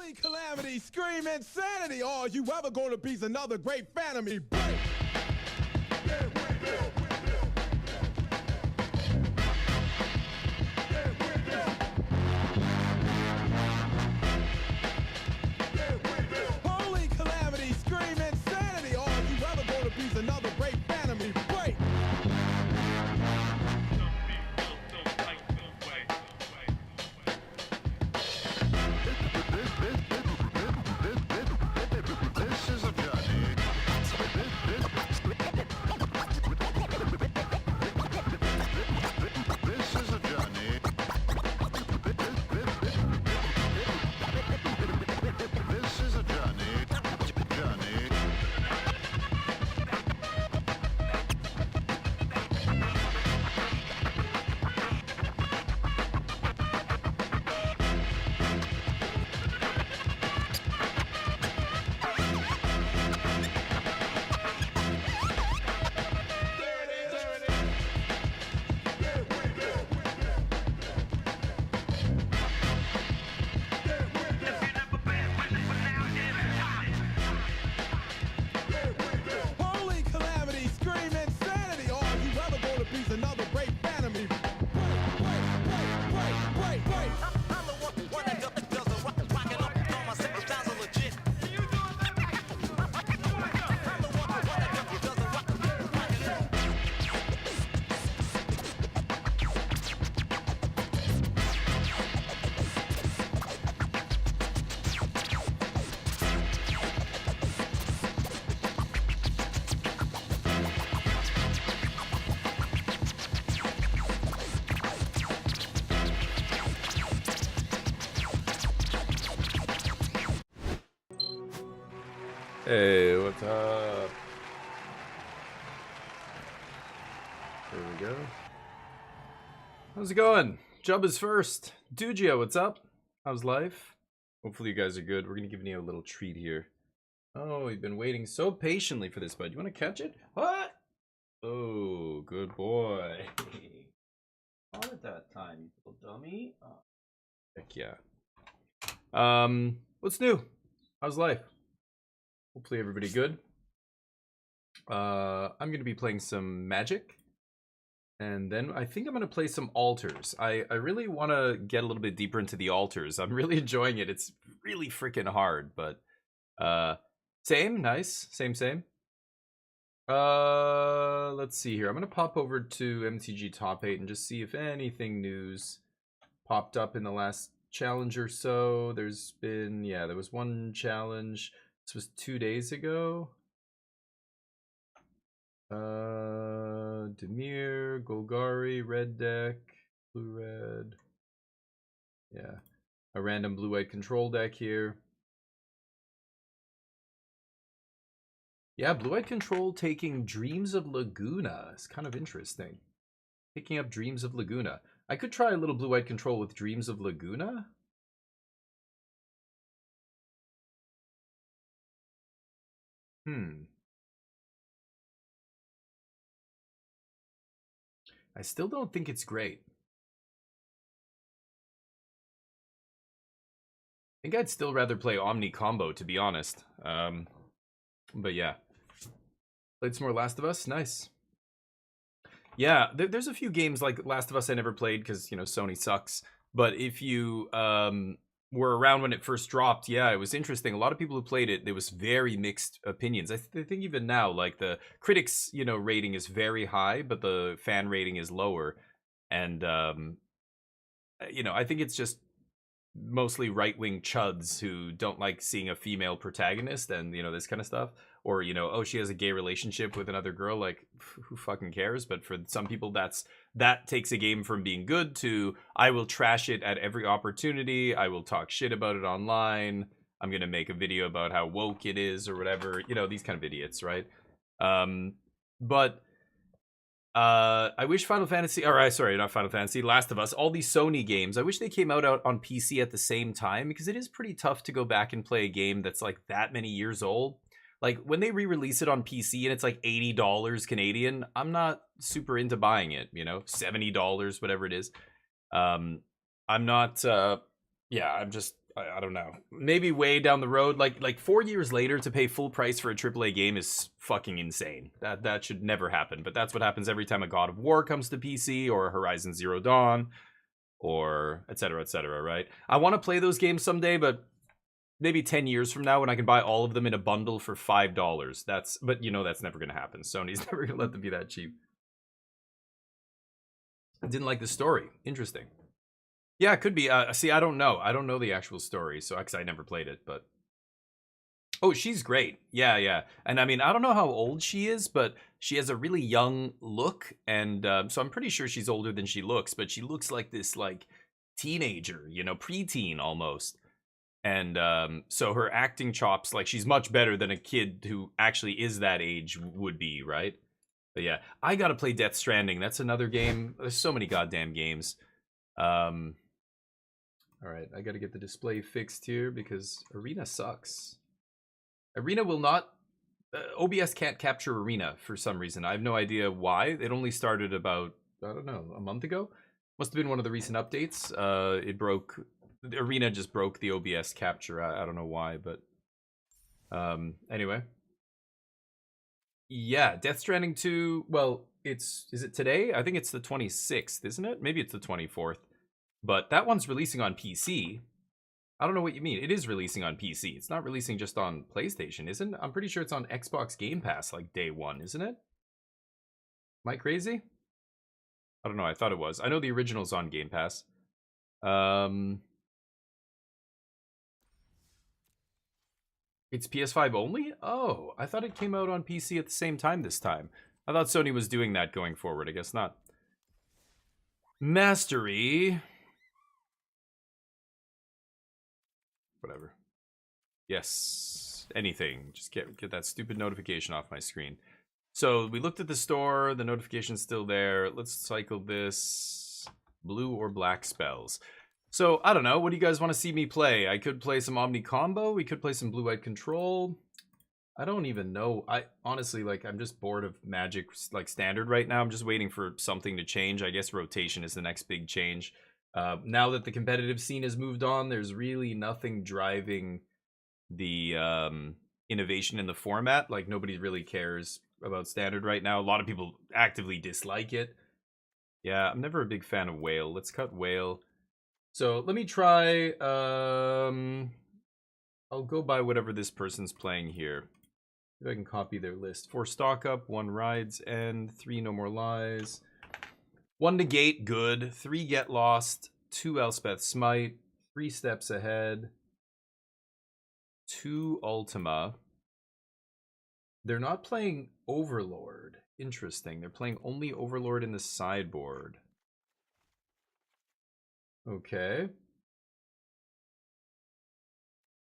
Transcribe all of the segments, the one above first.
Holy calamity, scream insanity! Are you ever gonna be another great fan of me? Break! Holy calamity, scream insanity! Are you ever gonna be another great fan of me? Break! This is a journey. This is a journey. This is a journey. Journey. Holy calamity, scream insanity! Are you ever gonna be another great fan of me? Break! I'm the one that does the rockin' up on my set. Sounds legit. I'm the one that does the rockin' up. Hey, what's up? There we go. How's it going? Jub is first. Dujia, what's up? How's life? Hopefully you guys are good. We're gonna give you a little treat here. Oh, you've been waiting so patiently for this, bud. You want to catch it? What? Oh, good boy. All at that time, you little dummy. Oh, heck yeah. What's new? How's life? Hopefully everybody good. I'm gonna be playing some Magic, and then I think I'm gonna play some Altars. I really want to get a little bit deeper into the Altars. I'm really enjoying it. It's really freaking hard, but same, nice, same. Let's see here. I'm gonna pop over to MTG Top 8 and just see if anything news popped up in the last challenge or so. There's been, yeah, there was one challenge. This was 2 days ago. Demir, Golgari, red deck, blue-red. Yeah, a random blue-white control deck here. Yeah, blue-white control taking Dreams of Laguna. It's kind of interesting. Picking up Dreams of Laguna. I could try a little blue-white control with Dreams of Laguna. I still don't think it's great. I think I'd still rather play Omni Combo, to be honest. But yeah. Played some more Last of Us. Nice. Yeah, there's a few games like Last of Us I never played because, you know, Sony sucks. But if you were around when it first dropped, yeah, it was interesting. A lot of people who played it, there was very mixed opinions. I think even now, like the critics, you know, rating is very high, but the fan rating is lower. And, you know, I think it's just mostly right-wing chuds who don't like seeing a female protagonist and, you know, this kind of stuff. Or, you know, oh, she has a gay relationship with another girl. Like, who fucking cares? But for some people, that takes a game from being good to, I will trash it at every opportunity. I will talk shit about it online. I'm going to make a video about how woke it is or whatever. You know, these kind of idiots, right? But I wish Final Fantasy, or sorry, not Final Fantasy, Last of Us, all these Sony games, I wish they came out on PC at the same time, because it is pretty tough to go back and play a game that's like that many years old. Like when they re-release it on PC and it's like $80 Canadian, I'm not super into buying it, you know, $70, whatever it is. I'm not, yeah, I'm just, I don't know. Maybe way down the road, like 4 years later, to pay full price for a AAA game is fucking insane. That should never happen. But that's what happens every time a God of War comes to PC or a Horizon Zero Dawn, or etc. etc. Right? I want to play those games someday, but maybe 10 years from now when I can buy all of them in a bundle for $5. But you know that's never gonna happen. Sony's never gonna let them be that cheap. I didn't like the story. Interesting. Yeah, it could be. See, I don't know. I don't know the actual story, so because I never played it. But oh, she's great. Yeah, yeah. And I mean, I don't know how old she is, but she has a really young look, and so I'm pretty sure she's older than she looks. But she looks like this, like teenager, you know, preteen almost. And so her acting chops, like she's much better than a kid who actually is that age would be, right? But yeah, I gotta play Death Stranding. That's another game. There's so many goddamn games. All right, I gotta get the display fixed here because Arena sucks. Arena will not. OBS can't capture Arena for some reason. I have no idea why. It only started about, I don't know, a month ago. Must have been one of the recent updates. It broke. The Arena just broke the OBS capture. I don't know why, but anyway. Yeah, Death Stranding 2. Well, is it today? I think it's the 26th, isn't it? Maybe it's the 24th. But that one's releasing on PC. I don't know what you mean. It is releasing on PC. It's not releasing just on PlayStation, isn't it? I'm pretty sure it's on Xbox Game Pass like day one, isn't it? Am I crazy? I don't know. I thought it was. I know the original's on Game Pass. It's PS5 only? Oh, I thought it came out on PC at the same time this time. I thought Sony was doing that going forward. I guess not. Mastery. Whatever. Yes. Anything. Just get that stupid notification off my screen. So we looked at the store. The notification's still there. Let's cycle this. Blue or black spells. So, I don't know. What do you guys want to see me play? I could play some Omni Combo. We could play some Blue-Eyed Control. I don't even know. I honestly, like, I'm just bored of Magic, like, Standard right now. I'm just waiting for something to change. I guess rotation is the next big change. Now that the competitive scene has moved on, there's really nothing driving the innovation in the format. Like, nobody really cares about Standard right now. A lot of people actively dislike it. Yeah, I'm never a big fan of Whale. Let's cut Whale. So let me try. I'll go by whatever this person's playing here. If I can copy their list. 4 stock up, 1 rides end, 3 no more lies. 1 negate, good. 3 get lost. 2 Elspeth smite. 3 steps ahead. 2 Ultima. They're not playing Overlord. Interesting. They're playing only Overlord in the sideboard. Okay.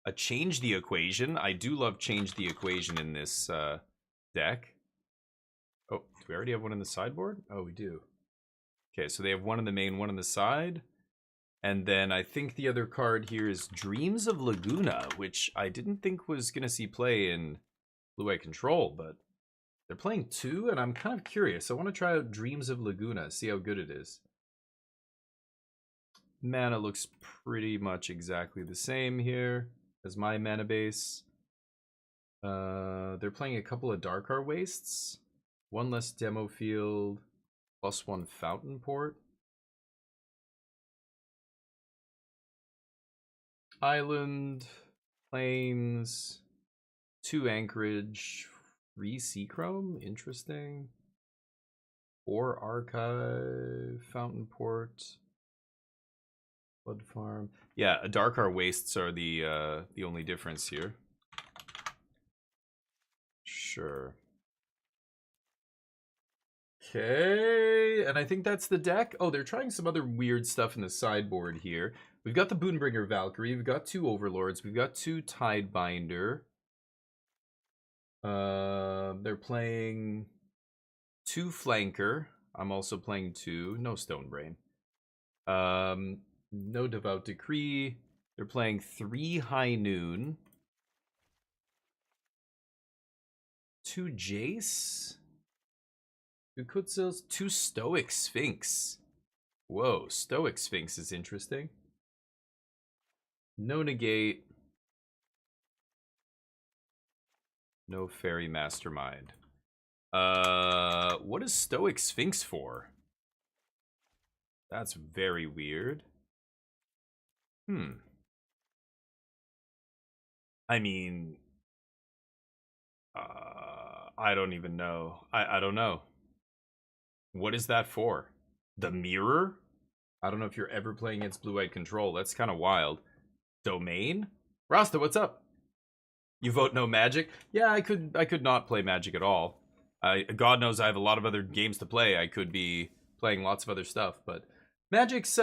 A change the equation. I do love change the equation in this deck. Oh, do we already have one in the sideboard? Oh, we do. Okay, so they have 1 in the main, 1 in the side. And then I think the other card here is Dreams of Laguna, which I didn't think was going to see play in Blue-Eye Control, but they're playing 2, and I'm kind of curious. I want to try out Dreams of Laguna, see how good it is. Mana looks pretty much exactly the same here as my mana base. They're playing a couple of Darkar Wastes. 1 less demo field, +1 Fountain Port. Island, Plains, 2 Anchorage, 3 Seachrome, interesting. 4 Archive, Fountain Port. Blood Farm. Yeah, Darkar Wastes are the only difference here. Sure. Okay, and I think that's the deck. Oh, they're trying some other weird stuff in the sideboard here. We've got the Boonbringer Valkyrie. We've got 2 Overlords. We've got 2 Tidebinder. They're playing 2 Flanker. I'm also playing 2. No Stonebrain. No Devout Decree. They're playing 3 High Noon. 2 Jace. 2 Kutzils. 2 Stoic Sphinx. Whoa, Stoic Sphinx is interesting. No negate. No fairy mastermind. What is Stoic Sphinx for? That's very weird. I mean, I don't even know. I don't know. What is that for? The mirror? I don't know if you're ever playing against blue-white control. That's kind of wild. Domain? Rasta, what's up? You vote no Magic? Yeah, I could not play Magic at all. God knows I have a lot of other games to play. I could be playing lots of other stuff, but Magic's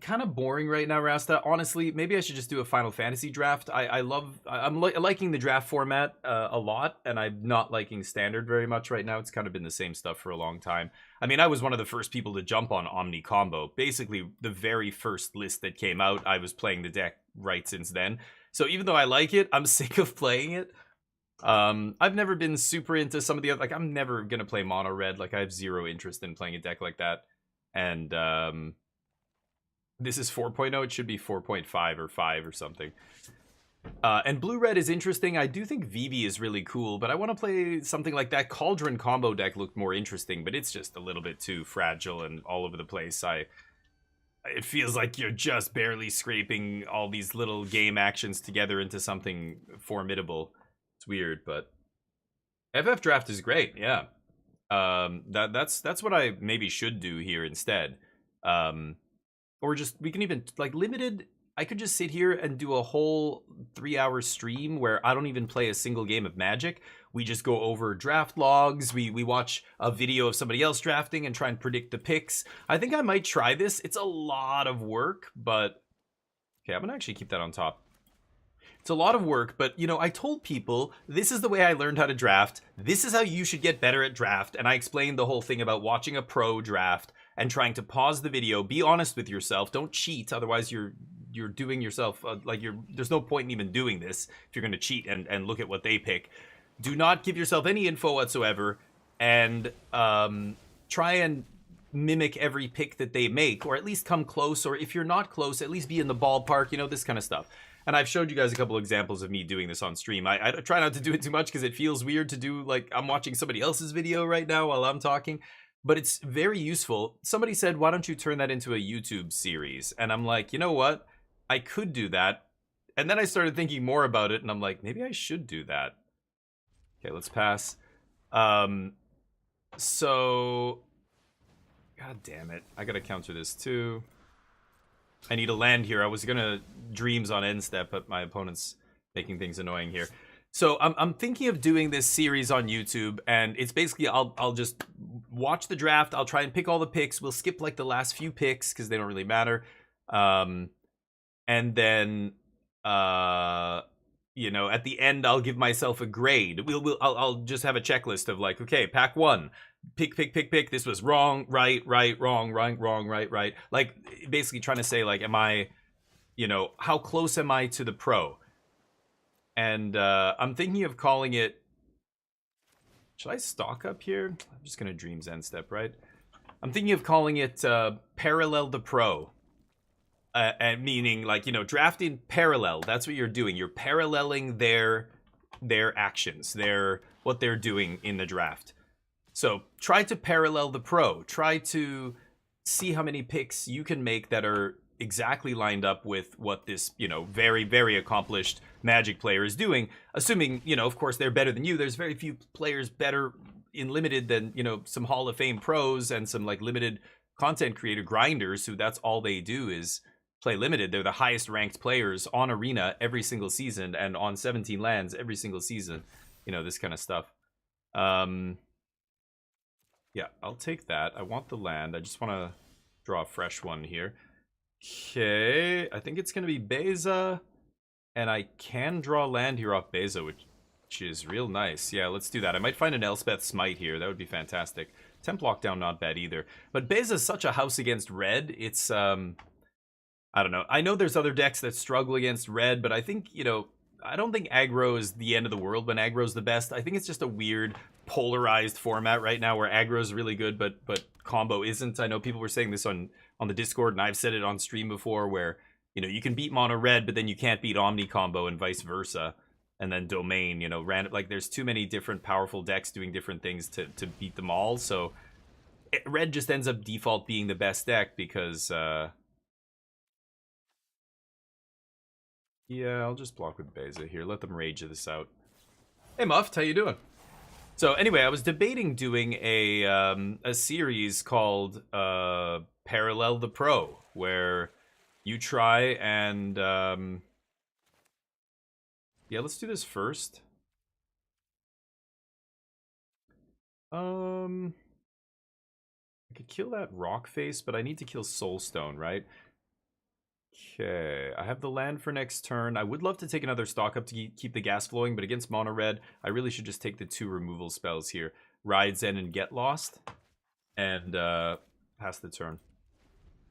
kind of boring right now, Rasta. Honestly, maybe I should just do a Final Fantasy draft. I'm liking the draft format a lot, and I'm not liking Standard very much right now. It's kind of been the same stuff for a long time. I mean, I was one of the first people to jump on Omni Combo. Basically, the very first list that came out, I was playing the deck right since then. So even though I like it, I'm sick of playing it. I've never been super into some of the other, like, I'm never gonna play mono red. Like, I have zero interest in playing a deck like that. And this is 4.0. It should be 4.5 or 5 or something. And blue red is interesting. I do think Vivi is really cool, but I want to play something like that. Cauldron combo deck looked more interesting, but it's just a little bit too fragile and all over the place. It feels like you're just barely scraping all these little game actions together into something formidable. It's weird, but FF Draft is great. Yeah. That's what I maybe should do here instead. Or just, we can even, like, limited, I could just sit here and do a whole 3-hour stream where I don't even play a single game of Magic. We just go over draft logs, we watch a video of somebody else drafting and try and predict the picks. I think I might try this. It's a lot of work, but okay, I'm gonna actually keep that on top. It's a lot of work, but, you know, I told people this is the way I learned how to draft. This is how you should get better at draft. And I explained the whole thing about watching a pro draft and trying to pause the video. Be honest with yourself. Don't cheat. Otherwise, you're doing yourself there's no point in even doing this if you're going to cheat and look at what they pick. Do not give yourself any info whatsoever, and try and mimic every pick that they make, or at least come close. Or if you're not close, at least be in the ballpark. You know, this kind of stuff. And I've showed you guys a couple examples of me doing this on stream. I try not to do it too much because it feels weird to do, like, I'm watching somebody else's video right now while I'm talking. But it's very useful. Somebody said, why don't you turn that into a YouTube series? And I'm like, you know what? I could do that. And then I started thinking more about it, and I'm like, maybe I should do that. Okay, let's pass. So, god damn it. I gotta counter this too. I need a land here. I was gonna dreams on end step, but my opponent's making things annoying here. So I'm thinking of doing this series on YouTube, and it's basically I'll just watch the draft. I'll try and pick all the picks. We'll skip like the last few picks because they don't really matter. And then you know, at the end I'll give myself a grade. I'll just have a checklist of like, okay, pack 1. Pick. This was wrong, right, wrong, right. Like, basically trying to say, like, am I, you know, how close am I to the pro? And I'm thinking of calling it, should I stock up here? I'm just going to dreams end step, right? I'm thinking of calling it Parallel the Pro. And meaning, like, you know, drafting parallel. That's what you're doing. You're paralleling their actions, what they're doing in the draft. So try to parallel the pro. Try to see how many picks you can make that are exactly lined up with what this, you know, very, very accomplished Magic player is doing. Assuming, you know, of course, they're better than you. There's very few players better in limited than, you know, some Hall of Fame pros and some, like, limited content creator grinders who that's all they do is play limited. They're the highest ranked players on Arena every single season and on 17 lands every single season. You know, this kind of stuff. Yeah, I'll take that. I want the land. I just want to draw a fresh one here. Okay, I think it's going to be Beza. And I can draw land here off Beza, which is real nice. Yeah, let's do that. I might find an Elspeth Smite here. That would be fantastic. Temp Lockdown, not bad either. But Beza's such a house against red. It's, I don't know. I know there's other decks that struggle against red, but I think, you know, I don't think aggro is the end of the world when aggro is the best. I think it's just a weird polarized format right now where aggro is really good, but combo isn't. I know people were saying this on the Discord, and I've said it on stream before, where, You know, you can beat mono red, but then you can't beat Omni combo and vice versa. And then domain, you know, random, like there's too many different powerful decks doing different things to beat them all. So red just ends up default being the best deck because yeah, I'll just block with Beza here. Let them rage this out. Hey Muffed, how you doing? So anyway, I was debating doing a series called Parallel the Pro, where you try and yeah, let's do this first. I could kill that rock face, but I need to kill Soulstone, right? Okay, I have the land for next turn. I would love to take another stock up to keep the gas flowing, but against mono red, I really should just take the 2 removal spells here. Ride Zen and Get Lost, and pass the turn.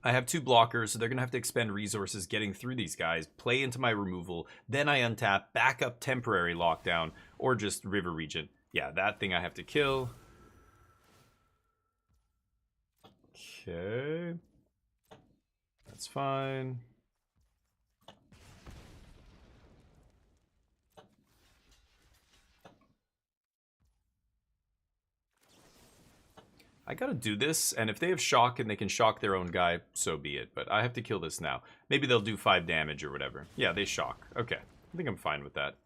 I have 2 blockers, so they're going to have to expend resources getting through these guys, play into my removal, then I untap, back up temporary lockdown, or just River Regent. Yeah, that thing I have to kill. Okay. That's fine. I gotta do this, and if they have shock and they can shock their own guy, so be it. But I have to kill this now. Maybe they'll do 5 damage or whatever. Yeah, they shock. Okay. I think I'm fine with that.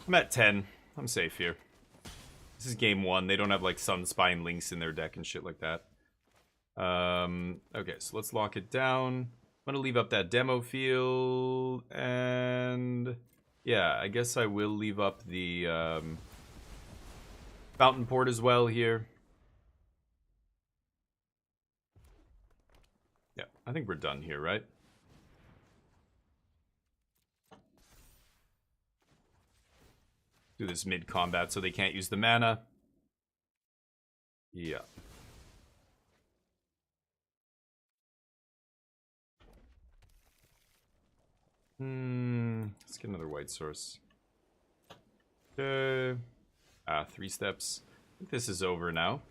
I'm at 10. I'm safe here. This is game 1. They don't have, like, Sunspine Links in their deck and shit like that. Okay, so let's lock it down. I'm gonna leave up that demo field, and yeah, I guess I will leave up the Fountain Port as well here. Yeah, I think we're done here, right? Do this mid-combat so they can't use the mana. Yeah. Let's get another white source. Okay. 3 steps. I think this is over now.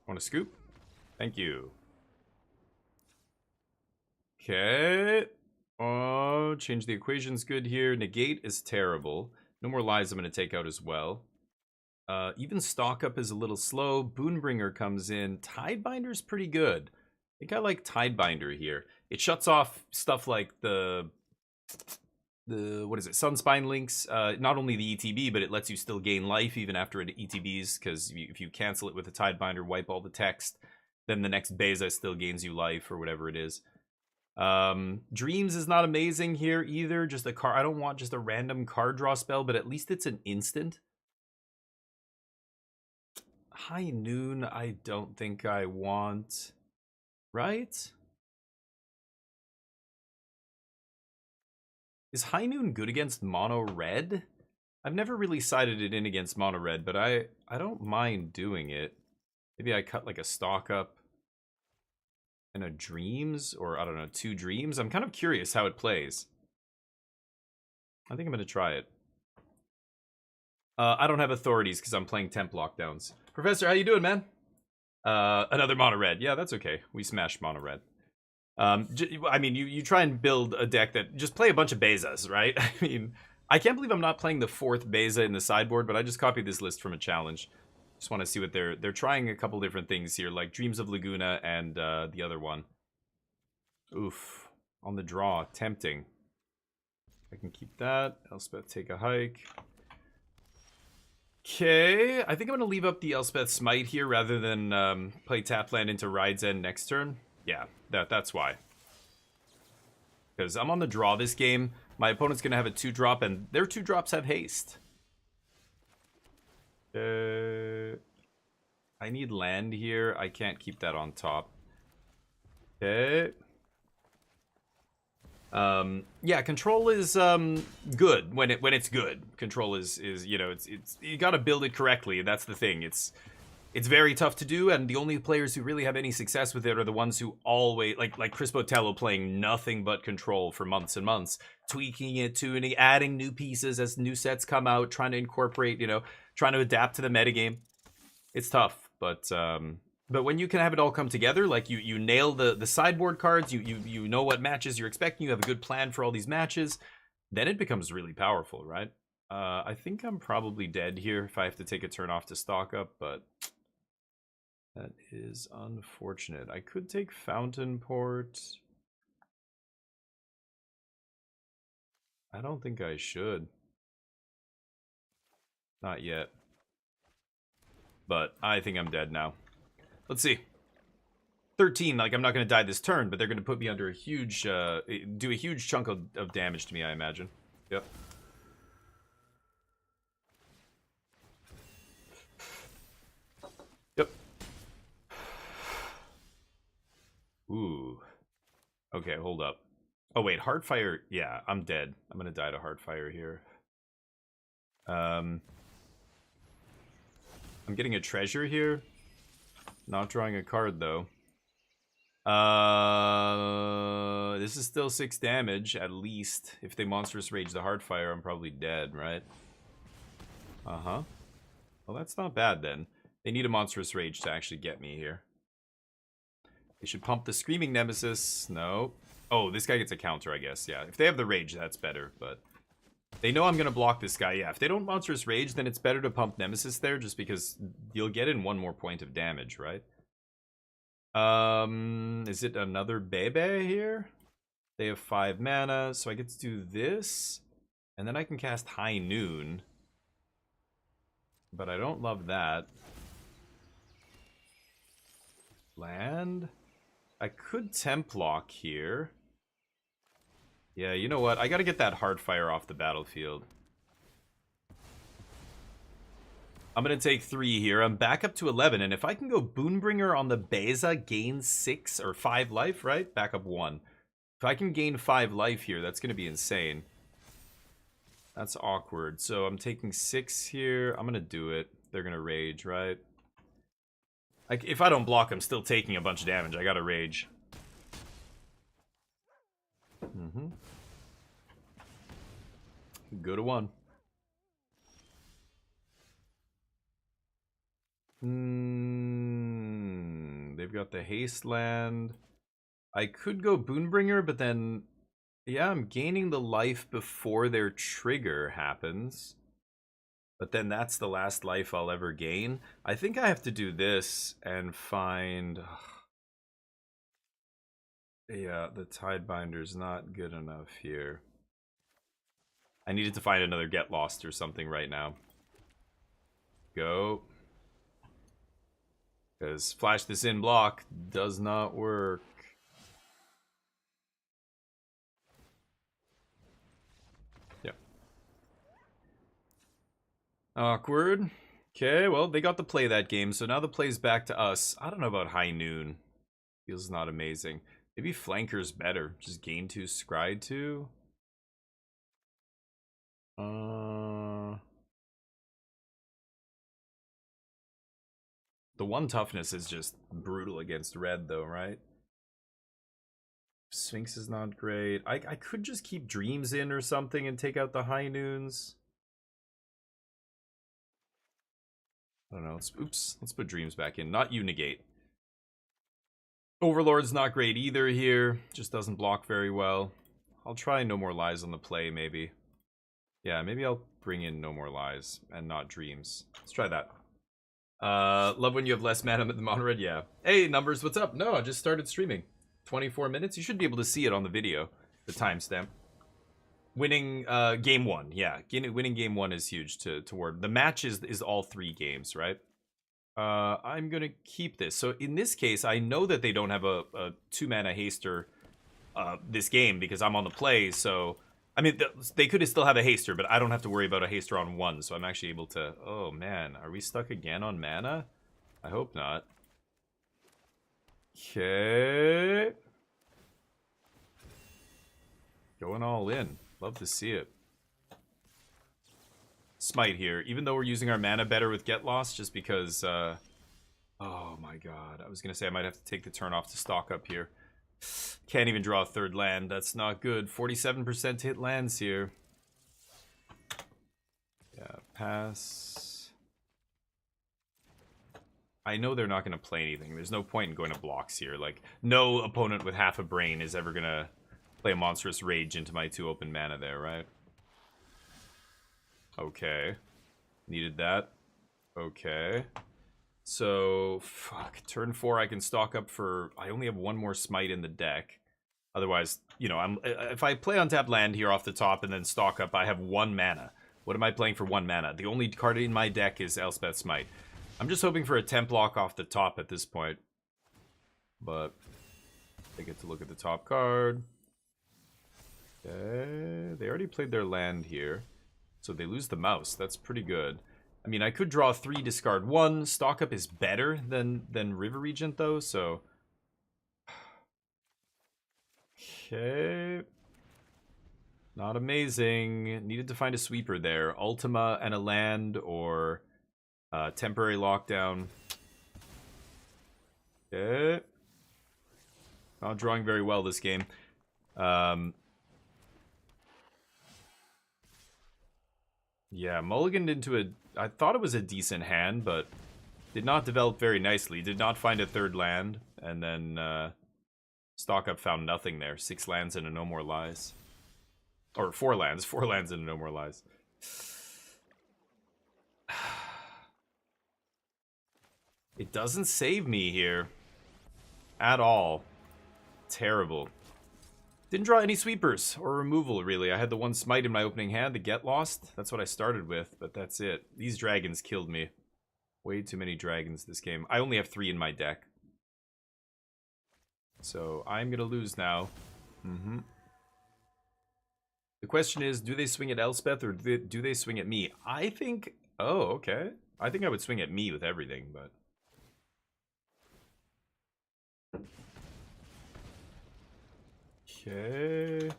Want a scoop? Thank you. Okay. Oh, change the equations good here. Negate is terrible. No more lives I'm going to take out as well. Even stock up is a little slow. Boonbringer comes in. Tidebinder's pretty good. I think I like Tidebinder here. It shuts off stuff like the what is it? Sunspine Links. Not only the ETB, but it lets you still gain life even after it ETBs, because if you cancel it with a Tidebinder, wipe all the text, then the next Beza still gains you life or whatever it is. Dreams is not amazing here either. Just a card. I don't want just a random card draw spell, but at least it's an instant. High Noon, I don't think I want. Right? Is High Noon good against mono red? I've never really sided it in against mono red, but I don't mind doing it. Maybe I cut like a stock up and a dreams, or I don't know, 2 dreams. I'm kind of curious how it plays. I think I'm gonna try it. I don't have authorities because I'm playing temp lockdowns. Professor, how you doing, man? Another mono red. Yeah, that's okay. We smashed mono red. I mean, you try and build a deck that just play a bunch of Bezas, right? I mean, I can't believe I'm not playing the 4th Beza in the sideboard, but I just copied this list from a challenge. Just want to see what they're trying a couple different things here, like Dreams of Laguna and the other one. Oof, on the draw, tempting. I can keep that. Elspeth, take a hike. Okay, I think I'm gonna leave up the Elspeth Smite here rather than play Tapland into Ride's End next turn. Yeah, that's why. Because I'm on the draw this game. My opponent's gonna have a 2-drop, and their 2-drops have haste. I need land here. I can't keep that on top. Okay. Yeah, control is good when it's good. Control is you know, it's you got to build it correctly. That's the thing. It's very tough to do, and the only players who really have any success with it are the ones who always, like Chris Botello, playing nothing but control for months and months, tweaking it, tuning, adding new pieces as new sets come out, trying to incorporate, trying to adapt to the metagame. It's tough, but when you can have it all come together, like you nail the sideboard cards, you know what matches you're expecting, you have a good plan for all these matches, then it becomes really powerful, right? I think I'm probably dead here if I have to take a turn off to stock up, but that is unfortunate. I could take Fountain Port. I don't think I should. Not yet. But I think I'm dead now. Let's see. 13, like I'm not going to die this turn, but they're going to put me under a huge, do a huge chunk of damage to me, I imagine. Yep. Yep. Ooh. Okay, hold up. Oh, wait, Heartfire. Yeah, I'm dead. I'm going to die to Heartfire here. I'm getting a treasure here. Not drawing a card, though. This is still 6 damage, at least. If they Monstrous Rage the Heartfire, I'm probably dead, right? Uh-huh. Well, that's not bad, then. They need a Monstrous Rage to actually get me here. They should pump the Screaming Nemesis. No. Oh, this guy gets a counter, I guess. Yeah, if they have the Rage, that's better, but... They know I'm going to block this guy. Yeah, if they don't Monstrous Rage, then it's better to pump Nemesis there, just because you'll get in 1 more point of damage, right? Is it another Bebe here? They have 5 mana, so I get to do this. And then I can cast High Noon. But I don't love that. Land? I could Templock here. Yeah, you know what? I gotta get that Heartfire off the battlefield. I'm gonna take 3 here. I'm back up to 11, and if I can go Boonbringer on the Beza, gain 6 or 5 life, right? Back up 1. If I can gain 5 life here, that's gonna be insane. That's awkward. So I'm taking 6 here. I'm gonna do it. They're gonna rage, right? Like, if I don't block, I'm still taking a bunch of damage. I gotta rage. Go to 1. They've got the haste land. I could go Boonbringer, but then... Yeah, I'm gaining the life before their trigger happens. But then that's the last life I'll ever gain. I think I have to do this and find... Yeah, the Tidebinder's not good enough here. I needed to find another Get Lost or something right now. Go. Because flash this in block does not work. Yep. Awkward. Okay, well, they got to play that game, so now the play's back to us. I don't know about High Noon. Feels not amazing. Maybe Flanker's better. Just gain 2, scry 2. The 1 toughness is just brutal against red, though, right? Sphinx is not great. I could just keep Dreams in or something and take out the High Noons. I don't know. Let's put Dreams back in. Not Unigate. Overlord's not great either here. Just doesn't block very well. I'll try No More Lies on the play, maybe. Yeah, maybe I'll bring in No More Lies and not Dreams. Let's try that. Love when you have less mana than the mono red. Yeah. Hey, Numbers, what's up? No, I just started streaming. 24 minutes. You should be able to see it on the video. The timestamp. Winning game 1. Yeah, winning game 1 is huge toward. The match is all 3 games, right? I'm gonna keep this. So in this case, I know that they don't have a 2-mana haster this game because I'm on the play. So I mean, they could still have a haster, but I don't have to worry about a haster on 1. So I'm actually able to. Oh man, are we stuck again on mana? I hope not. Okay, going all in. Love to see it. Smite here, even though we're using our mana better with Get Lost, just because Oh my god. I was going to say I might have to take the turn off to stock up here. Can't even draw a third land. That's not good. 47% hit lands here. Yeah, pass. I know they're not going to play anything. There's no point in going to blocks here. Like, no opponent with half a brain is ever going to play a Monstrous Rage into my 2 open mana there, right? Okay. Needed that. Okay. So, fuck. Turn 4, I can stock up for... I only have 1 more Smite in the deck. Otherwise, you know, if I play untapped land here off the top and then stock up, I have 1 mana. What am I playing for 1 mana? The only card in my deck is Elspeth Smite. I'm just hoping for a temp lock off the top at this point. But I get to look at the top card. Okay. They already played their land here. So they lose the mouse. That's pretty good. I mean, I could draw 3, discard 1. Stock up is better than River Regent, though, so... Okay. Not amazing. Needed to find a sweeper there. Ultima and a land, or temporary lockdown. Okay. Not drawing very well this game. Yeah, mulliganed into a... I thought it was a decent hand, but did not develop very nicely. Did not find a third land, and then stock up found nothing there. 6 lands and a No More Lies. Or 4 lands. 4 lands and a No More Lies. It doesn't save me here. At all. Terrible. Didn't draw any sweepers or removal, really. I had the 1 smite in my opening hand, the Get Lost. That's what I started with, but that's it. These dragons killed me. Way too many dragons this game. I only have 3 in my deck. So I'm going to lose now. The question is, do they swing at Elspeth or do they swing at me? I think... Oh, okay. I think I would swing at me with everything, but... Okay.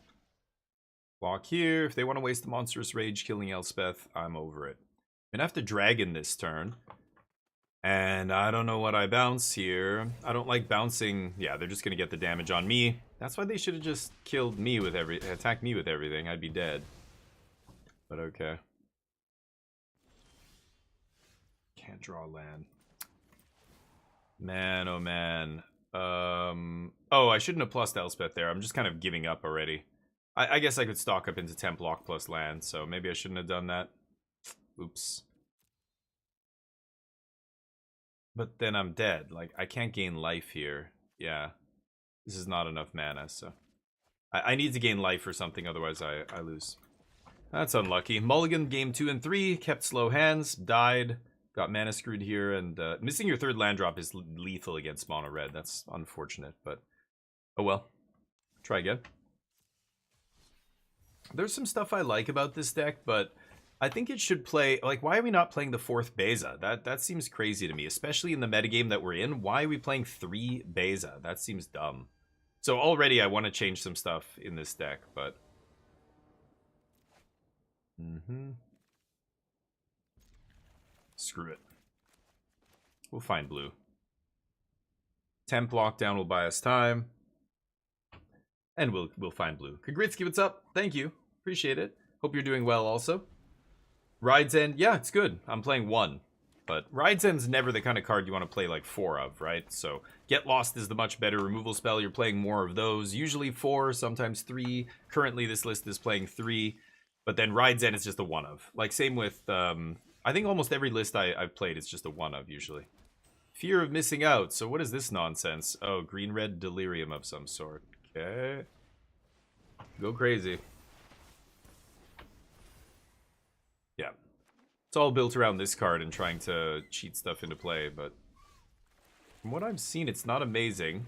Block here. If they want to waste the Monstrous Rage killing Elspeth, I'm over it. I'm going to have to dragon this turn. And I don't know what I bounce here. I don't like bouncing. Yeah, they're just going to get the damage on me. That's why they should have just killed me with attacked me with everything. I'd be dead. But okay. Can't draw land. Man, oh man. Oh, I shouldn't have plussed Elspeth there. I'm just kind of giving up already. I guess I could stock up into temp lock plus land, so maybe I shouldn't have done that. Oops. But then I'm dead. Like, I can't gain life here. Yeah. This is not enough mana, so... I need to gain life or something, otherwise I lose. That's unlucky. Mulligan game 2 and 3, kept slow hands, died, got mana screwed here, and missing your 3rd land drop is lethal against mono red. That's unfortunate, but oh well. Try again. There's some stuff I like about this deck, but I think it should play... Like, why are we not playing the 4th Beza? That seems crazy to me, especially in the metagame that we're in. Why are we playing 3 Beza? That seems dumb. So already I want to change some stuff in this deck, but... Screw it. We'll find blue. Temp lockdown will buy us time. And we'll find blue. Kongritsky, what's up? Thank you. Appreciate it. Hope you're doing well also. Ride's End, yeah, it's good. I'm playing 1. But Ride's End's never the kind of card you want to play like 4 of, right? So Get Lost is the much better removal spell. You're playing more of those. Usually 4, sometimes 3. Currently this list is playing 3. But then Ride's End is just a 1 of. Like same with, I think almost every list I've played is just a 1 of usually. Fear of missing out. So what is this nonsense? Oh, green-red delirium of some sort. Okay. Go crazy. Yeah. It's all built around this card and trying to cheat stuff into play, but from what I've seen, it's not amazing.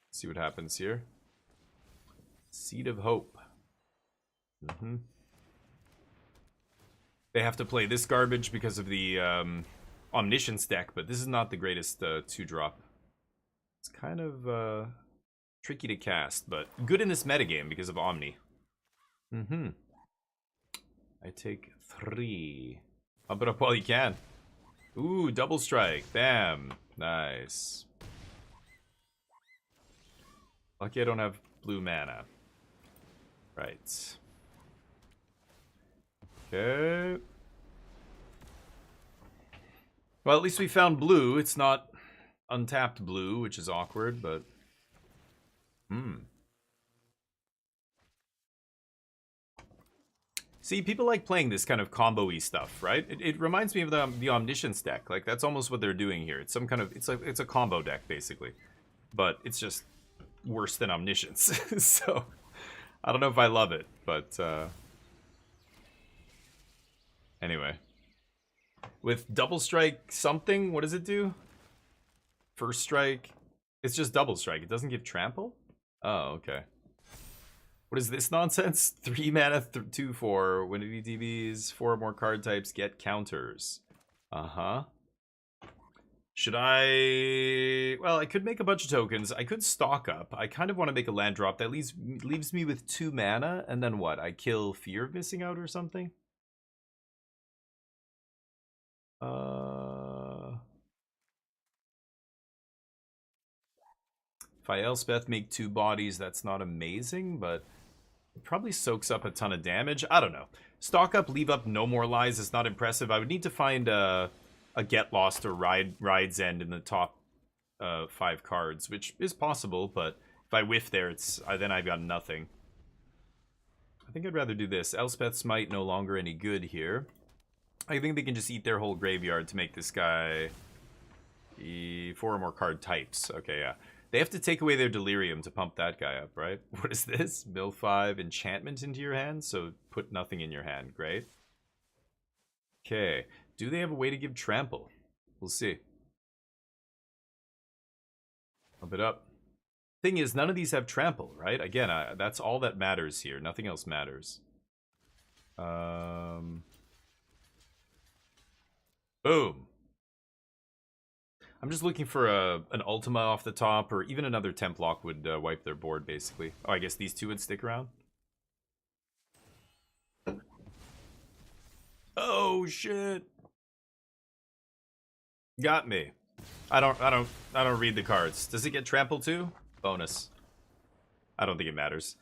Let's see what happens here. Seed of Hope. They have to play this garbage because of the Omniscience deck, but this is not the greatest 2-drop. It's kind of tricky to cast, but good in this metagame because of Omni. I take 3. Pump it up while you can. Ooh, double strike. Bam. Nice. Lucky I don't have blue mana. Right. Okay. Well, at least we found blue. It's not untapped blue, which is awkward, but... See, people like playing this kind of combo-y stuff, right? It reminds me of the Omniscience deck. Like, that's almost what they're doing here. It's some kind of... It's a combo deck, basically. But it's just worse than Omniscience. So, I don't know if I love it, but... Anyway. With double strike something, what does it do? First strike. It's just double strike. It doesn't give trample? Oh, okay. What is this nonsense? 3 mana, 2/4. When it ETBs, 4 or more card types get counters. Uh-huh. Should I... Well, I could make a bunch of tokens. I could stock up. I kind of want to make a land drop that leaves me with 2 mana. And then what? I kill Fear of Missing Out or something? If I Elspeth make 2 bodies, that's not amazing, but it probably soaks up a ton of damage. I don't know. Stock up, leave up No More Lies is not impressive. I would need to find a Get Lost or Ride's End in the top 5 cards, which is possible, but if I whiff there, then I've got nothing. I think I'd rather do this. Elspeth Smite no longer any good here. I think they can just eat their whole graveyard to make this guy 4 or more card types. Okay, yeah. They have to take away their Delirium to pump that guy up, right? What is this? Mill 5 enchantment into your hand, so put nothing in your hand. Great. Okay. Do they have a way to give trample? We'll see. Pump it up. Thing is, none of these have trample, right? Again, that's all that matters here. Nothing else matters. Boom. I'm just looking for an Ultima off the top, or even another Templock would wipe their board, basically. Oh, I guess these 2 would stick around. Oh shit! Got me. I don't read the cards. Does it get trampled too? Bonus. I don't think it matters.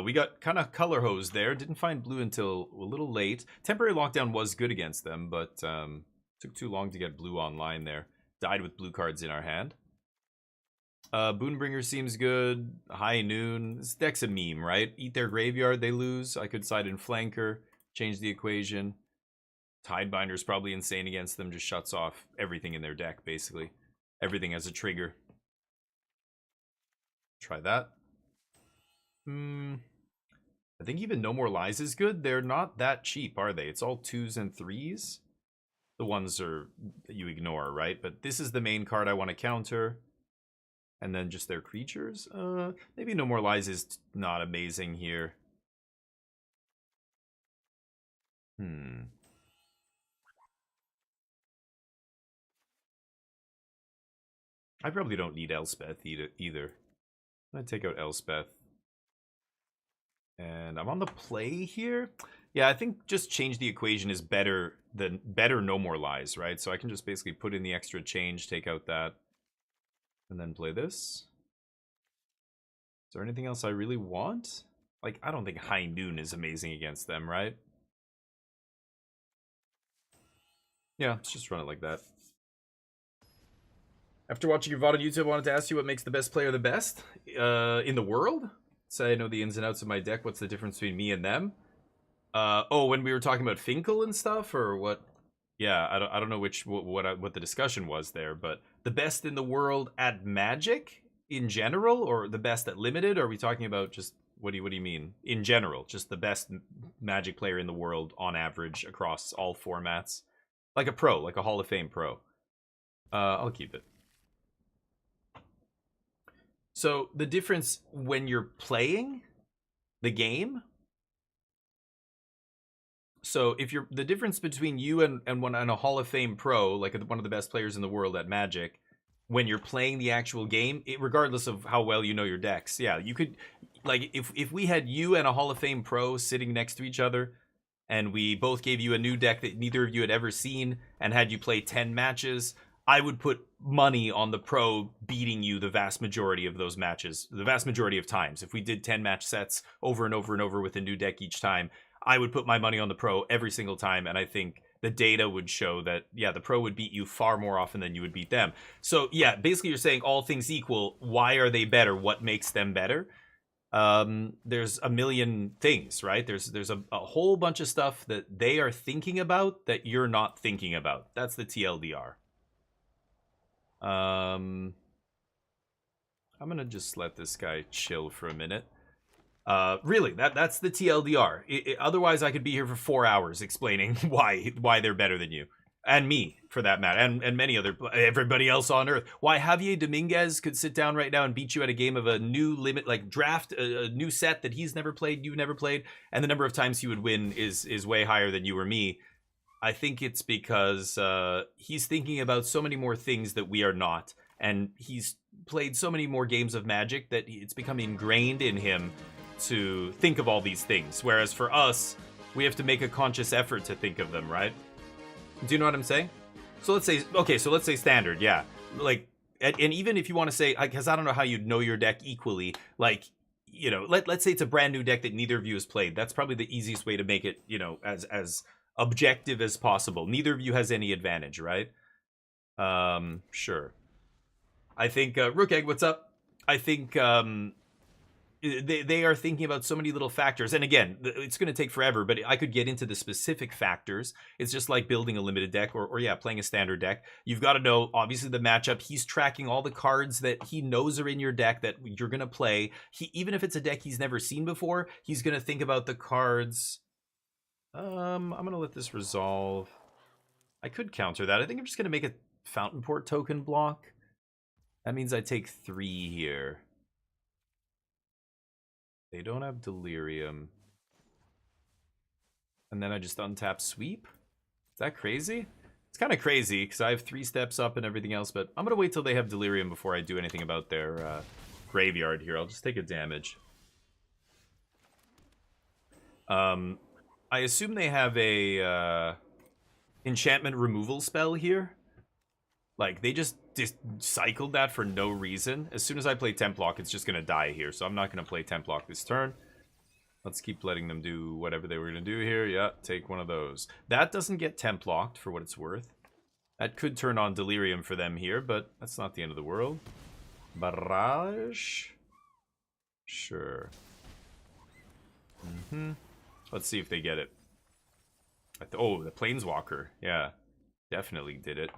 We got kind of color hose there. Didn't find blue until a little late. Temporary Lockdown was good against them, but took too long to get blue online there. Died with blue cards in our hand. Boonbringer seems good. High Noon. This deck's a meme, right? Eat their graveyard, they lose. I could side in Flanker. Change the equation. Tidebinder's probably insane against them. Just shuts off everything in their deck, basically. Everything as a trigger. Try that. I think even No More Lies is good. They're not that cheap, are they? It's all 2s and 3s. The ones that you ignore, right? But this is the main card I want to counter. And then just their creatures. Maybe No More Lies is not amazing here. I probably don't need Elspeth either. I'm gonna take out Elspeth. And I'm on the play here. Yeah, I think just change the equation is better No More Lies, right? So I can just basically put in the extra change, take out that, and then play this. Is there anything else I really want? Like, I don't think High Noon is amazing against them, right? Yeah, let's just run it like that. After watching your VOD on YouTube, I wanted to ask you what makes the best player the best in the world. Say I know the ins and outs of my deck. What's the difference between me and them? Oh, when we were talking about Finkel and stuff, or what? Yeah, I don't know what the discussion was there, but the best in the world at Magic in general, or the best at Limited? Or are we talking about just what do you mean in general? Just the best Magic player in the world on average across all formats, like a pro, like a Hall of Fame pro. I'll keep it. So the difference when you're playing the game. So if you're the difference between you and a Hall of Fame pro, like one of the best players in the world at Magic, when you're playing the actual game, regardless of how well you know your decks, yeah, you could, like, if we had you and a Hall of Fame pro sitting next to each other, and we both gave you a new deck that neither of you had ever seen and had you play 10 matches, I would put money on the pro beating you the vast majority of those matches, the vast majority of times. If we did 10 match sets over and over and over with a new deck each time, I would put my money on the pro every single time, and I think the data would show that, yeah, the pro would beat you far more often than you would beat them. So, yeah, basically you're saying all things equal, why are they better? What makes them better? There's a million things, right? There's a whole bunch of stuff that they are thinking about that you're not thinking about. That's the TLDR. I'm gonna just let this guy chill for a minute. Really, that's the TLDR. Otherwise, I could be here for 4 hours explaining why they're better than you. And me, for that matter, and many other, everybody else on Earth. Why Javier Dominguez could sit down right now and beat you at a game of a new limit, like draft a new set that he's never played, you've never played, and the number of times he would win is way higher than you or me. I think it's because he's thinking about so many more things that we are not, and he's played so many more games of Magic that it's become ingrained in him to think of all these things. Whereas for us, we have to make a conscious effort to think of them, right? Do you know what I'm saying? So let's say, okay, so let's say standard, yeah. Like, and even if you want to say, because I don't know how you'd know your deck equally, like, you know, let's say it's a brand new deck that neither of you has played. That's probably the easiest way to make it, you know, as objective as possible. Neither of you has any advantage, right? Sure. I think, Rook Egg, what's up? I think, they are thinking about so many little factors, and again, it's going to take forever, but I could get into the specific factors. It's just like building a limited deck or yeah, playing a standard deck. You've got to know, obviously, the matchup. He's tracking all the cards that he knows are in your deck that you're going to play. Even if it's a deck he's never seen before, he's going to think about the cards. I'm going to let this resolve. I could counter that. I think I'm just going to make a Fountain Port token block. That means I take 3 here. They don't have Delirium. And then I just untap Sweep? Is that crazy? It's kind of crazy, because I have 3 steps up and everything else, but I'm going to wait till they have Delirium before I do anything about their graveyard here. I'll just take a damage. I assume they have a enchantment removal spell here. Like, they just cycled that for no reason. As soon as I play Templock, it's just going to die here. So I'm not going to play Templock this turn. Let's keep letting them do whatever they were going to do here. Yeah, take one of those. That doesn't get Templocked for what it's worth. That could turn on Delirium for them here, but that's not the end of the world. Barrage? Sure. Let's see if they get it. Oh, the Planeswalker. Yeah, definitely did it.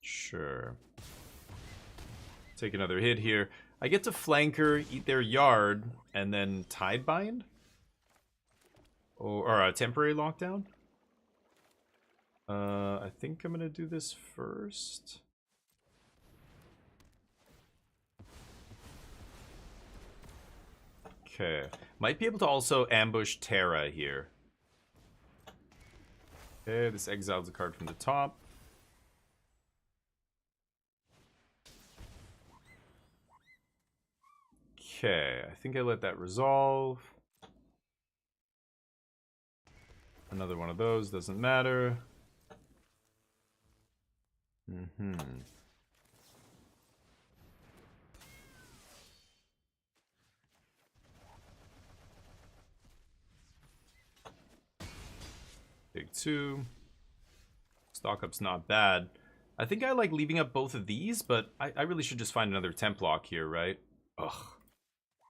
Sure. Take another hit here. I get to flanker, eat their yard, and then Tidebind? Or a temporary lockdown? I think I'm gonna do this first. Okay. Might be able to also ambush Terra here. Okay, this exiles a card from the top. Okay, I think I let that resolve. Another one of those, doesn't matter. Big 2. Stock up's not bad. I think I like leaving up both of these, but I really should just find another Templock here, right? Ugh.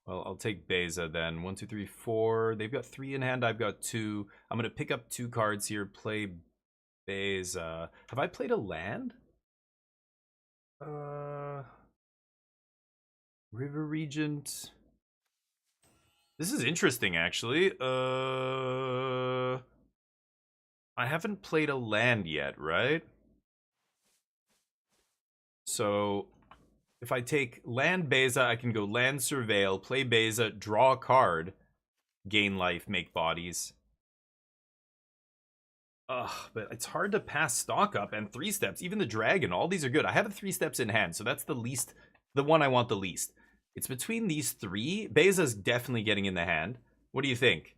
Well, I'll take Beza then. 1, 2, 3, 4. They've got 3 in hand. I've got 2. I'm going to pick up 2 cards here. Play Beza. Have I played a land? River Regent. This is interesting, actually. I haven't played a land yet, right? So if I take land Beza, I can go land Surveil, play Beza, draw a card, gain life, make bodies. Ugh, but it's hard to pass stock up and 3 steps. Even the dragon, all these are good. I have 3 steps in hand, so that's the least, the one I want the least. It's between these three. Beza's definitely getting in the hand. What do you think?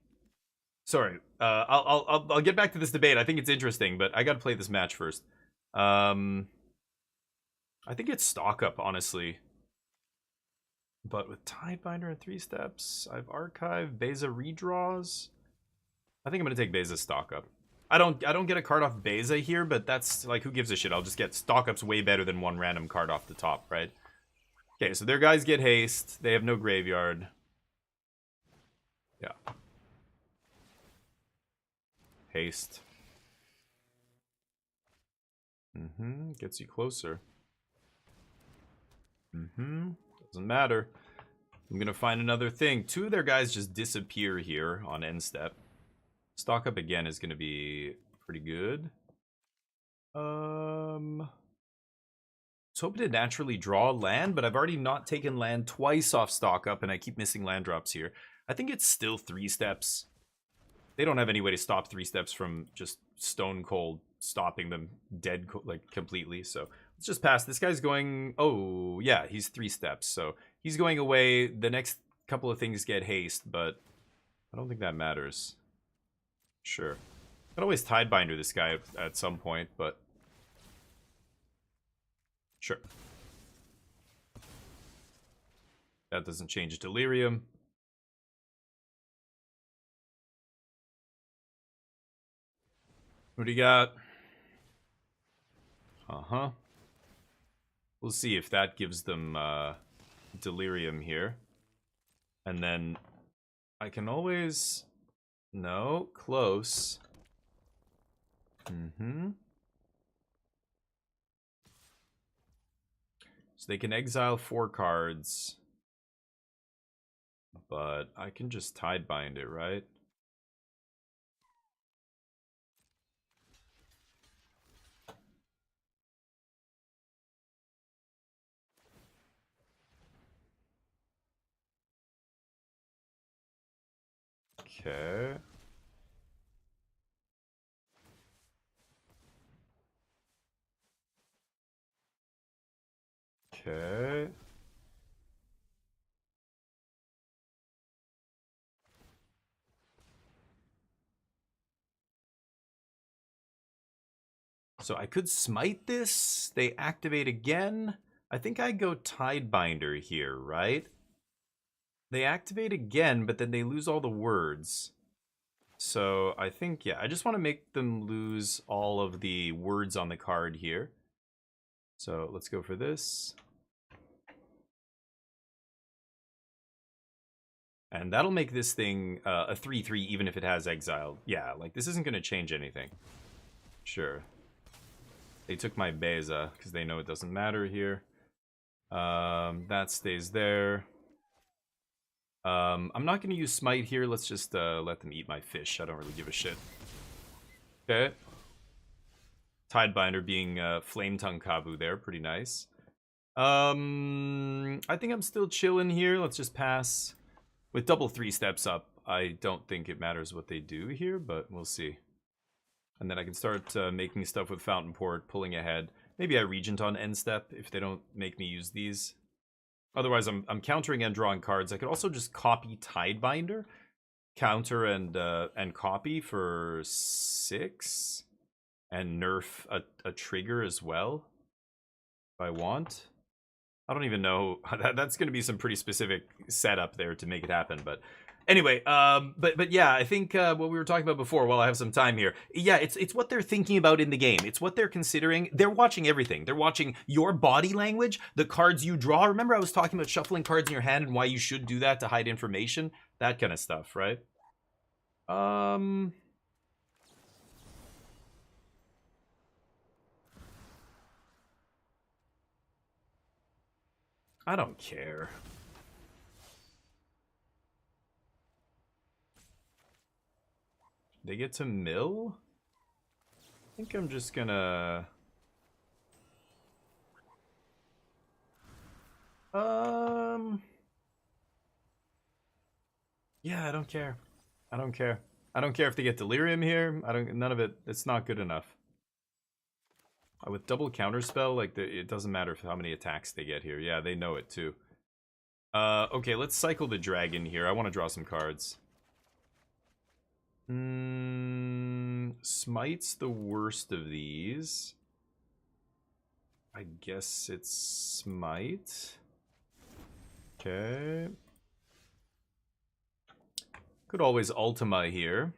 Sorry, I'll get back to this debate. I think it's interesting, but I got to play this match first. I think it's stock up, honestly. But with Tidebinder and 3 steps, I've archived Beza redraws. I think I'm gonna take Beza stock up. I don't get a card off Beza here, but that's like, who gives a shit? I'll just get stock ups way better than one random card off the top, right? Okay, so their guys get haste. They have no graveyard. Yeah. Haste. Gets you closer. Doesn't matter. I'm gonna find another thing. 2 of their guys just disappear here on end step. Stock up again is gonna be pretty good. I was hoping to naturally draw land, but I've already not taken land twice off stock up, and I keep missing land drops here. I think it's still 3 steps. They don't have any way to stop 3 steps from just stone cold stopping them dead, like, completely. So let's just pass. This guy's going... Oh, yeah, he's 3 steps. So he's going away. The next couple of things get haste, but I don't think that matters. Sure. I'd always Tidebinder this guy at some point, but... Sure. That doesn't change Delirium. What do you got? We'll see if that gives them Delirium here. And then I can always... No, close. So they can exile 4 cards. But I can just Tidebind it, right? Okay. Okay. So I could smite this. They activate again. I think I go Tidebinder here, right? They activate again, but then they lose all the words. So I think, yeah, I just want to make them lose all of the words on the card here. So let's go for this. And that'll make this thing a 3/3 even if it has exile. Yeah, like this isn't going to change anything. Sure. They took my Beza because they know it doesn't matter here. That stays there. I'm not going to use Smite here. Let's just let them eat my fish. I don't really give a shit. Okay. Tidebinder being Flame Tongue Kabu there. Pretty nice. I think I'm still chilling here. Let's just pass. With double 3 steps up, I don't think it matters what they do here, but we'll see. And then I can start making stuff with Fountain Port, pulling ahead. Maybe I Regent on end step if they don't make me use these. Otherwise, I'm countering and drawing cards. I could also just copy Tidebinder, counter and copy for 6, and nerf a trigger as well if I want. I don't even know. That's going to be some pretty specific setup there to make it happen. But anyway, but yeah, I think what we were talking about before, while I have some time here, yeah, it's what they're thinking about in the game. It's what they're considering. They're watching everything. They're watching your body language, the cards you draw. Remember I was talking about shuffling cards in your hand and why you should do that to hide information? That kind of stuff, right? I don't care. They get to mill? I think I'm just gonna... Yeah, I don't care. I don't care. I don't care if they get Delirium here. None of it. It's not good enough. With double counterspell, like, it doesn't matter how many attacks they get here. Yeah, they know it too. Okay, let's cycle the dragon here. I want to draw some cards. Smite's the worst of these. I guess it's Smite. Okay. Could always Ultima here.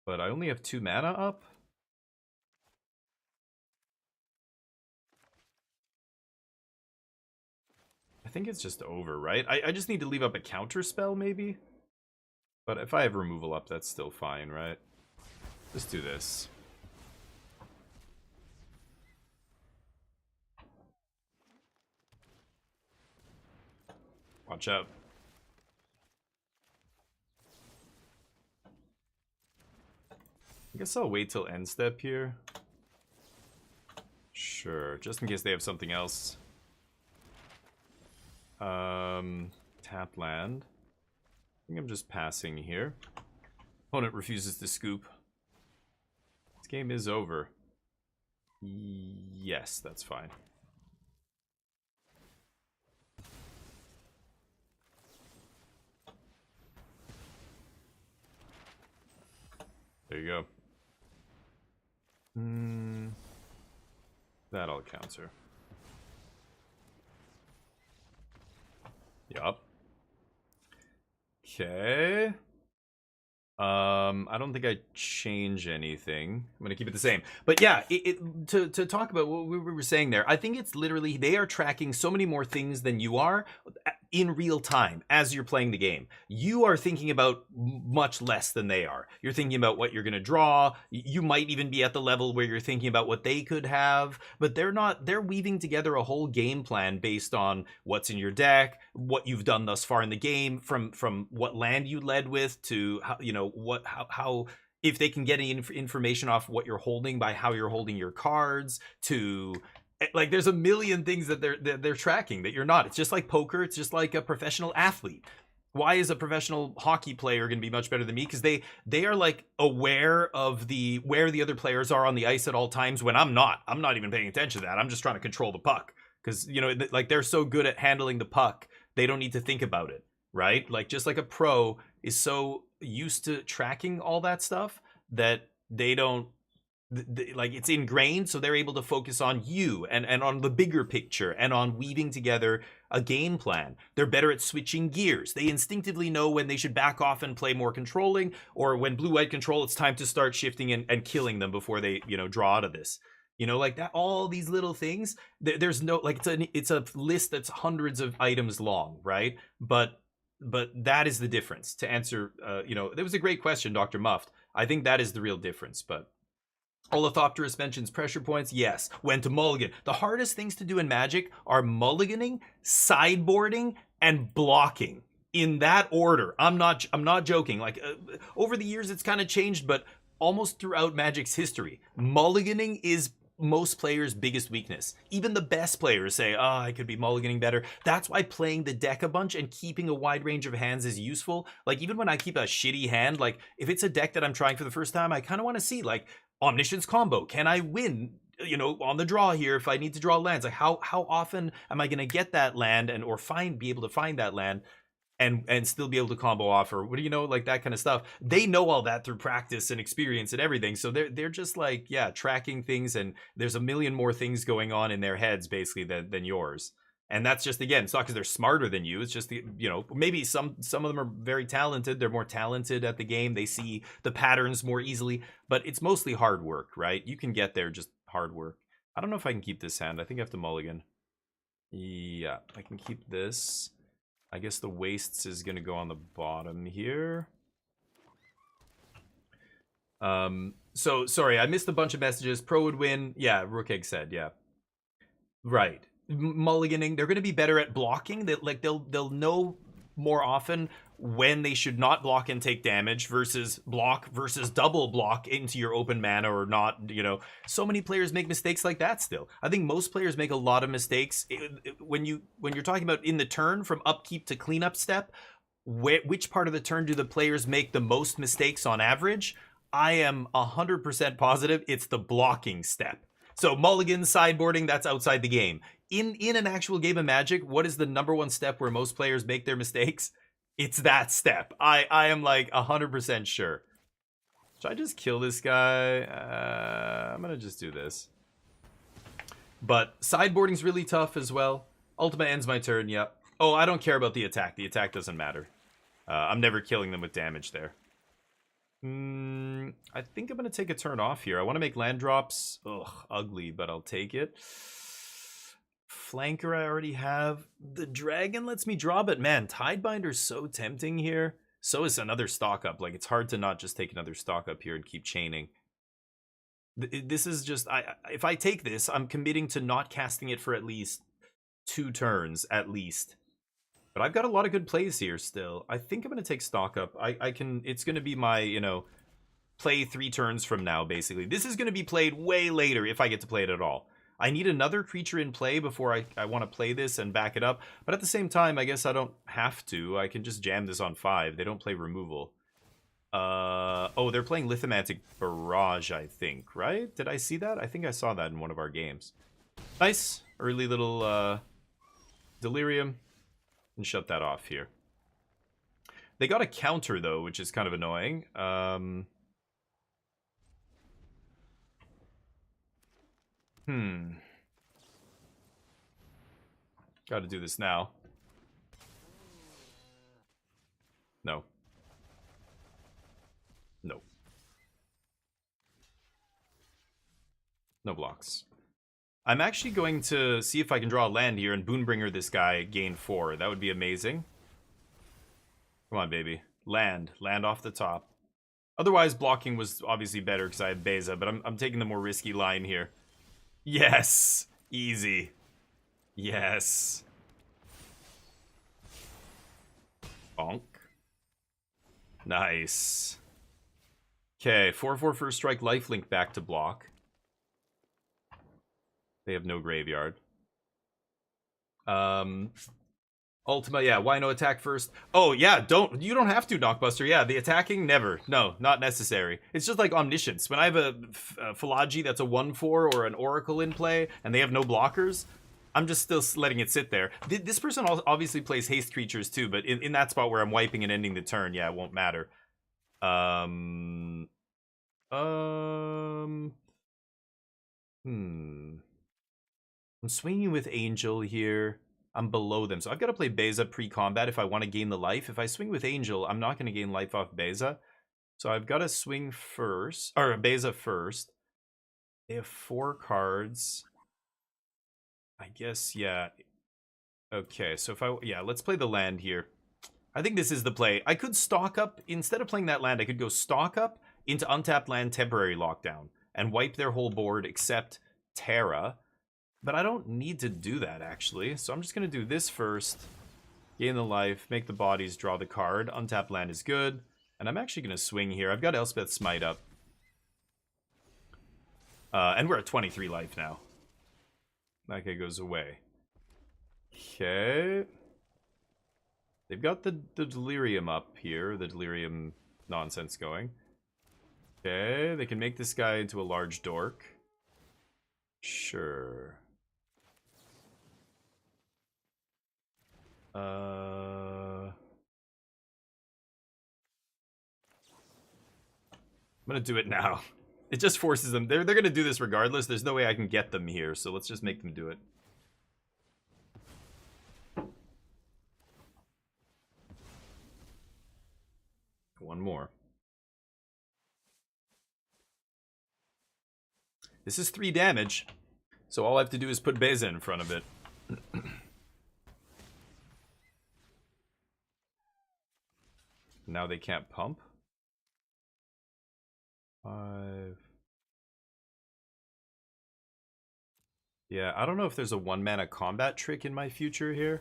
But I only have 2 mana up. I think it's just over, right? I just need to leave up a counter spell, maybe? But if I have removal up, that's still fine, right? Let's do this. Watch out. I guess I'll wait till end step here. Sure, just in case they have something else. Tap land. I think I'm just passing here. Opponent refuses to scoop. This game is over. Yes, that's fine. There you go. That'll counter. Yup. Okay. I don't think I change anything. I'm gonna keep it the same. But yeah, to talk about what we were saying there, I think it's literally they are tracking so many more things than you are in real time as you're playing the game. You are thinking about much less than they are. You're thinking about what you're gonna draw. You might even be at the level where you're thinking about what they could have, but they're not. They're weaving together a whole game plan based on what's in your deck, what you've done thus far in the game, from what land you led with to how, you know, how if they can get any information off what you're holding by how you're holding your cards, to like there's a million things that they're tracking that you're not. It's just like poker. It's just like a professional athlete. Why is a professional hockey player going to be much better than me? Because they are like aware of where the other players are on the ice at all times, when I'm not even paying attention to that. I'm just trying to control the puck, because, you know, like they're so good at handling the puck, they don't need to think about it, right? Like just like a pro is so used to tracking all that stuff that they don't like, it's ingrained, so they're able to focus on you and on the bigger picture and on weaving together a game plan. They're better at switching gears. They instinctively know when they should back off and play more controlling, or when blue-white control, it's time to start shifting and killing them before they, you know, draw out of this. You know, like that, all these little things. There's no, like, it's a list that's hundreds of items long, right? But that is the difference. To answer, you know, that was a great question, Dr. Muffed. I think that is the real difference. But Ornithopterus mentions pressure points. Yes. When to mulligan. The hardest things to do in Magic are mulliganing, sideboarding, and blocking. In that order. I'm not joking. Like, over the years, it's kind of changed, but almost throughout Magic's history, mulliganing is most players' biggest weakness. Even the best players say, oh, I could be mulliganing better. That's why playing the deck a bunch and keeping a wide range of hands is useful. Like, even when I keep a shitty hand, like, if it's a deck that I'm trying for the first time, I kind of want to see, like, Omniscience combo. Can I win, you know, on the draw here if I need to draw lands? Like, how often am I going to get that land or be able to find that land and still be able to combo off, or what do you know, like that kind of stuff. They know all that through practice and experience and everything. So they're just like, yeah, tracking things, and there's a million more things going on in their heads basically than yours. And that's just, again, it's not because they're smarter than you. It's just, you know, maybe some of them are very talented. They're more talented at the game. They see the patterns more easily, but it's mostly hard work, right? You can get there, just hard work. I don't know if I can keep this hand. I think I have to mulligan. Yeah, I can keep this. I guess the wastes is going to go on the bottom here. So, sorry, I missed a bunch of messages. Pro would win. Yeah, Rookegg said, yeah. Right. Mulliganing, they're going to be better at blocking. They'll know more often when they should not block and take damage versus block versus double block into your open mana or not. You know, so many players make mistakes like that still. I think most players make a lot of mistakes when you're talking about in the turn from upkeep to cleanup step. Which part of the turn do the players make the most mistakes on average? I am 100% positive it's the blocking step. So mulligan, sideboarding, that's outside the game. In an actual game of Magic, what is the number one step where most players make their mistakes? It's that step. I am like 100% sure. Should I just kill this guy? I'm gonna just do this. But sideboarding's really tough as well. Ultima ends my turn, yep. Oh, I don't care about the attack. The attack doesn't matter. I'm never killing them with damage there. I think I'm going to take a turn off here. I want to make land drops. Ugh, ugly, but I'll take it. Flanker I already have. The dragon lets me draw, but man, Tidebinder's so tempting here. So is another stock up. Like, it's hard to not just take another stock up here and keep chaining. This is just... if I take this, I'm committing to not casting it for at least 2 turns, at least. But I've got a lot of good plays here still. I think I'm going to take stock up. I can... It's going to be my, you know, play 3 turns from now, basically. This is going to be played way later if I get to play it at all. I need another creature in play before I want to play this and back it up. But at the same time, I guess I don't have to. I can just jam this on 5. They don't play removal. Oh, they're playing Lithomantic Barrage, I think, right? Did I see that? I think I saw that in one of our games. Nice. Early little Delirium. And shut that off here. They got a counter, though, which is kind of annoying. Got to do this now. No. No. No blocks. I'm actually going to see if I can draw a land here and Boonbringer this guy gain 4. That would be amazing. Come on, baby. Land. Land off the top. Otherwise, blocking was obviously better because I had Beza, but I'm taking the more risky line here. Yes! Easy. Yes. Bonk. Nice. Okay, 4/4 first strike, lifelink back to block. They have no graveyard. Ultima, yeah, why no attack first? Oh, yeah, you don't have to, Knockbuster. Yeah, the attacking, never. No, not necessary. It's just like Omniscience. When I have a Philagi that's a 1/4 or an Oracle in play, and they have no blockers, I'm just still letting it sit there. This person obviously plays haste creatures too, but in that spot where I'm wiping and ending the turn, yeah, it won't matter. I'm swinging with Angel here. I'm below them, so I've got to play Beza pre-combat if I want to gain the life. If I swing with Angel, I'm not going to gain life off Beza. So I've got to swing first, or Beza first. They have 4 cards. I guess, yeah. Okay, so let's play the land here. I think this is the play. I could stock up, instead of playing that land, I could go stock up into untapped land temporary lockdown and wipe their whole board except Terra. But I don't need to do that, actually. So I'm just going to do this first. Gain the life, make the bodies, draw the card. Untapped land is good. And I'm actually going to swing here. I've got Elspeth Smite up. And we're at 23 life now. That guy goes away. Okay. They've got the Delirium up here. The Delirium nonsense going. Okay, they can make this guy into a large dork. Sure. I'm gonna do it now. It just forces them. They're gonna do this regardless. There's no way I can get them here, so let's just make them do it. One more. This is 3 damage, so all I have to do is put Beza in front of it. Now they can't pump. 5. Yeah, I don't know if there's a 1-mana combat trick in my future here.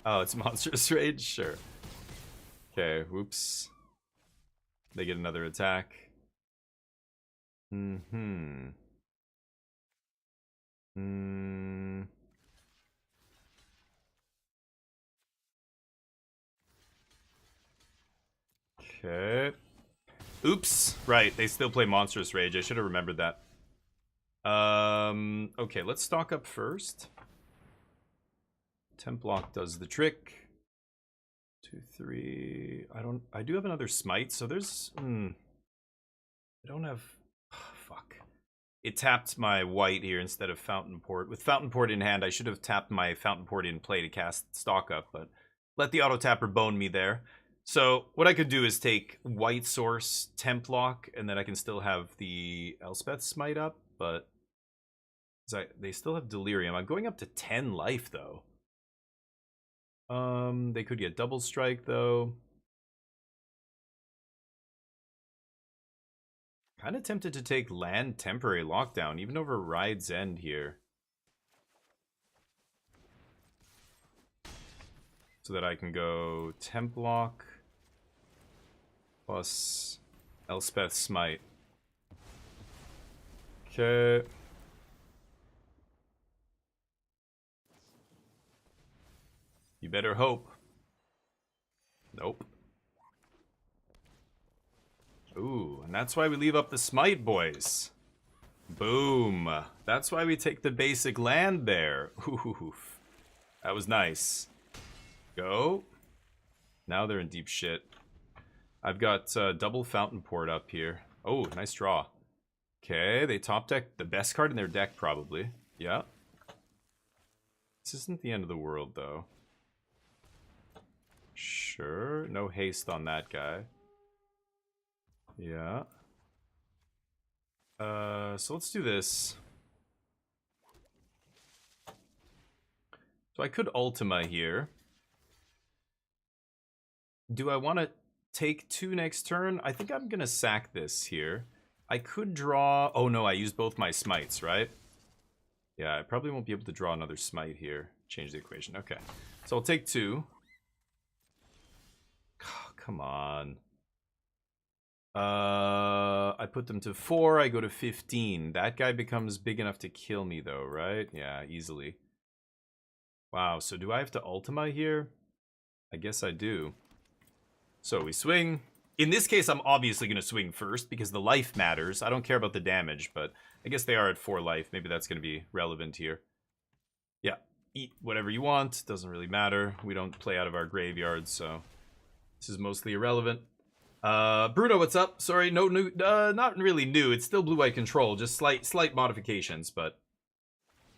Oh, it's Monstrous Rage? Sure. Okay, whoops. They get another attack. Okay. Oops. Right, they still play Monstrous Rage. I should have remembered that. Okay, let's stock up first. Temp block does the trick. 2, 3. I do have another smite, so there's. I don't have. Fuck. It tapped my white here instead of Fountain Port. With Fountain Port in hand, I should have tapped my Fountain Port in play to cast stock up, but let the auto tapper bone me there. So what I could do is take white source, temp lock, and then I can still have the Elspeth smite up, but they still have delirium. I'm going up to 10 life though. They could get double strike though. Kind of tempted to take land temporary lockdown, even over Ride's End here. So that I can go temp lock plus Elspeth smite. Okay. You better hope. Nope. Ooh, and that's why we leave up the smite, boys. Boom. That's why we take the basic land there. Oof. That was nice. Go. Now they're in deep shit. I've got double Fountain Port up here. Oh, nice draw. Okay, they top deck the best card in their deck, probably. Yeah. This isn't the end of the world, though. Sure. No haste on that guy. Yeah. So let's do this. So I could Ultima here. Do I want to take 2 next turn? I think I'm going to sack this here. I could draw... Oh no, I used both my smites, right? Yeah, I probably won't be able to draw another smite here. Change the equation. Okay. So I'll take 2. Oh, come on. I put them to 4. I go to 15. That guy becomes big enough to kill me, though, right? Yeah, easily. Wow, so do I have to Ultima here? I guess I do. So we swing. In this case, I'm obviously going to swing first because the life matters. I don't care about the damage, but I guess they are at 4 life. Maybe that's going to be relevant here. Yeah, eat whatever you want. Doesn't really matter. We don't play out of our graveyards, so this is mostly irrelevant. Bruno, what's up? Sorry, no new, not really new. It's still blue-white control, just slight modifications, but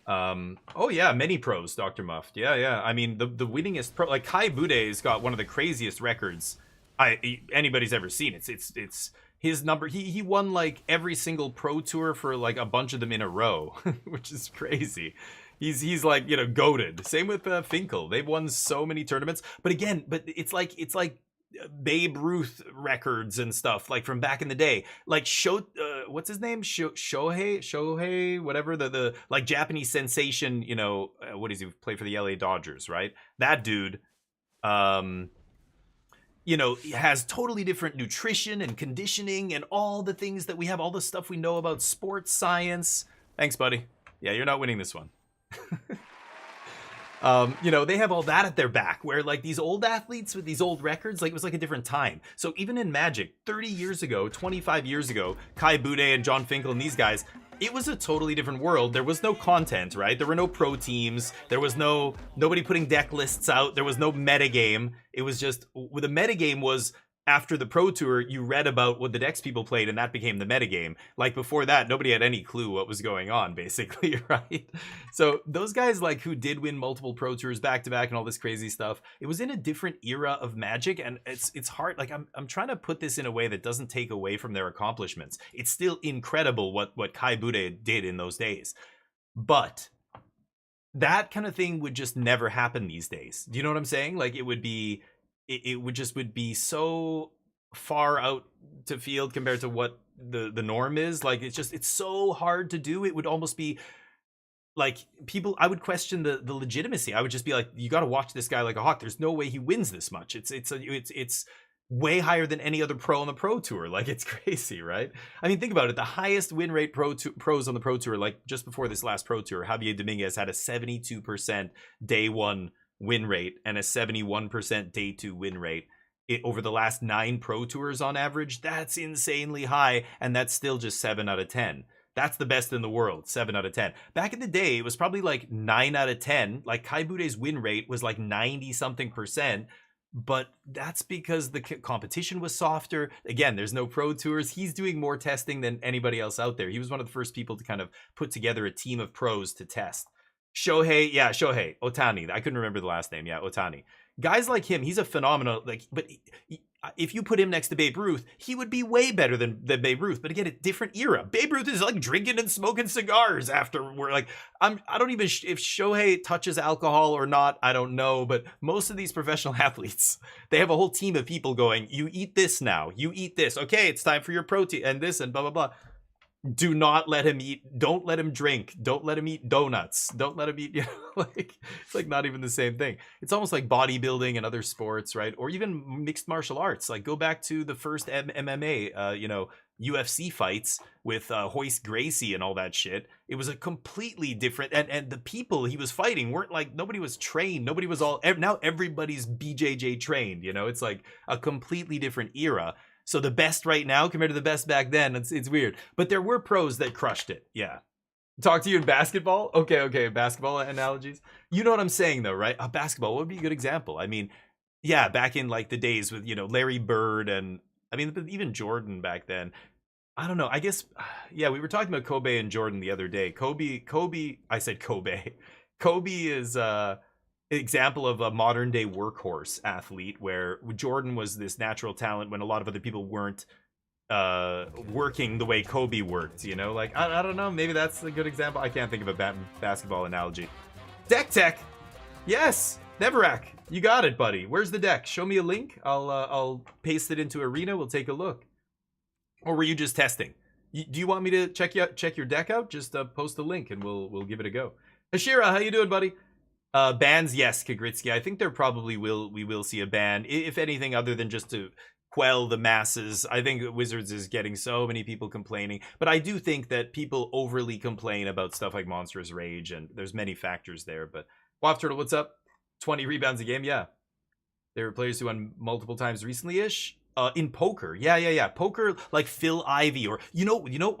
oh yeah, many pros, Dr. Muffed. Yeah. I mean, the winningest pro, like Kai Bude's got one of the craziest records anybody's ever seen. It's his number. He won like every single pro tour for like a bunch of them in a row, which is crazy. He's like, you know, goated. Same with Finkel. They've won so many tournaments, but it's like Babe Ruth records and stuff like from back in the day, like what's his name, Shohei, whatever, the like Japanese sensation, you know, what does he play for, the LA Dodgers, right? That dude, you know, has totally different nutrition and conditioning and all the things that we have, all the stuff we know about sports science. Thanks, buddy. Yeah, you're not winning this one. You know, they have all that at their back, where like these old athletes with these old records, like it was like a different time. So even in Magic 30 years ago, 25 years ago, Kai Bude and John Finkel and these guys, it was a totally different world. There was no content, right? There were no pro teams. There was nobody putting deck lists out. There was no metagame. It was just, the metagame was after the Pro Tour, you read about what the decks people played, and that became the metagame. Like before that, nobody had any clue what was going on, basically, right? So those guys, like, who did win multiple Pro Tours back to back and all this crazy stuff, it was in a different era of Magic, and it's hard. Like, I'm trying to put this in a way that doesn't take away from their accomplishments. It's still incredible what Kai Bude did in those days, but that kind of thing would just never happen these days. Do you know what I'm saying? Like, it would be so far out to field compared to what the norm is. Like, it's so hard to do. It would almost be like I would question the legitimacy. I would just be like, you got to watch this guy like a hawk. There's no way he wins this much. It's way higher than any other pro on the Pro Tour. Like, it's crazy, right? I mean, think about it. The highest win rate pros on the Pro Tour, like just before this last Pro Tour, Javier Dominguez had a 72% day one win rate and a 71% day 2 win rate over the last 9 Pro Tours on average. That's insanely high, and that's still just 7 out of 10. That's the best in the world, 7 out of 10. Back in the day, it was probably like 9 out of 10. Like Kai Bude's win rate was like 90 something percent. But that's because the competition was softer. Again, there's no pro tours. He's doing more testing than anybody else out there. He was one of the first people to kind of put together a team of pros to test. Shohei Otani. I couldn't remember the last name. Yeah, Otani. Guys like him, he's a phenomenal. Like, but if you put him next to Babe Ruth, he would be way better than Babe Ruth. But again, a different era. Babe Ruth is like drinking and smoking cigars after we're like, I don't even if Shohei touches alcohol or not, I don't know. But most of these professional athletes, they have a whole team of people going, you eat this now, you eat this. Okay, it's time for your protein and this and blah blah blah. Do not let him eat. Don't let him drink. Don't let him eat donuts. Don't let him eat. You know, like it's like not even the same thing. It's almost like bodybuilding and other sports, right? Or even mixed martial arts. Like go back to the first MMA, UFC fights with Hoist Gracie and all that shit. It was a completely different. And the people he was fighting weren't like nobody was trained. Nobody was all. Now everybody's BJJ trained. You know, it's like a completely different era. So the best right now compared to the best back then, it's weird. But there were pros that crushed it. Yeah. Talk to you in basketball? Okay. Basketball analogies. You know what I'm saying though, right? Basketball would be a good example. I mean, yeah, back in like the days with, Larry Bird and I mean, even Jordan back then. I don't know. I guess, yeah, we were talking about Kobe and Jordan the other day. I said Kobe. Kobe is, example of a modern day workhorse athlete where Jordan was this natural talent when a lot of other people weren't working the way Kobe worked, like I don't know, maybe that's a good example. I can't think of a basketball analogy. Deck Tech, yes, Neverak, you got it, buddy. Where's the deck? Show me a link. I'll paste it into Arena. We'll take a look. Or were you just testing? Do you want me to check your deck out? Just post a link and we'll give it a go. Hashira, how you doing, buddy? Bans, yes, Kagritsky. I think we will see a ban, if anything other than just to quell the masses. I think Wizards is getting so many people complaining, but I do think that people overly complain about stuff like Monstrous Rage, and there's many factors there. But Waff Turtle, what's up? 20 rebounds a game, yeah. There were players who won multiple times recently-ish. In poker, yeah. Poker, like Phil Ivey, or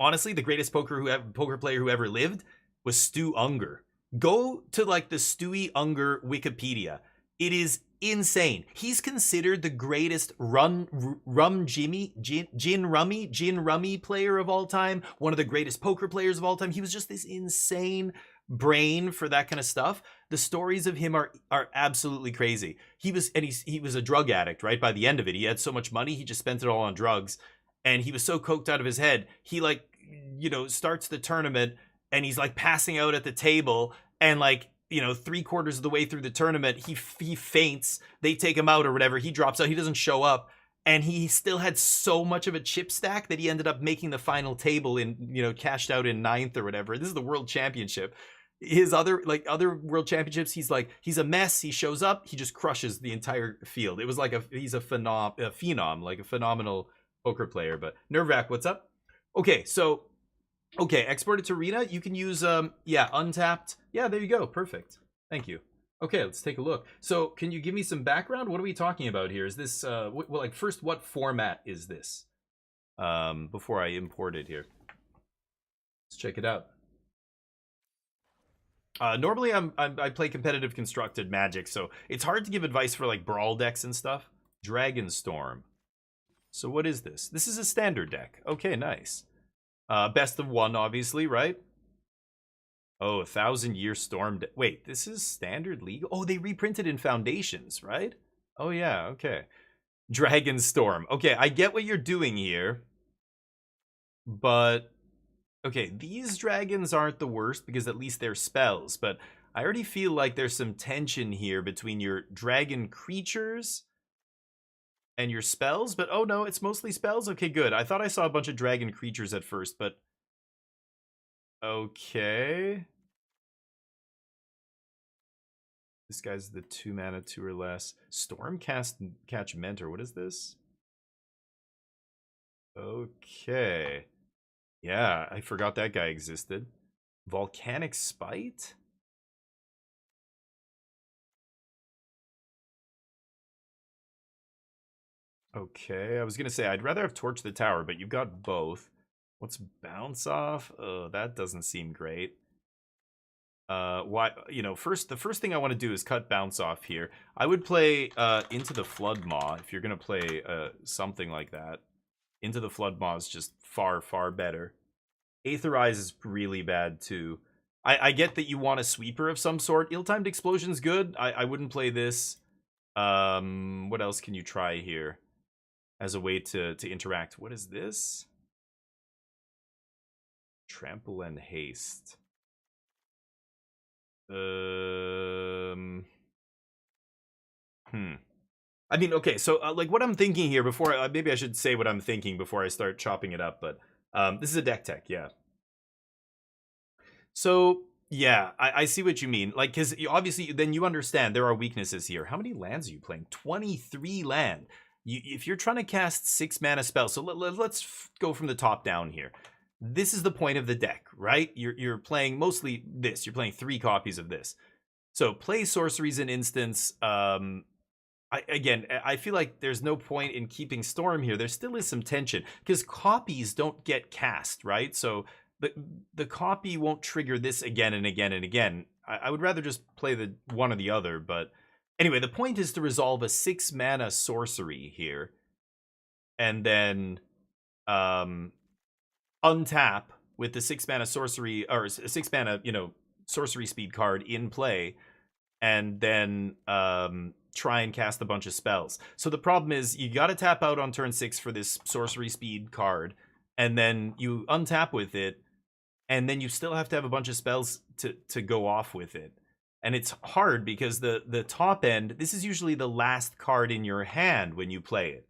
honestly, the greatest poker player who ever lived was Stu Unger. Go to like the Stewie Unger Wikipedia. It is insane. He's considered the greatest gin rummy player of all time. One of the greatest poker players of all time. He was just this insane brain for that kind of stuff. The stories of him are absolutely crazy. He was a drug addict, right? By the end of it, he had so much money, he just spent it all on drugs, and he was so coked out of his head. He starts the tournament. And he's like passing out at the table, and like 3/4 of the way through the tournament, he faints. They take him out or whatever. He drops out. He doesn't show up, and he still had so much of a chip stack that he ended up making the final table in cashed out in 9th or whatever. This is the World Championship. His other World Championships, he's a mess. He shows up, he just crushes the entire field. It was like he's a phenom, like a phenomenal poker player. But Nervac, what's up? Okay, so. Okay, export it to Arena. You can use, Untapped. Yeah, there you go. Perfect. Thank you. Okay, let's take a look. So, can you give me some background? What are we talking about here? Is this, first, what format is this? Before I import it here. Let's check it out. Normally, I play competitive constructed Magic, so it's hard to give advice for, like, Brawl decks and stuff. Dragonstorm. So, what is this? This is a standard deck. Okay, nice. Best of one, obviously, right? Oh, 1,000-Year Storm. Wait, this is standard legal? Oh, they reprinted in Foundations, right? Oh, yeah, okay. Dragonstorm. Okay, I get what you're doing here. But, okay, these dragons aren't the worst because at least they're spells. But I already feel like there's some tension here between your dragon creatures and your spells, but oh no, it's mostly spells? Okay, good. I thought I saw a bunch of dragon creatures at first, but okay. This guy's the 2 mana, 2 or less. Stormcast Catch Mentor, what is this? Okay. Yeah, I forgot that guy existed. Volcanic Spite? Okay, I was gonna say I'd rather have Torch the Tower, but you've got both. What's bounce off? Oh, that doesn't seem great. Why? You know, the first thing I want to do is cut bounce off here. I would play Into the Flood Maw if you're gonna play something like that. Into the Flood Maw is just far, far better. Aetherize is really bad too. I get that you want a sweeper of some sort. Ill-timed Explosion's good. I wouldn't play this. What else can you try here as a way to interact? What is this? Trample and haste. I mean, okay, so like what I'm thinking here before, maybe I should say what I'm thinking before I start chopping it up. But this is a deck tech, yeah. So yeah, I see what you mean. Like, because obviously then you understand there are weaknesses here. How many lands are you playing? 23 land. If you're trying to cast 6 mana spells, so let's go from the top down here. This is the point of the deck, right? You're playing mostly this. You're playing 3 copies of this. So play sorceries in instance. I feel like there's no point in keeping Storm here. There still is some tension because copies don't get cast, right? So the copy won't trigger this again and again and again. I would rather just play the one or the other. But anyway, the point is to resolve a 6 mana sorcery here, and then untap with the 6 mana sorcery or 6 mana, sorcery speed card in play, and then try and cast a bunch of spells. So the problem is you got to tap out on turn 6 for this sorcery speed card, and then you untap with it, and then you still have to have a bunch of spells to go off with it. And it's hard because the top end, this is usually the last card in your hand when you play it.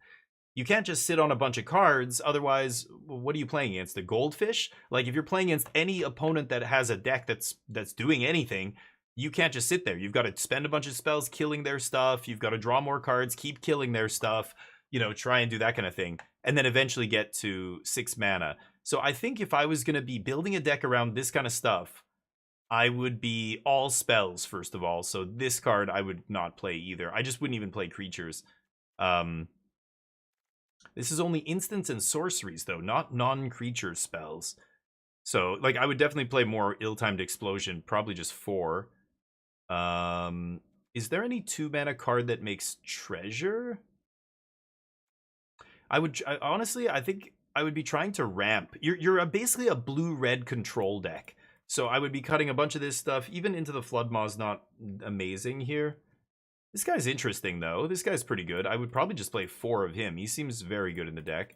You can't just sit on a bunch of cards, otherwise, what are you playing against? The goldfish? Like, if you're playing against any opponent that has a deck that's doing anything, you can't just sit there. You've got to spend a bunch of spells killing their stuff. You've got to draw more cards, keep killing their stuff, try and do that kind of thing. And then eventually get to 6 mana. So I think if I was going to be building a deck around this kind of stuff, I would be all spells, first of all. So this card I would not play either. I just wouldn't even play creatures. This is only instants and sorceries, though, not non-creature spells. So, like, I would definitely play more Ill-Timed Explosion, probably just 4. Is there any 2-mana card that makes treasure? Honestly, I think I would be trying to ramp. You're basically a blue-red control deck. So I would be cutting a bunch of this stuff. Even Into the Flood Maw is not amazing here. This guy's interesting, though. This guy's pretty good. I would probably just play 4 of him. He seems very good in the deck.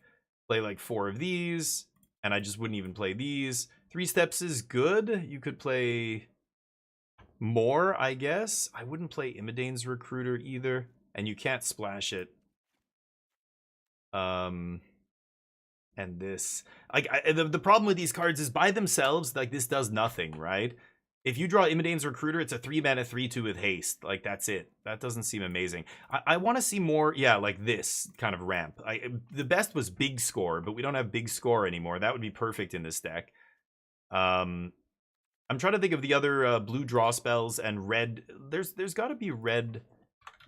Play like 4 of these, and I just wouldn't even play these. 3 steps is good. You could play more, I guess. I wouldn't play Imidane's Recruiter either, and you can't splash it. And this. The problem with these cards is by themselves, like, this does nothing, right? If you draw Imidane's Recruiter, it's a 3-mana 3/2 with haste. Like, that's it. That doesn't seem amazing. I want to see more, yeah, like this kind of ramp. The best was Big Score, but we don't have Big Score anymore. That would be perfect in this deck. I'm trying to think of the other blue draw spells and red. There's got to be red.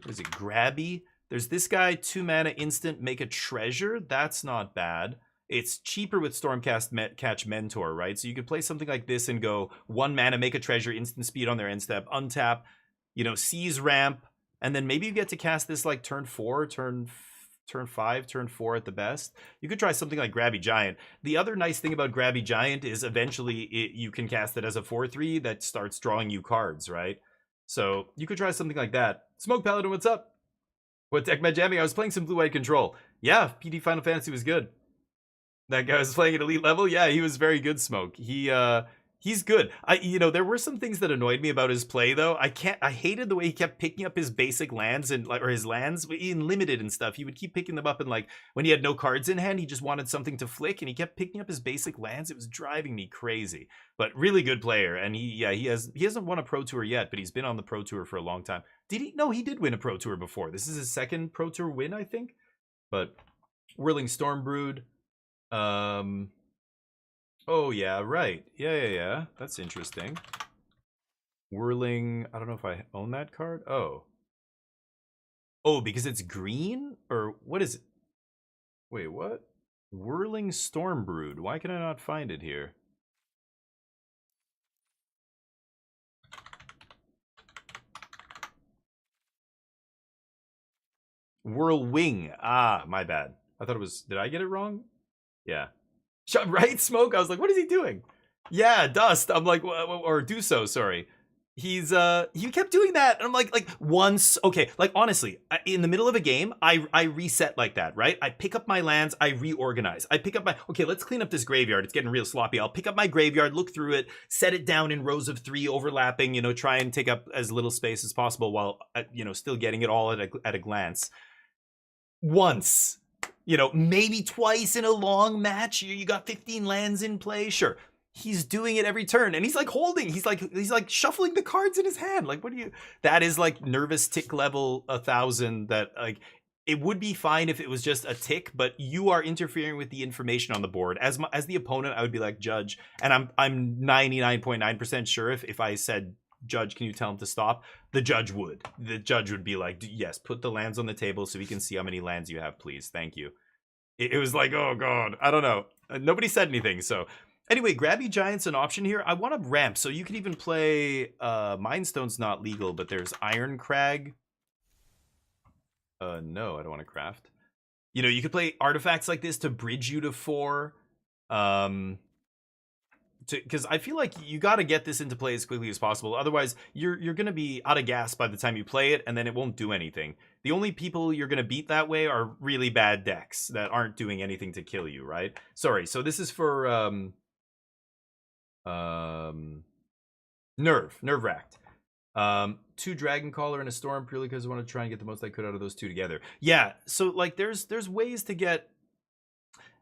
What is it? Grabby. There's this guy, 2-mana instant, make a treasure. That's not bad. It's cheaper with Stormcast Catch Mentor, right? So you could play something like this and go 1 mana, make a treasure, instant speed on their end step, untap, seize ramp, and then maybe you get to cast this like turn 4, turn 5, turn 4 at the best. You could try something like Grabby Giant. The other nice thing about Grabby Giant is eventually you can cast it as a 4/3 that starts drawing you cards, right? So you could try something like that. Smoke Paladin, what's up? What deck am I jamming? I was playing some blue-white control. Yeah, PD Final Fantasy was good. That guy was playing at elite level. Yeah, he was very good, Smoke. He's good. There were some things that annoyed me about his play, though. I hated the way he kept picking up his basic lands or his lands in limited and stuff. He would keep picking them up, and like when he had no cards in hand, he just wanted something to flick, and he kept picking up his basic lands. It was driving me crazy. But really good player, and he hasn't won a Pro Tour yet, but he's been on the Pro Tour for a long time. Did he? No, he did win a Pro Tour before. This is his second Pro Tour win, I think. But Whirling Stormbrood. Oh yeah, right. Yeah. That's interesting. Whirling. I don't know if I own that card. Oh, because it's green, or what is it? Wait, what? Whirling Stormbrood. Why can I not find it here? Whirlwing. Ah, my bad. I thought it was... Did I get it wrong? Yeah. Right? Smoke? I was like, what is he doing? Yeah, Dust. I'm like, or Duso, sorry. He's he kept doing that, and I'm like once, okay, like honestly, in the middle of a game, I reset like that, right? I pick up my lands, I reorganize. I pick up my, okay, let's clean up this graveyard. It's getting real sloppy. I'll pick up my graveyard, look through it, set it down in rows of 3 overlapping, you know, try and take up as little space as possible while you know, still getting it all at a glance. Once, you know, maybe twice in a long match, you got 15 lands in play, sure. He's doing it every turn, and he's like holding, he's like shuffling the cards in his hand. Like, what do you, that is like nervous tick level 1000. That, like, it would be fine if it was just a tick, but you are interfering with the information on the board. As the opponent, I would be like, Judge, and I'm 99.9% sure if I said, Judge, can you tell him to stop? The judge would be like, yes, put the lands on the table so we can see how many lands you have, please. Thank you. It was like, oh god, I don't know. Nobody said anything, so anyway, Grabby Giant's an option here. I want to ramp, so you can even play Mind Stone's not legal, but there's Iron Crag. No, I don't want to craft. You know, you could play artifacts like this to bridge you to 4. Because I feel like you got to get this into play as quickly as possible. Otherwise, you're going to be out of gas by the time you play it, and then it won't do anything. The only people you're going to beat that way are really bad decks that aren't doing anything to kill you, right? Sorry, so this is for Nerve-wracked. 2 Dragon Caller and a Storm purely because I want to try and get the most I could out of those 2 together. Yeah, so like there's ways to get,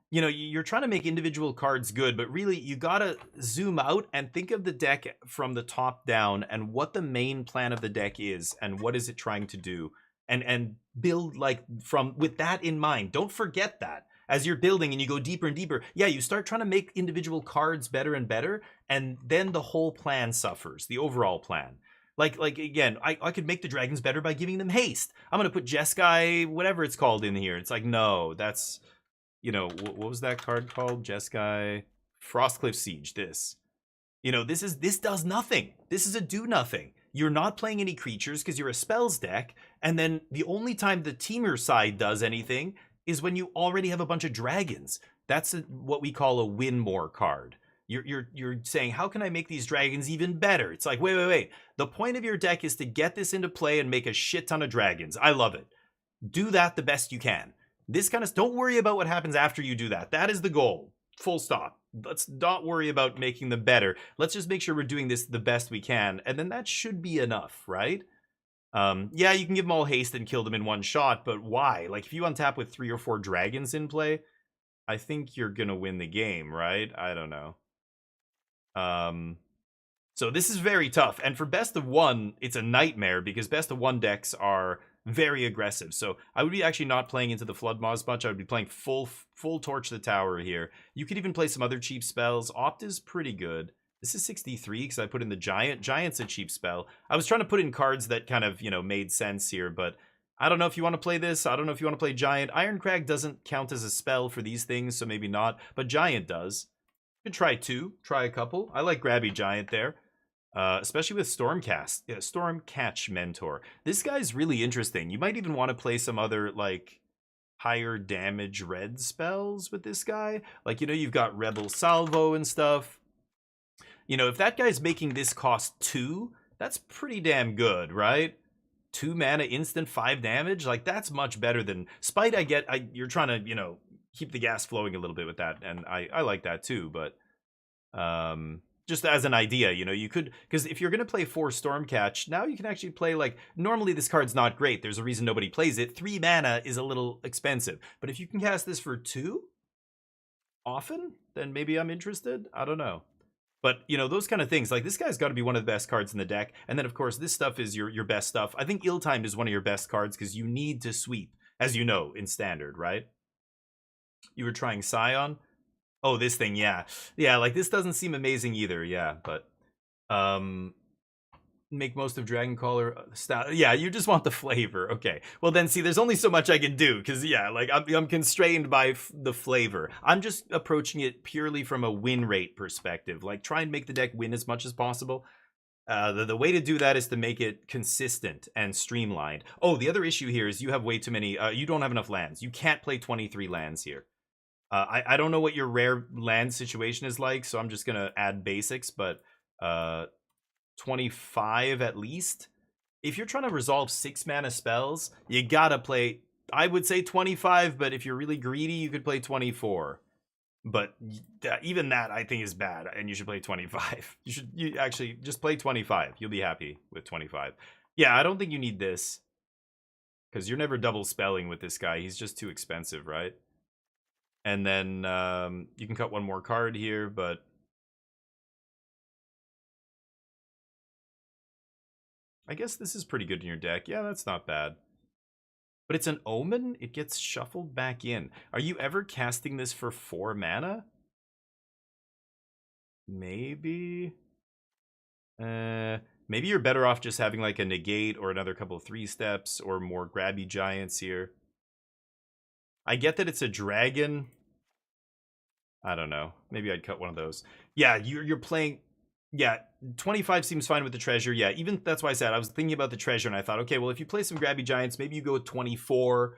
you know, you're trying to make individual cards good, but really you gotta zoom out and think of the deck from the top down and what the main plan of the deck is and what is it trying to do, and build like from with that in mind. Don't forget that as you're building and you go deeper and deeper. Yeah, you start trying to make individual cards better and better, and then the whole plan suffers, the overall plan. Like again, I could make the dragons better by giving them haste. I'm gonna put Jeskai, whatever it's called, in here. It's like, no, that's, you know, what was that card called? Jeskai, Frostcliff Siege. This, you know, this does nothing. This is a do nothing. You're not playing any creatures because you're a spells deck, and then the only time the teamer side does anything is when you already have a bunch of dragons. That's what we call a win more card. You're saying, how can I make these dragons even better? It's like, wait. The point of your deck is to get this into play and make a shit ton of dragons. I love it. Do that the best you can. This kind of, don't worry about what happens after you do that. That is the goal. Full stop. Let's not worry about making them better. Let's just make sure we're doing this the best we can. And then that should be enough, right? Yeah, you can give them all haste and kill them in one shot, but why? Like, if you untap with 3 or 4 dragons in play, I think you're gonna win the game, right? I don't know. So this is very tough. And for best of 1, it's a nightmare because best of 1 decks are very aggressive. So I would be actually not playing into the Flood Moss much. I would be playing full Torch the Tower here. You could even play some other cheap spells. Opt is pretty good. This is 63 because I put in the Giant. Giant's a cheap spell. I was trying to put in cards that kind of, you know, made sense here, but I don't know if you want to play this. I don't know if you want to play Giant. Iron Crag doesn't count as a spell for these things, so maybe not, but Giant does. You could try 2, try a couple. I like Grabby Giant there. Especially with Stormcatch Mentor. This guy's really interesting. You might even want to play some other, like, higher damage red spells with this guy. Like, you know, you've got Rebel Salvo and stuff. You know, if that guy's making this cost 2, that's pretty damn good, right? 2 mana, instant 5 damage. Like, that's much better than Spite. You're trying to, you know, keep the gas flowing a little bit with that, and I like that too, but just as an idea, you know, you could, because if you're going to play 4 Stormcatch, now you can actually play, like, normally this card's not great. There's a reason nobody plays it. 3 mana is a little expensive. But if you can cast this for 2 often, then maybe I'm interested. I don't know. But, you know, those kind of things, like, this guy's got to be one of the best cards in the deck. And then, of course, this stuff is your best stuff. I think Ill-Timed is one of your best cards because you need to sweep, as you know, in Standard, right? You were trying Scion? Oh, this thing, yeah. Yeah, like, this doesn't seem amazing either, yeah, but make most of Dragon Caller style. Yeah, you just want the flavor. Okay. Well, then see, there's only so much I can do because yeah, like I'm constrained by the flavor. I'm just approaching it purely from a win rate perspective. Like, try and make the deck win as much as possible. The way to do that is to make it consistent and streamlined. Oh, the other issue here is you have way too many. You don't have enough lands. You can't play 23 lands here. I don't know what your rare land situation is like, so I'm just gonna add basics, but 25 at least. If you're trying to resolve 6 mana spells, you gotta play, I would say 25, but if you're really greedy, you could play 24. But even that I think is bad, and you should play 25. You actually just play 25. You'll be happy with 25. Yeah, I don't think you need this, because you're never double spelling with this guy. He's just too expensive, right? And then you can cut one more card here, but I guess this is pretty good in your deck. Yeah, that's not bad. But it's an Omen? It gets shuffled back in. Are you ever casting this for 4 mana? Maybe. Maybe you're better off just having like a negate or another couple of 3-steps or more grabby giants here. I get that it's a dragon. I don't know. Maybe I'd cut one of those. Yeah, you're playing... Yeah, 25 seems fine with the treasure. Yeah, even that's why I said I was thinking about the treasure and I thought, okay, well, if you play some grabby giants, maybe you go with 24.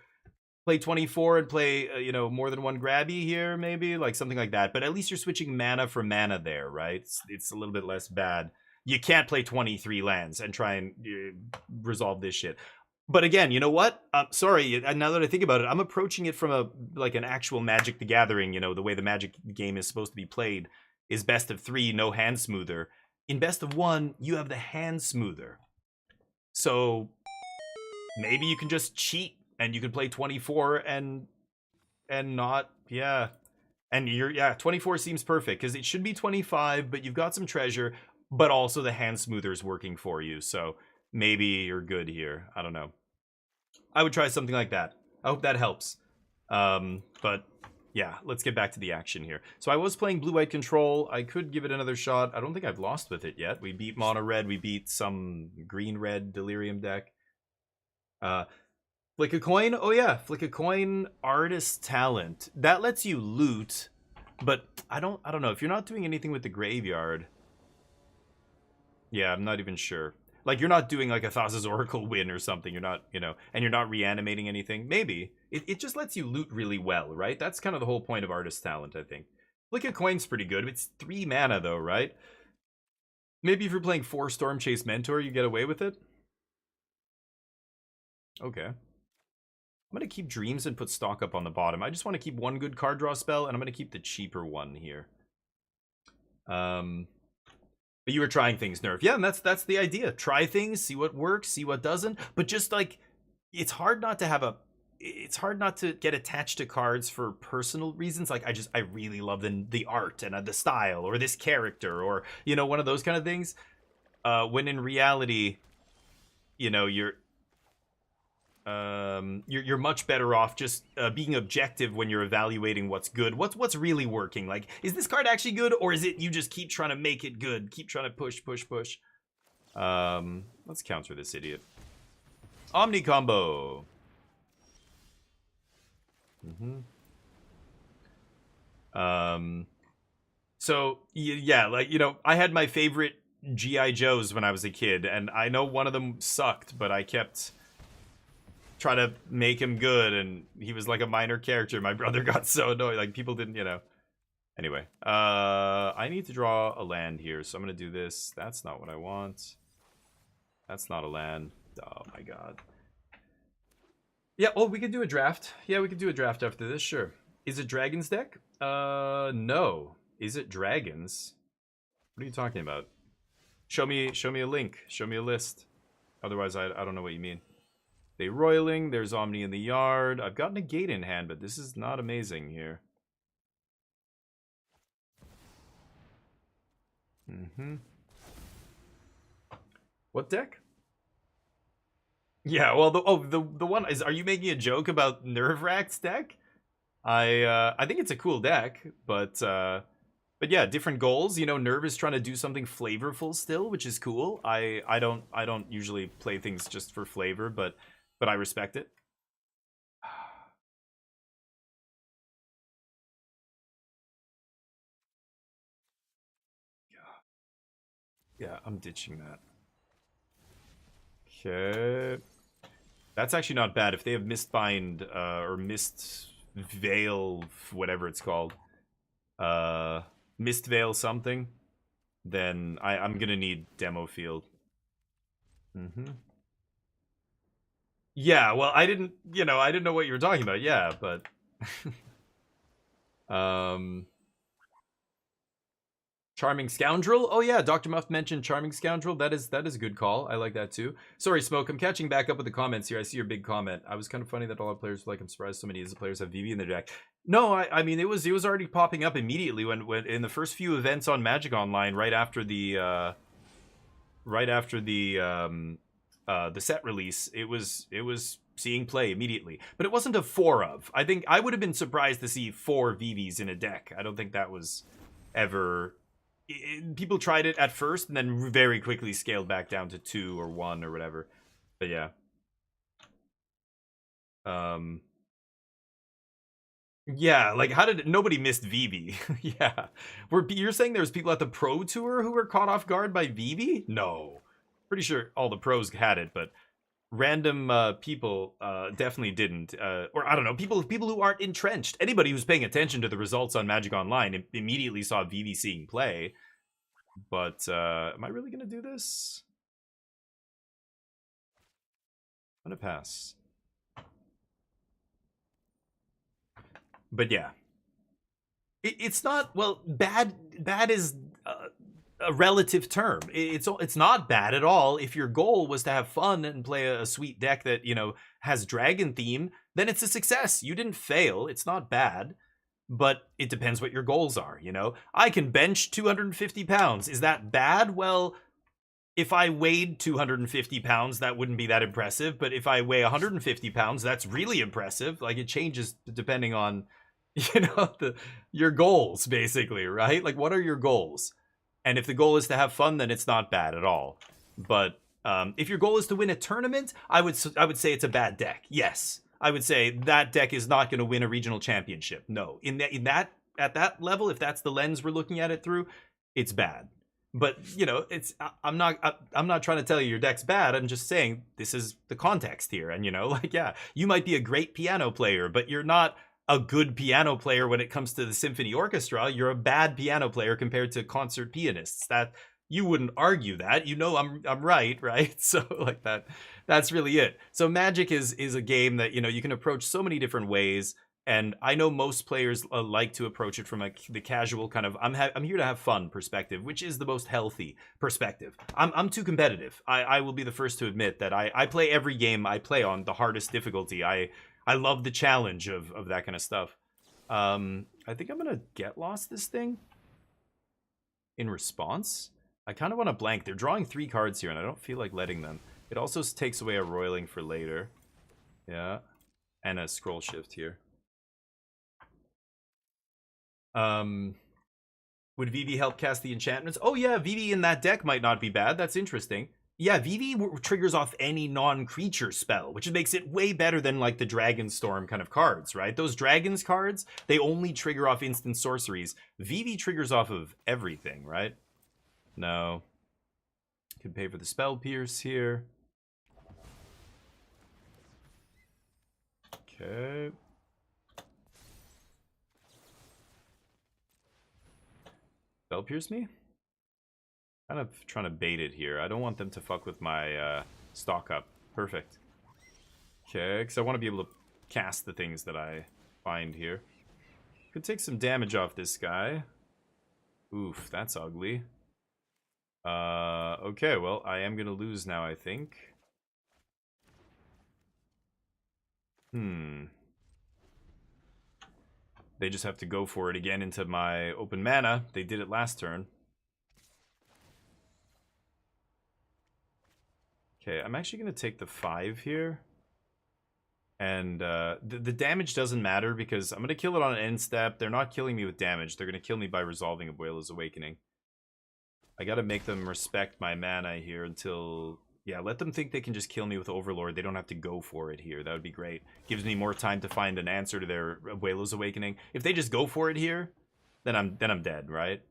Play 24 and play, more than one grabby here, maybe, like something like that. But at least you're switching mana for mana there, right? It's a little bit less bad. You can't play 23 lands and try and resolve this shit. But again, you know what? Sorry, now that I think about it, I'm approaching it from an actual Magic the Gathering, the way the Magic game is supposed to be played is best of 3, no hand smoother. In best of 1, you have the hand smoother. So maybe you can just cheat and you can play 24 and not, yeah. And 24 seems perfect because it should be 25, but you've got some treasure, but also the hand smoother's working for you. So maybe you're good here. I don't know. I would try something like that. I hope that helps. But yeah, let's get back to the action here. So I was playing Blue-White Control. I could give it another shot. I don't think I've lost with it yet. We beat Mono Red. We beat some Green-Red Delirium deck. Flick a Coin? Oh yeah, Flick a Coin, Artist Talent. That lets you loot, but I don't know. If you're not doing anything with the graveyard... Yeah, I'm not even sure. Like, you're not doing like a Thassa's Oracle win or something. You're not, and you're not reanimating anything. Maybe. It just lets you loot really well, right? That's kind of the whole point of Artist Talent, I think. Flick a Coin's pretty good. It's 3 mana, though, right? Maybe if you're playing 4 Storm Chase Mentor, you get away with it? Okay. I'm going to keep Dreams and put Stock up on the bottom. I just want to keep one good card draw spell, and I'm going to keep the cheaper one here. But you were trying things, Nerf. Yeah, and that's the idea. Try things, see what works, see what doesn't. But just like, it's hard not to get attached to cards for personal reasons. Like, I really love the art and the style, or this character, or one of those kind of things. When in reality, you're much better off just being objective when you're evaluating what's good. What's really working? Like, is this card actually good, or is it you just keep trying to make it good, keep trying to push? Let's counter this idiot. Omni combo. So yeah, like, I had my favorite G.I. Joes when I was a kid, and I know one of them sucked, but I kept try to make him good, and he was like a minor character. My brother got so annoyed, like people didn't, Anyway, I need to draw a land here, so I'm gonna do this. That's not what I want. That's not a land. Oh my god. Yeah, oh, we could do a draft. Yeah, we could do a draft after this, sure. Is it Dragons deck? No. Is it Dragons? What are you talking about? Show me a link. Show me a list. Otherwise, I don't know what you mean. They roiling, there's Omni in the yard. I've got Negate in hand, but this is not amazing here. What deck? Yeah, well, the one is, are you making a joke about Nerve Rack's deck? I think it's a cool deck, but But yeah, different goals. You know, Nerve is trying to do something flavorful still, which is cool. I don't usually play things just for flavor, but I respect it. Yeah, I'm ditching that. Okay. That's actually not bad. If they have Mistbind or Mist Veil, whatever it's called, Mist Veil something, then I'm gonna need Demo Field. Yeah, well, I didn't know what you were talking about. Yeah, but um, Charming Scoundrel. Oh yeah, Dr. Muff mentioned Charming Scoundrel. That is a good call. I like that too. Sorry, Smoke. I'm catching back up with the comments here. I see your big comment. I was kind of funny that all our players like. I'm surprised so many of the players have VV in their deck. No, I mean it was already popping up immediately when in the first few events on Magic Online right after the the set release. It was seeing play immediately, but it wasn't a 4 of. I think I would have been surprised to see 4 VVs in a deck. I don't think that was ever. People tried it at first and then very quickly scaled back down to 2 or 1 or whatever. But yeah. Yeah, like how did nobody missed VV? Yeah. You're saying there's people at the Pro Tour who were caught off guard by VV? No. Pretty sure all the pros had it, but random people definitely didn't. Or I don't know, people who aren't entrenched. Anybody who's paying attention to the results on Magic Online immediately saw VV seeing play. But am I really gonna do this? I'm gonna pass. But yeah, it's not, well, bad is a relative term. It's not bad at all. If your goal was to have fun and play a sweet deck that, you know, has dragon theme, then it's a success. You didn't fail. It's not bad. But it depends what your goals are, you know? I can bench 250 pounds. Is that bad? Well, if I weighed 250 pounds, that wouldn't be that impressive. But if I weigh 150 pounds, that's really impressive. Like, it changes depending on, you know, your goals, basically, right? Like, what are your goals? And if the goal is to have fun, then it's not bad at all. But if your goal is to win a tournament, I would say it's a bad deck. Yes, I would say that deck is not going to win a regional championship. No, at that level, if that's the lens we're looking at it through, it's bad. But you know, I'm not trying to tell you your deck's bad. I'm just saying this is the context here. And you know, like, yeah, you might be a great piano player, but you're not a good piano player when it comes to the symphony orchestra. You're a bad piano player compared to concert pianists. That you wouldn't argue that. You know, I'm right, right? So like that's really it. So Magic is a game that, you know, you can approach so many different ways. And I know most players like to approach it from the casual kind of I'm here to have fun perspective, which is the most healthy perspective. I'm too competitive. I will be the first to admit that I play every game I play on the hardest difficulty. I love the challenge of that kind of stuff. I think I'm gonna get lost this thing in response. I kind of want to blank. They're drawing 3 cards here, and I don't feel like letting them. It also takes away a roiling for later. Yeah, and a scroll shift here. Would VV help cast the enchantments? Oh yeah, VV in that deck might not be bad. That's interesting. Yeah, VV triggers off any non-creature spell, which makes it way better than like the Dragon Storm kind of cards, right? Those Dragons cards, they only trigger off instant sorceries. VV triggers off of everything, right? No. Can pay for the Spell Pierce here. Okay. Spell Pierce me? Kind of trying to bait it here. I don't want them to fuck with my stock up. Perfect. Okay, because I want to be able to cast the things that I find here. Could take some damage off this guy. Oof, that's ugly. Okay, well, I am going to lose now, I think. They just have to go for it again into my open mana. They did it last turn. Okay, I'm actually going to take the 5 here. And the damage doesn't matter because I'm going to kill it on an end step. They're not killing me with damage. They're going to kill me by resolving Abuelo's Awakening. I got to make them respect my mana here until... Yeah, let them think they can just kill me with Overlord. They don't have to go for it here. That would be great. Gives me more time to find an answer to their Abuelo's Awakening. If they just go for it here, then I'm dead, right?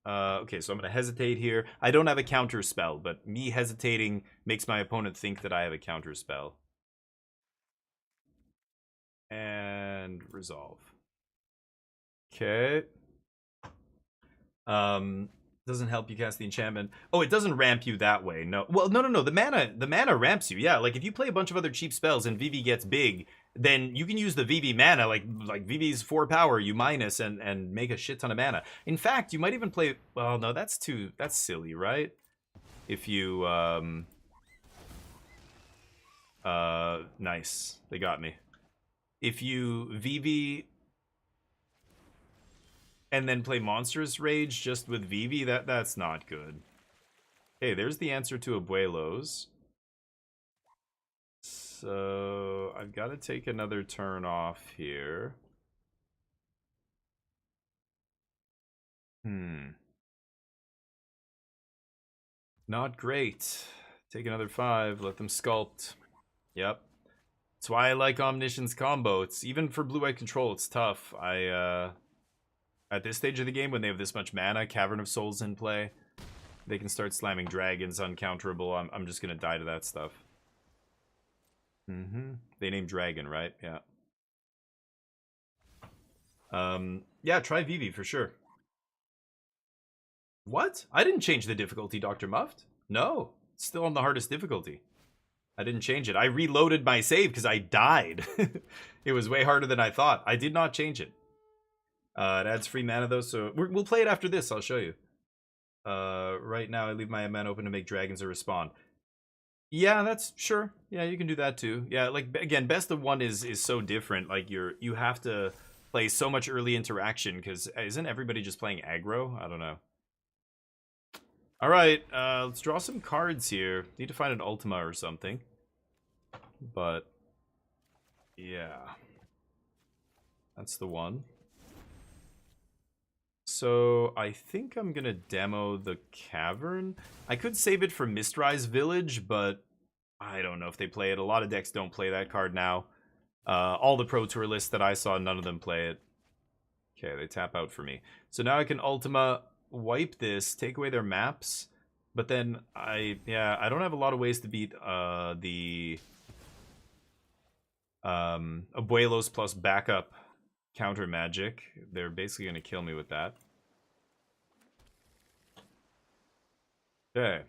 Okay, so I'm going to hesitate here. I don't have a counter spell, but me hesitating makes my opponent think that I have a counter spell. And resolve. Okay. Doesn't help you cast the enchantment. Oh, it doesn't ramp you that way. No. Well, no. The mana ramps you. Yeah, like if you play a bunch of other cheap spells and VV gets big, then you can use the VV mana, like VV's 4 power, you minus and make a shit ton of mana. In fact, you might even play... Well, no, that's silly, right? If you nice. They got me. If you VV and then play Monstrous Rage just with VV, that's not good. Okay, there's the answer to Abuelo's. So I've got to take another turn off here. Not great. Take another 5, let them sculpt. Yep. That's why I like Omniscience combo. It's even for blue-white control, it's tough. At this stage of the game, when they have this much mana, Cavern of Souls in play, they can start slamming dragons uncounterable. I'm just gonna die to that stuff. They named Dragon, right? Yeah. Yeah, try Vivi for sure. What? I didn't change the difficulty, Dr. Muffed. No, it's still on the hardest difficulty. I didn't change it. I reloaded my save because I died. It was way harder than I thought. I did not change it. It adds free mana though, so we'll play it after this. I'll show you. Right now, I leave my mana open to make dragons or respond. Yeah, that's sure. Yeah, you can do that too. Yeah, like again, best of one is so different. Like you have to play so much early interaction because isn't everybody just playing aggro? I don't know. All right, let's draw some cards here. Need to find an Ultima or something. But yeah, that's the one. So I think I'm gonna demo the Cavern. I could save it for Mistrise Village, but I don't know if they play it. A lot of decks don't play that card now. All the Pro Tour lists that I saw, none of them play it. Okay, they tap out for me. So now I can Ultima, wipe this, take away their maps, but then I don't have a lot of ways to beat the Abuelos plus backup counter magic. They're basically going to kill me with that. Okay.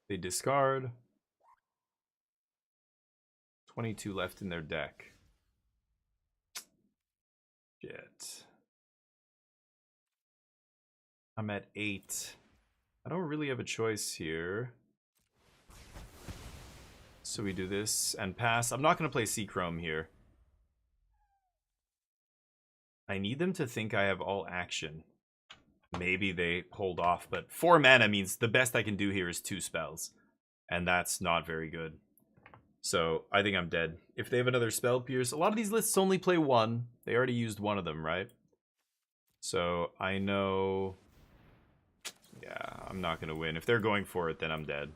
They discard. 22 left in their deck. Shit. I'm at 8. I don't really have a choice here. So we do this and pass. I'm not going to play Seachrome here. I need them to think I have all action. Maybe they hold off, but 4 mana means the best I can do here is 2 spells. And that's not very good. So I think I'm dead. If they have another Spell Pierce, a lot of these lists only play 1. They already used one of them, right? So I know... Yeah, I'm not going to win. If they're going for it, then I'm dead.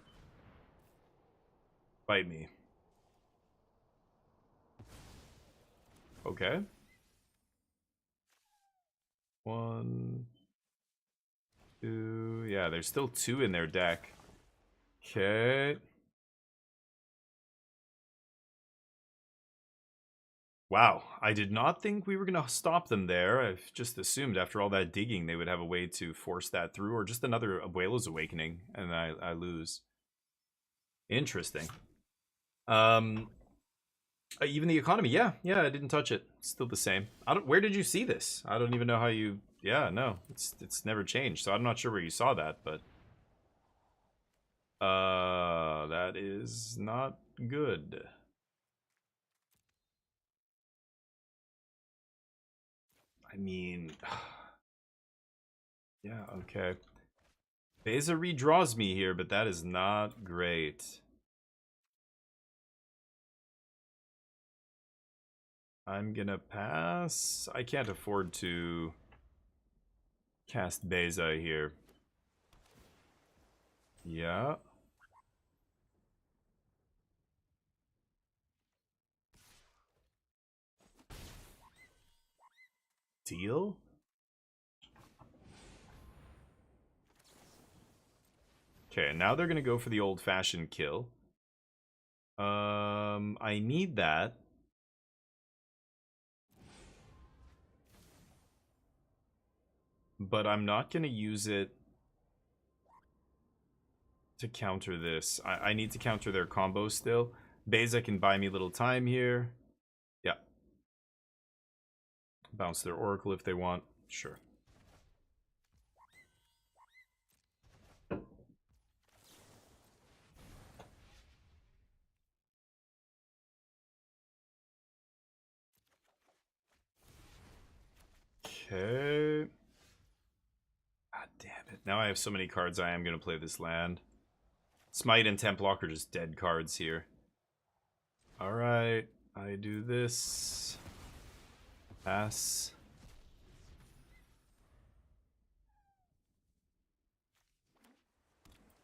Fight me. Okay. 1, 2. Yeah, there's still 2 in their deck. Okay. Wow, I did not think we were going to stop them there. I've just assumed after all that digging they would have a way to force that through, or just another Abuelo's Awakening, and I lose. Interesting. Even the economy, yeah, I didn't touch it. It's still the same. Where did you see this? I don't even know how you... Yeah, no, it's never changed, so I'm not sure where you saw that, but... that is not good. I mean... Yeah, okay. Beza redraws me here, but that is not great. I'm gonna pass. I can't afford to cast Beza here. Yeah. Deal? Okay, now they're gonna go for the old-fashioned kill. I need that. But I'm not gonna use it to counter this. I need to counter their combo still. Beza can buy me a little time here. Yeah. Bounce their Oracle if they want. Sure. Okay. God damn it. Now I have so many cards I am going to play this land. Smite and Templock are just dead cards here. Alright. I do this. Pass.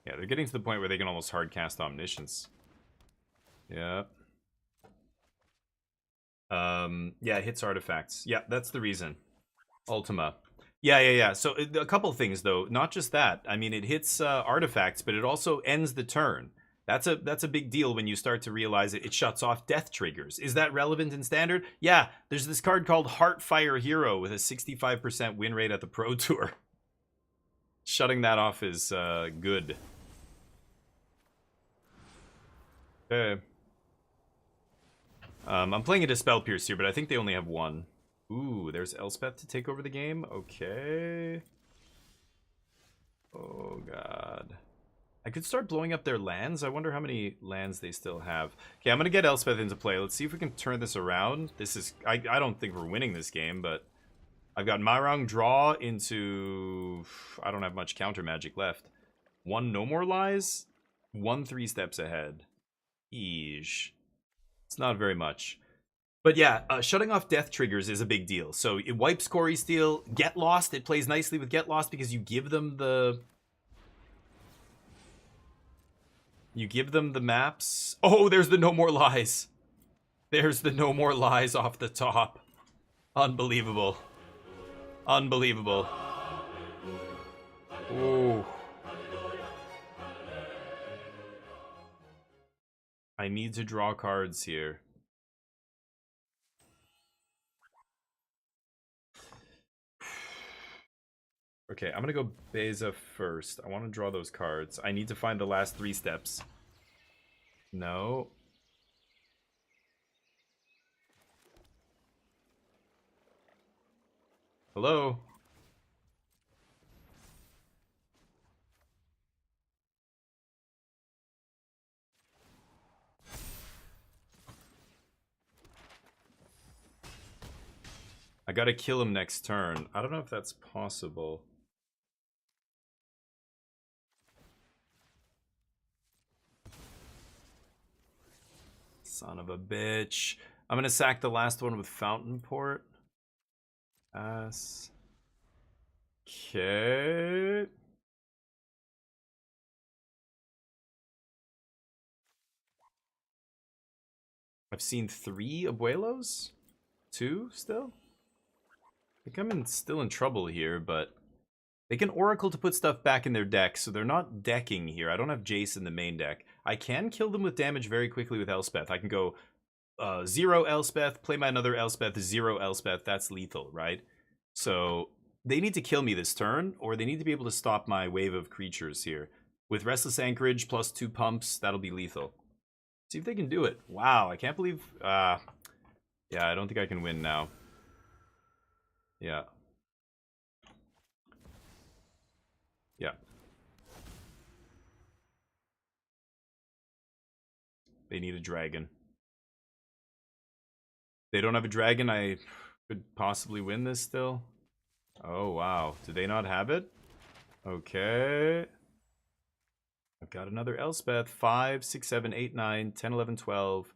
Yeah, they're getting to the point where they can almost hardcast Omniscience. Yeah. Yeah, hits artifacts. Yeah, that's the reason. Ultima. Yeah. So a couple things though, not just that. I mean, it hits artifacts, but it also ends the turn. That's a big deal when you start to realize it shuts off death triggers. Is that relevant in standard? Yeah, there's this card called Heartfire Hero with a 65% win rate at the Pro Tour. Shutting that off is good. Okay. I'm playing a Dispel Pierce here, but I think they only have one. Ooh, there's Elspeth to take over the game. Okay. Oh, God. I could start blowing up their lands. I wonder how many lands they still have. Okay, I'm going to get Elspeth into play. Let's see if we can turn this around. This is... I don't think we're winning this game, but... I've got Marang draw into... I don't have much counter magic left. One No More Lies. 1 3 steps ahead. Eesh. It's not very much. But yeah, shutting off death triggers is a big deal. So it wipes Quarry Steel. Get Lost. It plays nicely with Get Lost because you give them the... You give them the maps. Oh, there's the No More Lies. There's the No More Lies off the top. Unbelievable. Unbelievable. Ooh. I need to draw cards here. Okay, I'm gonna go Beza first. I want to draw those cards. I need to find the last 3 steps. No. Hello? I gotta kill him next turn. I don't know if that's possible. Son of a bitch. I'm gonna sack the last one with Fountain Port. Pass. Okay. I've seen 3 Abuelos? 2 still? I think I'm still in trouble here, but they can Oracle to put stuff back in their deck, so they're not decking here. I don't have Jace in the main deck. I can kill them with damage very quickly with Elspeth. I can go 0 Elspeth, play my another Elspeth, 0 Elspeth. That's lethal, right? So they need to kill me this turn, or they need to be able to stop my wave of creatures here. With Restless Anchorage plus 2 pumps, that'll be lethal. See if they can do it. Wow, I can't believe... yeah, I don't think I can win now. Yeah. Yeah. They need a dragon. They don't have a dragon, I could possibly win this still. Oh, wow. Do they not have it? Okay. I've got another Elspeth. 5, 6, 7, 8, 9, 10, 11, 12.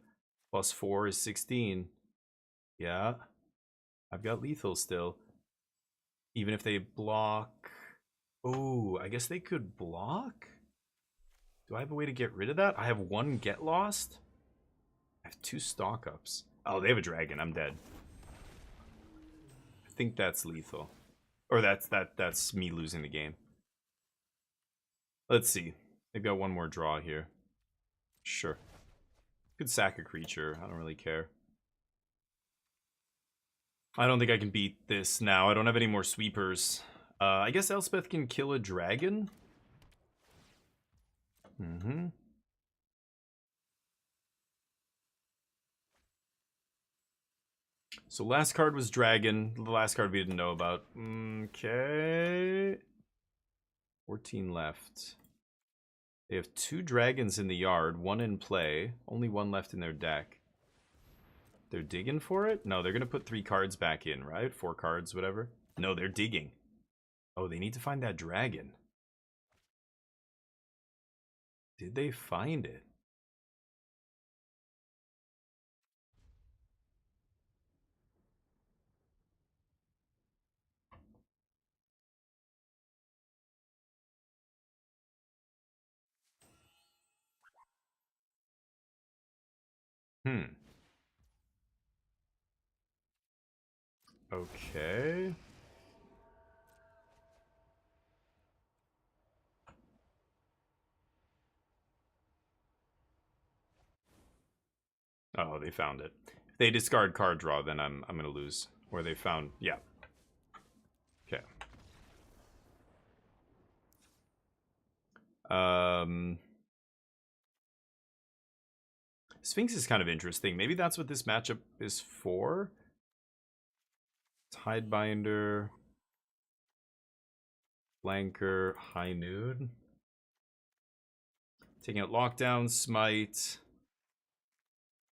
Plus 4 is 16. Yeah. I've got lethal still. Even if they block... Oh, I guess they could block? Do I have a way to get rid of that? I have one get lost. I have 2 stock ups. Oh, they have a dragon. I'm dead. I think that's lethal. Or that's me losing the game. Let's see. They've got one more draw here. Sure. Could sack a creature. I don't really care. I don't think I can beat this now. I don't have any more sweepers. I guess Elspeth can kill a dragon? Mm-hmm. So last card was dragon. The last card we didn't know about. Okay. 14 left. They have 2 dragons in the yard, 1 in play. Only 1 left in their deck. They're digging for it? No, they're going to put 3 cards back in, right? 4 cards, whatever. No, they're digging. Oh, they need to find that dragon. Did they find it? Okay. Oh, they found it. If they discard card draw, then I'm gonna lose. Or they found, yeah. Okay. Sphinx is kind of interesting. Maybe that's what this matchup is for. Tidebinder, Flanker, High Nude. Taking out Lockdown, Smite.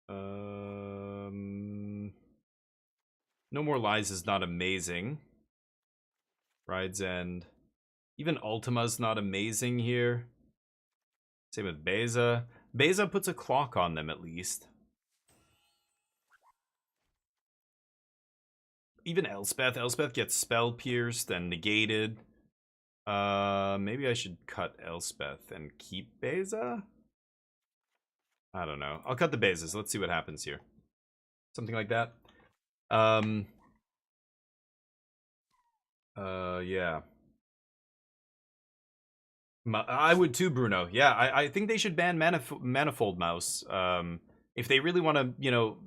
No More Lies is not amazing. Ride's End. Even Ultima's not amazing here. Same with Beza. Beza puts a clock on them at least. Even Elspeth. Elspeth gets spell pierced and negated. Maybe I should cut Elspeth and keep Beza? I don't know. I'll cut the Bezas. Let's see what happens here. Something like that. Yeah. I would too, Bruno. Yeah, I think they should ban Manifold Mouse. If they really want to, you know,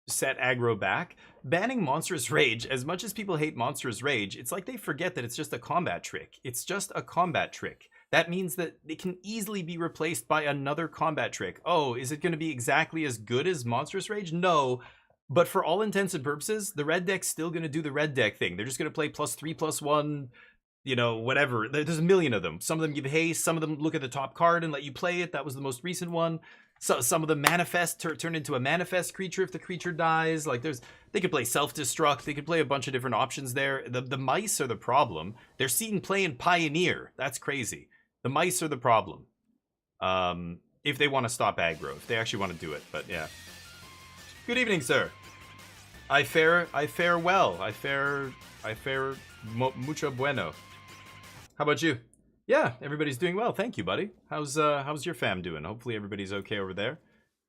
set aggro back. Banning Monstrous Rage, as much as people hate Monstrous Rage, it's like they forget that it's just a combat trick. It's just a combat trick. That means that it can easily be replaced by another combat trick. Oh, is it going to be exactly as good as Monstrous Rage? No. But for all intents and purposes, the red deck's still going to do the red deck thing. They're just going to play +3/+1, you know, whatever. There's a million of them. Some of them give haste. Some of them look at the top card and let you play it. That was the most recent one. So some of them manifest, turn into a manifest creature if the creature dies. Like they could play self-destruct. They could play a bunch of different options there. The mice are the problem. They're seen playing Pioneer. That's crazy. The mice are the problem. If they want to stop aggro, if they actually want to do it. But yeah. Good evening, sir. I fare well. I fare mucho bueno. How about you? Yeah, everybody's doing well. Thank you, buddy. How's your fam doing? Hopefully everybody's okay over there.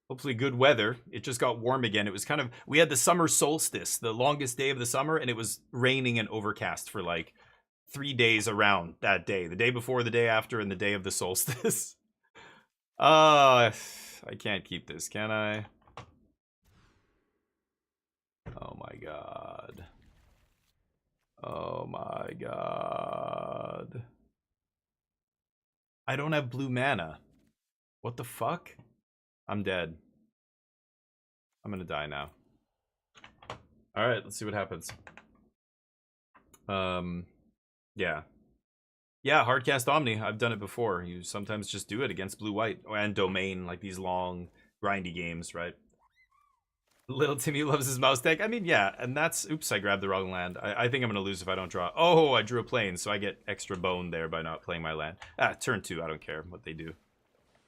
Hopefully good weather. It just got warm again. It was kind of, we had the summer solstice, the longest day of the summer, and it was raining and overcast for like 3 days around that day. The day before, the day after, and the day of the solstice. I can't keep this, can I? Oh my god. Oh my god. I don't have blue mana. What the fuck? I'm dead. I'm gonna die now. Alright, let's see what happens. Yeah. Yeah, Hardcast Omni. I've done it before. You sometimes just do it against blue-white. And Domain, like these long, grindy games, right? Little Timmy loves his mouse deck. I mean, yeah, and that's... Oops, I grabbed the wrong land. I think I'm going to lose if I don't draw. Oh, I drew a plane, so I get extra bone there by not playing my land. Turn 2, I don't care what they do.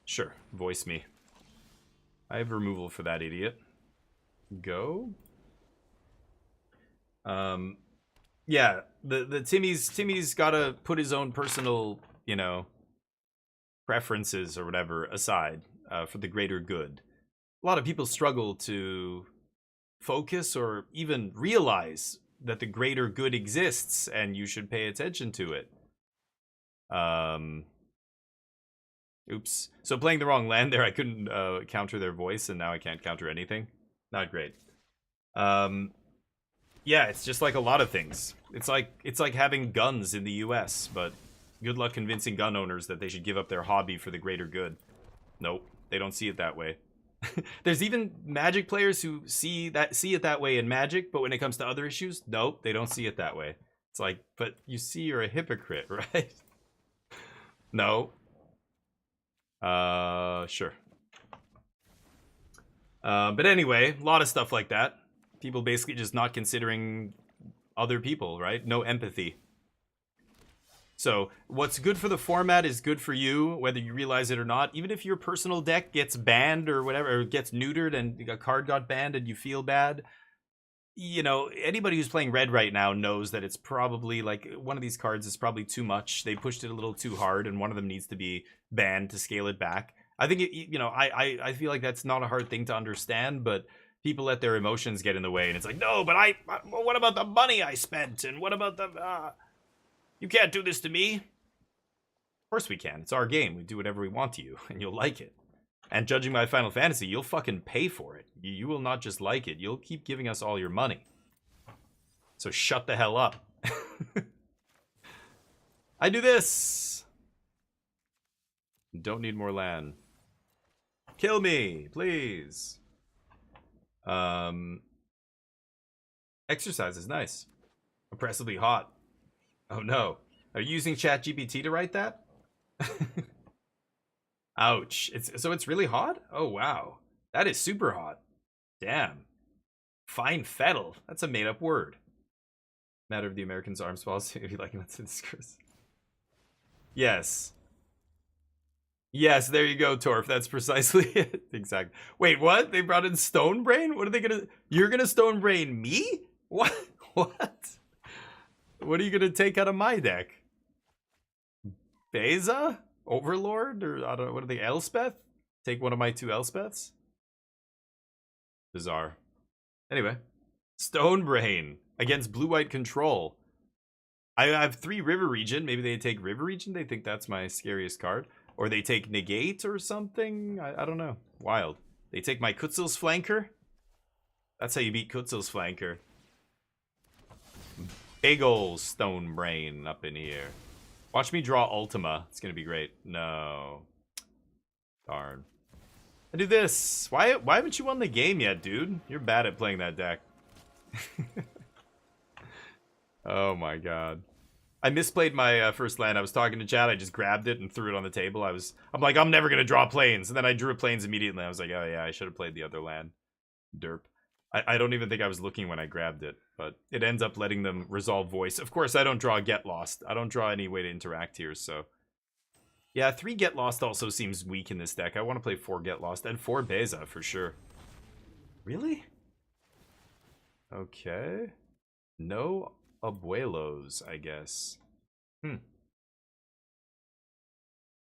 Sure, voice me. I have removal for that idiot. Go. Yeah, the Timmy's gotta put his own personal, preferences or whatever aside for the greater good. A lot of people struggle to focus or even realize that the greater good exists and you should pay attention to it. Oops. So playing the wrong land there, I couldn't counter their voice, and now I can't counter anything. Not great. Yeah, it's just like a lot of things. It's like having guns in the US, but good luck convincing gun owners that they should give up their hobby for the greater good. Nope, they don't see it that way. There's even Magic players who see it that way in Magic, but when it comes to other issues, nope, they don't see it that way. It's like, but you see you're a hypocrite, right? No. Sure. But anyway, a lot of stuff like that. People basically just not considering other people, right? No empathy. So what's good for the format is good for you, whether you realize it or not. Even if your personal deck gets banned or whatever, or gets neutered and a card got banned and you feel bad, anybody who's playing red right now knows that it's probably like one of these cards is probably too much. They pushed it a little too hard and one of them needs to be banned to scale it back. I think, I feel like that's not a hard thing to understand, but people let their emotions get in the way and it's like, no, but what about the money I spent? And what about you can't do this to me. Of course we can. It's our game. We do whatever we want to you, and you'll like it. And judging by Final Fantasy, you'll fucking pay for it. You will not just like it. You'll keep giving us all your money. So shut the hell up. I do this. Don't need more land. Kill me, please. Exercise is nice. Oppressively hot. Oh no. Are you using ChatGPT to write that? Ouch. It's really hot? Oh wow. That is super hot. Damn. Fine fettle. That's a made up word. Matter of the Americans' arms policy. If you like that's in discourse. Yes. Yes, there you go, Torf. That's precisely it. Exactly. Wait, what? They brought in Stone Brain? What are they gonna... You're gonna Stone Brain me? What? What? What are you gonna take out of my deck? Beza? Overlord? Or I don't know, what are they? Elspeth? Take one of my two Elspeths? Bizarre. Anyway. Stone Brain against blue-white control. I have 3 River Region. Maybe they take River Region. They think that's my scariest card. Or they take Negate or something. I don't know. Wild. They take my Kutzel's Flanker. That's how you beat Kutzel's Flanker. Big ol' Stone Brain up in here. Watch me draw Ultima. It's gonna be great. No. Darn. I do this. Why haven't you won the game yet, dude? You're bad at playing that deck. Oh my god. I misplayed my first land. I was talking to Chad. I just grabbed it and threw it on the table. I'm like, I'm never gonna draw planes. And then I drew planes immediately. I was like, oh yeah, I should have played the other land. Derp. I don't even think I was looking when I grabbed it, but it ends up letting them resolve voice. Of course, I don't draw Get Lost. I don't draw any way to interact here, so... Yeah, 3 Get Lost also seems weak in this deck. I want to play 4 Get Lost and 4 Beza for sure. Really? Okay. No Abuelos, I guess.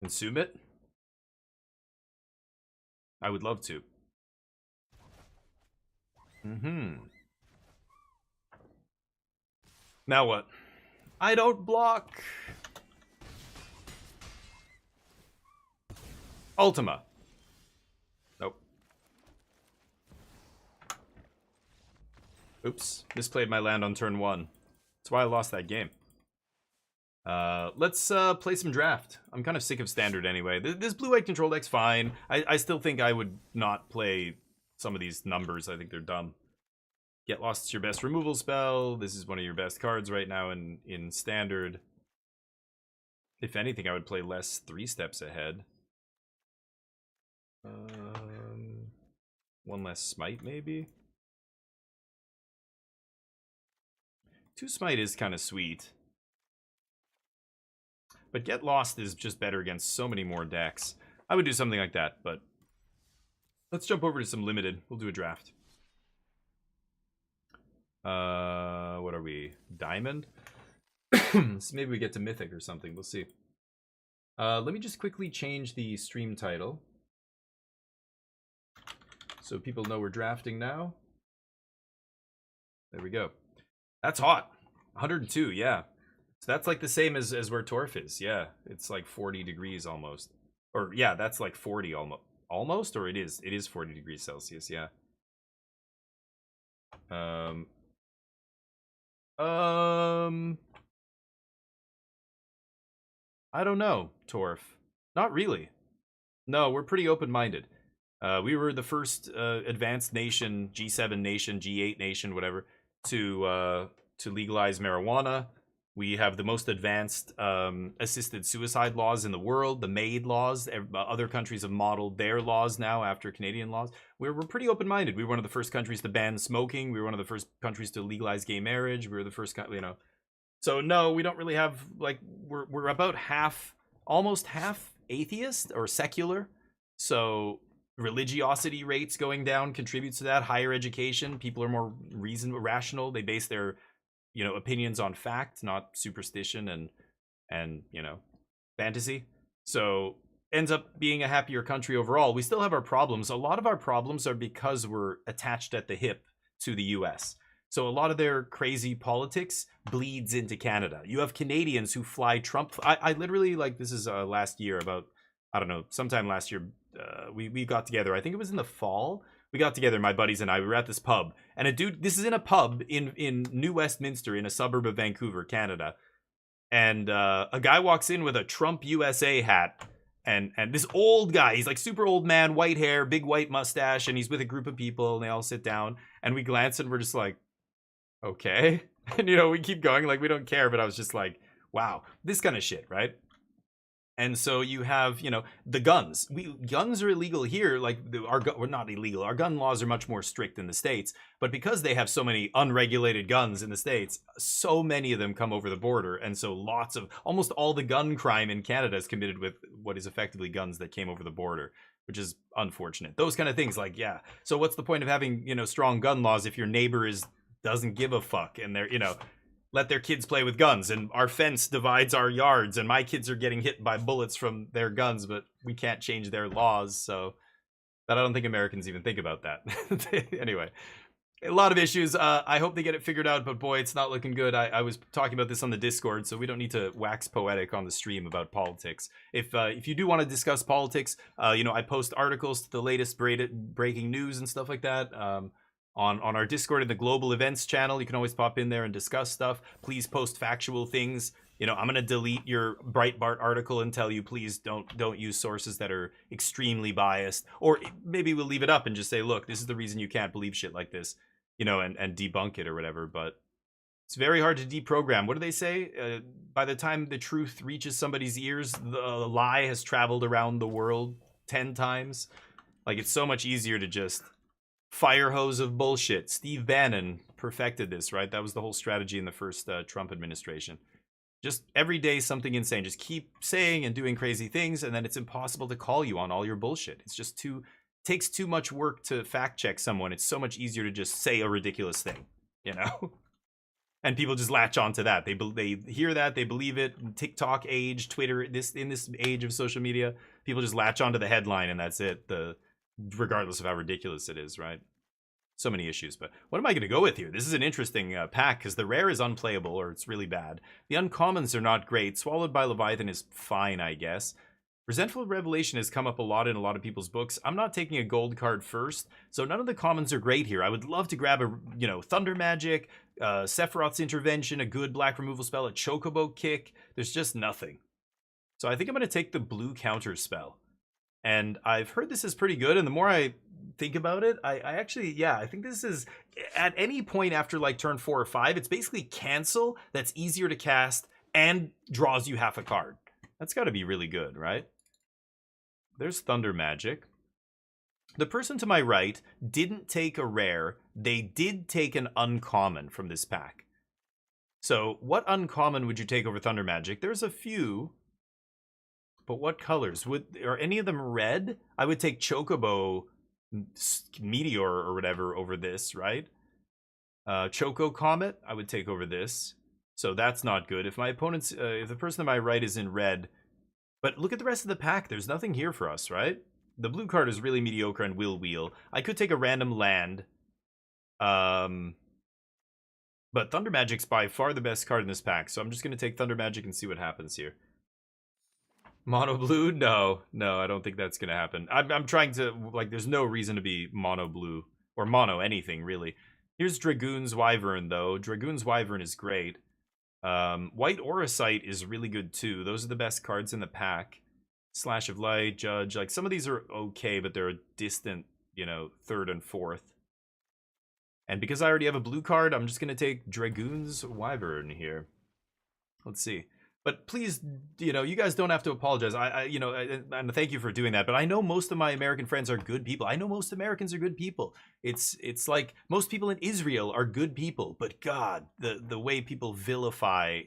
Consume it? I would love to. Now what? I don't block. Ultima. Nope. Oops. Misplayed my land on turn 1. That's why I lost that game. Let's play some draft. I'm kind of sick of standard anyway. This blue-white control deck's fine. I still think I would not play some of these numbers. I think they're dumb. Get Lost is your best removal spell. This is one of your best cards right now in standard. If anything, I would play less 3 steps ahead. 1 less smite, maybe? 2 smite is kind of sweet. But Get Lost is just better against so many more decks. I would do something like that, but... Let's jump over to some limited. We'll do a draft. What are we? Diamond? So maybe we get to Mythic or something. We'll see. Let me just quickly change the stream title so people know we're drafting now. There we go. That's hot. 102, yeah. So that's like the same as where Torf is. Yeah, it's like 40 degrees almost. Or yeah, that's like 40 almost. Almost, or it is 40 degrees Celsius, yeah. I don't know, Torf. Not really. No, we're pretty open-minded. We were the first advanced nation, G7 nation, G8 nation, whatever, to legalize marijuana. We have the most advanced assisted suicide laws in the world, the MAID laws. Other countries have modeled their laws now after Canadian laws. We're pretty open-minded. We were one of the first countries to ban smoking. We were one of the first countries to legalize gay marriage. We were the first, So no, we don't really have, like, we're about half, almost half atheist or secular. So religiosity rates going down contributes to that. Higher education, people are more rational. They base their opinions on fact, not superstition and fantasy. So ends up being a happier country overall. We still have our problems. A lot of our problems are because we're attached at the hip to the US. So a lot of their crazy politics bleeds into Canada. You have Canadians who fly Trump. I literally, like, this is last year, about, I don't know, sometime last year, we got together. I think it was in the fall. We got together, my buddies and I. We were at this pub, and a dude. This is in a pub in New Westminster, in a suburb of Vancouver, Canada. And a guy walks in with a Trump USA hat, and this old guy. He's like super old man, white hair, big white mustache, and he's with a group of people, and they all sit down. And we glance, and we're just like, okay. And we keep going, like we don't care. But I was just like, wow, this kind of shit, right? And so you have, the guns. Guns are illegal here. Like, we're not illegal. Our gun laws are much more strict in the States. But because they have so many unregulated guns in the States, so many of them come over the border. And so almost all the gun crime in Canada is committed with what is effectively guns that came over the border, which is unfortunate. Those kind of things, like, yeah. So what's the point of having, strong gun laws if your neighbor doesn't give a fuck and they're, let their kids play with guns, and our fence divides our yards, and my kids are getting hit by bullets from their guns, but we can't change their laws. So, but I don't think Americans even think about that. Anyway, a lot of issues. I hope they get it figured out, but boy, it's not looking good. I was talking about this on the Discord, so we don't need to wax poetic on the stream about politics. If you do want to discuss politics, I post articles to the latest breaking news and stuff like that. On our Discord in the Global Events channel. You can always pop in there and discuss stuff. Please post factual things. I'm going to delete your Breitbart article and tell you, please don't use sources that are extremely biased. Or maybe we'll leave it up and just say, look, this is the reason you can't believe shit like this, and debunk it or whatever. But it's very hard to deprogram. What do they say? By the time the truth reaches somebody's ears, the lie has traveled around the world 10 times. Like, it's so much easier to just fire hose of bullshit. Steve Bannon perfected this, right? That was the whole strategy in the first Trump administration. Just every day something insane. Just keep saying and doing crazy things, and then it's impossible to call you on all your bullshit. It's just takes too much work to fact check someone. It's so much easier to just say a ridiculous thing, And people just latch on to that. They hear that, they believe it. TikTok age, Twitter, in this age of social media, people just latch onto the headline and that's it. Regardless of how ridiculous it is, right? So many issues. But what am I going to go with here? This is an interesting pack, because the rare is unplayable, or it's really bad. The uncommons are not great. Swallowed by Leviathan is fine, I guess. Resentful Revelation has come up a lot in a lot of people's books. I'm not taking a gold card first, so none of the commons are great here. I would love to grab a Thunder Magic, Sephiroth's Intervention, a good black removal spell, a Chocobo Kick. There's just nothing. So I think I'm going to take the blue counter spell. And I've heard this is pretty good, and the more I think about it, I actually, I think this is, at any point after like turn 4 or 5, it's basically cancel that's easier to cast and draws you half a card. That's got to be really good, right? There's Thunder Magic. The person to my right didn't take a rare. They did take an uncommon from this pack. So what uncommon would you take over Thunder Magic? There's a few. But what colors? Are any of them red? I would take Chocobo Meteor or whatever over this, right? Choco Comet, I would take over this. So that's not good. If my opponent's, if the person to my right is in red, but look at the rest of the pack. There's nothing here for us, right? The blue card is really mediocre and will wheel. I could take a random land. But Thunder Magic's by far the best card in this pack, so I'm just going to take Thunder Magic and see what happens here. Mono blue? No, I don't think that's going to happen. I'm trying to, like, there's no reason to be mono blue, or mono anything, really. Here's Dragoon's Wyvern, though. Dragoon's Wyvern is great. White Auracite is really good, too. Those are the best cards in the pack. Slash of Light, Judge, like, some of these are okay, but they're a distant, you know, third and fourth. And because I already have a blue card, I'm just going to take Dragoon's Wyvern here. Let's see. But please, you know, you guys don't have to apologize. You know, and thank you for doing that. But I know most of my American friends are good people. I know most Americans are good people. It's like most people in Israel are good people. But God, the way people vilify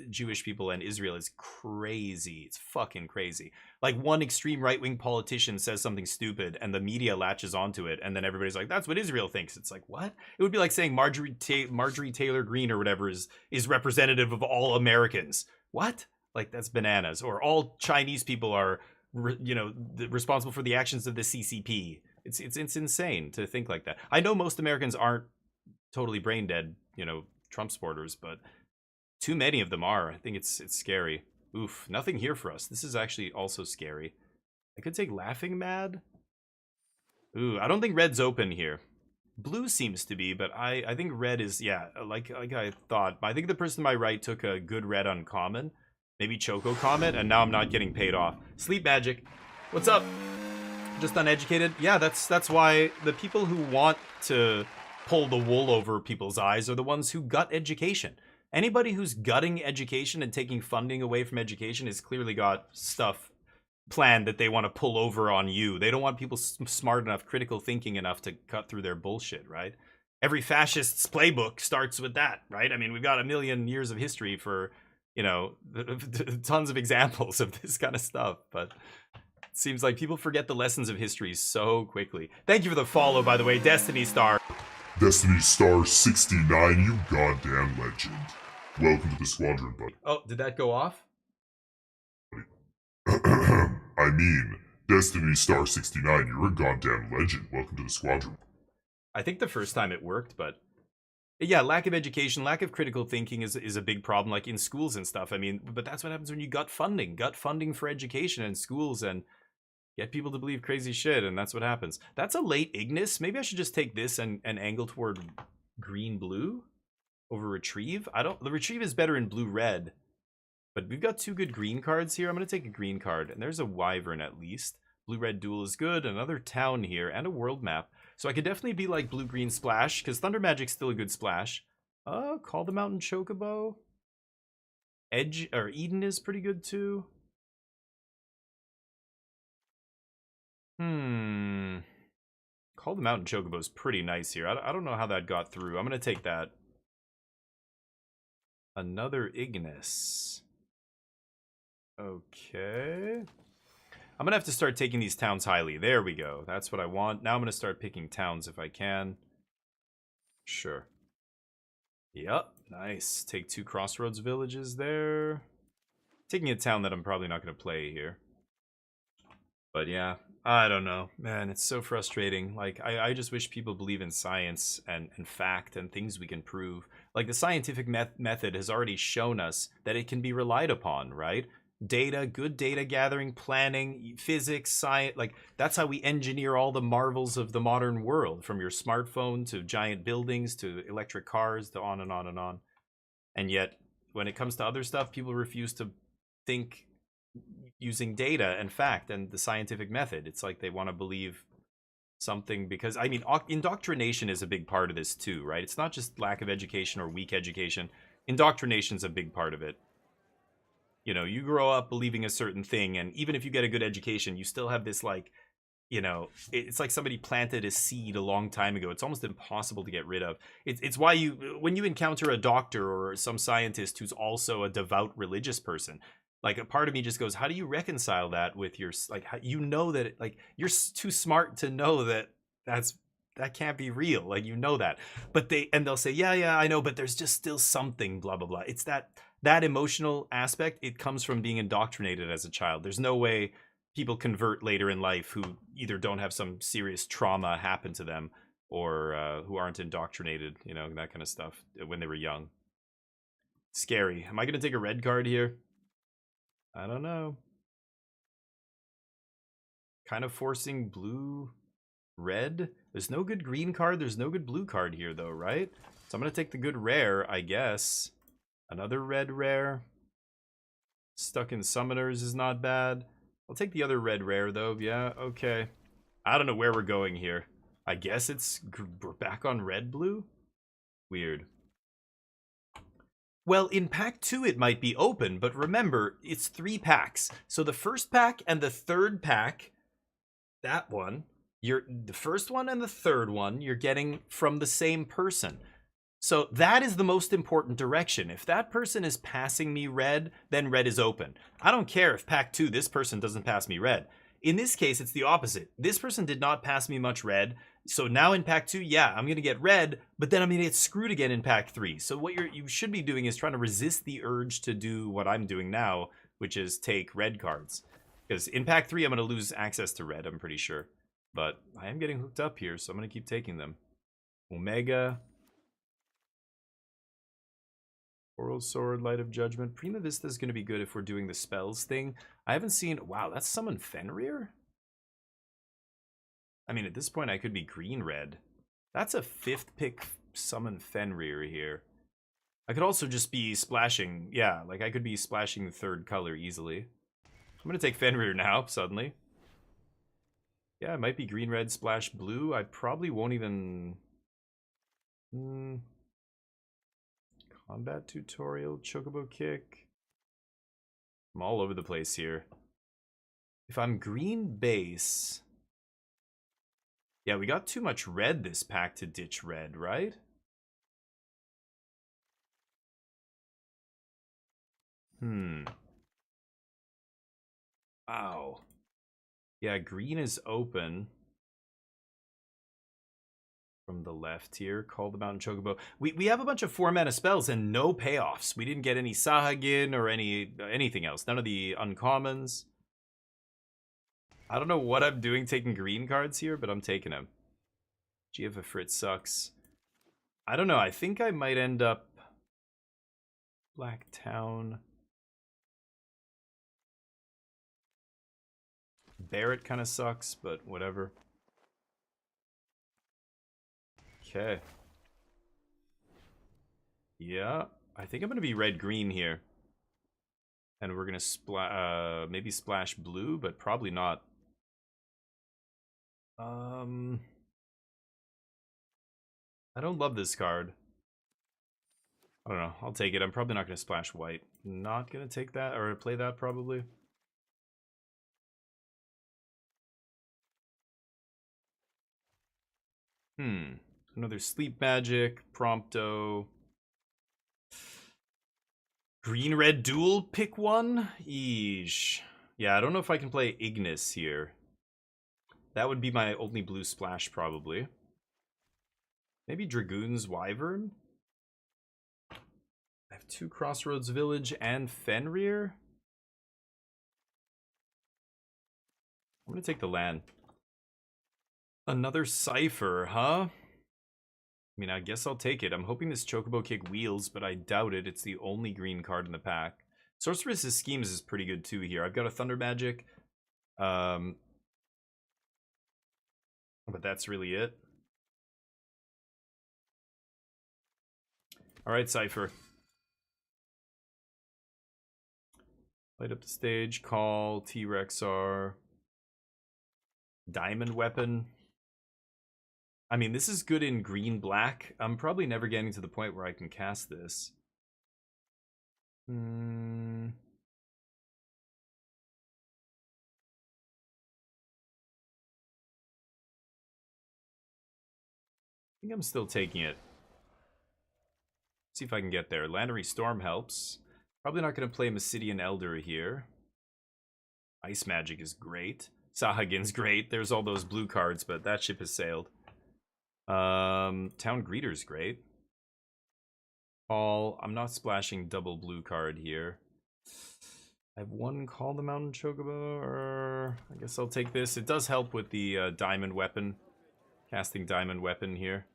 Jewish people and Israel is crazy. It's fucking crazy. Like one extreme right-wing politician says something stupid and the media latches onto it. And then everybody's like, that's what Israel thinks. It's like, what? It would be like saying Marjorie Taylor Greene or whatever is representative of all Americans. What? Like, that's bananas. Or all Chinese people are, you know, responsible for the actions of the CCP. It's insane to think like that. I know most Americans aren't totally brain dead, you know, Trump supporters, but too many of them are. I think it's scary. Oof, nothing here for us. This is actually also scary. I could take Laughing Mad. Ooh, I don't think red's open here. Blue seems to be, but I think red is, yeah, like I thought. I think the person to my right took a good red uncommon. Maybe Choco Comet, and now I'm not getting paid off. Sleep Magic. What's up? Just uneducated? Yeah, that's why the people who want to pull the wool over people's eyes are the ones who gut education. Anybody who's gutting education and taking funding away from education has clearly got stuff planned that they want to pull over on you. They don't want people smart enough, critical thinking enough to cut through their bullshit, right? Every fascist's playbook starts with that, right? I mean, we've got a million years of history for, you know, tons of examples of this kind of stuff, but it seems like people forget the lessons of history so quickly. Thank you for the follow, by the way, Destiny Star. Destiny Star 69, you goddamn legend. Welcome to the squadron, buddy. Oh, did that go off? I mean, Destiny Star 69, you're a goddamn legend. Welcome to the squadron. I think the first time it worked, but yeah, lack of education, lack of critical thinking is a big problem, like in schools and stuff. I mean, but that's what happens when you gut funding for education in schools and get people to believe crazy shit, and that's what happens. That's a late Ignis. Maybe I should just take this and angle toward green-blue over Retrieve. The Retrieve is better in blue-red. But we've got two good green cards here. I'm going to take a green card. And there's a Wyvern at least. Blue-red duel is good. Another town here. And a world map. So I could definitely be like blue-green splash. Because Thunder Magic's still a good splash. Call the Mountain Chocobo. Eden is pretty good too. Call the Mountain Chocobo is pretty nice here. I don't know how that got through. I'm going to take that. Another Ignis. Okay. I'm going to have to start taking these towns highly. There we go. That's what I want. Now I'm going to start picking towns if I can. Sure. Yep. Nice. Take 2 Crossroads villages there. Taking a town that I'm probably not going to play here. But yeah, I don't know. Man, it's so frustrating. Like, I just wish people believe in science and fact and things we can prove. Like, the scientific method has already shown us that it can be relied upon, right? Data, good data gathering, planning, physics, science, like that's how we engineer all the marvels of the modern world, from your smartphone to giant buildings to electric cars to on and on and on. And yet, when it comes to other stuff, people refuse to think using data and fact and the scientific method. It's like they want to believe something because, I mean, indoctrination is a big part of this too, right? It's not just lack of education or weak education. Indoctrination's a big part of it. You know, you grow up believing a certain thing, and even if you get a good education, you still have this, like, you know, it's like somebody planted a seed a long time ago. It's almost impossible to get rid of. It's why when you encounter a doctor or some scientist who's also a devout religious person, like, a part of me just goes, how do you reconcile that with your, like, how, you know that, like, you're too smart to know that that's that can't be real. Like, you know that. But they'll say, yeah, I know, but there's just still something, blah, blah, blah. It's that emotional aspect. It comes from being indoctrinated as a child. There's no way people convert later in life who either don't have some serious trauma happen to them or who aren't indoctrinated, you know, that kind of stuff when they were young. Scary. Am I going to take a red card here? I don't know. Kind of forcing blue, red. There's no good green card. There's no good blue card here, though, right? So I'm going to take the good rare, I guess. Another red rare. Stuck in summoners is not bad. I'll take the other red rare, though. Yeah, okay. I don't know where we're going here. I guess we're back on red-blue? Weird. Well, in pack 2 it might be open, but remember, it's 3 packs. So the first pack and the third pack, that one, the first one and the third one, you're getting from the same person. So that is the most important direction. If that person is passing me red, then red is open. I don't care if pack 2, this person doesn't pass me red. In this case, it's the opposite. This person did not pass me much red. So now in pack 2, yeah, I'm going to get red, but then I'm going to get screwed again in pack 3. So what you should be doing is trying to resist the urge to do what I'm doing now, which is take red cards. Because in pack 3, I'm going to lose access to red, I'm pretty sure. But I am getting hooked up here, so I'm going to keep taking them. Omega. Oral Sword, Light of Judgment. Prima Vista is going to be good if we're doing the spells thing. I haven't seen... Wow, that's Summon Fenrir? I mean, at this point, I could be green-red. That's a 5th pick Summon Fenrir here. I could also just be splashing... Yeah, like, I could be splashing the 3rd color easily. I'm going to take Fenrir now, suddenly. Yeah, it might be green-red splash blue. I probably won't even... Combat tutorial, chocobo kick. I'm all over the place here. If I'm green base... Yeah, we got too much red this pack to ditch red, right? Wow. Yeah, green is open. From the left here, Call the Mountain Chocobo. We have a bunch of 4-mana spells and no payoffs. We didn't get any Sahagin or anything else. None of the uncommons. I don't know what I'm doing taking green cards here, but I'm taking them. Giova Fritz sucks. I don't know. I think I might end up Black Town. Barrett kind of sucks, but whatever. Okay. Yeah, I think I'm gonna be red-green here. And we're gonna maybe splash blue, but probably not. I don't love this card. I don't know. I'll take it. I'm probably not gonna splash white. Not gonna take that or play that probably. Another Sleep Magic, Prompto. Green-red duel, pick one? Eesh. Yeah, I don't know if I can play Ignis here. That would be my only blue splash, probably. Maybe Dragoon's Wyvern? I have 2 Crossroads Village and Fenrir? I'm gonna take the land. Another Cypher, huh? I mean, I guess I'll take it. I'm hoping this Chocobo Kick wheels, but I doubt it. It's the only green card in the pack. Sorceress's Schemes is pretty good too here. I've got a Thunder Magic. But that's really it. Alright, Cypher. Light up the stage. Call. T-Rexar. Diamond Weapon. I mean, this is good in green-black. I'm probably never getting to the point where I can cast this. I think I'm still taking it. See if I can get there. Lannery Storm helps. Probably not going to play Massidian Elder here. Ice Magic is great. Sahagin's great. There's all those blue cards, but that ship has sailed. Town Greeter's great. Call. I'm not splashing double blue card here. I have one Call the Mountain Chocobo, or I guess I'll take this. It does help with the Diamond Weapon. Casting Diamond Weapon here.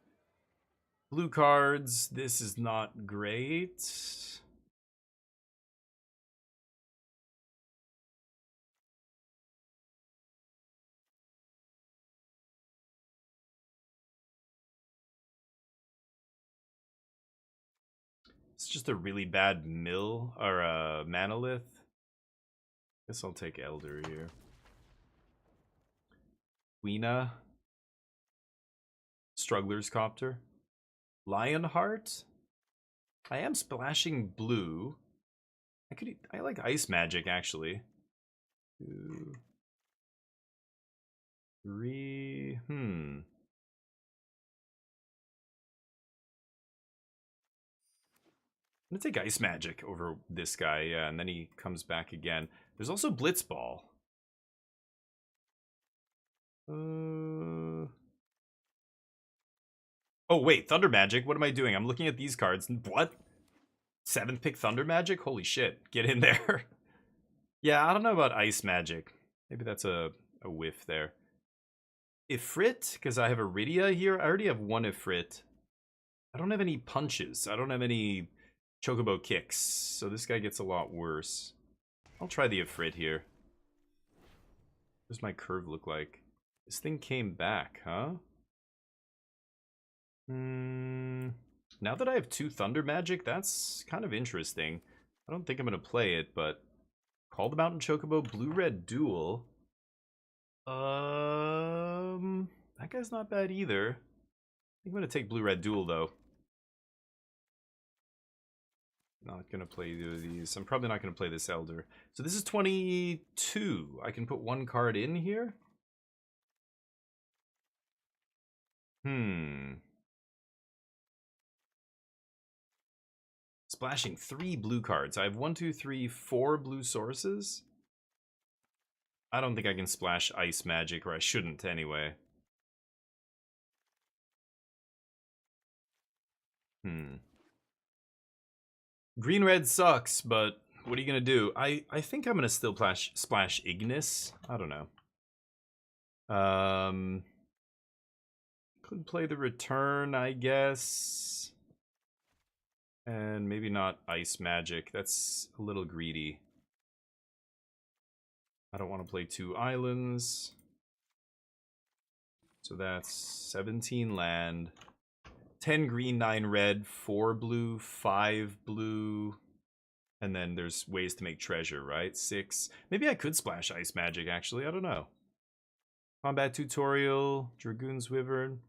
Blue cards. This is not great. It's just a really bad mill or a Manolith. Guess I'll take Elder here. Weena. Struggler's Copter. Lionheart. I am splashing blue. I like Ice Magic actually. 2, 3. I'm gonna take Ice Magic over this guy, yeah, and then he comes back again. There's also Blitzball. Oh wait, Thunder Magic. What am I doing? I'm looking at these cards. What? 7th pick Thunder Magic? Holy shit! Get in there. Yeah, I don't know about Ice Magic. Maybe that's a whiff there. Ifrit, because I have Iridia here. I already have one Ifrit. I don't have any punches. I don't have any Chocobo kicks, so this guy gets a lot worse. I'll try the Ifrit here. What does my curve look like? This thing came back, huh? Now that I have 2 Thunder Magic, that's kind of interesting. I don't think I'm going to play it, but Call the Mountain Chocobo, Blue-Red Duel. That guy's not bad either. I think I'm going to take Blue-Red Duel, though. Not going to play either of these. I'm probably not going to play this Elder. So this is 22. I can put 1 card in here? Splashing 3 blue cards. I have 1, 2, 3, 4 blue sources. I don't think I can splash Ice Magic, or I shouldn't anyway. Green-red sucks, but what are you gonna do? I think I'm gonna still splash Ignis. I don't know. Could play the Return, I guess. And maybe not Ice Magic. That's a little greedy. I don't want to play 2 islands. So that's 17 land. 10 green, 9 red, 4 blue, 5 blue. And then there's ways to make treasure, right? 6. Maybe I could splash Ice Magic, actually. I don't know. Combat Tutorial, Dragoon's Wyvern.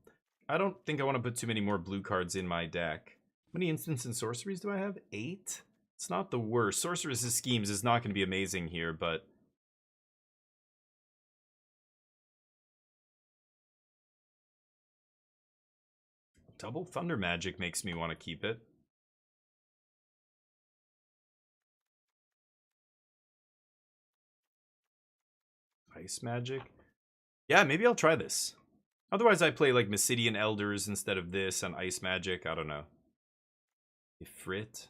I don't think I want to put too many more blue cards in my deck. How many instants and sorceries do I have? 8? It's not the worst. Sorceress's Schemes is not going to be amazing here, but... Double Thunder Magic makes me want to keep it. Ice Magic. Yeah, maybe I'll try this. Otherwise, I play like Mysidian Elders instead of this and Ice Magic. I don't know. Ifrit.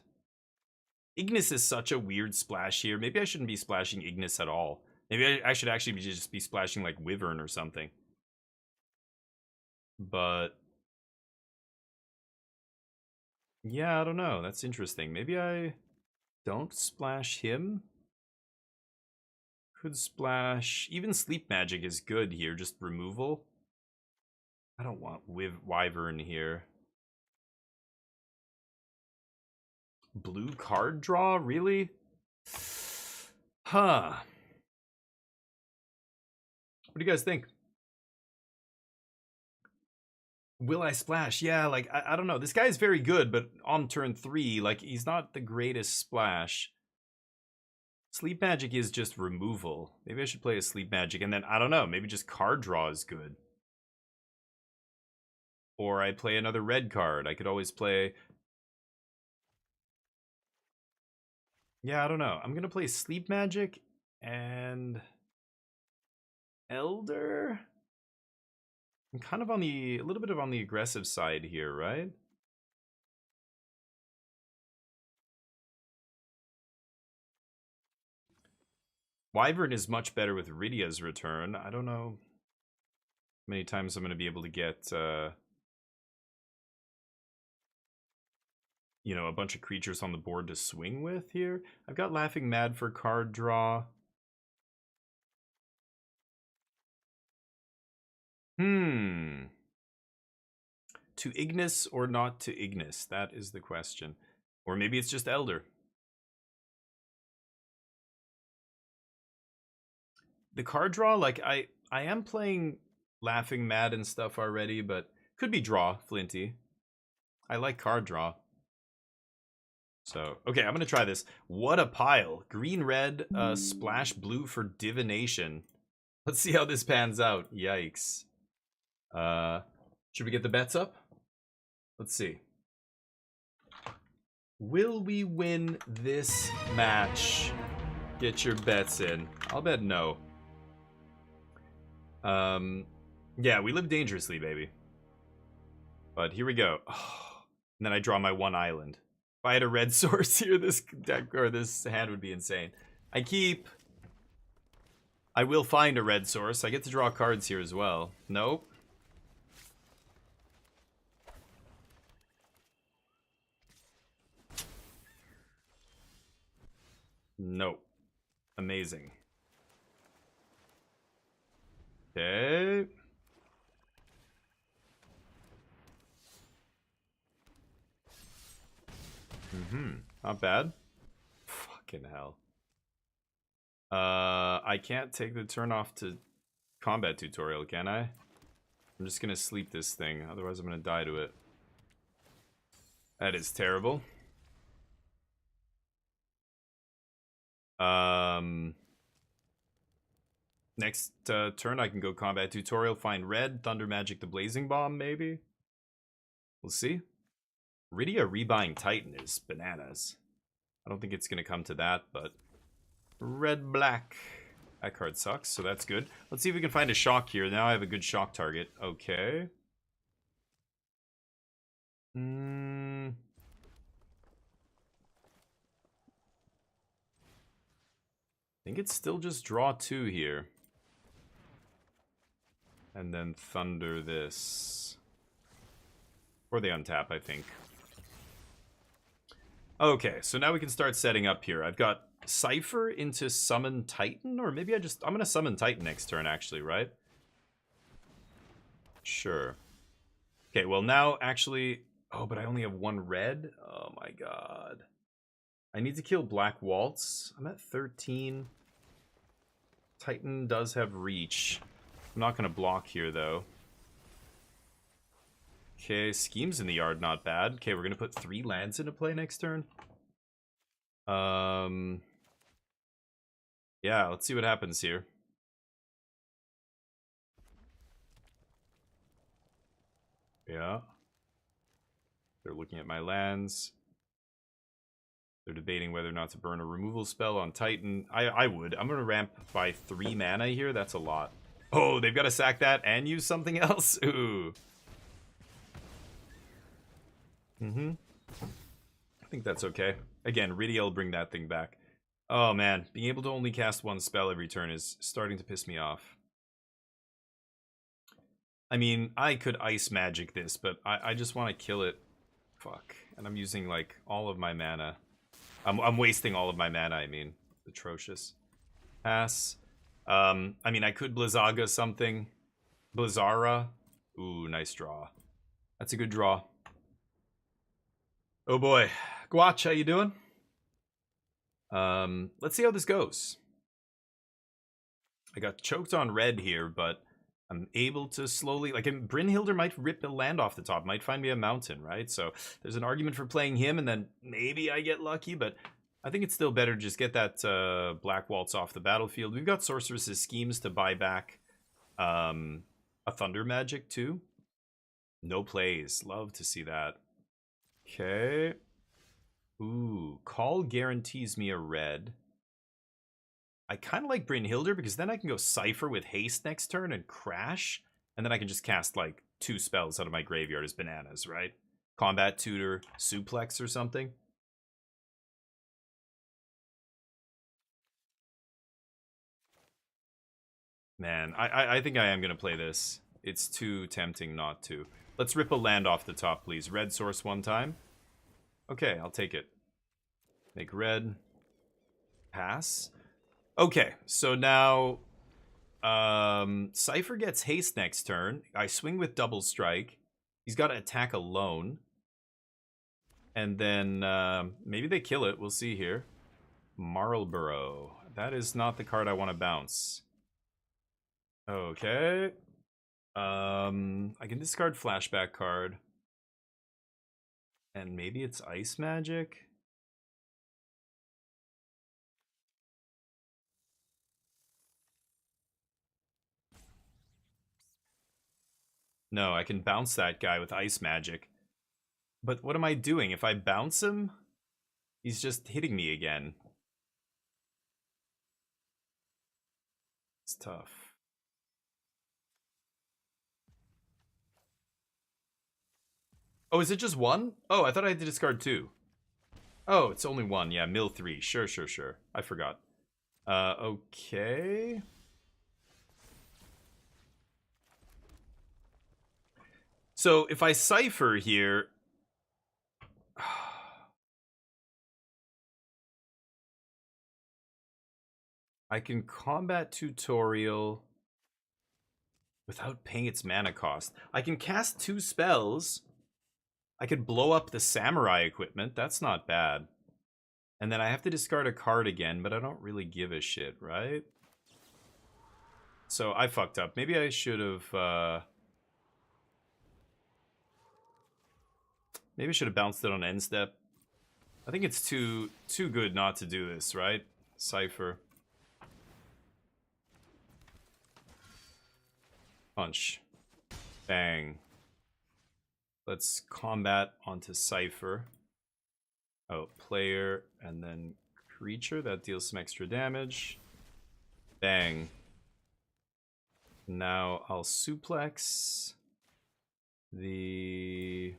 Ignis is such a weird splash here. Maybe I shouldn't be splashing Ignis at all. Maybe I should actually just be splashing like Wyvern or something. But... yeah, I don't know. That's interesting. Maybe I don't splash him. Could splash... even Sleep Magic is good here, just removal. I don't want Wyvern here. Blue card draw? Really? Huh. What do you guys think? Will I splash? Yeah, like, I don't know. This guy's very good, but on turn 3, like, he's not the greatest splash. Sleep Magic is just removal. Maybe I should play a Sleep Magic, and then, I don't know, maybe just card draw is good. Or I play another red card. I could always play... yeah, I don't know. I'm gonna play Sleep Magic and... Elder? I'm kind of a little bit on the aggressive side here, right? Wyvern is much better with Rydia's return. I don't know how many times I'm going to be able to get, you know, a bunch of creatures on the board to swing with here. I've got Laughing Mad for card draw. To Ignis or not to Ignis? That is the question. Or maybe it's just Elder. The card draw, like, I am playing Laughing Mad and stuff already, but could be draw, Flinty. I like card draw. So, okay, I'm going to try this. What a pile. Green, red, splash blue for divination. Let's see how this pans out. Yikes. Should we get the bets up? Let's see. Will we win this match? Get your bets in. I'll bet no. Yeah, we live dangerously, baby. But here we go. Oh, and then I draw my one island. If I had a red source here, this deck or this hand would be insane. I keep. I will find a red source. I get to draw cards here as well. Nope. Nope. Amazing. Okay. Not bad. Fucking hell. I can't take the turn off to combat tutorial, can I? I'm just gonna sleep this thing, otherwise I'm gonna die to it. That is terrible. Next turn I can go combat tutorial, find red, Thunder Magic the Blazing Bomb, maybe? We'll see. Rydia rebuying Titan is bananas. I don't think it's gonna come to that, but red-black. That card sucks, so that's good. Let's see if we can find a shock here. Now I have a good shock target. Okay. I think it's still just draw 2 here. And then thunder this. Or they untap, I think. Okay, so now we can start setting up here. I've got Cypher into Summon Titan, or maybe I'm gonna Summon Titan next turn, actually, right? Sure. Okay, well now, actually... Oh, but I only have 1 red? Oh my god. I need to kill Black Waltz. I'm at 13. Titan does have reach. I'm not gonna block here, though. Okay, Schemes in the yard, not bad. Okay, we're gonna put 3 lands into play next turn. Yeah, let's see what happens here. Yeah. They're looking at my lands. They're debating whether or not to burn a removal spell on Titan. I would. I'm gonna ramp by 3 mana here. That's a lot. Oh, they've got to sack that and use something else? Ooh. I think that's okay. Again, Rydia will bring that thing back. Oh man, being able to only cast 1 spell every turn is starting to piss me off. I mean, I could ice magic this, but I just want to kill it. Fuck. And I'm using, like, all of my mana. I'm wasting all of my mana, I mean. Atrocious. Pass. I mean, I could Blizzaga something. Blizzara. Ooh, nice draw. That's a good draw. Oh boy. Guach, how you doing? Let's see how this goes. I got choked on red here, but I'm able to slowly... Like, Brynhilder might rip a land off the top. Might find me a mountain, right? So there's an argument for playing him, and then maybe I get lucky, but I think it's still better to just get that Black Waltz off the battlefield. We've got Sorceress's Schemes to buy back a Thunder Magic, too. No plays. Love to see that. Okay. Ooh, Call guarantees me a red. I kind of like Brynhilder because then I can go Cypher with haste next turn and crash. And then I can just cast, like, 2 spells out of my graveyard as bananas, right? Combat Tutor, Suplex or something. Man, I think I am going to play this. It's too tempting not to. Let's rip a land off the top, please. Red source 1 time. Okay, I'll take it. Make red. Pass. Okay, so now Cypher gets haste next turn. I swing with double strike. He's got to attack alone. And then maybe they kill it. We'll see here. Marlborough. That is not the card I want to bounce. Okay. I can discard flashback card. And maybe it's Ice Magic. No, I can bounce that guy with Ice Magic. But what am I doing? If I bounce him, he's just hitting me again. It's tough. Oh, is it just 1? Oh, I thought I had to discard 2. Oh, it's only 1. Yeah, mill 3. Sure. I forgot. Okay. So if I Cypher here... I can combat Tutorial without paying its mana cost. I can cast 2 spells. I could blow up the Samurai equipment. That's not bad. And then I have to discard a card again, but I don't really give a shit, right? So I fucked up. Maybe I should have... Maybe I should have bounced it on end step. I think it's too good not to do this, right? Cypher. Punch. Bang. Let's combat onto Cypher. Oh, player and then creature. That deals some extra damage. Bang. Now I'll suplex the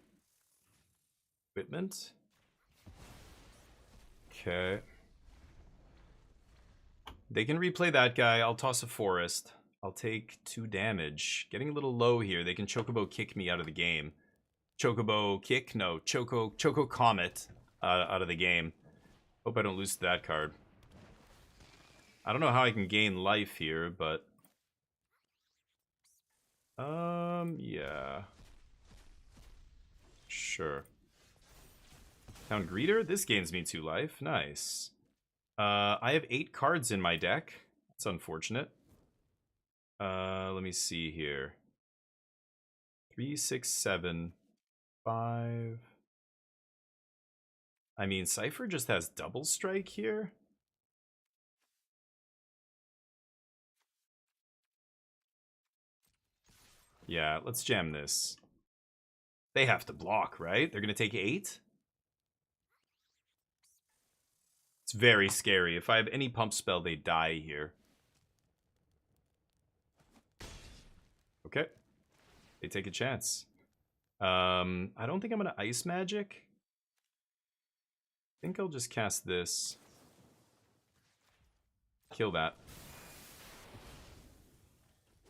equipment. Okay. They can replay that guy. I'll toss a forest. I'll take 2 damage. Getting a little low here. They can Chocobo kick me out of the game. Chocobo kick? No. Choco Comet out of the game. Hope I don't lose to that card. I don't know how I can gain life here, but... yeah. Sure. Town Greeter? This gains me 2 life. Nice. I have 8 cards in my deck. That's unfortunate. Let me see here. 3, 6, 7, 5. I mean, Cypher just has double strike here. Yeah, let's jam this. They have to block, right? They're gonna take 8? It's very scary. If I have any pump spell, they die here. Okay. They take a chance. I don't think I'm gonna Ice Magic. I think I'll just cast this. Kill that.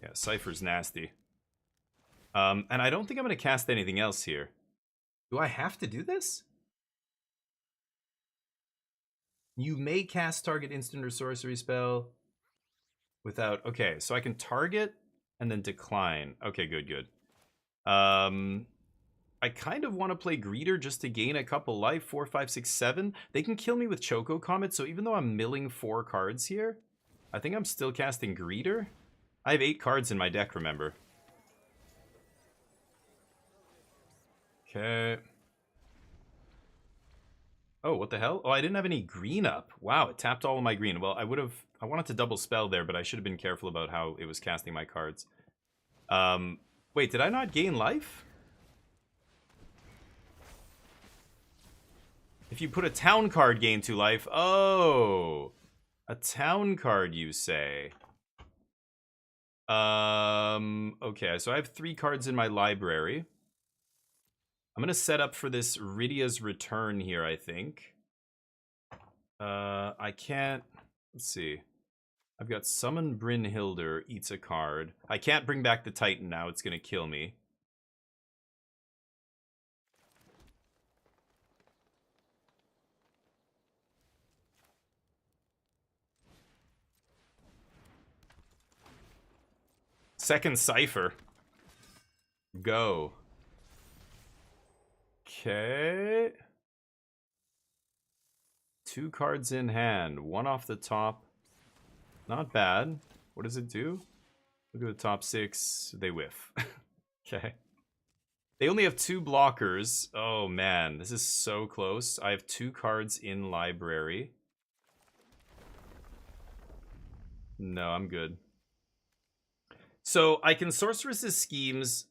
Yeah, Cypher's nasty. And I don't think I'm gonna cast anything else here. Do I have to do this? You may cast target instant or sorcery spell without... Okay, so I can target and then decline. Okay, good. I kind of want to play Greeter just to gain a couple life. 4, 5, 6, 7. They can kill me with Choco Comet, so even though I'm milling 4 cards here, I think I'm still casting Greeter. I have 8 cards in my deck, remember. Okay. Oh, what the hell? Oh, I didn't have any green up. Wow, it tapped all of my green. Well, I wanted to double spell there, but I should have been careful about how it was casting my cards. Wait, did I not gain life? If you put a town card, gain 2 life. Oh, a town card, you say. Okay, so I have 3 cards in my library. I'm gonna set up for this Rydia's Return here, I think. I can't... Let's see. I've got Summon Brynhilder, eats a card. I can't bring back the Titan now, it's gonna kill me. Second Cipher. Go. Okay. 2 cards in hand. 1 off the top. Not bad. What does it do? Look at the top 6. They whiff. Okay. They only have 2 blockers. Oh man, this is so close. I have 2 cards in library. No, I'm good. So I can Sorceress's Schemes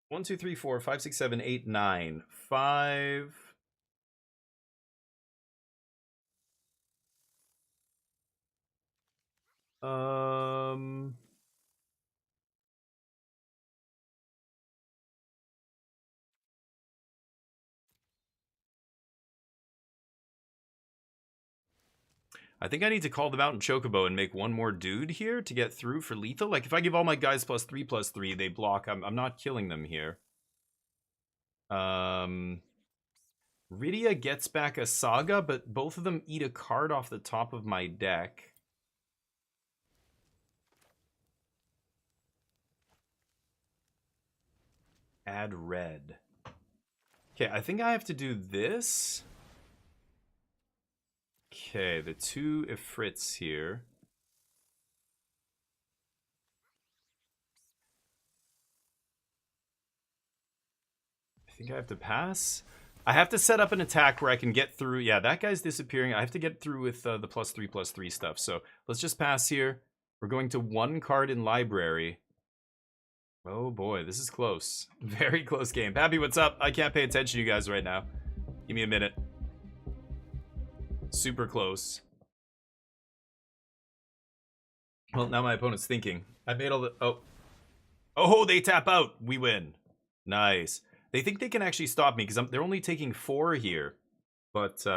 1, 2, 3, 4, 5, 6, 7, 8, 9. 5. I think I need to call them out in Chocobo and make 1 more dude here to get through for lethal. Like, if I give all my guys +3/+3, they block. I'm not killing them here. Rydia gets back a Saga, but both of them eat a card off the top of my deck. Add red. Okay, I think I have to do this. Okay, the 2 Ifrits here. I think I have to pass. I have to set up an attack where I can get through. Yeah, that guy's disappearing. I have to get through with the +3/+3 stuff. So let's just pass here. We're going to 1 card in library. Oh boy, this is close. Very close game. Pappy, what's up? I can't pay attention to you guys right now. Give me a minute. Super close. Well, now my opponent's thinking. I made all the... Oh. Oh, they tap out. We win. Nice. They think they can actually stop me because they're only taking 4 here. But,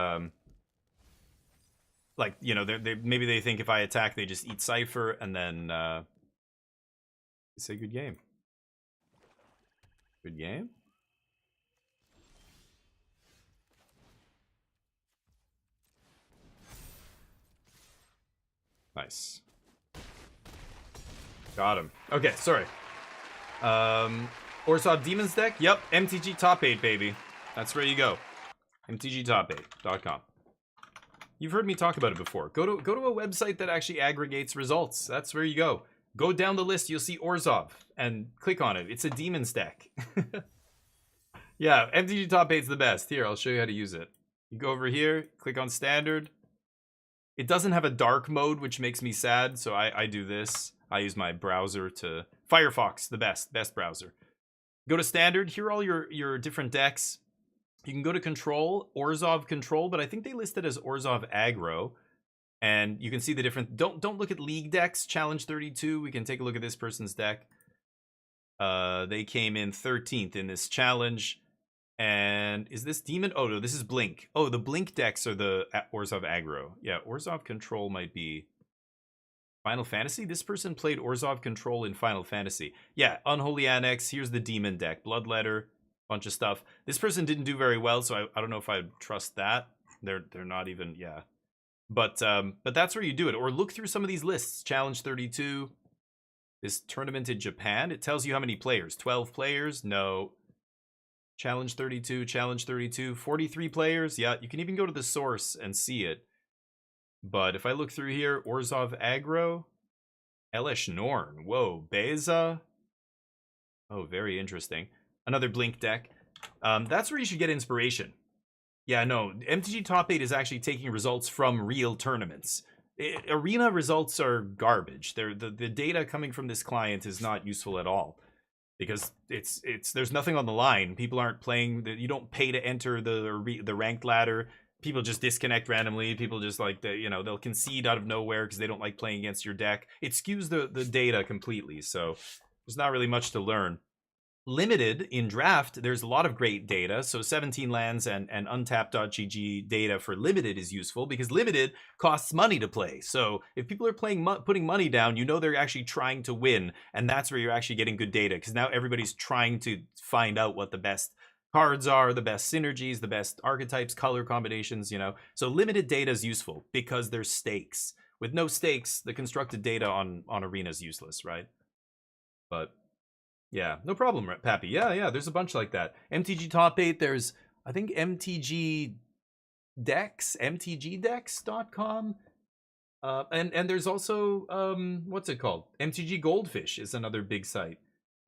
like, you know, maybe they think if I attack, they just eat Cypher and then, say good game. Good game? Nice. Got him. Okay, sorry. Orzhov Demons deck? Yep, MTG Top 8, baby. That's where you go. MTGTop8.com. You've heard me talk about it before. Go to a website that actually aggregates results. That's where you go. Go down the list, you'll see Orzhov, and click on it. It's a Demons deck. Yeah, MTG Top 8's the best. Here, I'll show you how to use it. You go over here, click on Standard. It doesn't have a dark mode, which makes me sad, so I do this. I use my browser to... Firefox, the best browser. Go to Standard, here are all your different decks. You can go to Control, Orzhov Control, but I think they list it as Orzhov Aggro. And you can see the different... Don't look at League decks, Challenge 32. We can take a look at this person's deck. They came in 13th in this challenge. And is this Demon? Oh, no, this is Blink. Oh, the Blink decks are the Orzhov Aggro. Yeah, Orzhov Control might be Final Fantasy. This person played Orzhov Control in Final Fantasy. Yeah, Unholy Annex. Here's the Demon deck. Bloodletter, bunch of stuff. This person didn't do very well, so I don't know if I'd trust that. They're not even, yeah. But that's where you do it. Or look through some of these lists. Challenge 32. This tournament in Japan. It tells you how many players. 12 players? No. Challenge 32, Challenge 32, 43 players. Yeah, you can even go to the source and see it. But if I look through here, Orzhov Aggro, Elesh Norn. Whoa, Beza. Oh, very interesting. Another Blink deck. That's where you should get inspiration. Yeah, no, MTG Top 8 is actually taking results from real tournaments. Arena results are garbage. The data coming from this client is not useful at all. Because there's nothing on the line. People aren't playing. You don't pay to enter the ranked ladder. people just disconnect randomly. People just like they'll concede out of nowhere because they don't like playing against your deck. It skews the data completely. So there's not really much to learn. Limited in draft, there's a lot of great data. So 17 lands and untapped.gg data for limited is useful because limited costs money to play. So if people are putting money down, they're actually trying to win, and that's where you're actually getting good data because now everybody's trying to find out what the best cards are, the best synergies, the best archetypes, color combinations. So limited data is useful because there's stakes. With no stakes, the constructed data on Arena is useless, right? But yeah, no problem, Pappy. Yeah, there's a bunch like that. MTG Top 8, there's, I think, MTG Decks, mtgdex.com. And there's also, what's it called? MTG Goldfish is another big site.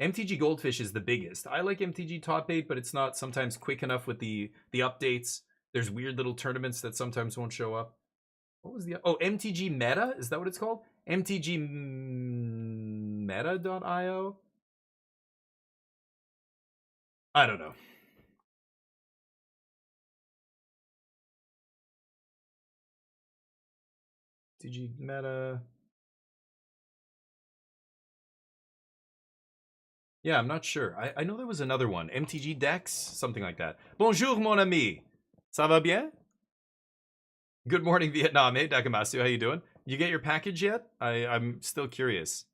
MTG Goldfish is the biggest. I like MTG Top 8, but it's not sometimes quick enough with the updates. There's weird little tournaments that sometimes won't show up. What was MTG Meta? Is that what it's called? MTGmeta.io? I don't know. MTG Meta. Yeah, I'm not sure. I know there was another one. MTG Dex? Something like that. Bonjour, mon ami. Ça va bien? Good morning, Vietnam. Hey, Dakamasu, how you doing? You get your package yet? I'm still curious.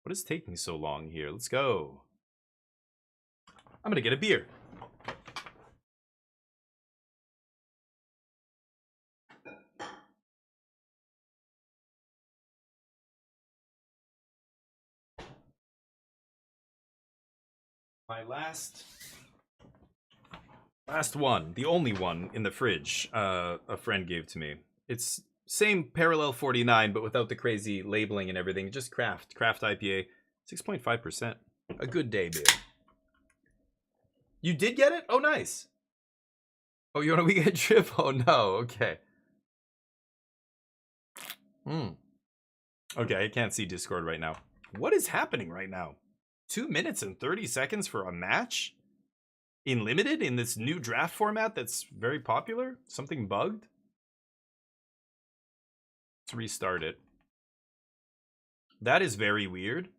What is taking so long here? Let's go. I'm gonna get a beer. My last one, the only one in the fridge, a friend gave to me. It's same Parallel 49, but without the crazy labeling and everything. Just craft IPA, 6.5%. A good day beer. You did get it? Oh, nice. Oh, you want a weekend trip? Oh no. Okay. Okay, I can't see Discord right now. What is happening right now? 2 minutes and 30 seconds for a match? In limited? In this new draft format that's very popular? Something bugged? Let's restart it. That is very weird.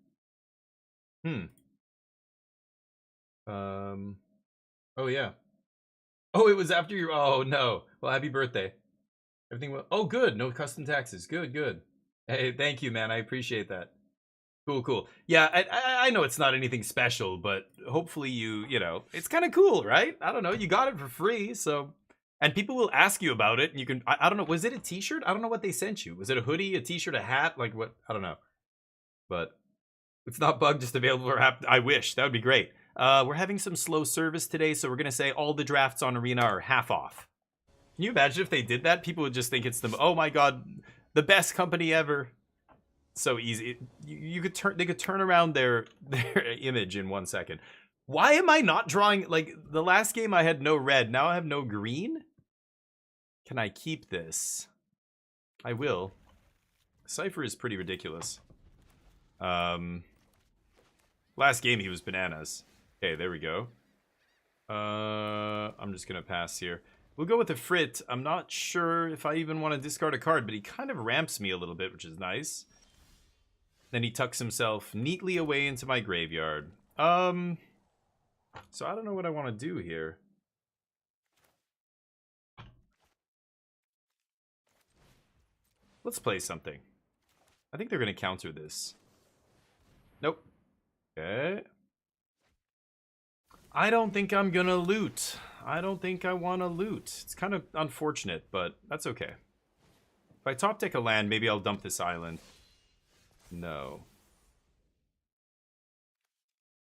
Oh, yeah. Oh, it was after your... Oh, no. Well, happy birthday. Everything well... Oh, good. No custom taxes. Good. Hey, thank you, man. I appreciate that. Cool. Yeah, I know it's not anything special, but hopefully it's kind of cool, right? I don't know. You got it for free, so... And people will ask you about it, and you can... I don't know. Was it a t-shirt? I don't know what they sent you. Was it a hoodie, a t-shirt, a hat? Like what? I don't know. But it's not bugged, just available for app. I wish. That would be great. We're having some slow service today, so we're going to say all the drafts on Arena are half off. Can you imagine if they did that? People would just think it's oh my god, the best company ever. So easy. They could turn around their image in 1 second. Why am I not drawing, like, the last game I had no red, now I have no green? Can I keep this? I will. Cypher is pretty ridiculous. Last game he was bananas. Okay, there we go. I'm just gonna pass here. We'll go with a Frit. I'm not sure if I even want to discard a card, but he kind of ramps me a little bit, which is nice. Then he tucks himself neatly away into my graveyard. So I don't know what I want to do here. Let's play something. I think they're going to counter this. Nope. Okay. I don't think I'm going to loot. I don't think I want to loot. It's kind of unfortunate, but that's okay. If I top deck a land, maybe I'll dump this island. No.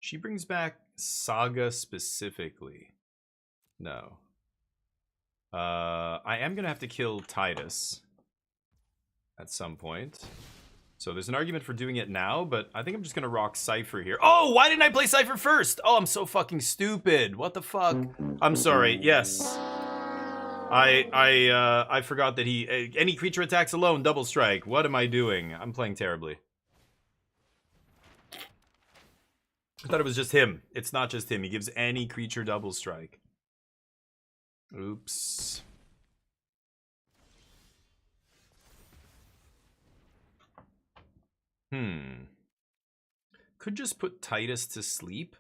She brings back Saga specifically. No. I am going to have to kill Titus at some point. So there's an argument for doing it now, but I think I'm just going to rock Cypher here. Oh, why didn't I play Cypher first? Oh, I'm so fucking stupid. What the fuck? I'm sorry. Yes. I forgot that he... any creature attacks alone, double strike. What am I doing? I'm playing terribly. I thought it was just him. It's not just him. He gives any creature double strike. Oops. Could just put Titus to sleep.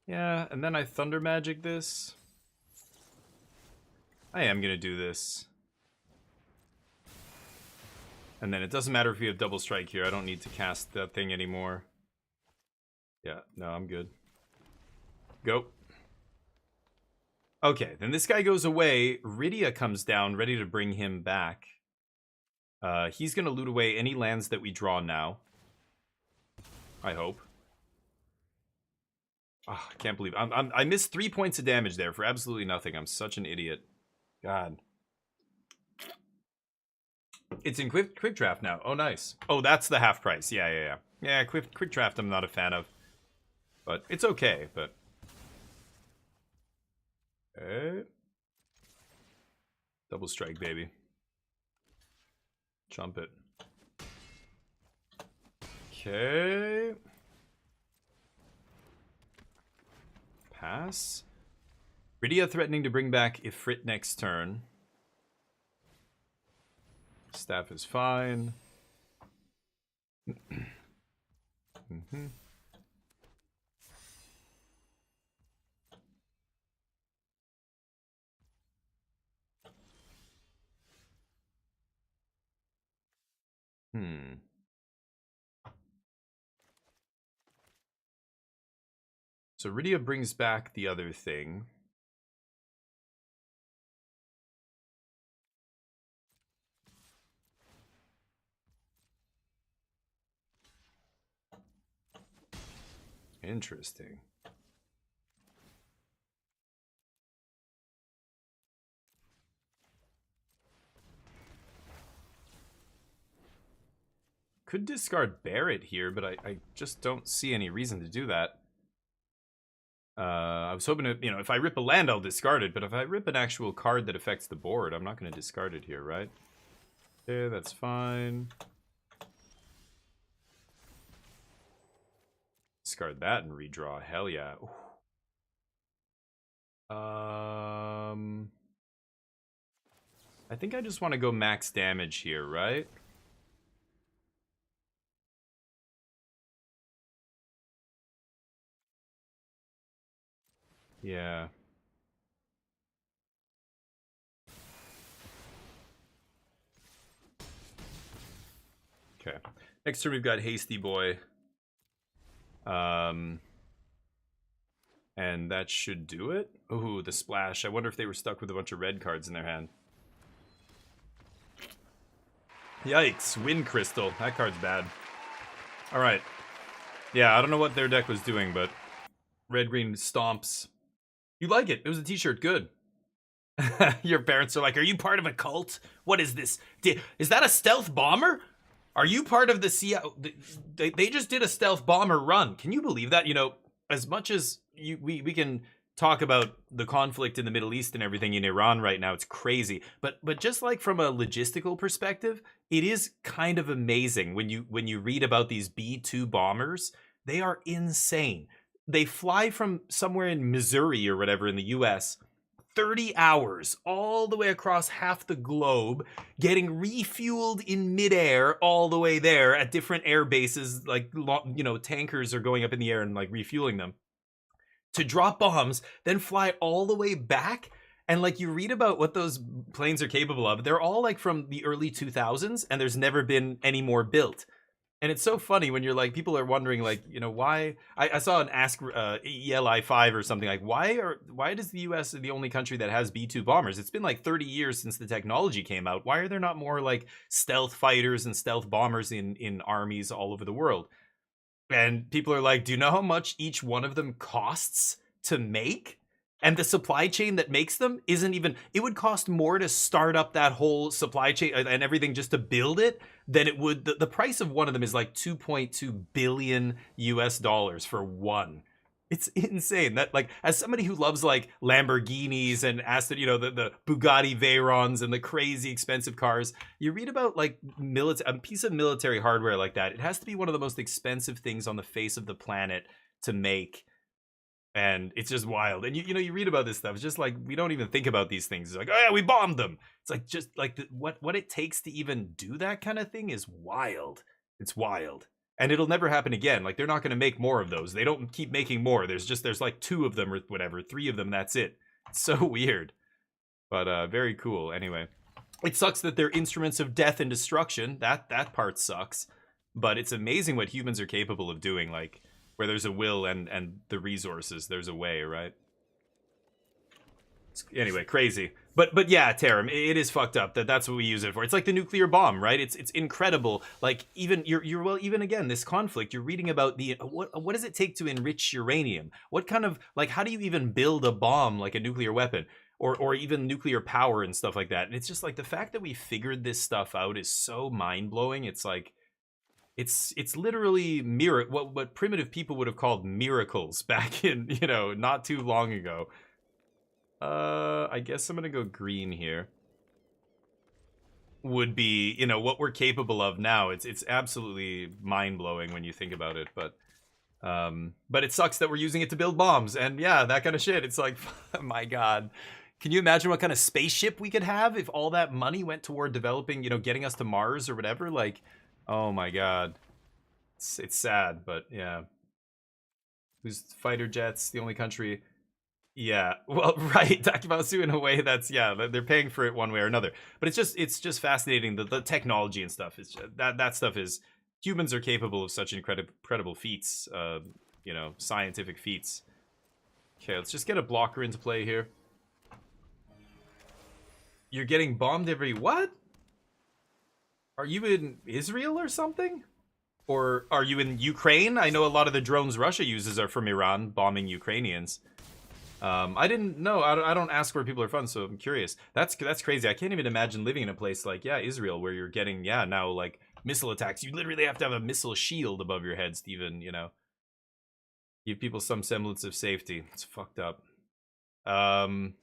Yeah, and then I Thunder Magic this. I am gonna do this. And then it doesn't matter if we have double strike here. I don't need to cast that thing anymore. Yeah, no, I'm good. Go. Okay, then this guy goes away. Rydia comes down, ready to bring him back. He's gonna loot away any lands that we draw now. I hope. Oh, I can't believe I missed 3 points of damage there for absolutely nothing. I'm such an idiot. God. It's in quick draft now. Oh, nice. Oh, that's the half price. Yeah. Yeah, quick draft I'm not a fan of. But it's okay, but... Double strike, baby. Jump it. Okay. Pass. Rydia threatening to bring back Ifrit next turn. Staff is fine. So Rydia brings back the other thing. Interesting. Could discard Barret here, but I just don't see any reason to do that. I was hoping to, if I rip a land, I'll discard it. But if I rip an actual card that affects the board, I'm not going to discard it here, right? Yeah, that's fine. Discard that and redraw. Hell yeah. I think I just want to go max damage here, right? Yeah. Okay. Next turn we've got Hasty Boy. And that should do it. Ooh, the splash. I wonder if they were stuck with a bunch of red cards in their hand. Yikes. Wind Crystal. That card's bad. Alright. Yeah, I don't know what their deck was doing, but red-green stomps. You like it. It was a t-shirt. Good. Your parents are like, are you part of a cult? What is this? Is that a stealth bomber? Are you part of the they just did a stealth bomber run. Can you believe that? As much as we can talk about the conflict in the Middle East and everything in Iran right now, it's crazy. But just like from a logistical perspective, it is kind of amazing when you read about these B-2 bombers. They are insane. They fly from somewhere in Missouri or whatever in the US, 30 hours all the way across half the globe, getting refueled in midair all the way there at different air bases. Like, tankers are going up in the air and like refueling them to drop bombs, then fly all the way back. And like, you read about what those planes are capable of. They're all like from the early 2000s, and there's never been any more built. And it's so funny when you're like, people are wondering like, why? I saw an Ask ELI5 or something like, why does the US the only country that has B-2 bombers? It's been like 30 years since the technology came out. Why are there not more like stealth fighters and stealth bombers in armies all over the world? And people are like, do you know how much each one of them costs to make? And the supply chain that makes them isn't even, it would cost more to start up that whole supply chain and everything just to build it than it would, the price of one of them is like 2.2 billion US dollars for one. It's insane that, like, as somebody who loves like Lamborghinis and Aston, you know, the Bugatti Veyrons and the crazy expensive cars, you read about like a piece of military hardware like that. It has to be one of the most expensive things on the face of the planet to make, and it's just wild. And you know, you read about this stuff. It's just like we don't even think about these things. It's like, oh yeah, we bombed them. It's like just like what it takes to even do that kind of thing is wild. It's wild. And it'll never happen again. Like they're not going to make more of those. They don't keep making more. There's like 2 of them or whatever, 3 of them. That's it. It's so weird, but very cool. Anyway, it sucks that they're instruments of death and destruction. That part sucks. But it's amazing what humans are capable of doing. Like where there's a will and the resources, there's a way, right? Anyway, crazy. But yeah, Tarum, it is fucked up that's what we use it for. It's like the nuclear bomb, right? It's incredible. Like even you're well, even again, this conflict, you're reading about the what does it take to enrich uranium? What kind of, like, how do you even build a bomb like a nuclear weapon or even nuclear power and stuff like that? And it's just like the fact that we figured this stuff out is so mind-blowing. It's like it's literally what primitive people would have called miracles back in, you know, not too long ago. I guess I'm gonna go green here. Would be, you know, what we're capable of now. It's absolutely mind-blowing when you think about it, but it sucks that we're using it to build bombs and yeah, that kind of shit. It's like, my God. Can you imagine what kind of spaceship we could have if all that money went toward developing, you know, getting us to Mars or whatever? Like, oh my God. It's sad, but yeah. Who's fighter jets? The only country. Yeah, well, right, Takimasu in a way that's, yeah, they're paying for it one way or another. But it's just fascinating, the technology and stuff. It's just, that stuff is, humans are capable of such incredible feats, you know, scientific feats. Okay, let's just get a blocker into play here. You're getting bombed every what? Are you in Israel or something? Or are you in Ukraine? I know a lot of the drones Russia uses are from Iran, bombing Ukrainians. I didn't know. I don't ask where people are from, so I'm curious. That's crazy. I can't even imagine living in a place like, yeah, Israel, where you're getting, yeah, now like missile attacks. You literally have to have a missile shield above your head, Steven, you know. Give people some semblance of safety. It's fucked up. I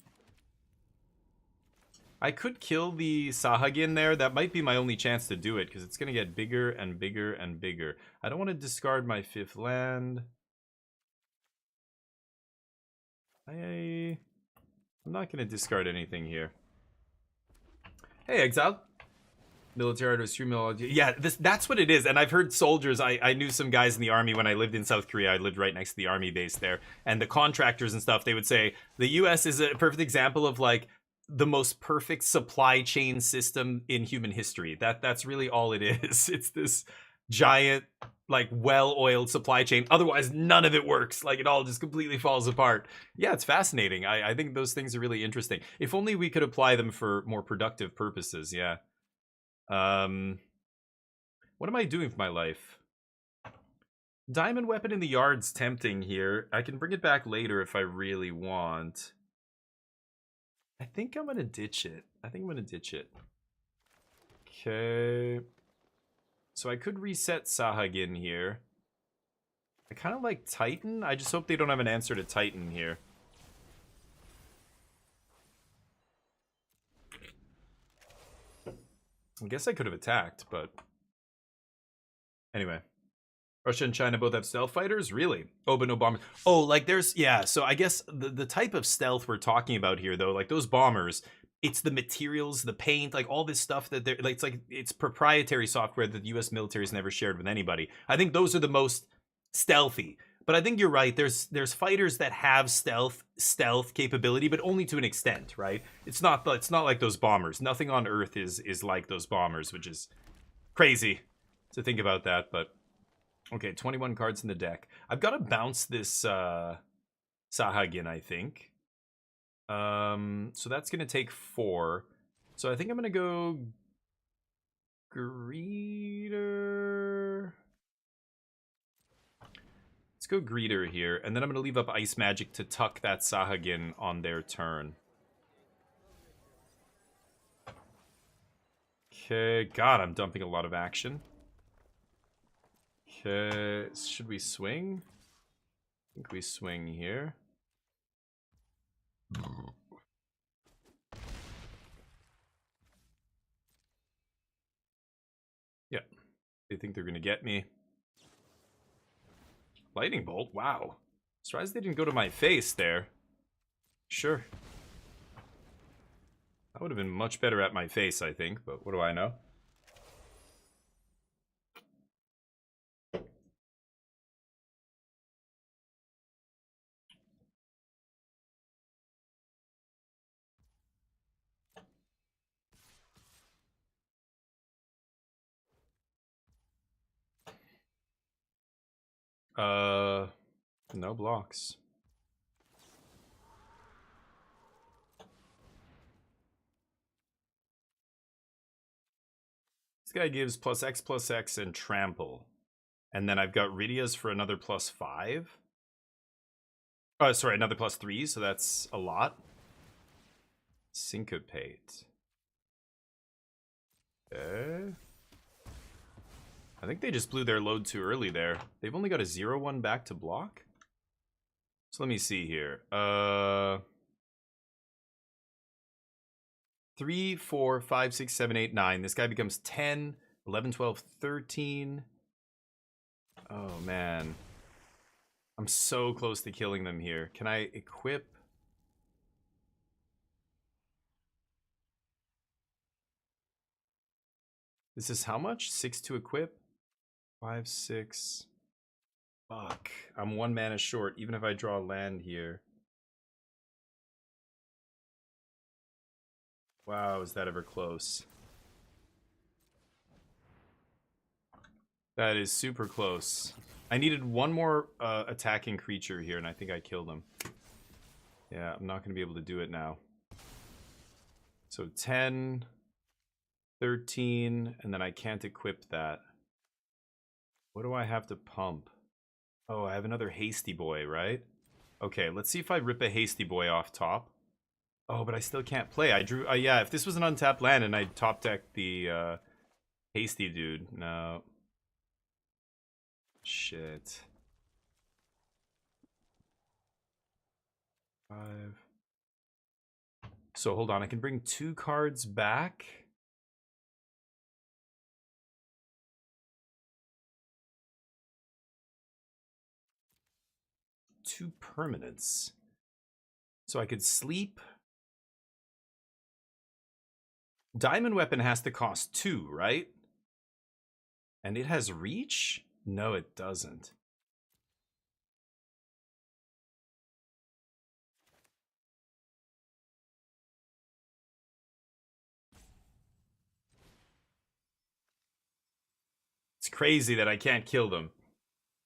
could kill the Sahagin there. That might be my only chance to do it, because it's going to get bigger and bigger and bigger. I don't want to discard my 5th land. I'm not going to discard anything here. Hey, Exile. Military art was humility. Yeah, that's what it is. And I've heard soldiers, I knew some guys in the army when I lived in South Korea. I lived right next to the army base there. And the contractors and stuff, they would say, the US is a perfect example of like the most perfect supply chain system in human history. That's really all it is. It's this giant, like, well-oiled supply chain. Otherwise, none of it works. Like, it all just completely falls apart. Yeah, it's fascinating. I think those things are really interesting. If only we could apply them for more productive purposes, yeah. What am I doing with my life? Diamond weapon in the yard's tempting here. I can bring it back later if I really want. I think I'm gonna ditch it. Okay. So I could reset Sahagin here. I kind of like Titan. I just hope they don't have an answer to Titan here. I guess I could have attacked, but... Anyway. Russia and China both have stealth fighters? Really? Oh, but no bombers. Oh, like there's... Yeah, so I guess the type of stealth we're talking about here, though, like those bombers... It's the materials, the paint, like all this stuff that they're like, it's proprietary software that the US military's never shared with anybody. I think those are the most stealthy. But I think you're right. There's fighters that have stealth capability, but only to an extent, right? It's not like those bombers. Nothing on Earth is like those bombers, which is crazy to think about that, but okay, 21 cards in the deck. I've got to bounce this Sahagin, I think. So that's gonna take 4. So I think I'm gonna go Greeter. Let's go Greeter here, and then I'm gonna leave up Ice Magic to tuck that Sahagin on their turn. Okay, God, I'm dumping a lot of action. Okay, should we swing? think we swing here. Yeah. They think they're going to get me. Lightning bolt? Wow. Surprised they didn't go to my face there. Sure. That would have been much better at my face, I think, but what do I know? No blocks. This guy gives +X and trample. And then I've got Rydia's for another +5. Oh, sorry, another +3, so that's a lot. Syncopate. Okay. I think they just blew their load too early there. They've only got a 0-1 back to block. So let me see here. 3, 4, 5, 6, 7, 8, 9. This guy becomes 10, 11, 12, 13. Oh, man. I'm so close to killing them here. Can I equip? This is how much? 6 to equip? 5, 6. Fuck. I'm 1 mana short, even if I draw land here. Wow, is that ever close? That is super close. I needed 1 more attacking creature here, and I think I killed him. Yeah, I'm not going to be able to do it now. So 10, 13, and then I can't equip that. What do I have to pump? Oh, I have another Hasty Boy, right? Okay, let's see if I rip a Hasty Boy off top. Oh, but I still can't play. I drew... yeah, if this was an untapped land and I top decked the Hasty dude. No. Shit. 5. So hold on, I can bring 2 cards back. Two permanents. So I could sleep. Diamond Weapon has to cost 2, right? And it has reach? No, it doesn't. It's crazy that I can't kill them.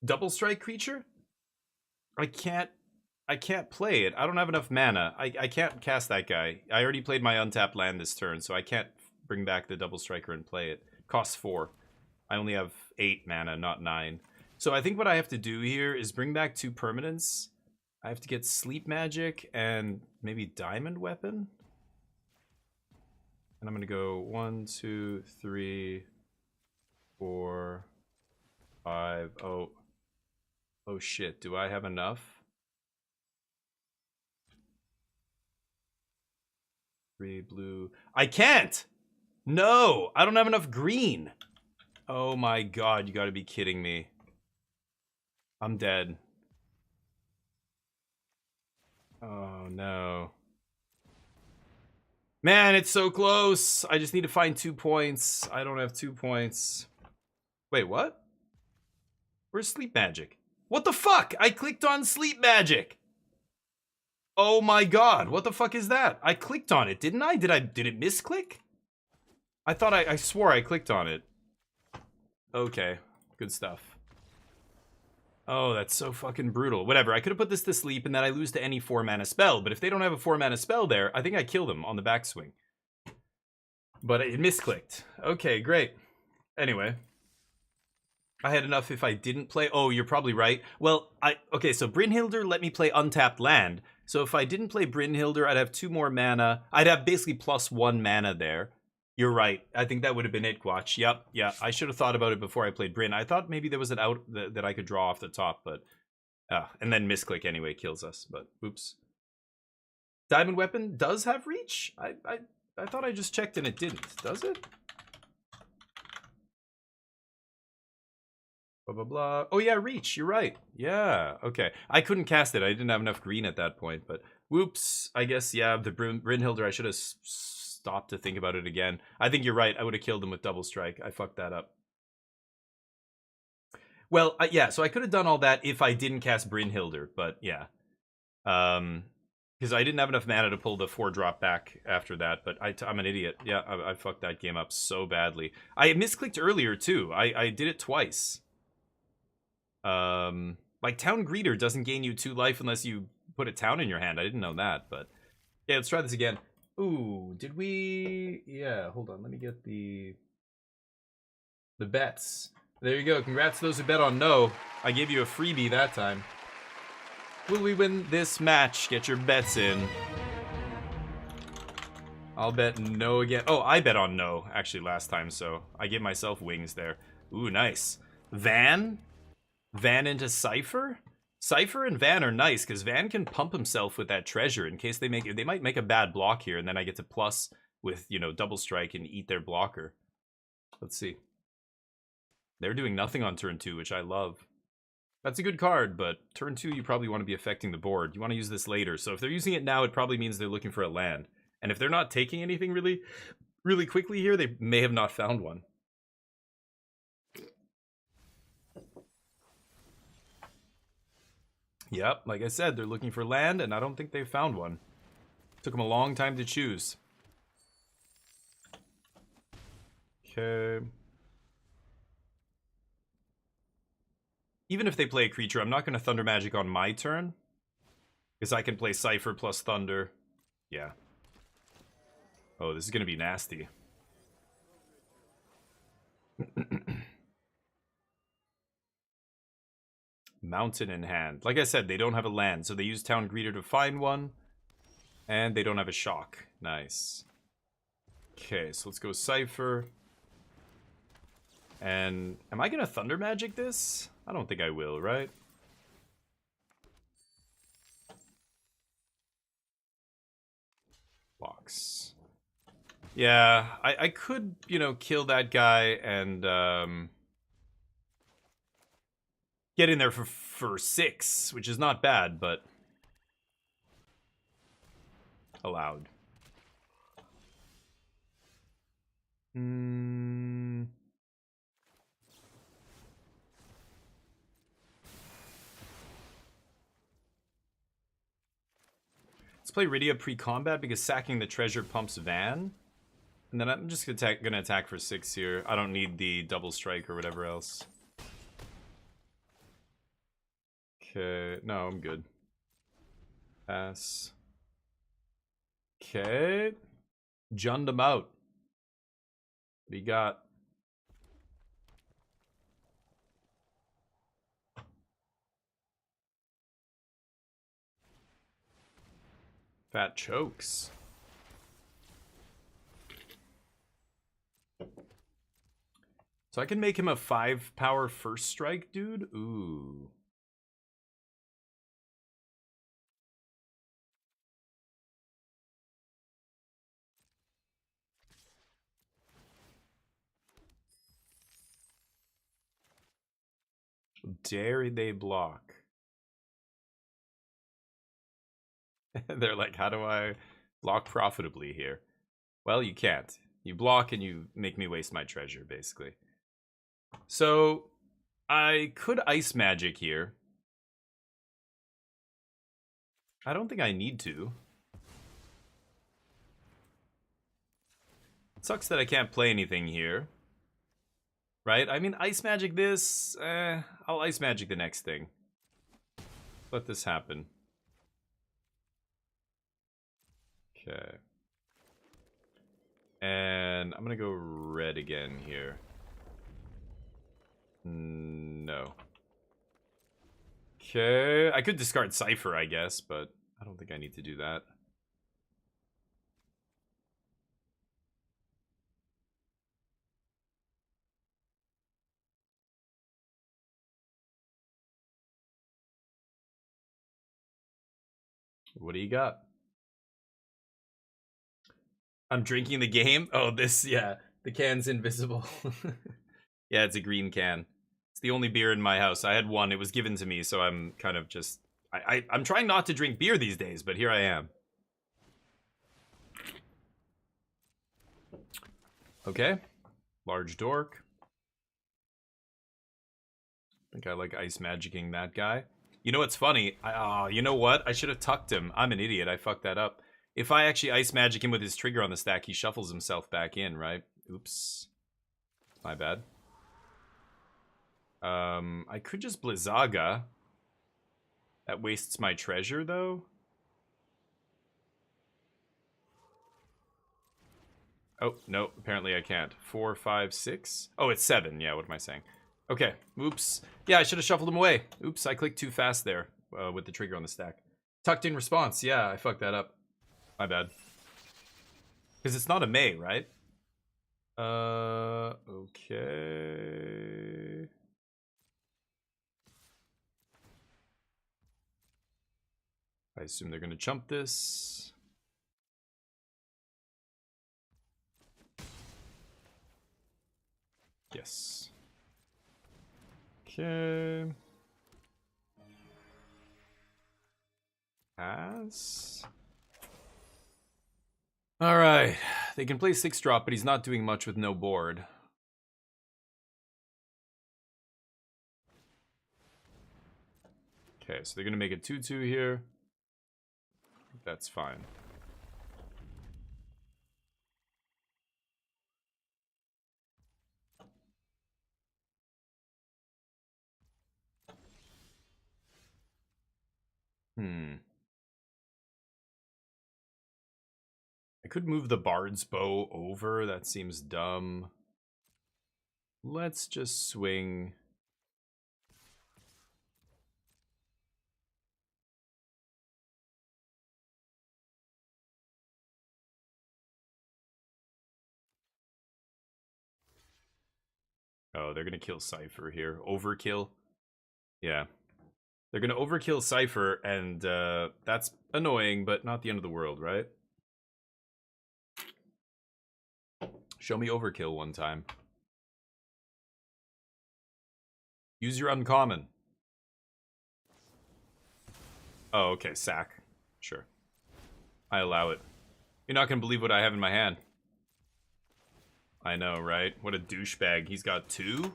Double strike creature? I can't play it. I don't have enough mana. I can't cast that guy. I already played my untapped land this turn, so I can't bring back the double striker and play it. Costs 4. I only have 8 mana, not 9. So I think what I have to do here is bring back 2 permanents. I have to get Sleep Magic and maybe Diamond Weapon. And I'm going to go 1, 2, 3, 4, 5. Oh shit, do I have enough? 3 blue. I can't! No! I don't have enough green! Oh my god, you gotta be kidding me. I'm dead. Oh no. Man, it's so close! I just need to find 2 points. I don't have 2 points. Wait, what? Where's Sleep Magic? What the fuck? I clicked on Sleep Magic! Oh my god, what the fuck is that? I clicked on it, didn't I? Did it misclick? I thought I swore I clicked on it. Okay, good stuff. Oh, that's so fucking brutal. Whatever, I could have put this to sleep and then I lose to any 4 mana spell, but if they don't have a 4 mana spell there, I think I kill them on the backswing. But it misclicked. Okay, great. Anyway. I had enough if I didn't play. Oh, you're probably right. Well, okay, so Brynhilder let me play untapped land. So if I didn't play Brynhilder, I'd have 2 more mana. I'd have basically +1 mana there. You're right. I think that would have been it, Gwatch. Yep, yeah. I should have thought about it before I played Bryn. I thought maybe there was an out that I could draw off the top, but And then misclick anyway kills us, but oops. Diamond weapon does have reach? I thought I just checked and it didn't. Does it? Blah, blah, blah. Oh, yeah, reach. You're right. Yeah, okay. I couldn't cast it. I didn't have enough green at that point, but whoops. I guess, yeah, the Brynhilder, I should have stopped to think about it again. I think you're right. I would have killed him with double strike. I fucked that up. Well, yeah, so I could have done all that if I didn't cast Brynhilder, but yeah. Because I didn't have enough mana to pull the 4-drop back after that, but I'm an idiot. Yeah, I fucked that game up so badly. I misclicked earlier, too. I did it twice. Like, Town Greeter doesn't gain you 2 life unless you put a town in your hand. I didn't know that, but... Yeah, let's try this again. Ooh, did we... Yeah, hold on. Let me get the bets. There you go. Congrats to those who bet on no. I gave you a freebie that time. Will we win this match? Get your bets in. I'll bet no again. Oh, I bet on no, actually, last time, so I give myself wings there. Ooh, nice. Van? Van into Cypher? Cypher and Van are nice, because Van can pump himself with that treasure in case they might make a bad block here, and then I get to plus with, you know, double strike and eat their blocker. Let's see. They're doing nothing on turn 2, which I love. That's a good card, but turn 2 you probably want to be affecting the board. You want to use this later, so if they're using it now, it probably means they're looking for a land. And if they're not taking anything really quickly here, they may have not found one. Yep, like I said, they're looking for land, and I don't think they've found one. Took them a long time to choose. Okay. Even if they play a creature, I'm not going to Thunder Magic on my turn. Because I can play Cypher plus Thunder. Yeah. Oh, this is going to be nasty. Mountain in hand. Like I said, they don't have a land, so they use Town Greeter to find one. And they don't have a shock. Nice. Okay, so let's go Cypher. And am I going to Thunder Magic this? I don't think I will, right? Box. Yeah, I could, you know, kill that guy and get in there for 6, which is not bad, but allowed. Let's play Rydia pre-combat because sacking the treasure pumps Van. And then I'm just gonna attack for 6 here. I don't need the double strike or whatever else. Okay, no, I'm good. Pass. Okay. Junned him out. What do you got? Fat chokes. So I can make him a 5-power first strike, dude? Ooh. Dare they block? They're like, how do I block profitably here? Well, you can't. You block and you make me waste my treasure, basically. So, I could Ice Magic here. I don't think I need to. It sucks that I can't play anything here. Right? I mean, Ice Magic this. I'll Ice Magic the next thing. Let this happen. Okay. And I'm gonna go red again here. No. Okay. I could discard Cypher, I guess, but I don't think I need to do that. What do you got? I'm drinking the game. Oh, this, yeah. The can's invisible. Yeah, it's a green can. It's the only beer in my house. I had one. It was given to me, so I'm kind of just... I'm trying not to drink beer these days, but here I am. Okay. Large dork. I think I like ice magicking that guy. You know what's funny? You know what? I should have tucked him. I'm an idiot. I fucked that up. If I actually ice magic him with his trigger on the stack, he shuffles himself back in, right? Oops. My bad. I could just Blizzaga. That wastes my treasure, though. Oh, no. Apparently I can't. 4, 5, 6. Oh, it's 7. Yeah, what am I saying? Okay. Oops. Yeah, I should have shuffled him away. Oops, I clicked too fast there with the trigger on the stack. Tucked in response. Yeah, I fucked that up. My bad. Because it's not a May, right? Okay. I assume they're going to chump this. Yes. Okay. Pass. Alright. They can play 6-drop, but he's not doing much with no board. Okay, so they're going to make a 2-2 here. That's fine. I could move the Bard's Bow over. That seems dumb. Let's just swing. Oh, they're going to kill Cypher here. Overkill. Yeah. They're going to overkill Cypher, and that's annoying, but not the end of the world, right? Show me overkill one time. Use your uncommon. Oh, okay, sack. Sure. I allow it. You're not going to believe what I have in my hand. I know, right? What a douchebag. He's got 2?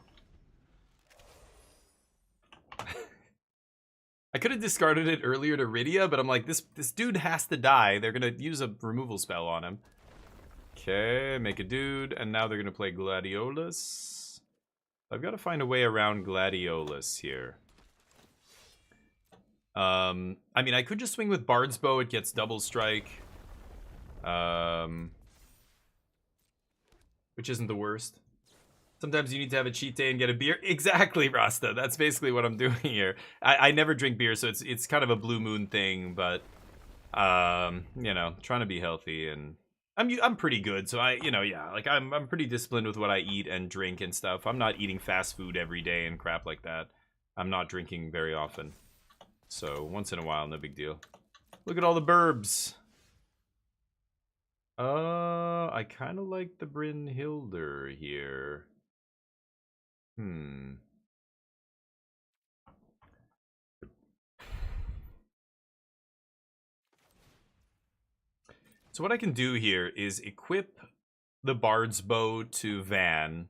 I could have discarded it earlier to Rydia, but I'm like, this dude has to die. They're going to use a removal spell on him. Okay, make a dude, and now they're going to play Gladiolus. I've got to find a way around Gladiolus here. I mean, I could just swing with Bard's Bow. It gets double strike. Which isn't the worst. Sometimes you need to have a cheat day and get a beer. Exactly, Rasta. That's basically what I'm doing here. I never drink beer, so it's kind of a blue moon thing, but you know, trying to be healthy, and I'm pretty good, so yeah, like I'm pretty disciplined with what I eat and drink and stuff. I'm not eating fast food every day and crap like that. I'm not drinking very often. So once in a while, no big deal. Look at all the burbs. I kind of like the Brynhilder here. So what I can do here is equip the Bard's Bow to Van.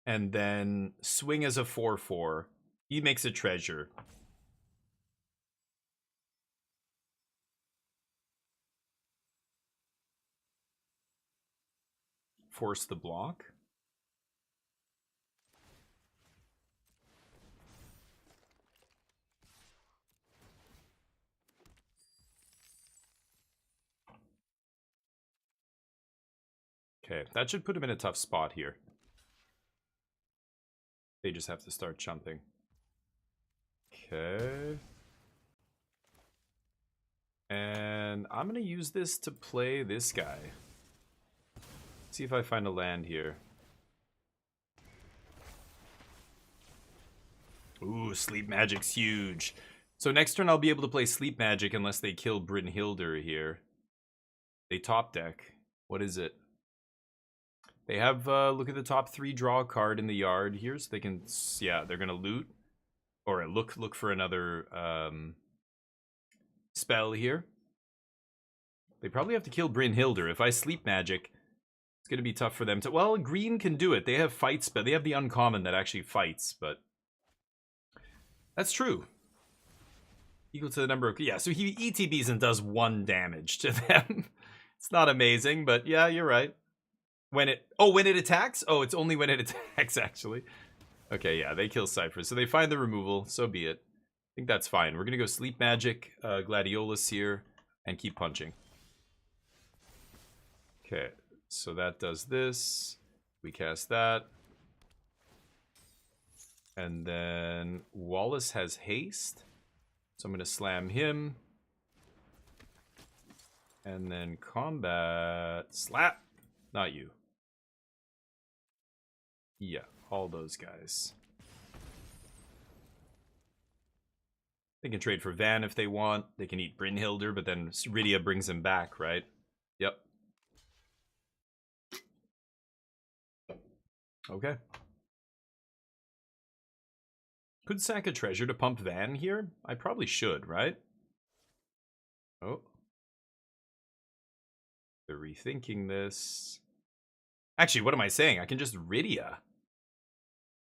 And then swing as a 4/4. He makes a treasure. Force the block. Okay, that should put him in a tough spot here. They just have to start chumping. Okay. And I'm going to use this to play this guy. See if I find a land here. Ooh, Sleep Magic's huge. So next turn I'll be able to play Sleep Magic unless they kill Brynhildr here. They top deck. What is it? They have, look at the top 3, draw a card in the yard here, so they can, yeah, they're gonna loot. Or look for another, spell here. They probably have to kill Brynhildr. If I Sleep Magic, it's gonna be tough for them to, well, green can do it. They have fight spell, they have the uncommon that actually fights, but that's true. Equal to the number of, yeah, so he ETBs and does 1 damage to them. It's not amazing, but yeah, you're right. When it attacks? Oh, it's only when it attacks, actually. Okay, yeah, they kill Cypher. So they find the removal, so be it. I think that's fine. We're gonna go Sleep Magic, Gladiolus here, and keep punching. Okay, so that does this. We cast that. And then Wallace has haste. So I'm gonna slam him. And then combat slap. Not you. Yeah, all those guys. They can trade for Van if they want. They can eat Brynhildr, but then Rydia brings him back, right? Yep. Okay. Could sack a treasure to pump Van here? I probably should, right? Oh. They're rethinking this. Actually, what am I saying? I can just Rydia.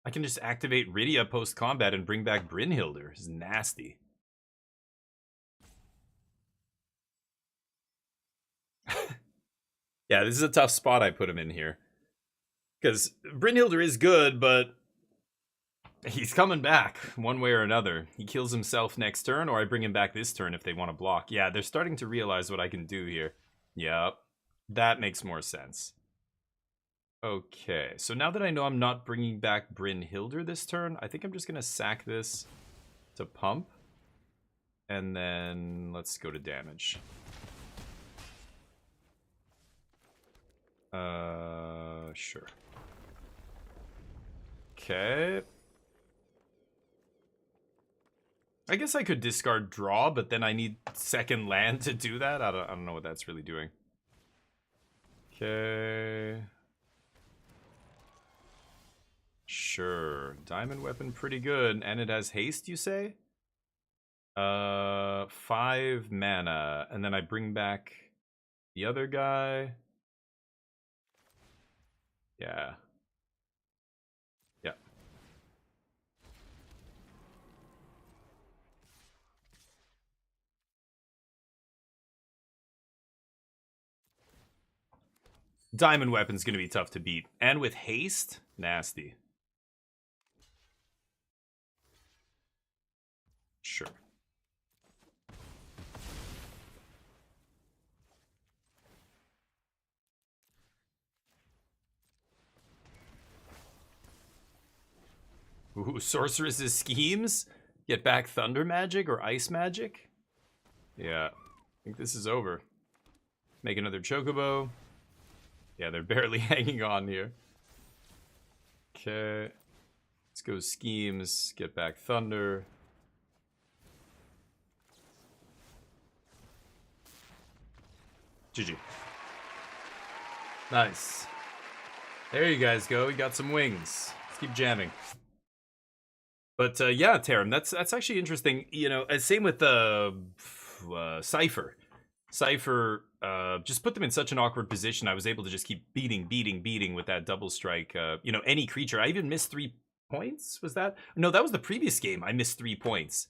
I can just activate Rydia post-combat and bring back Brynhildr. It's nasty. Yeah, this is a tough spot I put him in here. Because Brynhildr is good, but he's coming back one way or another. He kills himself next turn, or I bring him back this turn if they want to block. Yeah, they're starting to realize what I can do here. Yep, that makes more sense. Okay, so now that I know I'm not bringing back Brynhildr this turn, I think I'm just going to sack this to pump. And then let's go to damage. Sure. Okay. I guess I could discard draw, but then I need second land to do that. I don't know what that's really doing. Okay. Sure. Diamond weapon pretty good. And it has haste, you say? 5 mana. And then I bring back the other guy. Yeah. Yeah. Diamond weapon's gonna be tough to beat. And with haste, nasty. Sure. Ooh, Sorceress's schemes? Get back Thunder Magic or Ice Magic? Yeah, I think this is over. Make another Chocobo. Yeah, they're barely hanging on here. Okay. Let's go schemes, get back Thunder. GG. Nice. There you guys go. We got some wings. Let's keep jamming. But yeah, Tarim, that's actually interesting. You know, same with Cypher. Cypher just put them in such an awkward position. I was able to just keep beating with that double strike. You know, any creature. I even missed 3 points. Was that? No, that was the previous game. I missed 3 points.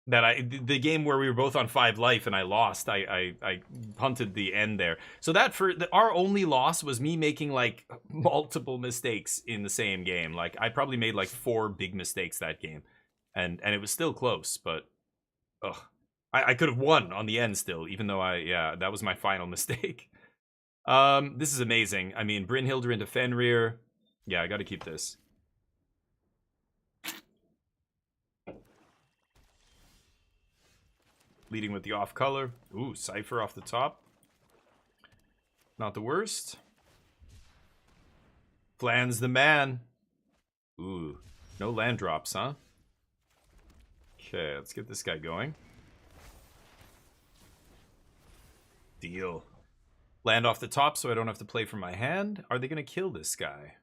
The game where we were both on 5 life and I lost. I punted the end there. So that our only loss was me making like multiple mistakes in the same game. Like I probably made like 4 big mistakes that game, and it was still close. But I could have won on the end still, even though that was my final mistake. This is amazing. I mean, Brynhildr into Fenrir. Yeah, I got to keep this. Leading with the off color. Ooh, Cypher off the top. Not the worst. Flan's the man. Ooh. No land drops, huh? Okay, let's get this guy going. Deal. Land off the top so I don't have to play from my hand. Are they going to kill this guy?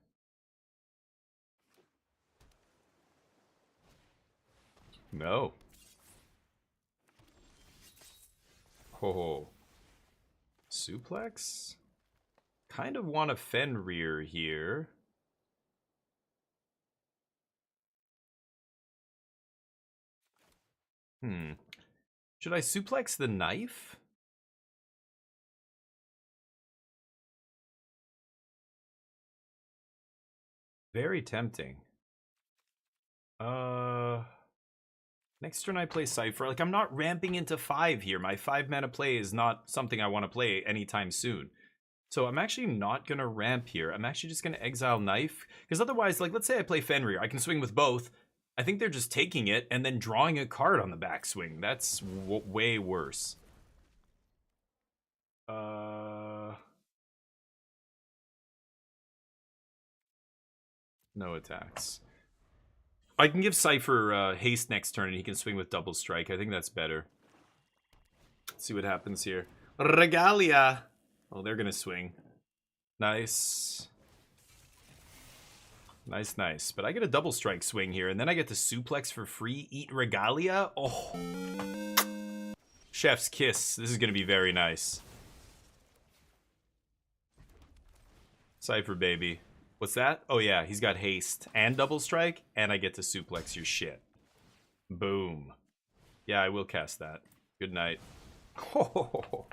No. Oh. Suplex? Kind of want a Fenrir here. Should I suplex the knife? Very tempting. Next turn I play Cypher. Like, I'm not ramping into 5 here. My 5 mana play is not something I want to play anytime soon. So I'm actually not going to ramp here. I'm actually just going to exile Knife. Because otherwise, like, let's say I play Fenrir. I can swing with both. I think they're just taking it and then drawing a card on the backswing. That's way worse. No attacks. I can give Cypher haste next turn and he can swing with double strike. I think that's better. Let's see what happens here. Regalia. Oh, they're gonna swing. Nice. Nice, nice. But I get a double strike swing here, and then I get to suplex for free, eat Regalia. Oh. Chef's kiss. This is gonna be very nice. Cypher, baby. What's that? Oh yeah, he's got haste and double strike, and I get to suplex your shit. Boom. Yeah, I will cast that. Good night. Oh,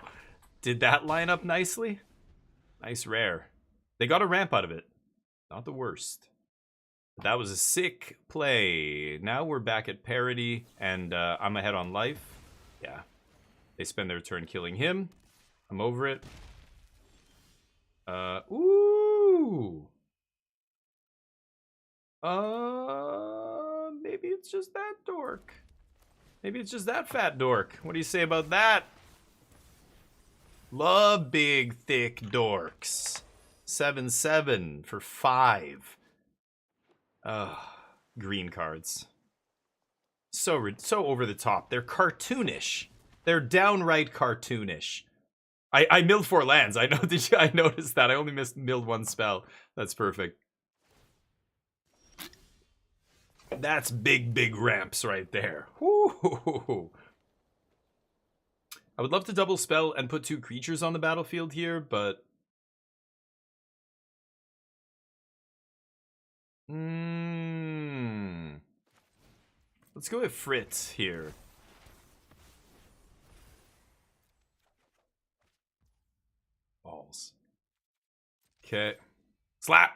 did that line up nicely? Nice rare. They got a ramp out of it. Not the worst. But that was a sick play. Now we're back at parity, and I'm ahead on life. Yeah. They spend their turn killing him. I'm over it. Ooh. Maybe it's just that dork. Maybe it's just that fat dork. What do you say about that? Love big, thick dorks. 7/7 for 5. Green cards. So over the top. They're cartoonish. They're downright cartoonish. I milled 4 lands. I know. I noticed that. I only milled 1 spell. That's perfect. That's big ramps right there. Woo-hoo-hoo-hoo. I would love to double spell and put 2 creatures on the battlefield here, but... Let's go with Fritz here. Balls. Okay. Slap!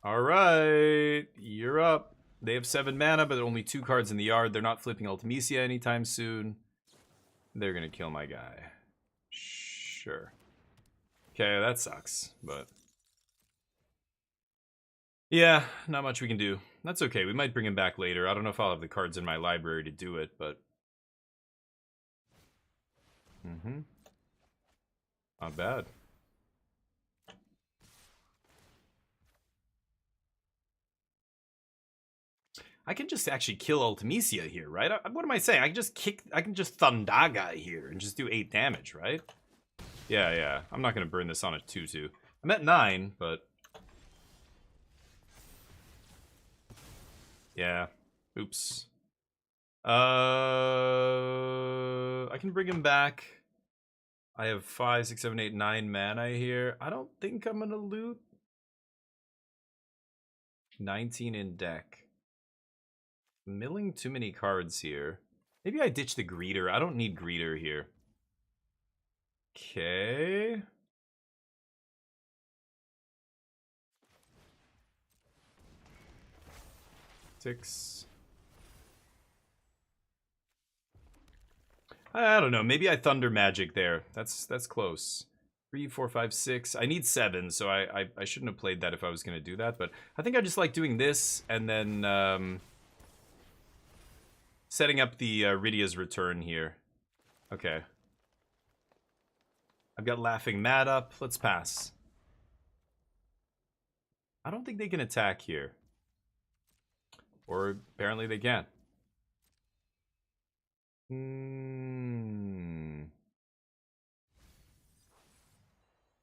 Alright, you're up. They have 7 mana, but only 2 cards in the yard. They're not flipping Ultimecia anytime soon. They're gonna kill my guy. Sure. Okay, that sucks, but... yeah, not much we can do. That's okay, we might bring him back later. I don't know if I'll have the cards in my library to do it, but... Not bad. I can just actually kill Ultimecia here, right? What am I saying? I can just Thundaga here and just do 8 damage, right? Yeah. I'm not gonna burn this on a 2/2. I'm at 9, but... yeah. Oops. I can bring him back. I have 5, 6, 7, 8, 9 mana here. I don't think I'm gonna loot. 19 in deck. Milling too many cards here. Maybe I ditch the greeter. I don't need greeter here. Okay. Six. I don't know. Maybe I Thunder Magic there. That's close. 3, 4, 5, 6. I need 7, so I shouldn't have played that if I was going to do that. But I think I just like doing this and then setting up the Rydia's Return here. Okay. I've got Laughing Mad up. Let's pass. I don't think they can attack here. Or apparently they can.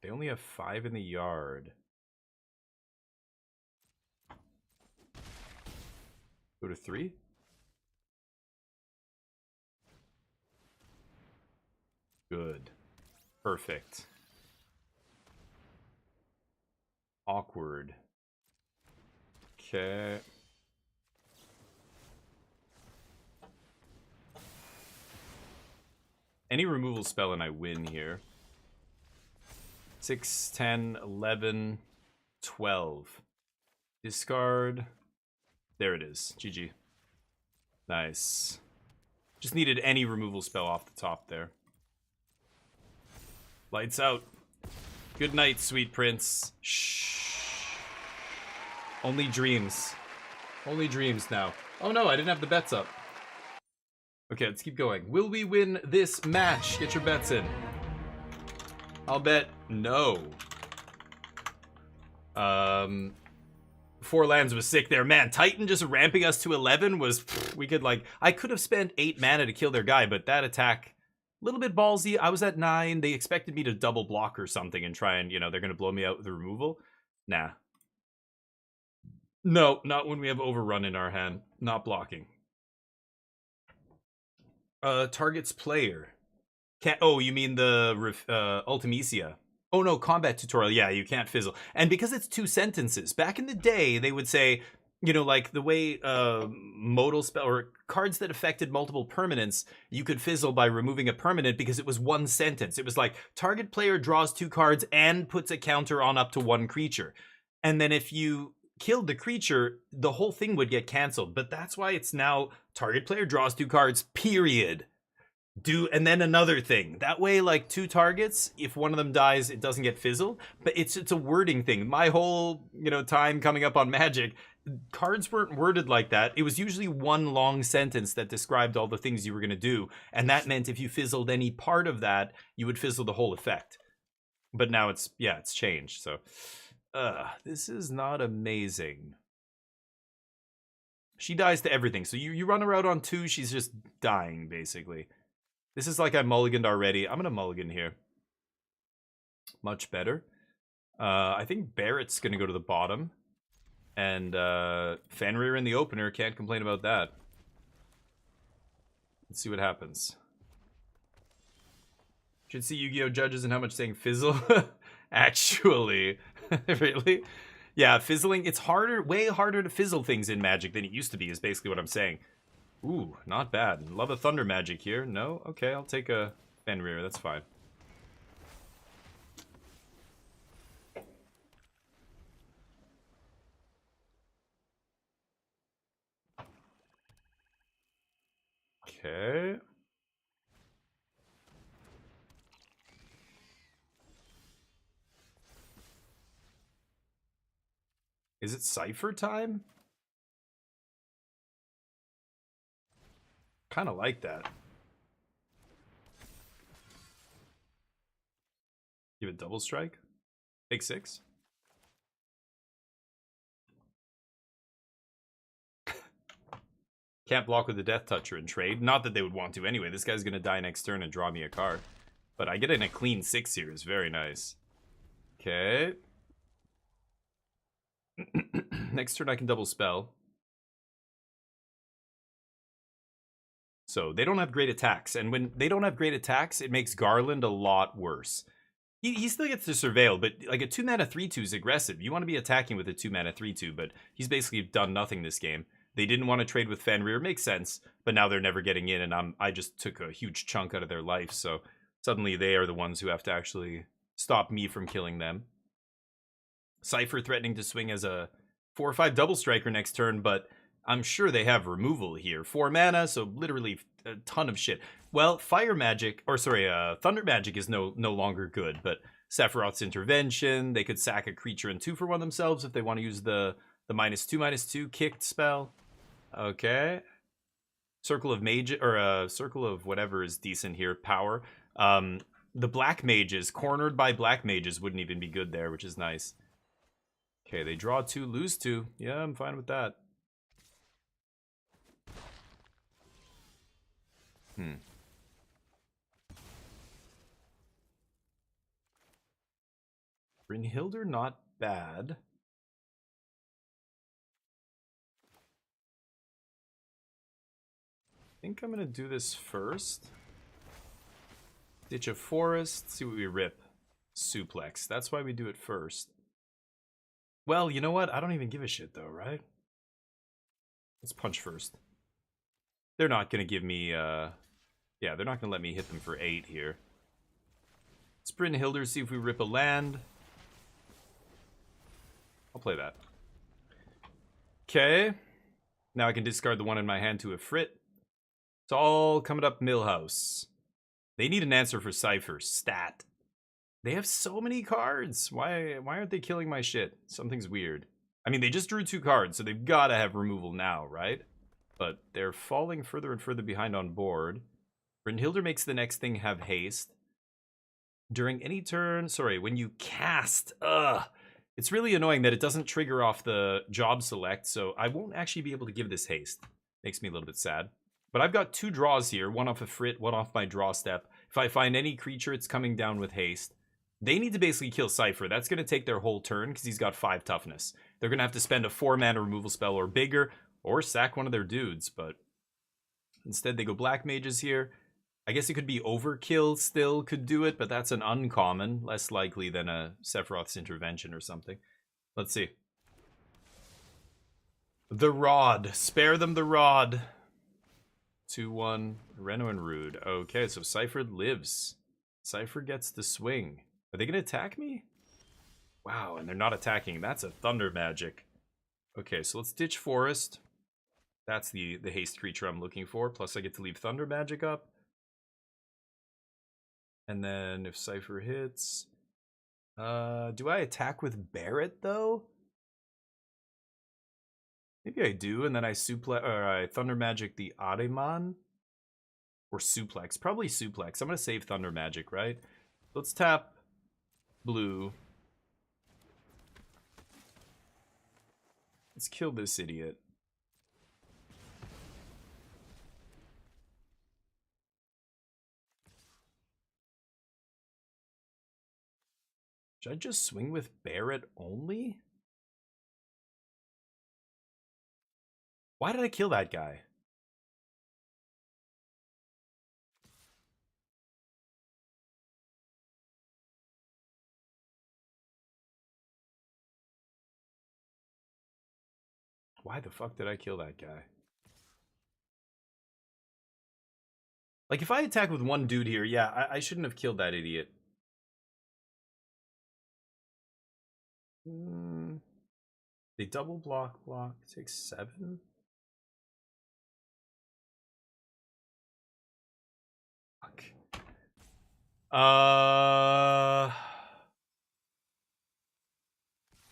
They only have 5 in the yard. Go to 3? Good. Perfect. Awkward. Okay. Any removal spell and I win here. 6, 10, 11, 12. Discard. There it is. GG. Nice. Just needed any removal spell off the top there. Lights out. Good night, sweet prince. Shh. Only dreams. Only dreams now. Oh no, I didn't have the bets up. Okay, let's keep going. Will we win this match? Get your bets in. I'll bet no. 4 lands was sick there. Man, Titan just ramping us to 11 was... We could like... I could have spent 8 mana to kill their guy, but that attack... A little bit ballsy. I was at 9. They expected me to double block or something and try and, you know, they're going to blow me out with the removal. Nah. No, not when we have Overrun in our hand. Not blocking. Targets player. Can't. Oh, you mean the Ultimecia? Oh no, combat tutorial. Yeah, you can't fizzle. And because it's 2 sentences, back in the day they would say, you know, like the way modal spell or cards that affected multiple permanents, you could fizzle by removing a permanent because it was 1 sentence. It was like target player draws 2 cards and puts a counter on up to 1 creature. And then if you killed the creature, the whole thing would get canceled. But that's why it's now target player draws 2 cards, period. And then another thing. That way, like 2 targets, if one of them dies, it doesn't get fizzled. But it's a wording thing. My whole, you know, time coming up on Magic, cards weren't worded like that. It was usually 1 long sentence that described all the things you were going to do. And that meant if you fizzled any part of that, you would fizzle the whole effect. But now it's changed. So, this is not amazing. She dies to everything. So you run her out on 2, she's just dying, basically. This is like I mulliganed already. I'm going to mulligan here. Much better. I think Barrett's going to go to the bottom. And Fenrir in the opener. Can't complain about that. Let's see what happens. Should see Yu-Gi-Oh! Judges and how much saying fizzle. Actually. Really? Yeah, fizzling. It's harder, way harder to fizzle things in Magic than it used to be, is basically what I'm saying. Ooh, not bad. Love a Thunder Magic here. No? Okay, I'll take a Fenrir. That's fine. Okay. Is it Cypher time? Kind of like that. Give it double strike. Take 6. Can't block with the Death Toucher in trade. Not that they would want to anyway. This guy's going to die next turn and draw me a card. But I get in a clean 6 here. It's very nice. Okay. Next turn I can double spell. So they don't have great attacks. And when they don't have great attacks, it makes Garland a lot worse. He still gets to surveil, but like a 2-mana 3/2 is aggressive. You want to be attacking with a 2-mana 3/2, but he's basically done nothing this game. They didn't want to trade with Fenrir, makes sense, but now they're never getting in, and I just took a huge chunk out of their life, so suddenly they are the ones who have to actually stop me from killing them. Cypher threatening to swing as a 4 or 5 double striker next turn, but I'm sure they have removal here. 4 mana, so literally a ton of shit. Well, Thunder Magic is no longer good, but Sephiroth's Intervention, they could sack a creature and 2 for 1 themselves if they want to use the -2/-2 kicked spell. Okay. Circle of Mage, or Circle of whatever is decent here, power. The Black Mages, cornered by Black Mages, wouldn't even be good there, which is nice. Okay, they draw 2, lose 2. Yeah, I'm fine with that. Brynhilder, not bad. I think I'm gonna do this first. Ditch a forest, see what we rip. Suplex. That's why we do it first. Well, you know what? I don't even give a shit though, right? Let's punch first. They're not gonna give me, yeah, they're not gonna let me hit them for 8 here. Let's Brynhilder, see if we rip a land. I'll play that. Okay. Now I can discard the one in my hand to a Frit. It's all coming up Millhouse. They need an answer for Cypher. Stat. They have so many cards. Why aren't they killing my shit? Something's weird. I mean, they just drew 2 cards, so they've got to have removal now, right? But they're falling further and further behind on board. Brynhilder makes the next thing have haste. During any turn, sorry, when you cast, it's really annoying that it doesn't trigger off the job select, so I won't actually be able to give this haste. Makes me a little bit sad. But I've got 2 draws here, one off a Frit, one off my draw step. If I find any creature, it's coming down with haste. They need to basically kill Cypher. That's going to take their whole turn because he's got 5 toughness. They're going to have to spend a 4-mana removal spell or bigger, or sack one of their dudes, but instead they go Black Mages here. I guess it could be Overkill still could do it, but that's an uncommon, less likely than a Sephiroth's Intervention or something. Let's see. The Rod. Spare them the Rod. 2-1. Reno and Rude. Okay, so Cypher lives. Cypher gets the swing. Are they going to attack me? Wow, and they're not attacking. That's a Thunder Magic. Okay, so let's ditch Forest. That's the haste creature I'm looking for. Plus I get to leave Thunder Magic up. And then if Cypher hits... do I attack with Barret, though? Maybe I do, and then I I Thunder Magic the Ahriman? Or Suplex. Probably Suplex. I'm going to save Thunder Magic, right? Let's tap blue. Let's kill this idiot. Should I just swing with Barret only? Why did I kill that guy? Why the fuck did I kill that guy? Like, if I attack with one dude here, yeah, I shouldn't have killed that idiot. They double block, takes 7. Fuck.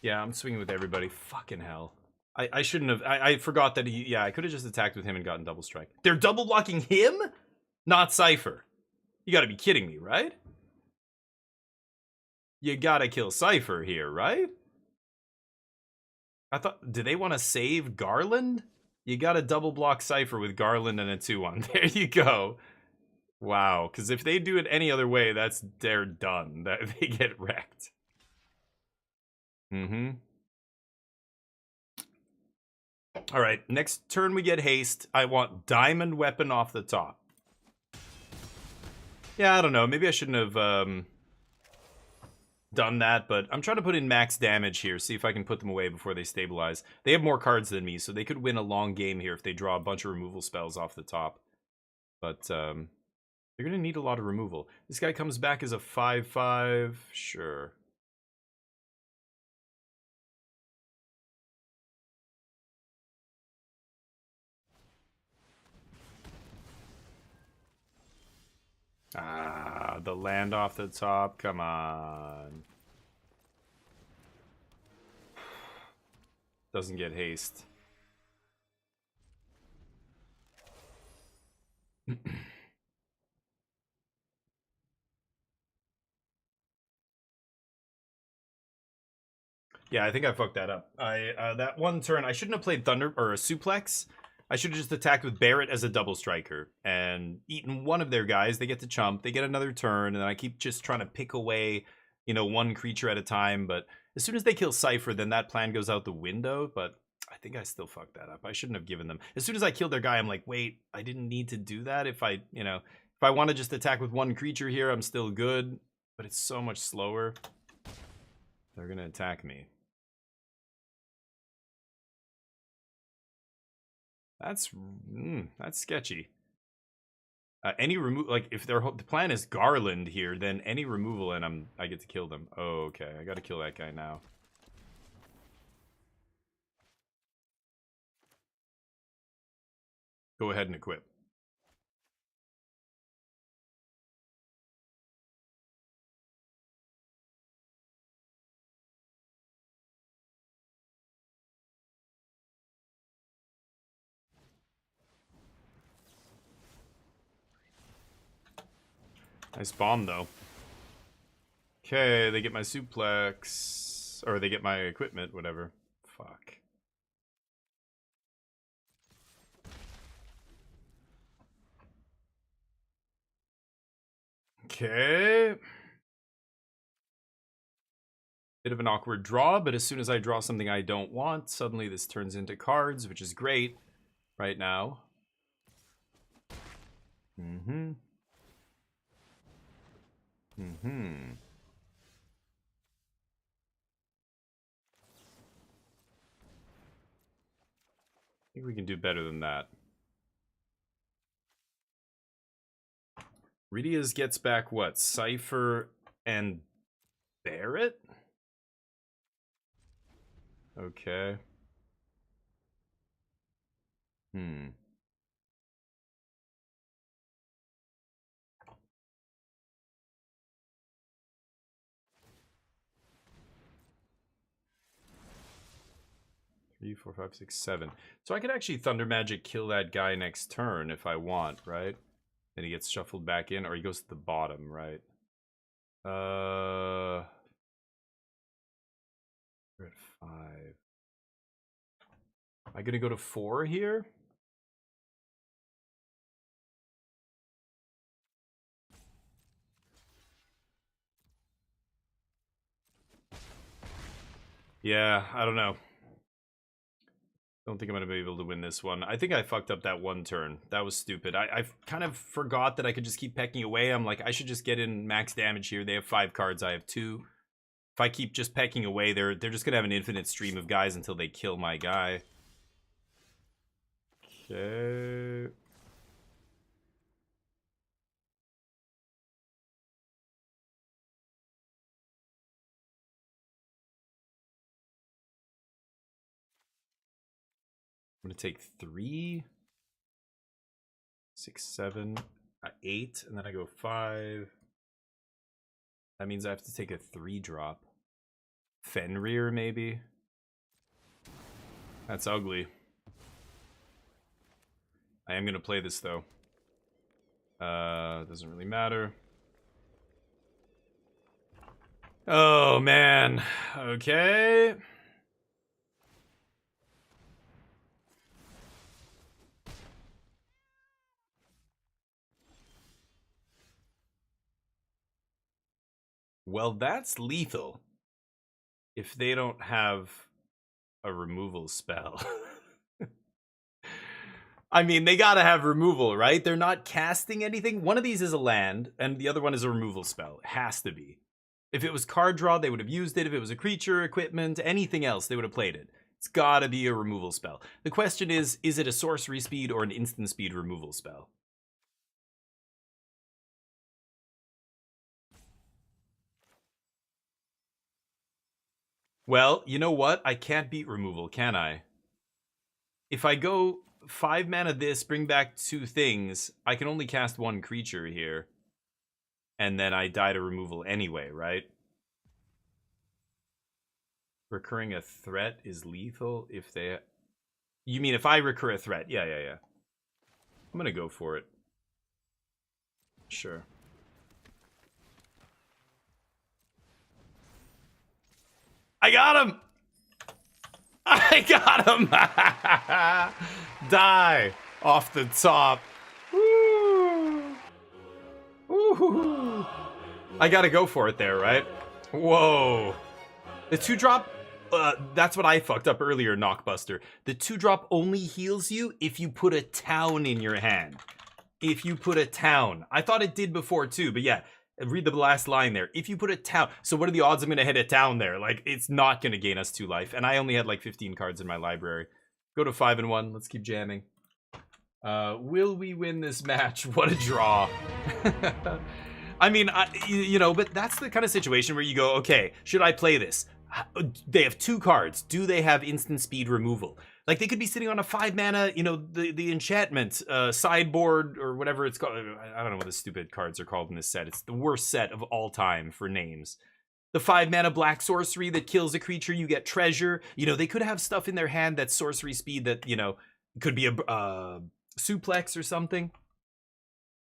Yeah, I'm swinging with everybody. Fucking hell. I shouldn't have. I forgot that he. Yeah, I could have just attacked with him and gotten double strike. They're double blocking him? Not Cypher. You gotta be kidding me, right? You gotta kill Cypher here, right? I thought, do they want to save Garland? You gotta double block Cypher with Garland and a 2-1. There you go. Wow, because if they do it any other way, they're done. They get wrecked. Alright, next turn we get haste. I want Diamond Weapon off the top. Yeah, I don't know. Maybe I shouldn't have done that, but I'm trying to put in max damage here, see if I can put them away before they stabilize. They have more cards than me, so they could win a long game here if they draw a bunch of removal spells off the top. But they're going to need a lot of removal. This guy comes back as a 5/5. Sure. Ah, the land off the top. Come on. Doesn't get haste. Yeah, I think I fucked that up. That one turn, I shouldn't have played Thunder or a Suplex. I should have just attacked with Barrett as a double striker and eaten one of their guys. They get to chump, they get another turn, and then I keep just trying to pick away, you know, one creature at a time. But as soon as they kill Cypher, then that plan goes out the window. But I think I still fucked that up. I shouldn't have given them. As soon as I killed their guy, I'm like, wait, I didn't need to do that. If I, you know, if I want to just attack with one creature here, I'm still good. But it's so much slower. They're gonna attack me. That's sketchy. Any remove, like if the plan is Garland here, then any removal and I get to kill them. Oh, okay, I gotta kill that guy now. Go ahead and equip. Nice bomb, though. Okay, they get my suplex. Or they get my equipment, whatever. Fuck. Okay. Bit of an awkward draw, but as soon as I draw something I don't want, suddenly this turns into cards, which is great right now. Mm-hmm. Mm-hmm. I think we can do better than that. Ridias gets back what? Cypher and Barrett? Okay. 3, 4, 5, 6, 7. So I could actually Thunder Magic kill that guy next turn if I want, right? Then he gets shuffled back in, or he goes to the bottom, right? We're at 5. Am I gonna go to 4 here? Yeah, I don't know. Don't think I'm going to be able to win this one. I think I fucked up that one turn. That was stupid. I kind of forgot that I could just keep pecking away. I'm like, I should just get in max damage here. They have 5 cards. I have 2. If I keep just pecking away, they're just going to have an infinite stream of guys until they kill my guy. Okay. I'm going to take 3, 6, 7, 8, and then I go 5. That means I have to take a 3 drop. Fenrir, maybe? That's ugly. I am going to play this, though. Doesn't really matter. Oh, man. Okay. Well, that's lethal. If they don't have a removal spell. I mean, they gotta have removal, right? They're not casting anything. One of these is a land, and the other one is a removal spell. It has to be. If it was card draw, they would have used it. If it was a creature, equipment, anything else, they would have played it. It's gotta be a removal spell. The question is it a sorcery speed or an instant speed removal spell? Well, you know what? I can't beat removal, can I? If I go 5 mana this, bring back 2 things, I can only cast 1 creature here. And then I die to removal anyway, right? Recurring a threat is lethal if they... You mean if I recur a threat? Yeah. I'm gonna go for it. Sure. I got him! I got him! Die off the top. Woo! Woo-hoo-hoo. I gotta go for it there, right? Whoa. The 2-drop, that's what I fucked up earlier, Knockbuster. The 2-drop only heals you if you put a town in your hand. If you put a town. I thought it did before too, but yeah. Read the last line there. If you put a town. So what are the odds I'm going to hit a town there? Like, it's not going to gain us 2 life. And I only had like 15 cards in my library. Go to 5 and 1. Let's keep jamming. Will we win this match? What a draw. I mean, you know, but that's the kind of situation where you go, okay, should I play this? They have 2 cards. Do they have instant speed removal? Like, they could be sitting on a 5 mana, you know, the enchantment, sideboard, or whatever it's called. I don't know what the stupid cards are called in this set. It's the worst set of all time for names. The 5 mana black sorcery that kills a creature, you get treasure. You know, they could have stuff in their hand that's sorcery speed that, you know, could be a suplex or something.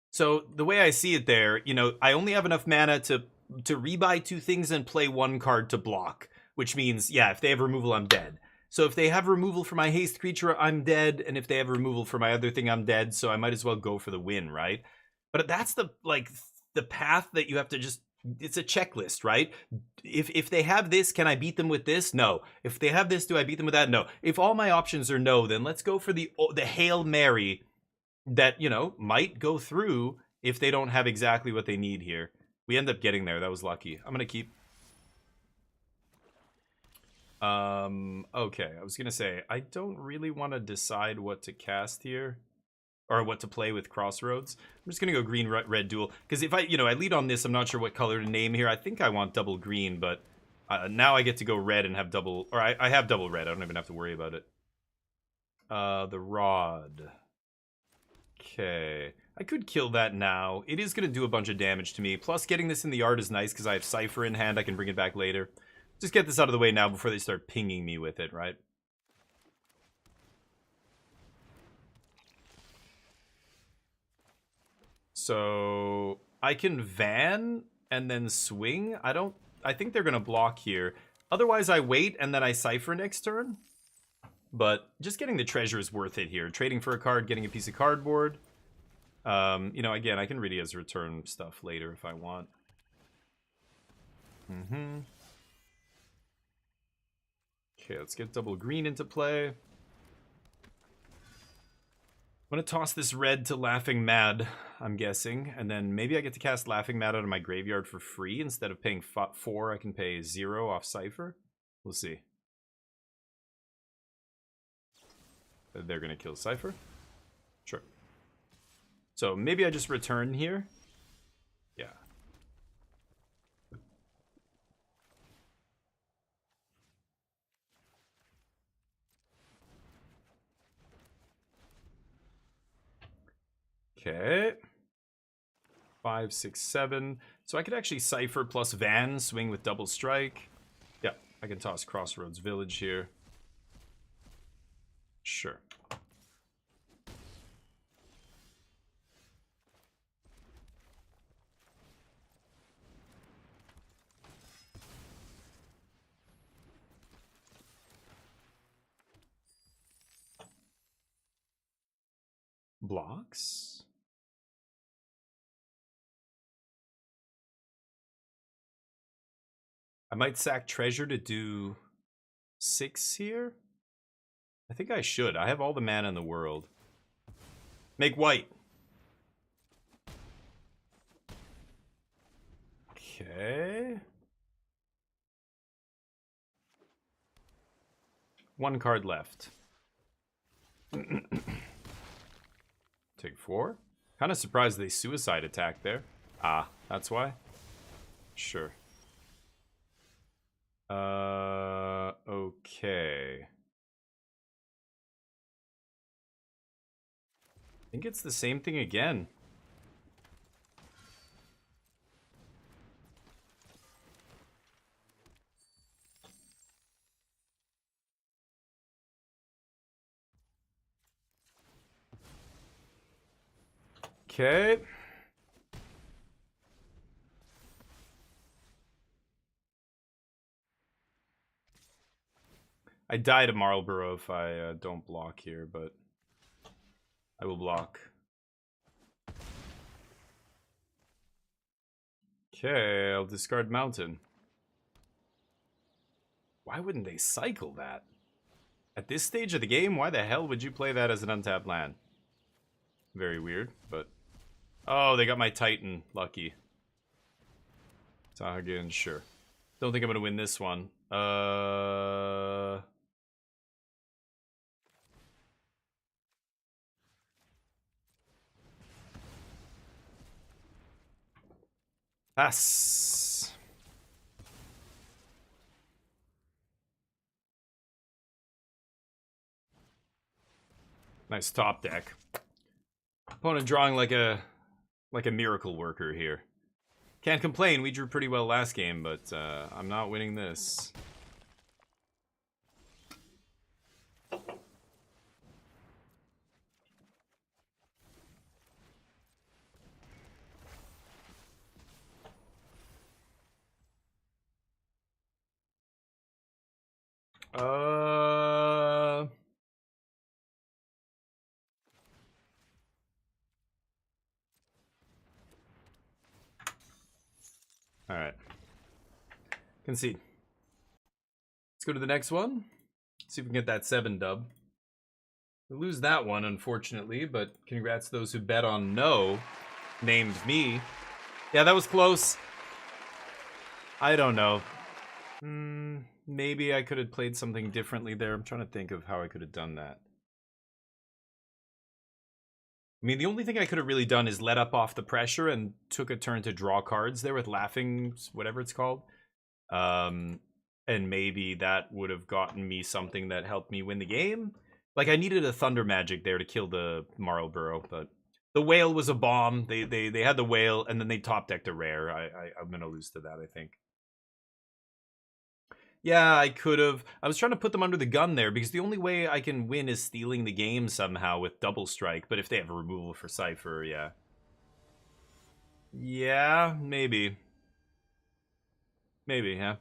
So the way I see it there, you know, I only have enough mana to rebuy 2 things and play 1 card to block, which means, yeah, if they have removal, I'm dead. So if they have removal for my haste creature, I'm dead, and if they have removal for my other thing, I'm dead, so I might as well go for the win, right? But that's the path that you have to just, it's a checklist, right? If they have this, can I beat them with this? No. If they have this, do I beat them with that? No. If all my options are no, then let's go for the Hail Mary that, you know, might go through if they don't have exactly what they need here. We end up getting there. That was lucky. I'm gonna keep. Okay, I was gonna say, I don't really want to decide what to cast here, or what to play with Crossroads. I'm just gonna go green, red duel, because if I lead on this, I'm not sure what color to name here. I think I want double green, but now I get to go red and have double, or I have double red. I don't even have to worry about it. The Rod. Okay, I could kill that now. It is gonna do a bunch of damage to me. Plus, getting this in the yard is nice because I have Cypher in hand. I can bring it back later. Just get this out of the way now before they start pinging me with it, right? So I can van and then swing. I think they're gonna block here. Otherwise I wait and then I Cypher next turn. But just getting the treasure is worth it here. Trading for a card, getting a piece of cardboard. You know, again, I can really as return stuff later if I want. Okay, let's get double green into play. I'm gonna toss this red to Laughing Mad, I'm guessing. And then maybe I get to cast Laughing Mad out of my graveyard for free. Instead of paying 4, I can pay 0 off Cypher. We'll see. They're gonna kill Cypher? Sure. So maybe I just return here. Yeah. Okay. 5, 6, 7. So I could actually Cypher plus Van, swing with double strike. Yeah, I can toss Crossroads Village here. Sure. Blocks? I might sack Treasure to do 6 here. I think I should. I have all the mana in the world. Make white. Okay. 1 card left. Take 4. Kind of surprised they suicide attack there. Ah, that's why? Sure. Okay. I think it's the same thing again. Okay. I die to Marlborough if I don't block here, but I will block. Okay, I'll discard Mountain. Why wouldn't they cycle that? At this stage of the game, why the hell would you play that as an untapped land? Very weird, but... Oh, they got my Titan. Lucky. Again, sure. Don't think I'm gonna win this one. Pass. Nice top deck. Opponent drawing like a miracle worker here. Can't complain, we drew pretty well last game, but I'm not winning this. Alright. Concede. Let's go to the next one. See if we can get that 7 dub. We lose that one, unfortunately, but congrats to those who bet on no. Named me. Yeah, that was close. I don't know. Maybe I could have played something differently there. I'm trying to think of how I could have done that. I mean, the only thing I could have really done is let up off the pressure and took a turn to draw cards there with Laughing, whatever it's called. And maybe that would have gotten me something that helped me win the game. Like, I needed a Thunder Magic there to kill the Marlborough, but the Whale was a bomb. They had the Whale, and then they top-decked a rare. I'm going to lose to that, I think. Yeah, I could have. I was trying to put them under the gun there because the only way I can win is stealing the game somehow with double strike. But if they have a removal for Cypher, yeah. Yeah, maybe. Maybe, yeah.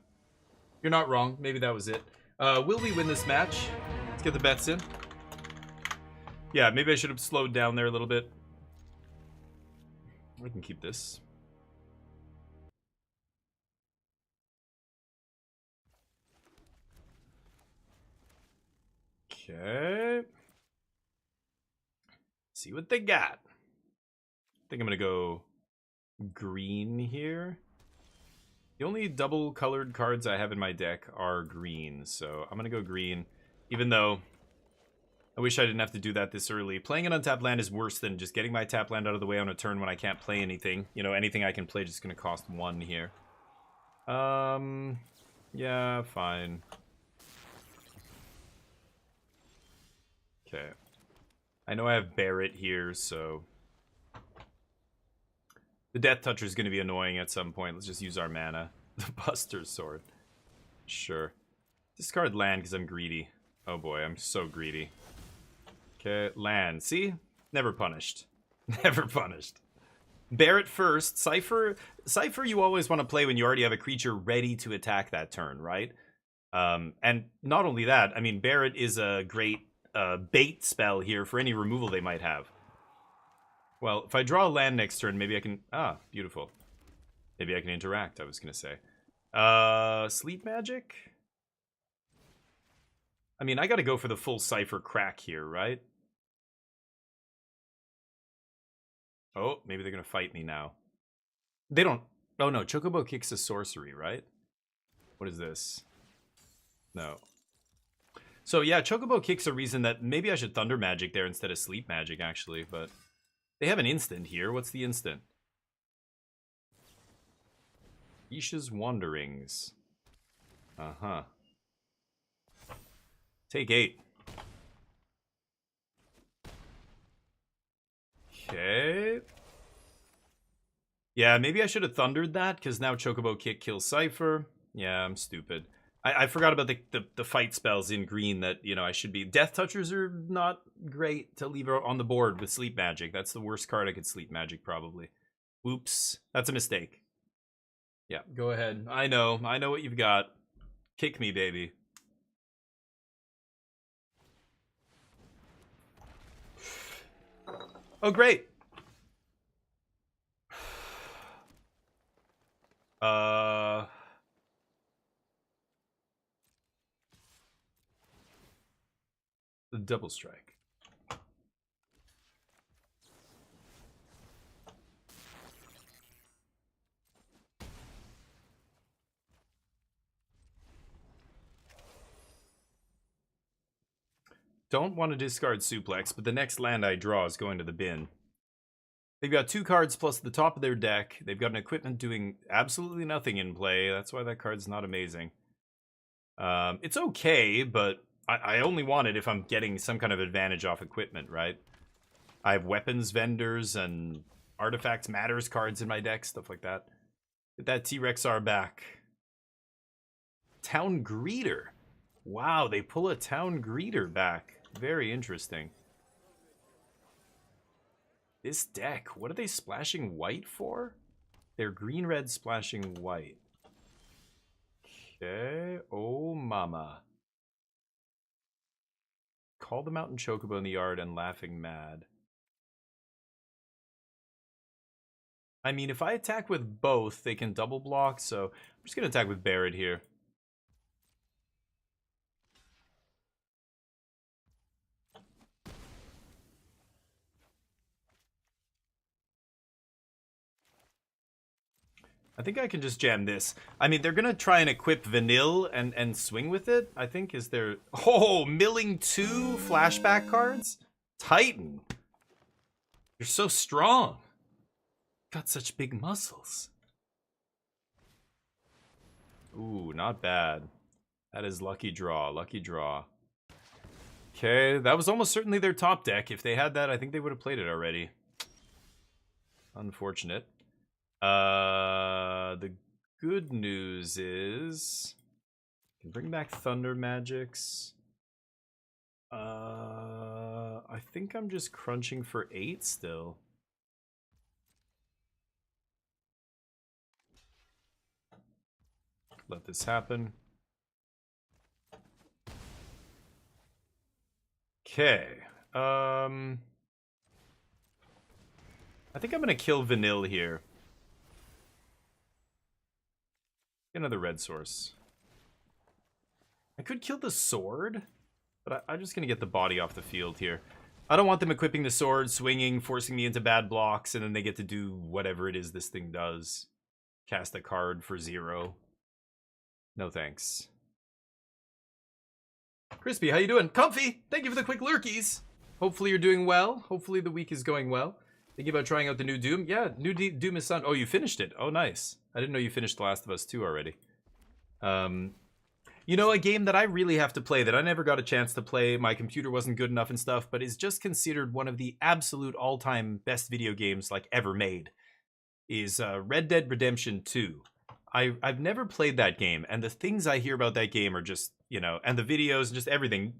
You're not wrong. Maybe that was it. Will we win this match? Let's get the bets in. Yeah, maybe I should have slowed down there a little bit. We can keep this. Okay. See what they got. I think I'm gonna go green here. The only double colored cards I have in my deck are green, so I'm gonna go green, even though I wish I didn't have to do that this early. Playing an untapped land is worse than just getting my tap land out of the way on a turn when I can't play anything. You know, anything I can play just gonna cost 1 here. Yeah, fine. Okay. I know I have Barrett here, so the Death Toucher is going to be annoying at some point. Let's just use our mana. The Buster Sword. Sure. Discard land because I'm greedy. Oh boy, I'm so greedy. Okay, land. See? Never punished. Never punished. Barrett first. Cypher you always want to play when you already have a creature ready to attack that turn, right? And not only that, I mean, Barrett is a great bait spell here for any removal they might have. Well, if I draw a land next turn, maybe I can... Ah, beautiful. Maybe I can interact, I was going to say. Sleep Magic? I mean, I got to go for the full Cypher crack here, right? Oh, maybe they're going to fight me now. They don't... Oh, no. Chocobo Kick's a sorcery, right? What is this? No. So, yeah, Chocobo Kick's a reason that maybe I should Thunder Magic there instead of Sleep Magic, actually, but... They have an instant here. What's the instant? Isha's Wanderings. Uh-huh. Take 8. Okay. Yeah, maybe I should have Thundered that, because now Chocobo Kick kills Cypher. Yeah, I'm stupid. I forgot about the fight spells in green that, you know, I should be... Death Touchers are not great to leave on the board with Sleep Magic. That's the worst card I could Sleep Magic, probably. Oops. That's a mistake. Yeah, go ahead. I know what you've got. Kick me, baby. Oh, great. The double strike. Don't want to discard suplex, but the next land I draw is going to the bin. They've got 2 cards plus the top of their deck. They've got an equipment doing absolutely nothing in play. That's why that card's not amazing. It's okay, but I only want it if I'm getting some kind of advantage off equipment, right? I have weapons vendors and artifacts matters cards in my deck, stuff like that. Get that T-Rex-R back. Town Greeter. Wow, they pull a Town Greeter back. Very interesting. This deck, what are they splashing white for? They're green-red splashing white. Okay, oh mama. Call the Mountain Chocobo in the yard and Laughing Mad. I mean, if I attack with both, they can double block, so I'm just going to attack with Barret here. I think I can just jam this. I mean, they're going to try and equip Vanille and swing with it, I think, is their... Oh, milling 2 flashback cards? Titan. You're so strong. Got such big muscles. Ooh, not bad. That is lucky draw, lucky draw. Okay, that was almost certainly their top deck. If they had that, I think they would have played it already. Unfortunate. The good news is I can bring back Thunder Magics. I think I'm just crunching for 8 still. Let this happen. Okay. I think I'm gonna kill Vanille here. Another red source. I could kill the sword, but I'm just gonna get the body off the field here. I don't want them equipping the sword, swinging, forcing me into bad blocks, and then they get to do whatever it is this thing does. Cast a card for 0. No thanks. Crispy, how you doing? Comfy! Thank you for the quick lurkies! Hopefully you're doing well. Hopefully the week is going well. Thinking about trying out the new Doom? Yeah, new Doom is on. Oh, you finished it. Oh, nice. I didn't know you finished The Last of Us 2 already. You know, a game that I really have to play that I never got a chance to play, my computer wasn't good enough and stuff, but is just considered one of the absolute all-time best video games like ever made, is Red Dead Redemption 2. I've never played that game, and the things I hear about that game are just, you know, and the videos and just everything,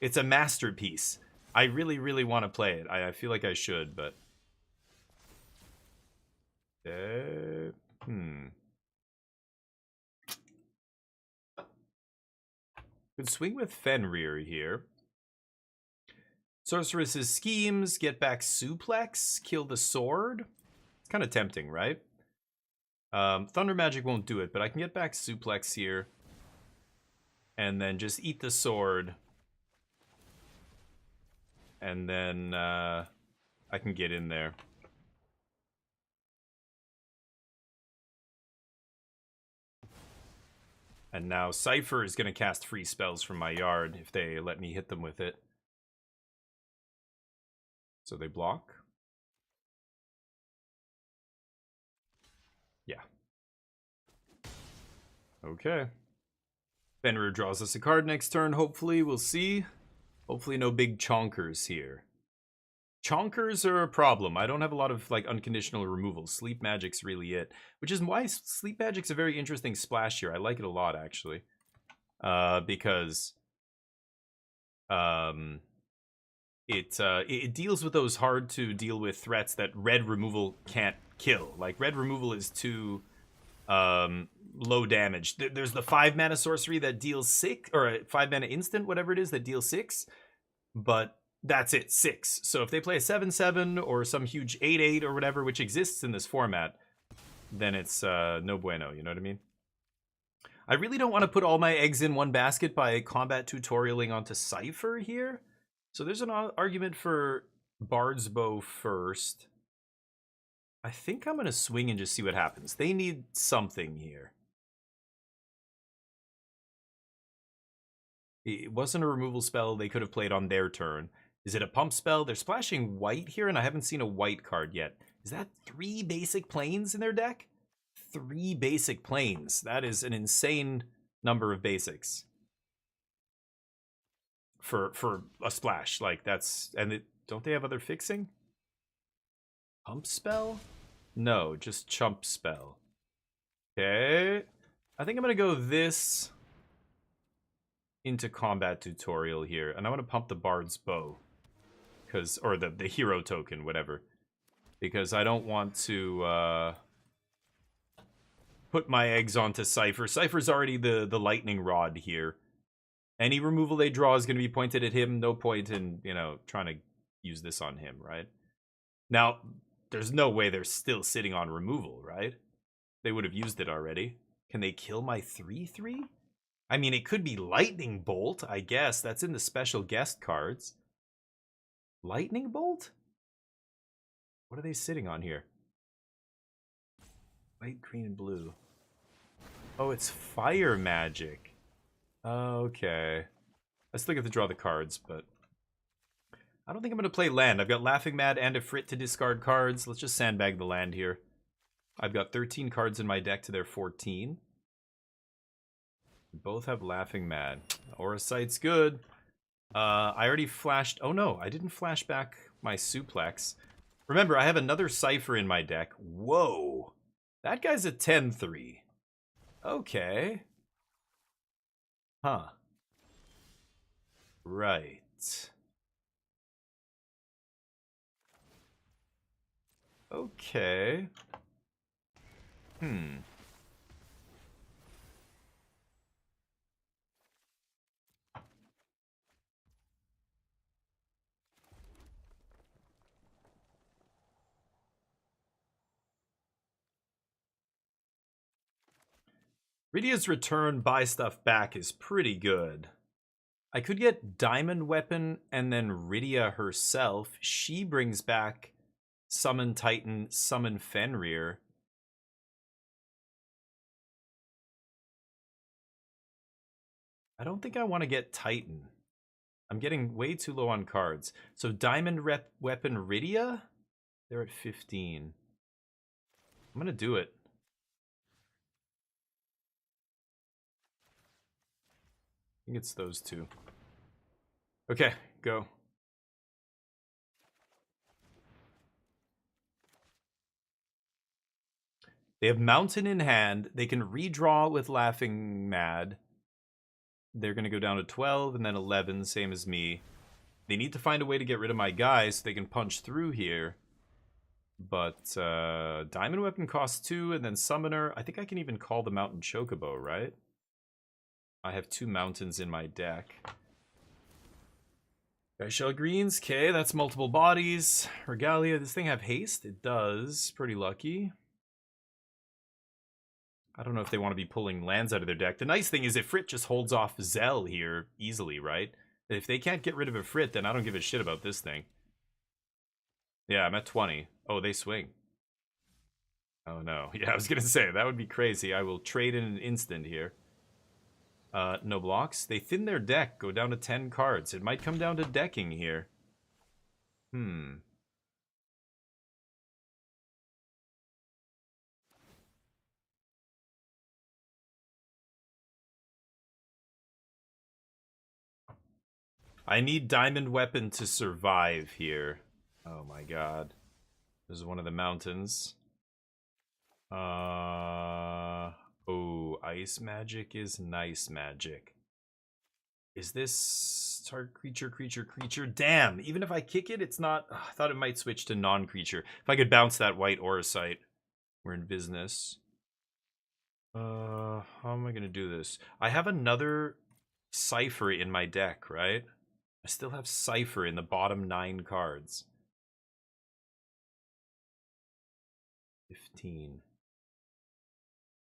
it's a masterpiece. I really, really want to play it. I feel like I should, but... Could swing with Fenrir here. Sorceress's schemes, get back suplex, kill the sword. It's kind of tempting, right? Thunder Magic won't do it, but I can get back suplex here. And then just eat the sword. And then I can get in there. And now Cypher is going to cast free spells from my yard if they let me hit them with it. So they block. Yeah. Okay. Fenrir draws us a card next turn, hopefully. We'll see. Hopefully no big chonkers here. Chonkers are a problem. I don't have a lot of like unconditional removal. Sleep Magic's really it. Which is why Sleep Magic's a very interesting splash here. I like it a lot, actually. Because it deals with those hard to deal with threats that red removal can't kill. Like red removal is too low damage. There's the 5-mana sorcery that deals 6, or a 5-mana instant, whatever it is, that deals 6. But that's it, 6. So if they play a 7-7 or some huge 8-8 or whatever, which exists in this format, then it's no bueno, you know what I mean? I really don't want to put all my eggs in one basket by combat tutorialing onto Cypher here. So there's an argument for Bard's Bow first. I think I'm going to swing and just see what happens. They need something here. It wasn't a removal spell they could have played on their turn. Is it a pump spell? They're splashing white here, and I haven't seen a white card yet. Is that 3 basic planes in their deck? 3 basic planes. That is an insane number of basics for a splash. Like, that's... And don't they have other fixing? Pump spell? No, just chump spell. Okay. I think I'm going to go this into combat tutorial here, and I want to pump the Bard's Bow. Or the hero token, whatever. Because I don't want to put my eggs onto Cypher. Cypher's already the lightning rod here. Any removal they draw is going to be pointed at him. No point in, you know, trying to use this on him, right? Now, there's no way they're still sitting on removal, right? They would have used it already. Can they kill my 3/3? I mean, it could be Lightning Bolt, I guess. That's in the special guest cards. Lightning Bolt? What are they sitting on here? White, green, and blue. Oh, it's fire magic. Okay. I still get to draw the cards, but I don't think I'm going to play land. I've got Laughing Mad and a Frit to discard cards. Let's just sandbag the land here. I've got 13 cards in my deck to their 14. Both have Laughing Mad. Aura Sight's good. I already flashed... Oh no, I didn't flash back my Suplex. Remember, I have another Cypher in my deck. Whoa. That guy's a 10-3. Okay. Huh. Right. Okay. Rydia's return buy stuff back is pretty good. I could get Diamond Weapon and then Rydia herself. She brings back Summon Titan, Summon Fenrir. I don't think I want to get Titan. I'm getting way too low on cards. So Diamond Weapon Rydia? They're at 15. I'm going to do it. I think it's those two. Okay, go. They have Mountain in hand. They can redraw with Laughing Mad. They're going to go down to 12 and then 11, same as me. They need to find a way to get rid of my guys so they can punch through here. But Diamond Weapon costs 2 and then Summoner. I think I can even call the Mountain Chocobo, right? I have 2 mountains in my deck. Shell Greens, okay, that's multiple bodies. Regalia, does this thing have haste? It does, pretty lucky. I don't know if they want to be pulling lands out of their deck. The nice thing is if Frit just holds off Zell here easily, right? If they can't get rid of a Frit, then I don't give a shit about this thing. Yeah, I'm at 20. Oh, they swing. Oh no. Yeah, I was going to say, that would be crazy. I will trade in an instant here. No blocks. They thin their deck, go down to 10 cards. It might come down to decking here. I need Diamond Weapon to survive here. Oh my god. This is one of the mountains. Oh, Ice Magic is nice magic. Is this target creature? Damn, even if I kick it, it's not... I thought it might switch to non-creature. If I could bounce that white Aura Sight, we're in business. How am I going to do this? I have another Cypher in my deck, right? I still have Cypher in the bottom 9 cards. 15.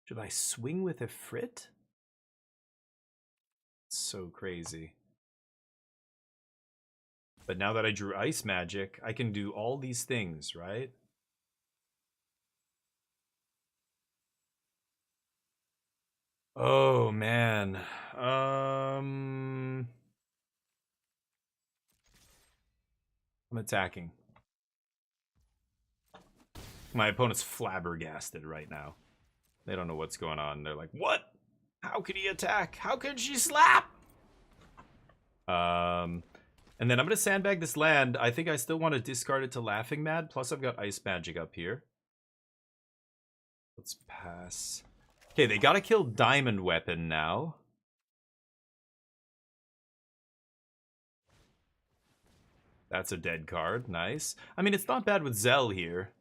Should I swing with a Frit? It's so crazy. But now that I drew Ice Magic, I can do all these things, right? Oh, man. I'm attacking. My opponent's flabbergasted right now. They don't know what's going on. They're like, what? How could he attack? How could she slap? And then I'm going to sandbag this land. I think I still want to discard it to Laughing Mad. Plus, I've got Ice Magic up here. Let's pass. Okay, they got to kill Diamond Weapon now. That's a dead card. Nice. I mean, it's not bad with Zell here.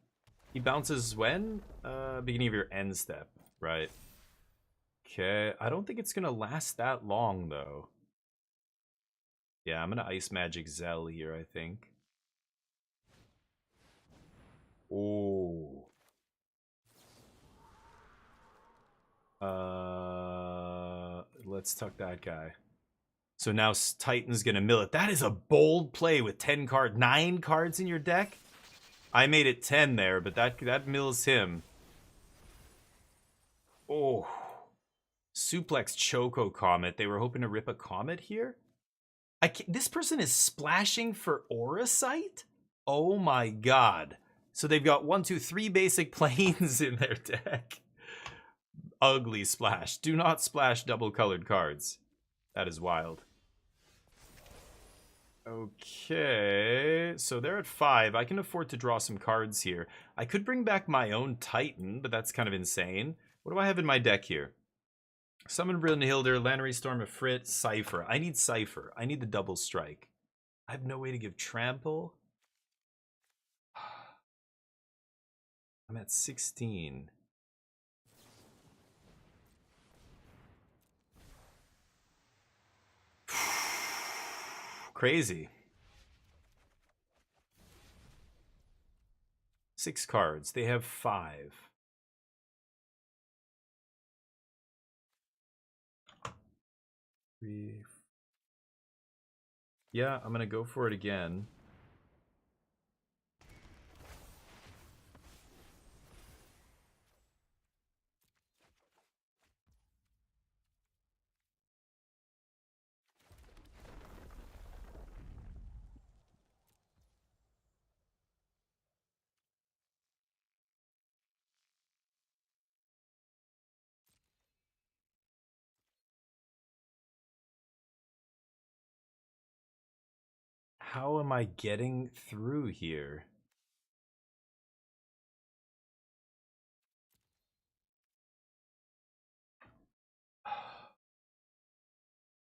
He bounces when? Beginning of your end step. Right. Okay. I don't think it's going to last that long, though. Yeah, I'm going to Ice Magic Zell here, I think. Oh. Let's tuck that guy. So now Titan's going to mill it. That is a bold play with 9 cards in your deck. I made it 10 there, but that mills him. Oh. Suplex Choco Comet. They were hoping to rip a Comet here? This person is splashing for Aura Sight? Oh my god. So they've got 1, 2, 3 basic planes in their deck. Ugly splash. Do not splash double colored cards. That is wild. Okay, so they're at 5. I can afford to draw some cards here. I could bring back my own Titan, but that's kind of insane. What do I have in my deck here? Summon Brynhilder, Lannery Storm of Frit, Cypher. I need Cypher. I need the double strike. I have no way to give Trample. I'm at 16. Crazy. 6 cards. They have 5. Yeah, I'm gonna go for it again. How am I getting through here?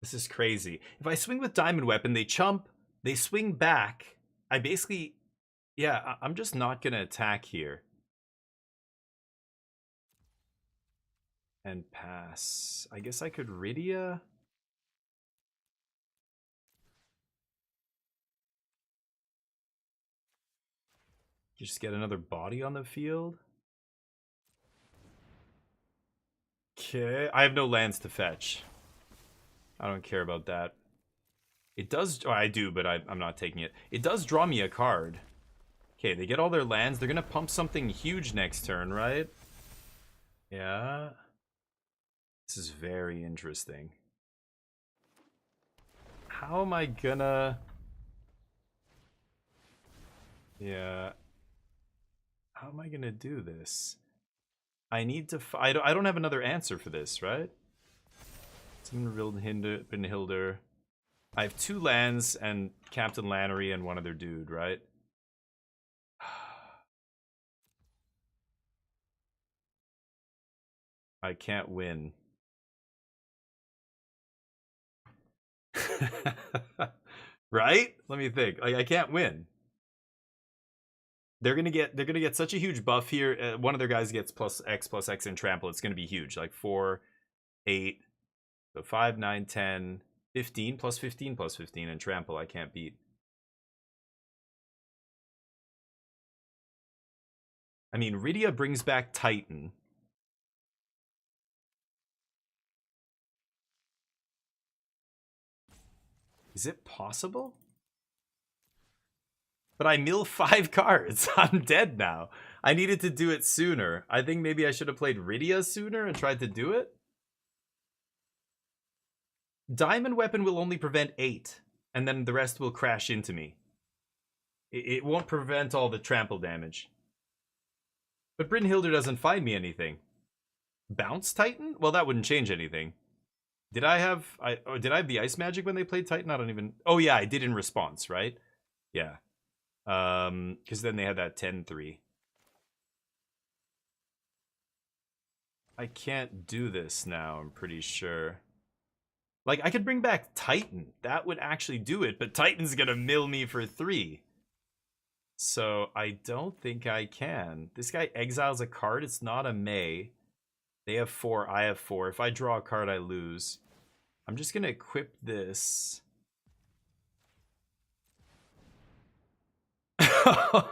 This is crazy. If I swing with Diamond Weapon, they chump, they swing back. I basically, yeah, I'm just not going to attack here. And pass. I guess I could Rydia. You just get another body on the field. Okay, I have no lands to fetch. I don't care about that. It does, oh, I do, but I'm not taking it. It does draw me a card. Okay, they get all their lands. They're gonna pump something huge next turn, right? Yeah. This is very interesting. How am I gonna... Yeah. How am I gonna do this? I need to... I don't have another answer for this, right? Summon Brynhilder. I have 2 lands and Captain Lannery and one other dude, right? I can't win. Right? Let me think. Like, I can't win. They're gonna get such a huge buff here. One of their guys gets +X in trample. It's gonna be huge. Like 4, 8, so 5, 9, 10. 15 plus 15 plus 15 and trample I can't beat. I mean, Rydia brings back Titan. Is it possible? But I mill 5 cards. I'm dead now. I needed to do it sooner. I think maybe I should have played Rydia sooner and tried to do it. Diamond Weapon will only prevent 8, and then the rest will crash into me. It won't prevent all the trample damage. But Brynhilder doesn't find me anything. Bounce Titan? Well, that wouldn't change anything. Did I have the ice magic when they played Titan? I don't even... Oh yeah, I did in response, right? Yeah. Because then they had that 10-3. I can't do this now, I'm pretty sure. Like, I could bring back Titan. That would actually do it, but Titan's gonna mill me for 3. So, I don't think I can. This guy exiles a card. It's not a May. They have 4, I have 4. If I draw a card, I lose. I'm just gonna equip this.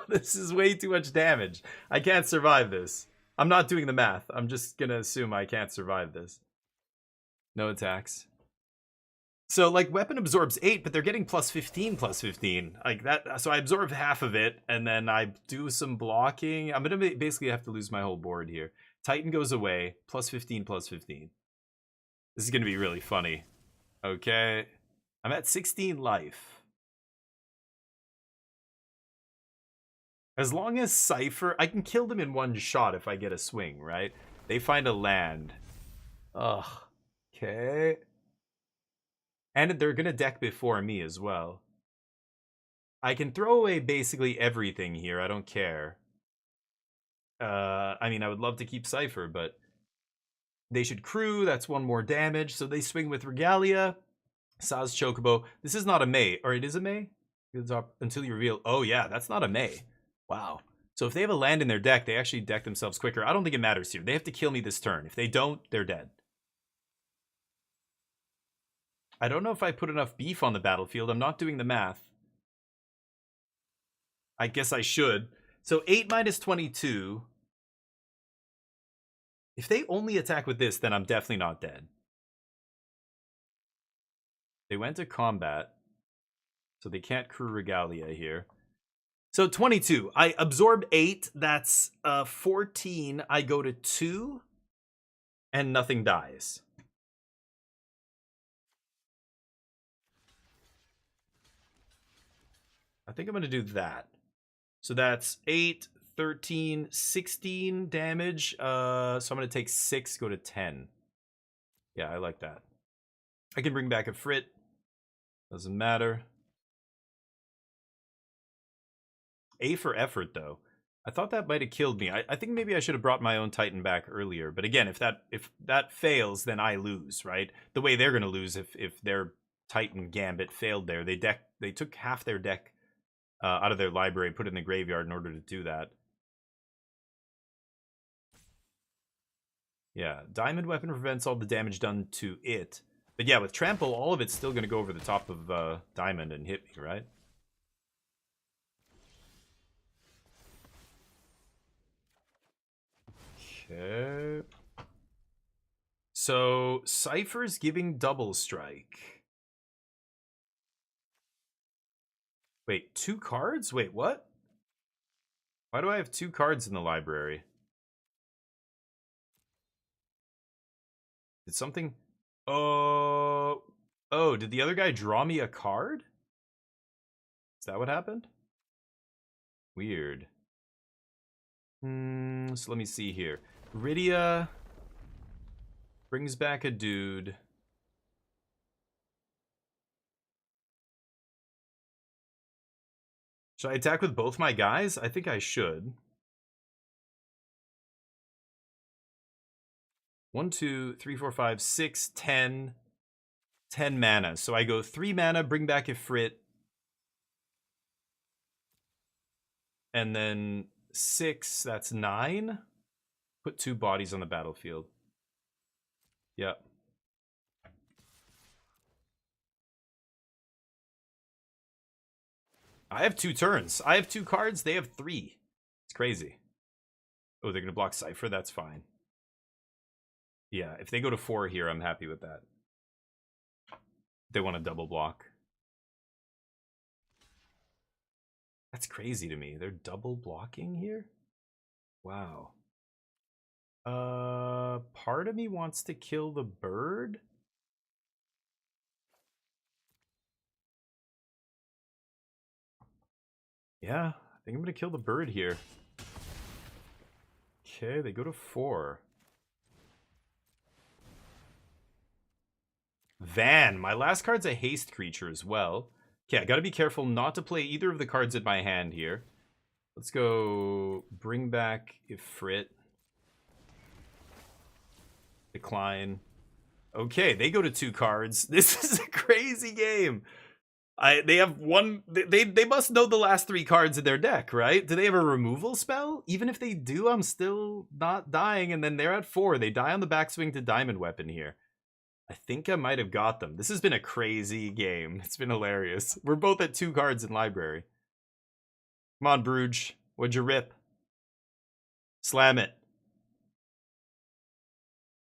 This is way too much damage. I can't survive this. I'm not doing the math. I'm just gonna assume I can't survive this. No attacks. So, like, weapon absorbs 8, but they're getting plus 15, plus 15. Like, that. So I absorb half of it, and then I do some blocking. I'm gonna basically have to lose my whole board here. Titan goes away, plus 15, plus 15. This is gonna be really funny. Okay. I'm at 16 life. As long as Cypher... I can kill them in one shot if I get a swing, right? They find a land. Ugh. Okay. And they're gonna deck before me as well. I can throw away basically everything here. I don't care. I mean, I would love to keep Cypher, but... They should crew. That's 1 more damage. So they swing with Regalia. Saz Chocobo. This is not a May. Or it is a May? Until you reveal... Oh, yeah. That's not a May. Wow. So if they have a land in their deck, they actually deck themselves quicker. I don't think it matters here. They have to kill me this turn. If they don't, they're dead. I don't know if I put enough beef on the battlefield. I'm not doing the math. I guess I should. So 8 minus 22. If they only attack with this, then I'm definitely not dead. They went to combat. So they can't crew Regalia here. So 22. I absorb 8. That's 14. I go to 2. And nothing dies. I think I'm going to do that. So that's 8, 13, 16 damage. So I'm going to take 6, go to 10. Yeah, I like that. I can bring back a Frit. Doesn't matter. A for effort, though. I thought that might have killed me. I think maybe I should have brought my own Titan back earlier. But again, if that fails, then I lose, right? The way they're going to lose if their Titan Gambit failed there. They took half their deck out of their library, put it in the graveyard in order to do that. Yeah, Diamond Weapon prevents all the damage done to it. But yeah, with Trample, all of it's still going to go over the top of Diamond and hit me, right? Okay. So, Cypher's giving Double Strike. Wait, 2 cards? Wait, what? Why do I have 2 cards in the library? Did something... Oh, did the other guy draw me a card? Is that what happened? Weird. So let me see here. Rydia brings back a dude. Should I attack with both my guys? I think I should. 1, 2, 3, 4, 5, 6, 10. 10 mana. So I go 3 mana, bring back Ifrit. And then 6, that's 9. Put 2 bodies on the battlefield. Yep. I have 2 turns. I have 2 cards. They have 3. It's crazy. Oh, they're going to block Cypher. That's fine. Yeah, if they go to 4 here, I'm happy with that. They want to double block. That's crazy to me. They're double blocking here? Wow. Part of me wants to kill the bird. Yeah, I think I'm gonna kill the bird here. Okay, they go to 4. Van. My last card's a haste creature as well. Okay, I gotta be careful not to play either of the cards in my hand here. Let's go bring back Ifrit. Decline. Okay, they go to 2 cards. This is a crazy game. They have one. They must know the last 3 cards in their deck, right? Do they have a removal spell? Even if they do, I'm still not dying. And then they're at 4. They die on the backswing to Diamond Weapon here. I think I might have got them. This has been a crazy game. It's been hilarious. We're both at 2 cards in library. Come on, Bruges. What'd you rip? Slam it.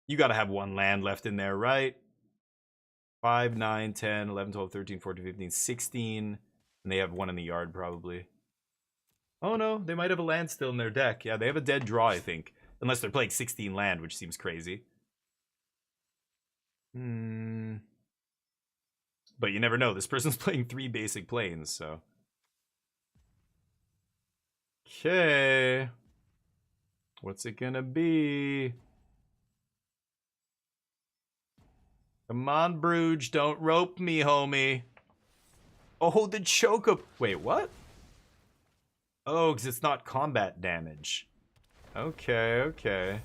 You gotta have 1 land left in there, right? 5, 9, 10, 11, 12, 13, 14, 15, 16. And they have 1 in the yard, probably. Oh, no. They might have a land still in their deck. Yeah, they have a dead draw, I think. Unless they're playing 16 land, which seems crazy. But you never know. This person's playing 3 basic planes, so. Okay. What's it gonna be? Come on, Bruges, don't rope me, homie. Oh, the Choco. Wait, what? Oh, because it's not combat damage. Okay, okay.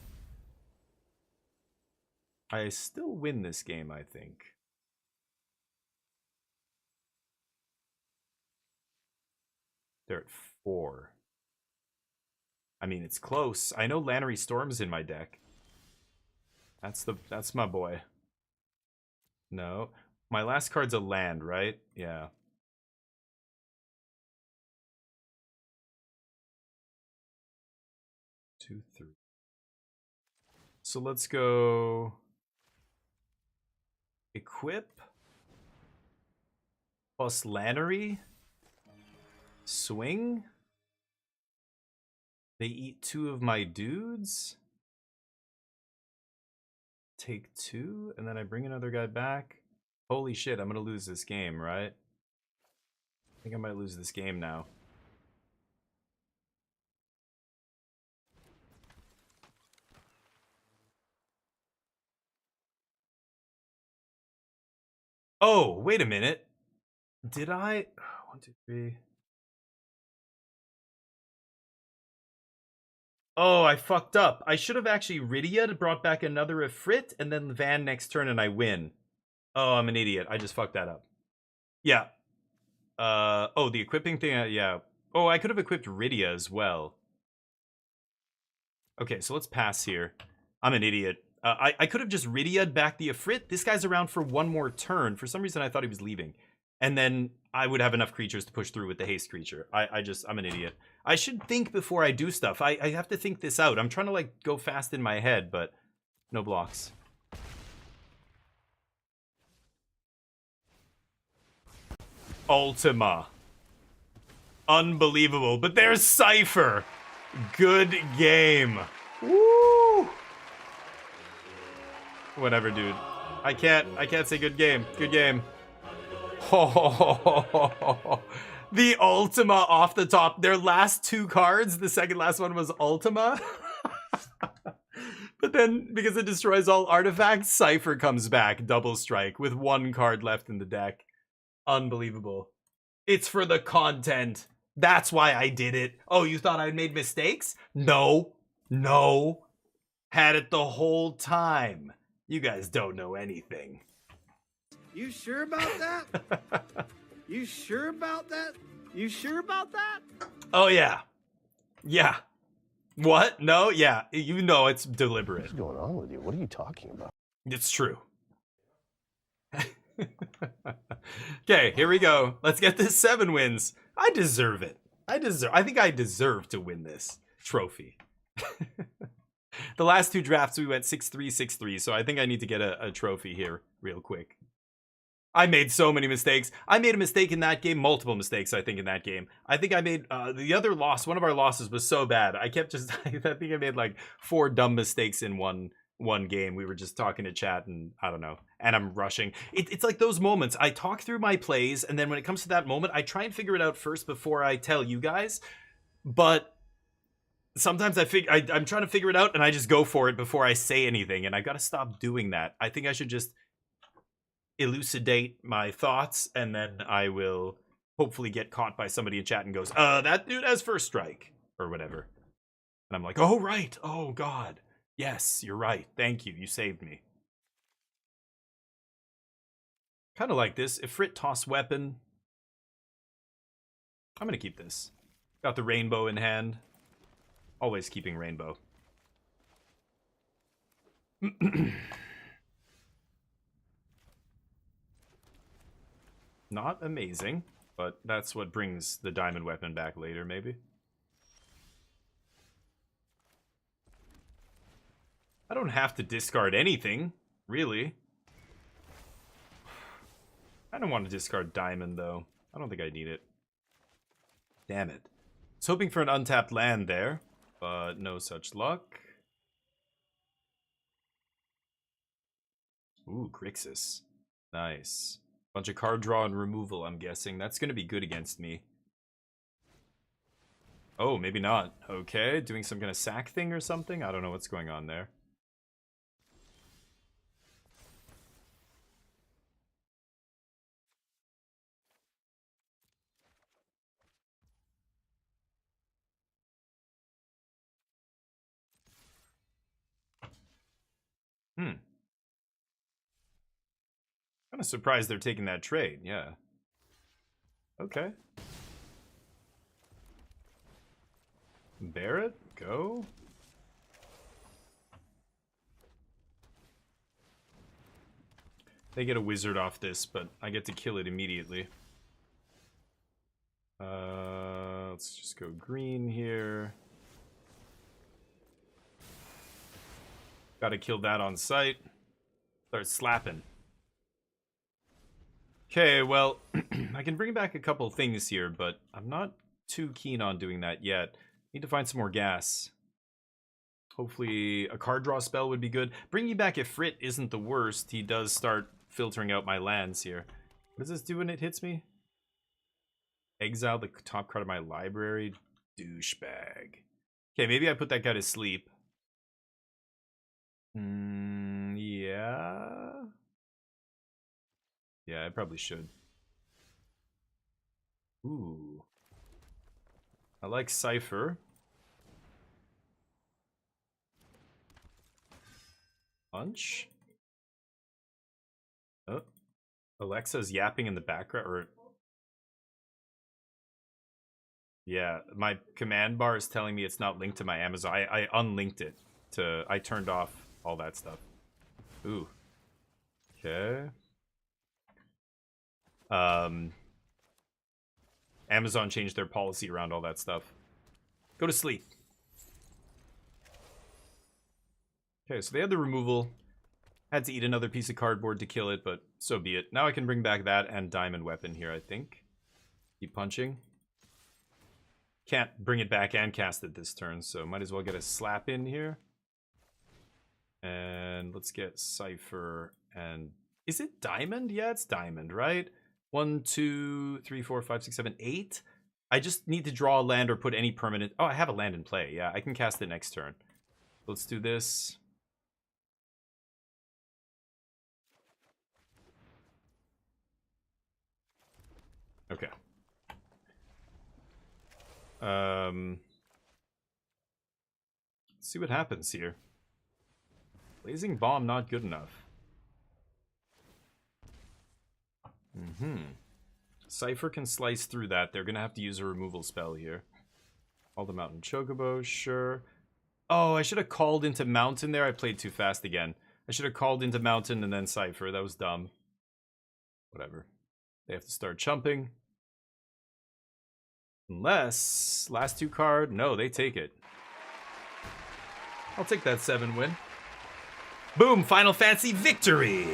I still win this game, I think. They're at 4. I mean, it's close. I know Lannery Storm's in my deck. That's my boy. No. My last card's a land, right? Yeah. Two, 3. So let's go equip plus Lannery. Swing. They eat 2 of my dudes. Take 2, and then I bring another guy back. Holy shit, I'm gonna lose this game, right? I think I might lose this game now. Oh, wait a minute. Did I? 1, 2, 3. Oh, I fucked up. I should have actually Rydia brought back another Ifrit, and then Van next turn, and I win. Oh, I'm an idiot. I just fucked that up. Yeah. Oh, the equipping thing, yeah. Oh, I could have equipped Rydia as well. Okay, so let's pass here. I'm an idiot. I could have just Rydia'd back the Ifrit. This guy's around for 1 more turn. For some reason, I thought he was leaving. And then I would have enough creatures to push through with the haste creature. I'm an idiot. I should think before I do stuff. I have to think this out. I'm trying to, like, go fast in my head, but no blocks. Ultima. Unbelievable. But there's Cypher. Good game. Woo! Whatever, dude. I can't say good game. Good game. Oh, the Ultima off the top. Their last 2 cards, the second last one was Ultima. But then, because it destroys all artifacts, Cypher comes back, double strike, with 1 card left in the deck. Unbelievable. It's for the content. That's why I did it. Oh, you thought I made mistakes? No. No. Had it the whole time. You guys don't know anything. You sure about that? You sure about that? You sure about that? Oh, yeah. Yeah. What? No? Yeah. You know it's deliberate. What's going on with you? What are you talking about? It's true. Okay, here we go. Let's get this 7 wins. I deserve it. I think I deserve to win this trophy. The last two drafts we went 6-3, 6-3, so I think I need to get a trophy here real quick. I made so many mistakes. I made a mistake in that game, multiple mistakes, I think, in that game. I think I made the other loss, one of our losses was so bad. I think I made like 4 dumb mistakes in one game. We were just talking to chat and I don't know. And I'm rushing. It's like those moments. I talk through my plays, and then when it comes to that moment, I try and figure it out first before I tell you guys. But sometimes I'm trying to figure it out and I just go for it before I say anything. And I got to stop doing that. I think I should just elucidate my thoughts, and then I will hopefully get caught by somebody in chat and goes, that dude has first strike or whatever. And I'm like, oh, right. Oh, God. Yes, you're right. Thank you. You saved me. Kind of like this. Ifrit toss weapon. I'm going to keep this. Got the rainbow in hand. Always keeping rainbow. Not amazing, but that's what brings the diamond weapon back later, maybe. I don't have to discard anything, really. I don't want to discard diamond, though. I don't think I need it. Damn it. I was hoping for an untapped land there, but no such luck. Ooh, Grixis. Nice. Bunch of card draw and removal, I'm guessing. That's going to be good against me. Oh, maybe not. Okay, doing some kind of sack thing or something? I don't know what's going on there. Kind of surprised they're taking that trade, yeah. Okay. Barrett, go. They get a wizard off this, but I get to kill it immediately. Let's just go green here. Gotta kill that on sight. Start slapping. Okay, well, I can bring back a couple things here, but I'm not too keen on doing that yet. Need to find some more gas. Hopefully a card draw spell would be good. Bringing back Ifrit isn't the worst. He does start filtering out my lands here. What does this do when it hits me? Exile the top card of my library. Douchebag. Okay, maybe I put that guy to sleep. Yeah. Yeah, I probably should. Ooh. I like Cypher. Punch. Oh. Alexa's yapping in the background, or... Yeah, my command bar is telling me it's not linked to my Amazon. I unlinked it. I turned off all that stuff. Ooh. Okay. Amazon changed their policy around all that stuff. Go to sleep. Okay, so they had the removal. Had to eat another piece of cardboard to kill it, but so be it. Now I can bring back that and diamond weapon here, I think. Keep punching. Can't bring it back and cast it this turn, so might as well get a slap in here. And let's get Cypher and... Is it diamond? Yeah, it's diamond, right? 1, 2, 3, 4, 5, 6, 7, 8. I just need to draw a land or put any permanent... Oh, I have a land in play. Yeah, I can cast it next turn. Let's do this. Okay. Let's see what happens here. Blazing Bomb not good enough. Cypher can slice through that. They're gonna have to use a removal spell here. All the Mountain Chocobo, sure. Oh, I should have called into Mountain there. I played too fast again. I should have called into Mountain and then Cypher. That was dumb. Whatever. They have to start chumping. Unless last 2 card. No, they take it. I'll take that 7 win. Boom! Final Fantasy victory!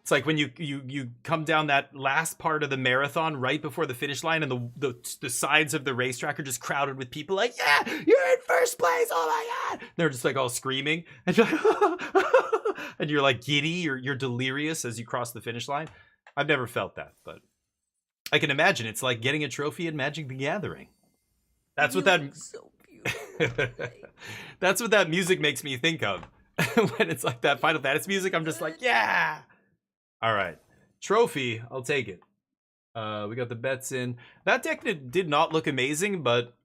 It's like when you come down that last part of the marathon right before the finish line, and the sides of the racetrack are just crowded with people like, yeah, you're in first place, oh my god! They're just like all screaming, and you're like, and you're like giddy, you're delirious as you cross the finish line. I've never felt that, but I can imagine it's like getting a trophy in Magic the Gathering. That's what that. So beautiful. That's what that music makes me think of. When it's like that Final Fantasy music, I'm just like, yeah. All right, trophy. I'll take it. We got the bets in. That deck did not look amazing, but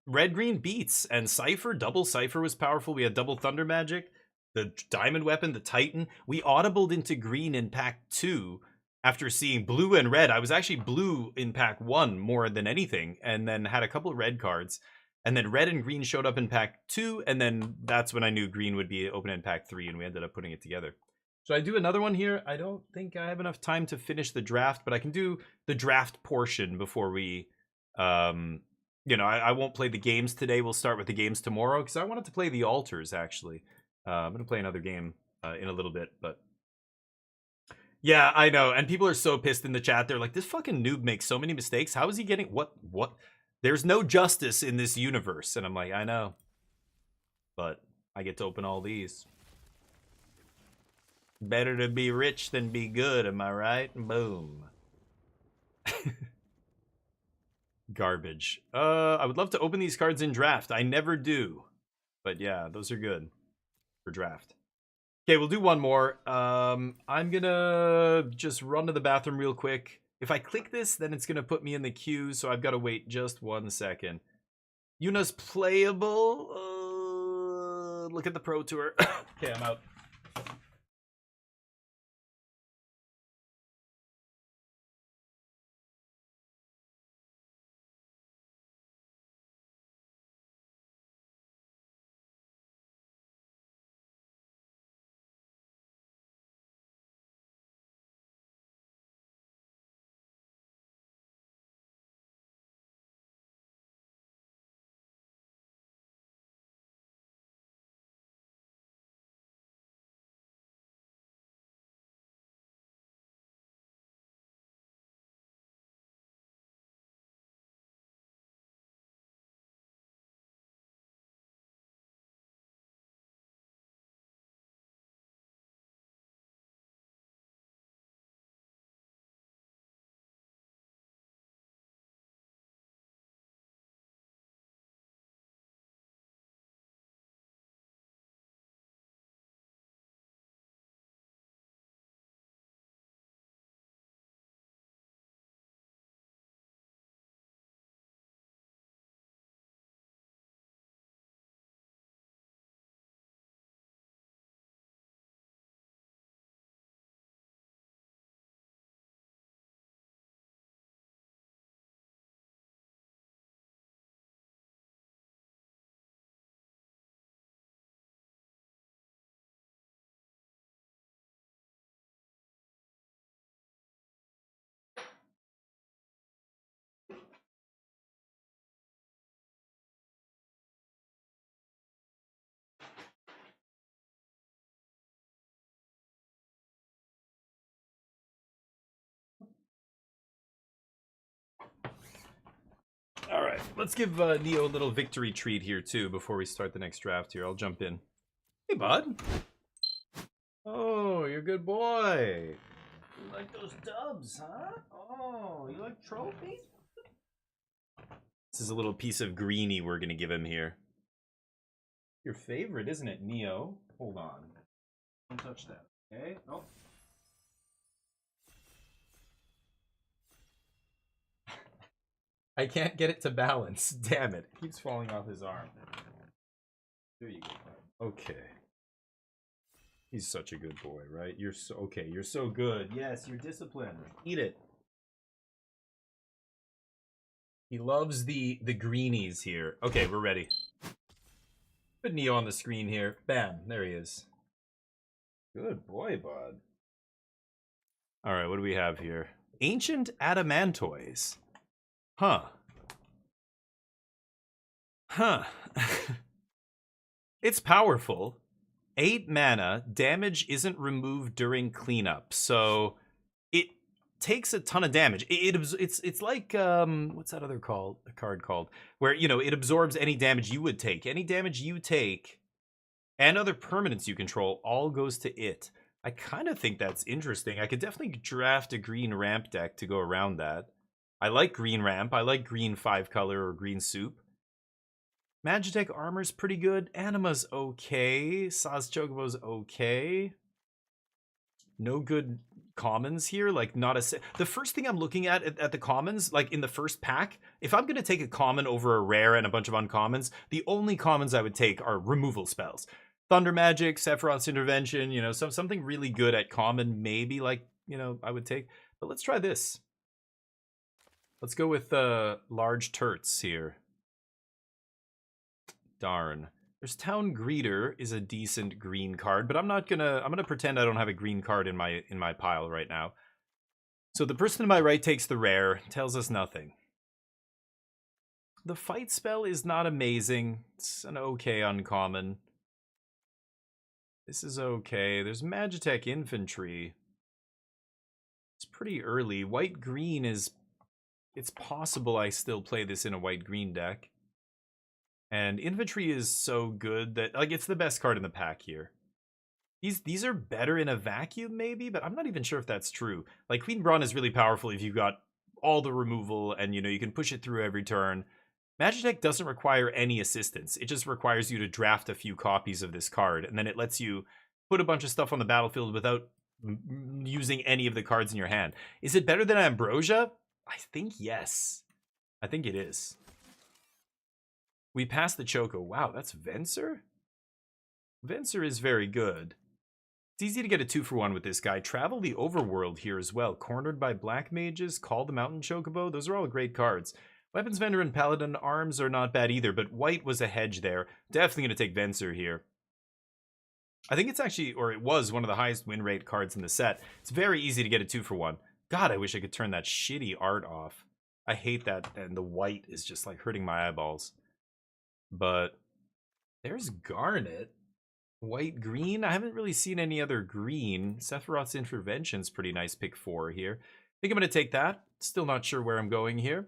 red green beats, and Cypher, double Cypher was powerful. We had double Thunder Magic, the Diamond Weapon, the Titan. We audibled into green in pack 2 after seeing blue and red. I was actually blue in pack 1 more than anything, and then had a couple red cards. And then red and green showed up in pack 2, and then that's when I knew green would be open in pack 3, and we ended up putting it together. Should I do another one here? I don't think I have enough time to finish the draft, but I can do the draft portion before we, I won't play the games today. We'll start with the games tomorrow, because I wanted to play the altars, actually. I'm going to play another game in a little bit, but... Yeah, I know, and people are so pissed in the chat. They're like, this fucking noob makes so many mistakes. How is he getting... What? There's no justice in this universe. And I'm like, I know. But I get to open all these. Better to be rich than be good, am I right? Boom. Garbage. I would love to open these cards in draft. I never do. But yeah, those are good for draft. Okay, we'll do one more. I'm gonna just run to the bathroom real quick. If I click this, then it's gonna put me in the queue, so I've got to wait just 1 second. Yuna's playable. Look at the Pro Tour. Okay, I'm out. All right, let's give Neo a little victory treat here, too, before we start the next draft here. I'll jump in. Hey, bud. Oh, you're a good boy. You like those dubs, huh? Oh, you like trophies? This is a little piece of greenie we're going to give him here. Your favorite, isn't it, Neo? Hold on. Don't touch that, okay? Oh. I can't get it to balance. Damn it. It keeps falling off his arm. There you go. Okay. He's such a good boy, right? You're so okay. You're so good. Yes, you're disciplined. Eat it. He loves the greenies here. Okay, we're ready. Put Neo on the screen here. Bam. There he is. Good boy, bud. All right, what do we have here? Ancient Adamantoise. Huh. Huh. It's powerful. 8 mana, damage isn't removed during cleanup, so it takes a ton of damage. It's like what's that other card called? Where it absorbs any damage you would take. Any damage you take and other permanents you control all goes to it. I kind of think that's interesting. I could definitely draft a green ramp deck to go around that. I like green ramp. I like green 5-color or green soup. Magitech armor's pretty good. Anima's okay. Saz Chocobo's okay. No good commons here. Like, not a... The first thing I'm looking at the commons, like in the first pack, if I'm going to take a common over a rare and a bunch of uncommons, the only commons I would take are removal spells. Thunder Magic, Sephiroth's Intervention, something really good at common, maybe, like, I would take. But let's try this. Let's go with Large Turts here. Darn. There's Town Greeter is a decent green card, but I'm gonna pretend I don't have a green card in my pile right now. So the person to my right takes the rare, tells us nothing. The fight spell is not amazing. It's an okay uncommon. This is okay. There's Magitech Infantry. It's pretty early. White-green is... It's possible I still play this in a white-green deck. And Infantry is so good that, like, it's the best card in the pack here. These are better in a vacuum, maybe, but I'm not even sure if that's true. Like, Queen Brawn is really powerful if you've got all the removal and, you can push it through every turn. Magitech doesn't require any assistance. It just requires you to draft a few copies of this card, and then it lets you put a bunch of stuff on the battlefield without using any of the cards in your hand. Is it better than Ambrosia? I think yes. I think it is. We passed the Choco. Wow, that's Venser? Venser is very good. It's easy to get a 2-for-1 with this guy. Travel the Overworld here as well. Cornered by Black Mages. Call the Mountain Chocobo. Those are all great cards. Weapons Vendor and Paladin Arms are not bad either, but white was a hedge there. Definitely going to take Venser here. I think it's actually, or it was, one of the highest win rate cards in the set. It's very easy to get a 2-for-1. God, I wish I could turn that shitty art off. I hate that, and the white is just like hurting my eyeballs. But there's Garnet. White-green? I haven't really seen any other green. Sephiroth's Intervention's pretty nice pick 4 here. I think I'm going to take that. Still not sure where I'm going here.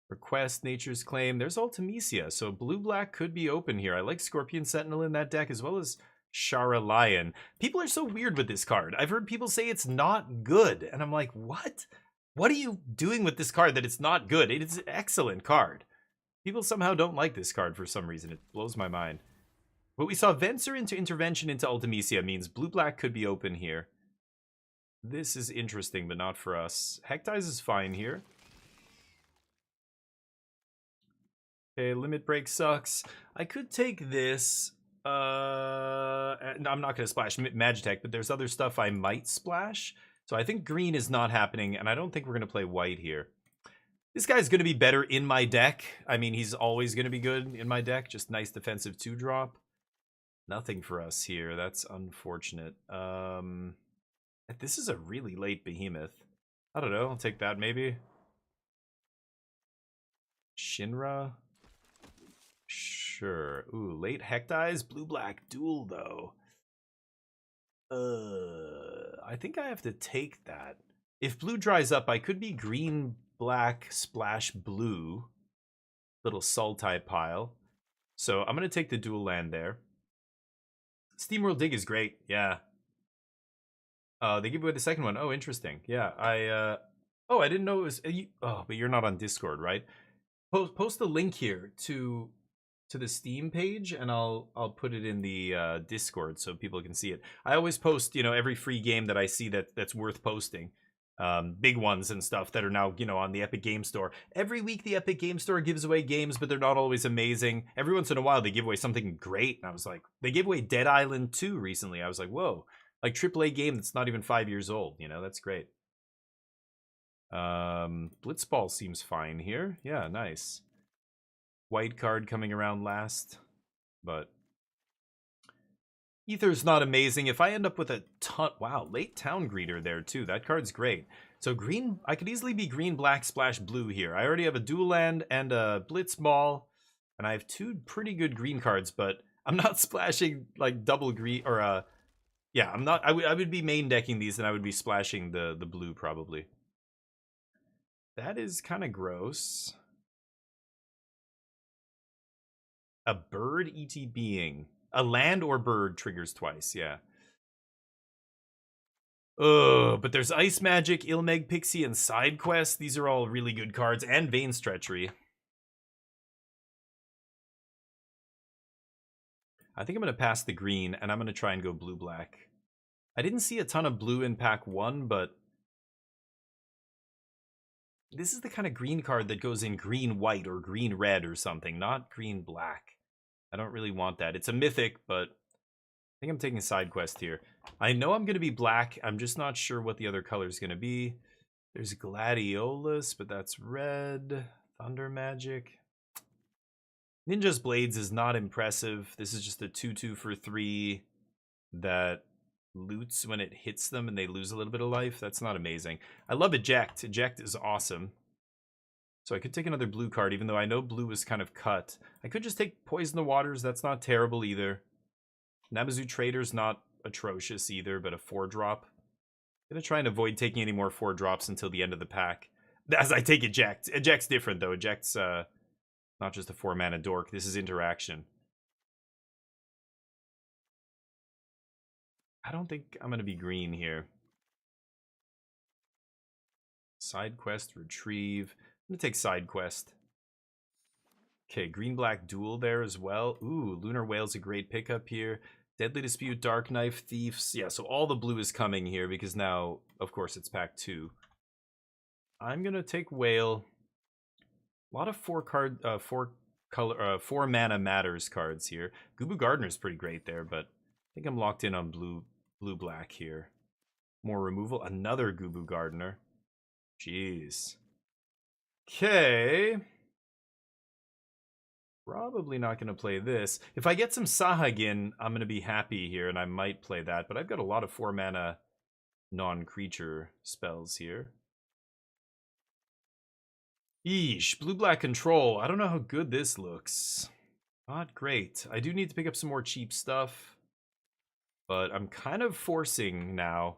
Request, Nature's Claim. There's Ultimecia, so blue-black could be open here. I like Scorpion Sentinel in that deck, as well as Shara Lion. People are so weird with this card. I've heard people say it's not good, and I'm like, what? What are you doing with this card that it's not good? It is an excellent card. People somehow don't like this card for some reason. It blows my mind. But we saw Venser into Intervention into Ultimecia means blue-black could be open here. This is interesting, but not for us. Hectize is fine here. Okay, Limit Break sucks. I could take this. No, I'm not going to splash Magitech, but there's other stuff I might splash. So I think green is not happening, and I don't think we're going to play white here. This guy's going to be better in my deck. I mean, he's always going to be good in my deck. Just nice defensive 2-drop. Nothing for us here. That's unfortunate. This is a really late Behemoth. I don't know. I'll take that maybe. Shinra. Sure. Ooh, late Hectize. Blue-black duel, though. I think I have to take that. If blue dries up, I could be green, black, splash, blue. Little Sultai pile. So I'm going to take the dual land there. Steamworld Dig is great. Yeah. They give away the second one. Oh, interesting. Yeah, I didn't know it was... but you're not on Discord, right? Post the link here to the Steam page, and I'll put it in the Discord so people can see it. I always post, every free game that I see that's worth posting. Big ones and stuff that are now, on the Epic Game Store. Every week the Epic Game Store gives away games, but they're not always amazing. Every once in a while they give away something great, and I was like, they gave away Dead Island 2 recently. I was like, whoa, like AAA game that's not even 5 years old. That's great. Blitzball seems fine here. Yeah, nice. White card coming around last, but Ether's not amazing. If I end up with a ton... Wow, late town greeter there too. That card's great. So green... I could easily be green, black, splash, blue here. I already have a dual land and a blitz ball. And I have 2 pretty good green cards, but I'm not splashing like double green... Or, yeah, I'm not... I would be main decking these and I would be splashing the blue probably. That is kind of gross. A bird ETBing. A land or bird triggers twice, yeah. Ugh, but there's Ice Magic, Ilmeg Pixie, and Side Quest. These are all really good cards, and Vein Stretchery. I think I'm going to pass the green, and I'm going to try and go blue-black. I didn't see a ton of blue in pack 1, but... this is the kind of green card that goes in green-white or green-red or something, not green-black. I don't really want that. It's a mythic, but I think I'm taking Side Quest here. I know I'm going to be black. I'm just not sure what the other color is going to be. There's Gladiolus, but that's red. Thunder Magic. Ninja's Blades is not impressive. This is just a 2/2 for 3 that loots when it hits them and they lose a little bit of life. That's not amazing. I love Eject. Eject is awesome. So I could take another blue card, even though I know blue is kind of cut. I could just take Poison the Waters. That's not terrible either. Namazu Trader's not atrocious either, but a 4-drop. I'm going to try and avoid taking any more 4-drops until the end of the pack. As I take Eject. Eject's different, though. Eject's not just a 4-mana dork. This is interaction. I don't think I'm going to be green here. Side Quest, Retrieve. I'm going to take Side Quest. Okay, green-black duel there as well. Ooh, Lunar Whale's a great pickup here. Deadly Dispute, Dark Knife, Thieves. Yeah, so all the blue is coming here because now, of course, it's pack 2. I'm going to take Whale. A lot of 4 mana matters cards here. Gubu Gardener's pretty great there, but I think I'm locked in on blue-black here. More removal. Another Gubu Gardener. Jeez. Okay. Probably not going to play this. If I get some Sahagin, I'm going to be happy here, and I might play that. But I've got a lot of 4-mana non-creature spells here. Yeesh, blue-black control. I don't know how good this looks. Not great. I do need to pick up some more cheap stuff. But I'm kind of forcing now.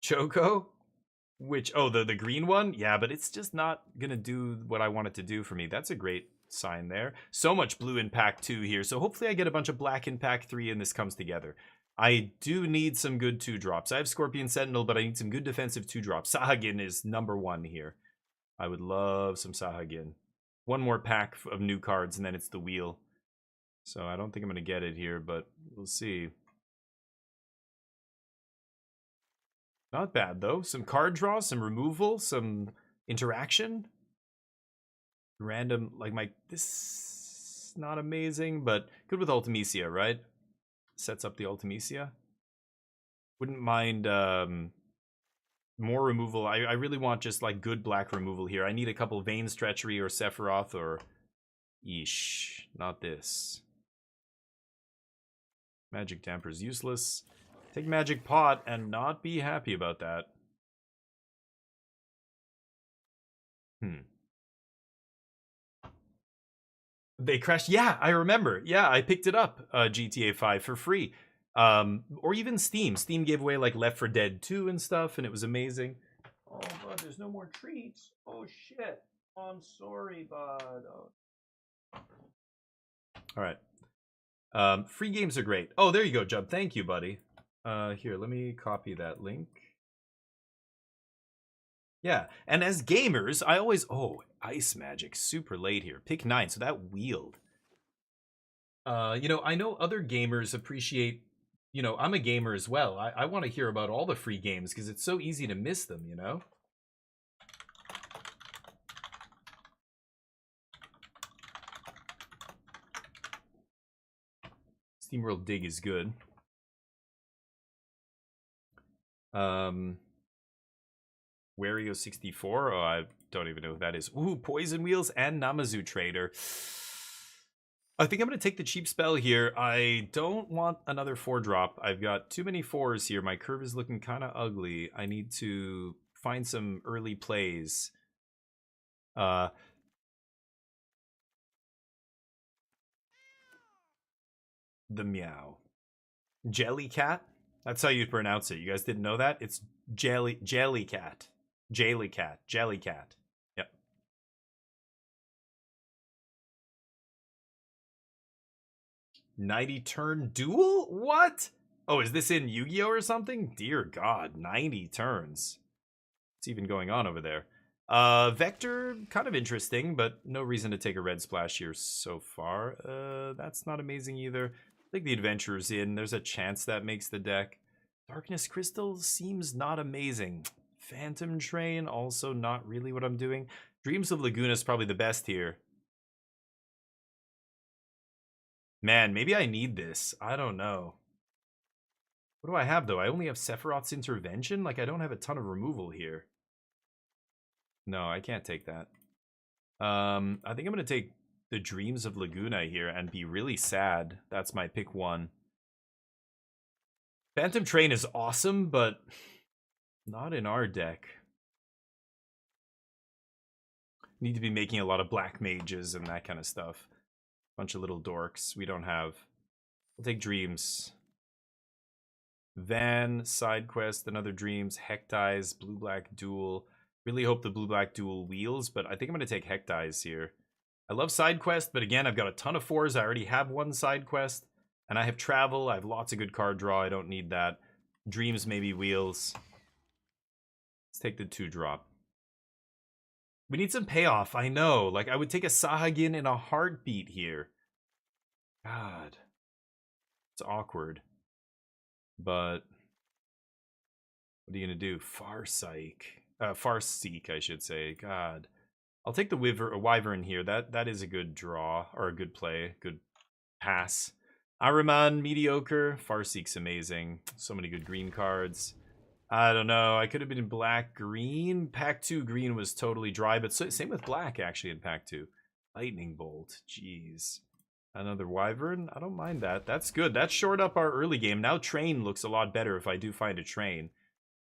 Choco? Which, oh, the green one? Yeah, but it's just not going to do what I want it to do for me. That's a great sign there. So much blue in pack 2 here. So hopefully I get a bunch of black in pack 3 and this comes together. I do need some good 2-drops. I have Scorpion Sentinel, but I need some good defensive 2-drops. Sahagin is #1 here. I would love some Sahagin. One more pack of new cards and then it's the wheel. So I don't think I'm going to get it here, but we'll see. Not bad, though. Some card draw, some removal, some interaction. Random, like this not amazing, but good with Ultimecia, right? Sets up the Ultimecia. Wouldn't mind more removal. I really want just like good black removal here. I need a couple Vein Stretchery or Sephiroth or... Yeesh, not this. Magic Damper's useless. Take Magic Pot and not be happy about that. They crashed. Yeah, I remember. Yeah, I picked it up, GTA 5 for free. Or even Steam. Steam gave away like Left 4 Dead 2 and stuff, and it was amazing. Oh, bud, there's no more treats. Oh, shit. Oh, I'm sorry, bud. Oh. All right. Free games are great. Oh, there you go, Jub. Thank you, buddy. Here, let me copy that link. Yeah, and as gamers, I always... Oh, Ice Magic, super late here. Pick 9, so that wheeled. You know, I know other gamers appreciate... You know, I'm a gamer as well. I want to hear about all the free games, because it's so easy to miss them, you know? SteamWorld Dig is good. Wario 64. Oh, I don't even know who that is. Ooh, Poison Wheels and Namazu Trader. I think I'm going to take the cheap spell here. I don't want another 4-drop. I've got too many 4s here. My curve is looking kind of ugly. I need to find some early plays. The meow. Jellycat? That's how you pronounce it. You guys didn't know that? It's Jellycat. Jellycat. Yep. $90 turn duel? What? Oh, is this in Yu-Gi-Oh or something? Dear God, 90 turns. What's even going on over there? Vector, kind of interesting, but no reason to take a red splash here so far. That's not amazing either. I think the Adventurer's in. There's a chance that makes the deck. Darkness Crystal seems not amazing. Phantom Train, also not really what I'm doing. Dreams of Laguna is probably the best here. Man, maybe I need this. I don't know. What do I have, though? I only have Sephiroth's Intervention? Like, I don't have a ton of removal here. No, I can't take that. I think I'm going to take the Dreams of Laguna here and be really sad. That's my pick 1. Phantom Train is awesome, but not in our deck. Need to be making a lot of black mages and that kind of stuff. Bunch of little dorks we don't have. We'll take Dreams. Van, side quest, another Dreams, Hectize, blue-black duel. Really hope the blue-black duel wheels, but I think I'm going to take Hectize here. I love side quest, but again, I've got a ton of 4s. I already have 1 side quest, and I have travel. I have lots of good card draw. I don't need that. Dreams, maybe wheels. Let's take the 2-drop. We need some payoff, I know. Like, I would take a Sahagin in a heartbeat here. God. It's awkward. But what are you going to do? Farseek, I should say. God. I'll take the Wyvern here. That is a good draw, or a good play. Good pass. Ahriman, mediocre. Farseek's amazing. So many good green cards. I don't know. I could have been black-green. Pack 2 green was totally dry, but same with black, actually, in Pack 2. Lightning Bolt. Jeez. Another Wyvern? I don't mind that. That's good. That shored up our early game. Now Train looks a lot better if I do find a Train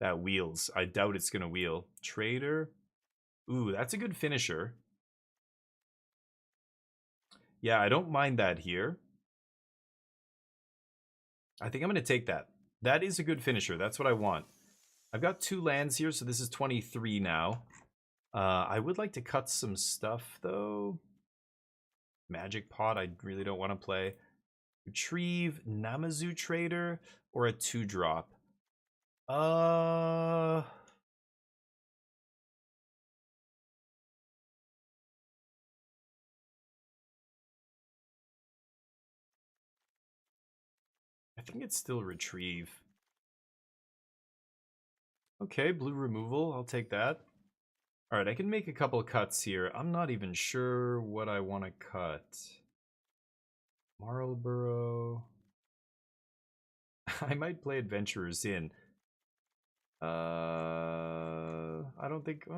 that wheels. I doubt it's going to wheel. Trader. Ooh, that's a good finisher. Yeah, I don't mind that here. I think I'm going to take that. That is a good finisher. That's what I want. I've got 2 lands here, so this is 23 now. I would like to cut some stuff, though. Magic Pot, I really don't want to play. Retrieve, Namazu Trader, or a 2-drop. I think it's still Retrieve. Okay, blue removal, I'll take that. Alright, I can make a couple cuts here. I'm not even sure what I want to cut. Marlborough. I might play Adventurers in. I don't think...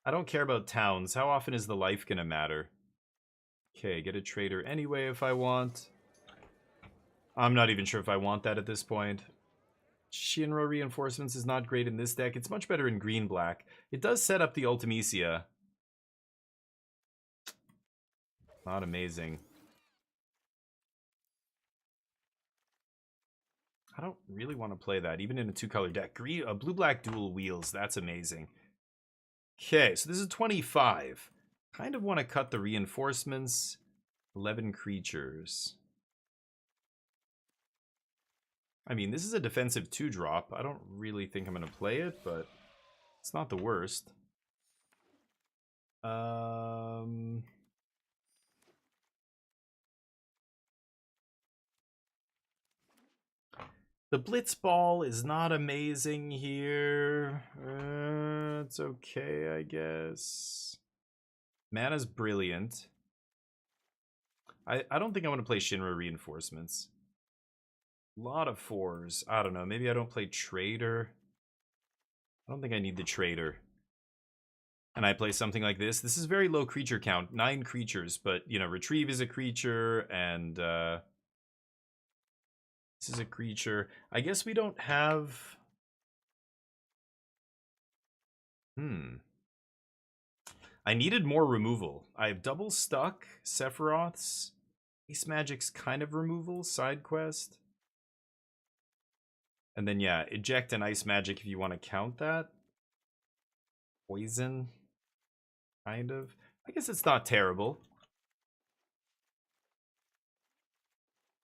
I don't care about towns. How often is the life gonna matter? Okay, get a trader anyway if I want. I'm not even sure if I want that at this point. Shinra Reinforcements is not great in this deck. It's much better in green-black. It does set up the Ultimecia. Not amazing. I don't really want to play that, even in a 2-color deck. Blue-black dual wheels, that's amazing. Okay, so this is 25. Kind of want to cut the reinforcements. 11 creatures. I mean, this is a defensive 2-drop. I don't really think I'm going to play it, but it's not the worst. The Blitzball is not amazing here. It's okay, I guess. Mana's brilliant. I don't think I want to play Shinra Reinforcements. A lot of 4s. I don't know. Maybe I don't play Trader. I don't think I need the Trader. and I play something like this, this is very low creature count, 9 creatures, but, you know, retrieve is a creature, and this is a creature. I guess we don't have... I needed more removal. I have double stuck, Sephiroth's, Ace Magic's kind of removal, side quest. And then, yeah, eject and Ice Magic if you want to count that. Poison, kind of. I guess it's not terrible.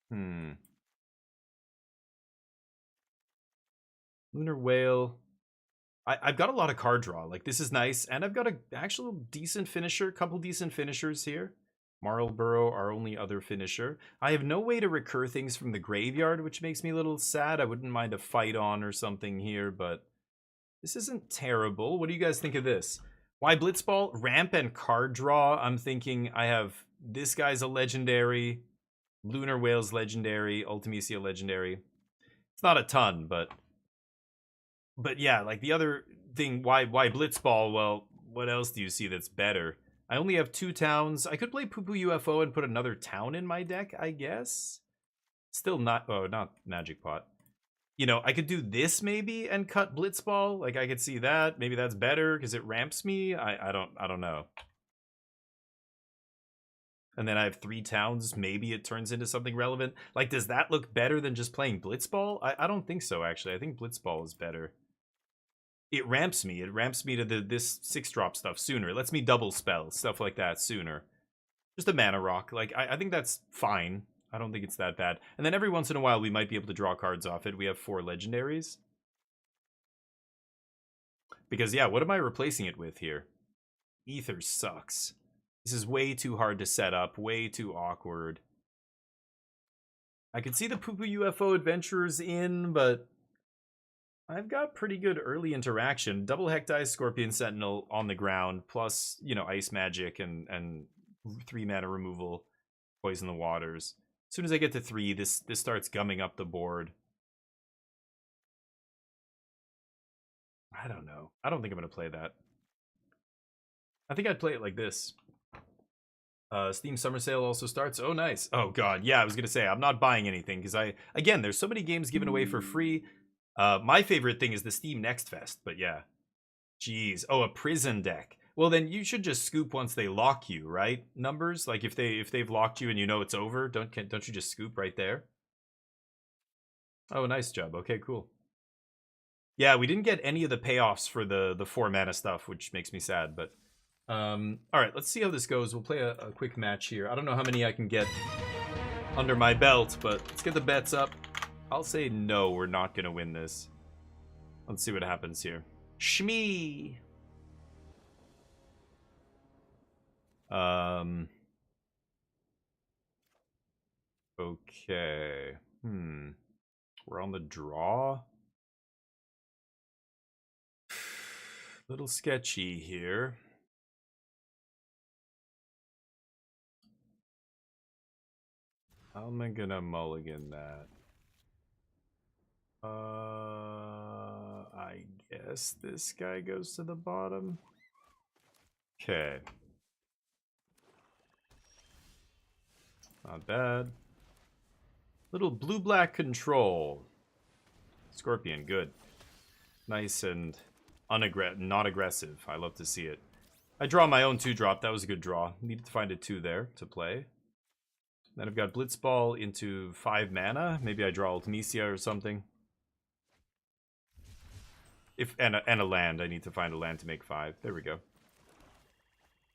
Lunar Whale. I've got a lot of card draw. Like, this is nice. And I've got a actual decent finisher. Couple decent finishers here. Marlborough, our only other finisher. I have no way to recur things from the graveyard, which makes me a little sad. I wouldn't mind a fight on or something here, but this isn't terrible. What do you guys think of this? Why Blitzball? Ramp and card draw. I'm thinking I have this guy's a legendary, Lunar Whale's legendary, Ultimecia legendary. It's not a ton, but yeah, like the other thing, why Blitzball? Well, what else do you see that's better? I only have 2 towns. I could play Poo Poo UFO and put another town in my deck, I guess. Still not, oh, not Magic Pot. You know, I could do this maybe and cut Blitzball. Like, I could see that. Maybe that's better because it ramps me. I don't know. And then I have 3 towns. Maybe it turns into something relevant. Like, does that look better than just playing Blitzball? I don't think so, actually. I think Blitzball is better. It ramps me. It ramps me to this 6-drop stuff sooner. It lets me double spell, stuff like that sooner. Just a mana rock. Like, I think that's fine. I don't think it's that bad. And then every once in a while, we might be able to draw cards off it. We have 4 legendaries. Because, yeah, what am I replacing it with here? Ether sucks. This is way too hard to set up. Way too awkward. I could see the Poo Poo UFO Adventurers in, but I've got pretty good early interaction. Double Hecteye Scorpion Sentinel on the ground, plus, you know, Ice Magic and 3 mana removal, Poison the Waters. As soon as I get to 3, this starts gumming up the board. I don't know. I don't think I'm going to play that. I think I'd play it like this. Steam Summer Sale also starts. Oh, nice. Oh, God. Yeah, I was going to say, I'm not buying anything because again, there's so many games given away for free. My favorite thing is the Steam Next Fest, but yeah. Jeez. Oh, a prison deck. Well, then you should just scoop once they lock you, right? Numbers? Like if they've locked you and you know it's over, don't you just scoop right there? Oh, nice job. Okay, cool. Yeah, we didn't get any of the payoffs for the 4 mana stuff, which makes me sad, but all right, let's see how this goes. We'll play a quick match here. I don't know how many I can get under my belt, but let's get the bets up. I'll say no, we're not going to win this. Let's see what happens here. Shmee! Okay. We're on the draw. Little sketchy here. How am I gonna mulligan that? I guess this guy goes to the bottom. Okay. Not bad. Little blue-black control. Scorpion, good. Nice and not aggressive. I love to see it. I draw my own 2-drop. That was a good draw. Needed to find a 2 there to play. Then I've got Blitzball into 5 mana. Maybe I draw Ultimecia or something. And a land. I need to find a land to make 5. There we go.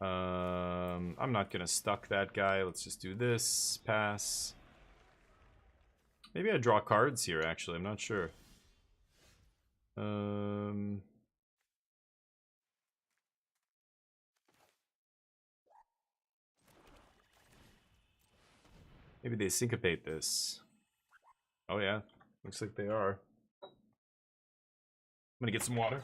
I'm not gonna stuck that guy. Let's just do this. Pass. Maybe I draw cards here, actually. I'm not sure. Maybe they syncopate this. Oh yeah, looks like they are. I'm gonna get some water.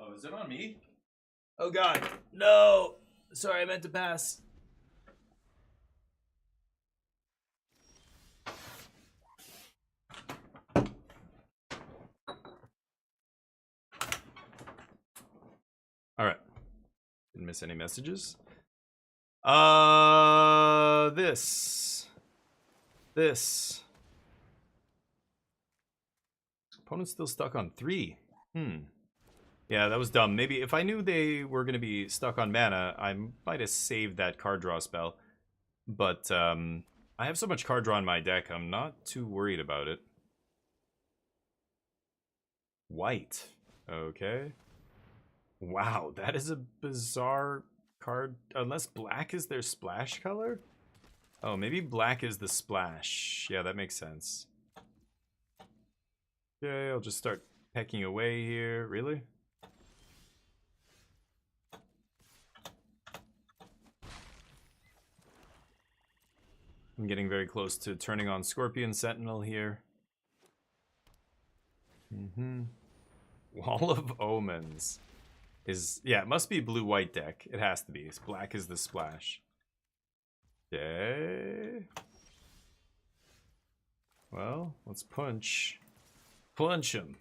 Oh, is it on me? Oh god, no! Sorry, I meant to pass. Alright. Didn't miss any messages. This. Opponent's still stuck on 3. Yeah, that was dumb. Maybe if I knew they were going to be stuck on mana, I might have saved that card draw spell. But I have so much card draw in my deck, I'm not too worried about it. White. Okay. Wow, that is a bizarre card. Unless black is their splash color? Oh, maybe black is the splash. Yeah, that makes sense. Okay, I'll just start pecking away here. Really? I'm getting very close to turning on Scorpion Sentinel here. Wall of Omens is, yeah, it must be blue-white deck. It has to be. Black is the splash. Okay. Well, let's punch. Punch him.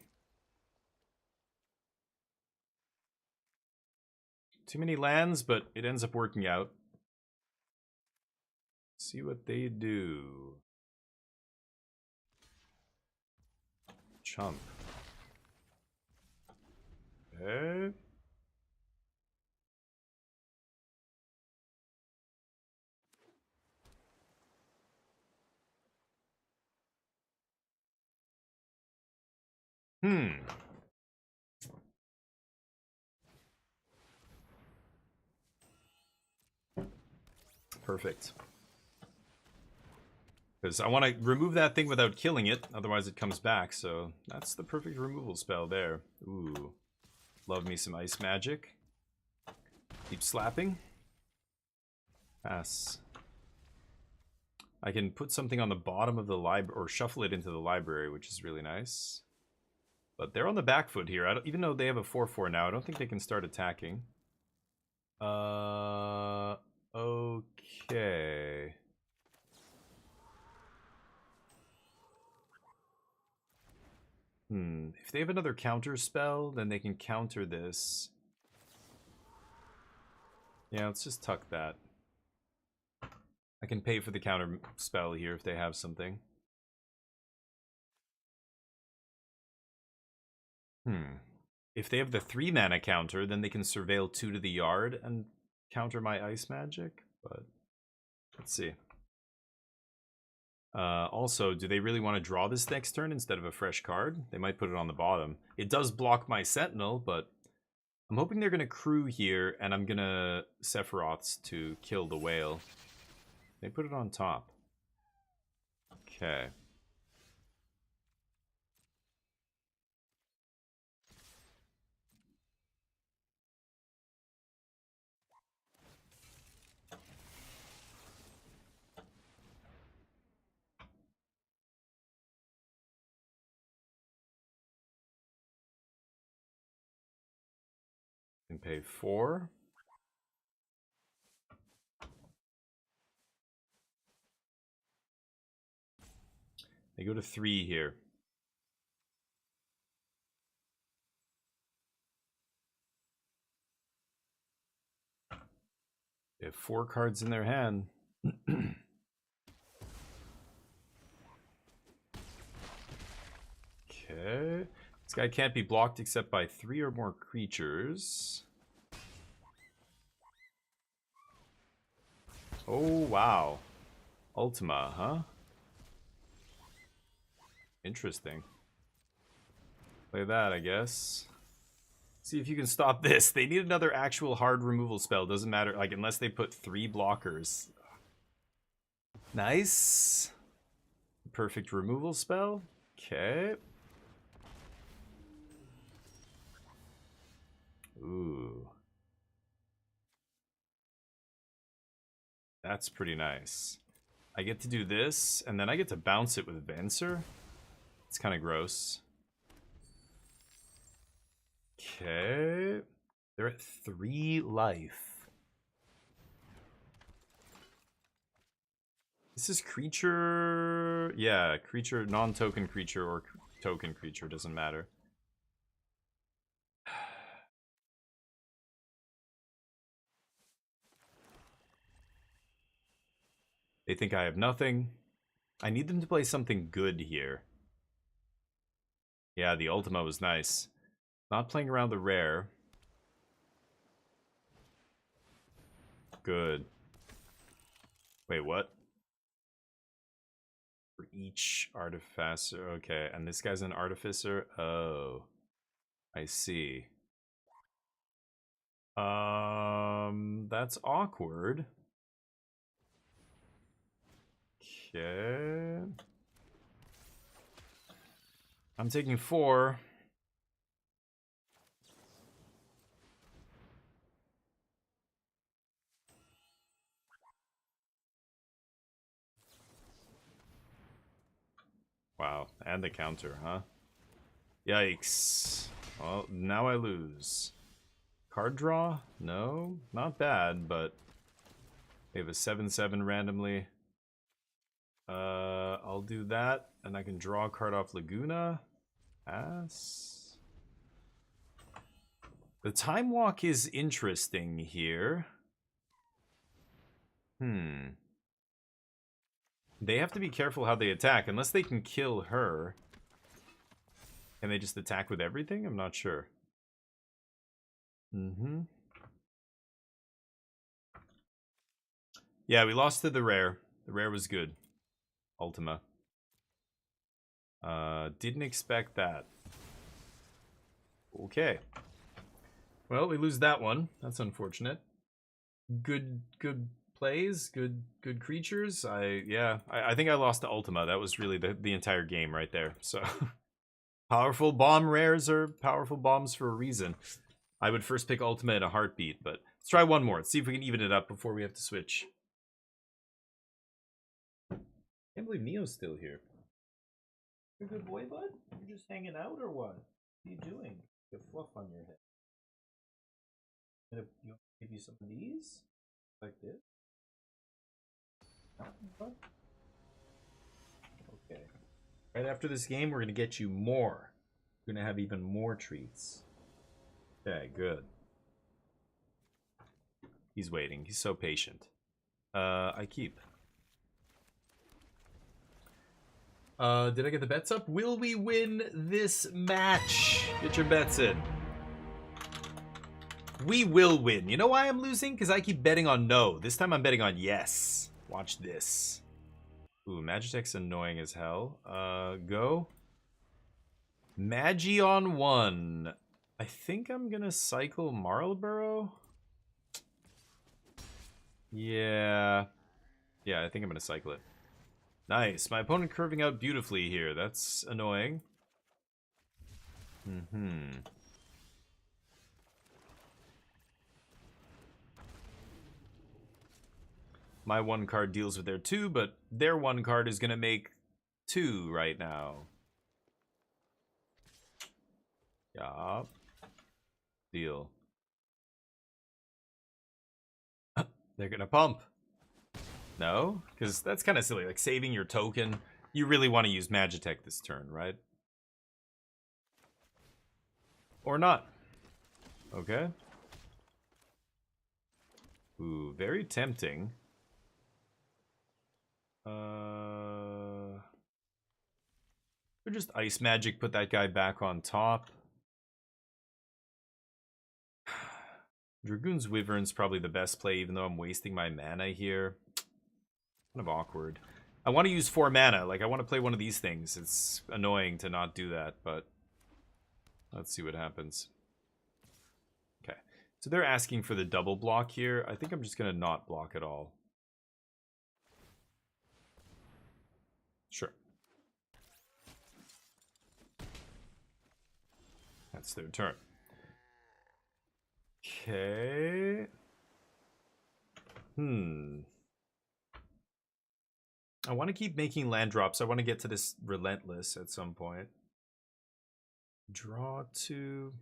Too many lands, but it ends up working out. See what they do. Chump. Okay. Perfect. Because I want to remove that thing without killing it, otherwise it comes back, so that's the perfect removal spell there. Ooh. Love me some ice magic. Keep slapping. Pass. I can put something on the bottom of the library, or shuffle it into the library, which is really nice. But they're on the back foot here. Even though they have a 4/4 now, I don't think they can start attacking. Okay. If they have another counter spell, then they can counter this. Yeah, let's just tuck that. I can pay for the counter spell here if they have something. If they have the 3 mana counter, then they can surveil 2 to the yard and counter my ice magic, but let's see. Also, do they really want to draw this next turn instead of a fresh card? They might put it on the bottom. It does block my Sentinel, but I'm hoping they're going to crew here, and I'm going to Sephiroth's to kill the whale. They put it on top. Okay. Can pay 4. They go to 3 here. They have 4 cards in their hand. Okay. This guy can't be blocked except by 3 or more creatures. Oh, wow. Ultima, huh? Interesting. Play that, I guess. See if you can stop this. They need another actual hard removal spell. Doesn't matter, like, unless they put 3 blockers. Nice. Perfect removal spell. Okay. Ooh. That's pretty nice. I get to do this, and then I get to bounce it with Venser. It's kind of gross. Okay. They're at 3 life. This is creature... Yeah, creature, non-token creature or token creature, doesn't matter. They think I have nothing. I need them to play something good here. Yeah, the Ultima was nice. Not playing around the rare. Good. Wait, what? For each artificer. Okay, and this guy's an artificer. Oh, I see. That's awkward. Okay. I'm taking 4. Wow, and the counter, huh? Yikes. Well, now I lose. Card draw? No, not bad, but they have a 7/7 randomly. I'll do that, and I can draw a card off Laguna. Pass. The Time Walk is interesting here. They have to be careful how they attack, unless they can kill her. Can they just attack with everything? I'm not sure. Yeah, we lost to the rare. The rare was good. Ultima. Didn't expect that. Okay. Well, we lose that one. That's unfortunate. Good plays, good creatures. I think I lost to Ultima. That was really the entire game right there. So powerful bomb rares are powerful bombs for a reason. I would first pick Ultima in a heartbeat, but let's try one more. Let's see if we can even it up before we have to switch. Can't believe Neo's still here. You're a good boy, bud? You're just hanging out or what? What are you doing? You have fluff on your head. You want to give you some of these? Like this? Okay. Right after this game, we're going to get you more. We're going to have even more treats. Okay, good. He's waiting. He's so patient. I keep. Did I get the bets up? Will we win this match? Get your bets in. We will win. You know why I'm losing? Because I keep betting on no. This time I'm betting on yes. Watch this. Ooh, Magitech's annoying as hell. Go. Magi on 1. I think I'm gonna cycle Marlborough. Yeah. Yeah, I think I'm gonna cycle it. Nice. My opponent curving out beautifully here. That's annoying. My 1 card deals with their 2, but their 1 card is going to make 2 right now. Yup. Deal. They're going to pump. No? Because that's kind of silly. Like, saving your token. You really want to use Magitech this turn, right? Or not. Okay. Ooh, very tempting. Or just Ice Magic, put that guy back on top. Dragoon's Wyvern's probably the best play, even though I'm wasting my mana here. Kind of awkward. I want to use 4 mana. Like, I want to play one of these things. It's annoying to not do that, but let's see what happens. Okay. So they're asking for the double block here. I think I'm just going to not block at all. Sure. That's their turn. Okay. I want to keep making land drops. I want to get to this Relentless at some point. Draw 2.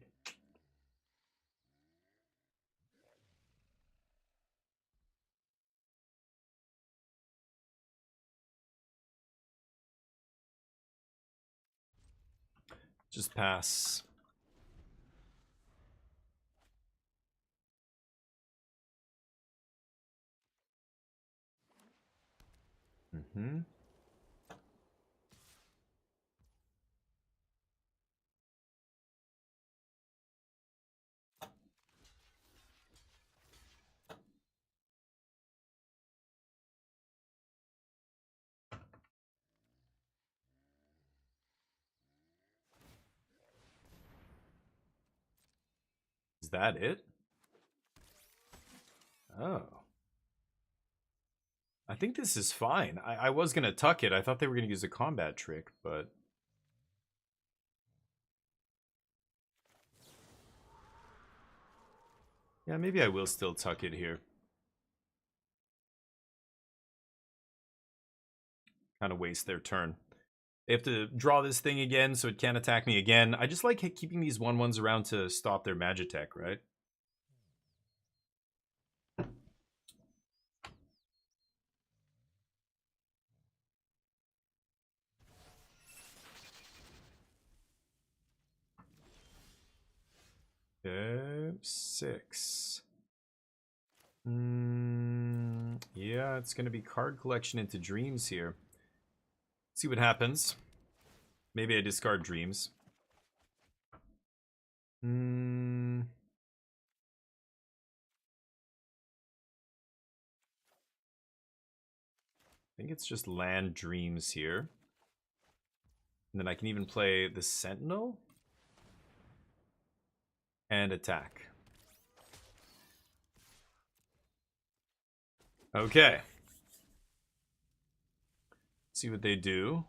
Just pass. Mm-hmm. Is that it? Oh. I think this is fine. I was going to tuck it. I thought they were going to use a combat trick, but... yeah, maybe I will still tuck it here. Kind of waste their turn. They have to draw this thing again, so it can't attack me again. I just like keeping these 1/1s around to stop their Magitech, right? Okay, 6. Yeah, it's going to be card collection into dreams here. See what happens. Maybe I discard dreams. I think it's just land dreams here. And then I can even play the Sentinel and attack. Okay. See what they do.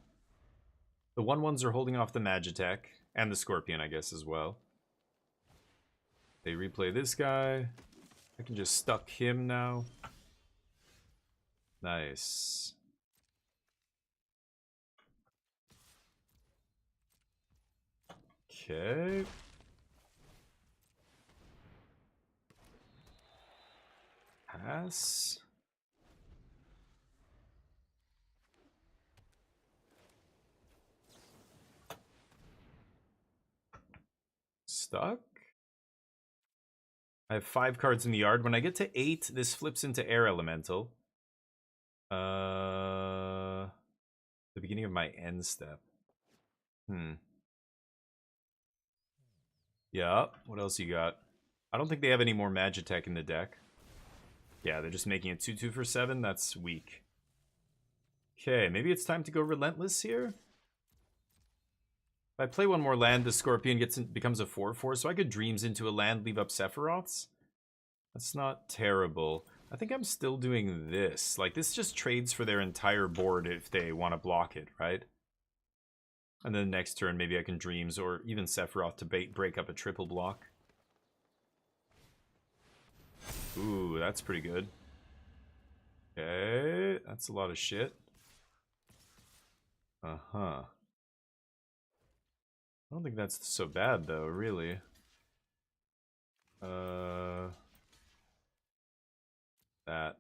The 1/1s are holding off the Magitech and the Scorpion, I guess, as well. They replay this guy. I can just stuck him now. Nice. Okay. Pass. Stuck. I have 5 cards in the yard. When I get to 8, this flips into Air Elemental. The beginning of my end step. Yeah, what else you got? I don't think they have any more Magitech in the deck. Yeah, they're just making it 2/2 for 7. That's weak. Okay, maybe it's time to go Relentless here. If I play one more land, the Scorpion becomes a 4/4, so I could Dreams into a land, leave up Sephiroths. That's not terrible. I think I'm still doing this. Like, this just trades for their entire board if they want to block it, right? And then next turn, maybe I can Dreams or even Sephiroth to break up a triple block. Ooh, that's pretty good. Okay, that's a lot of shit. Uh-huh. I don't think that's so bad, though, really. That.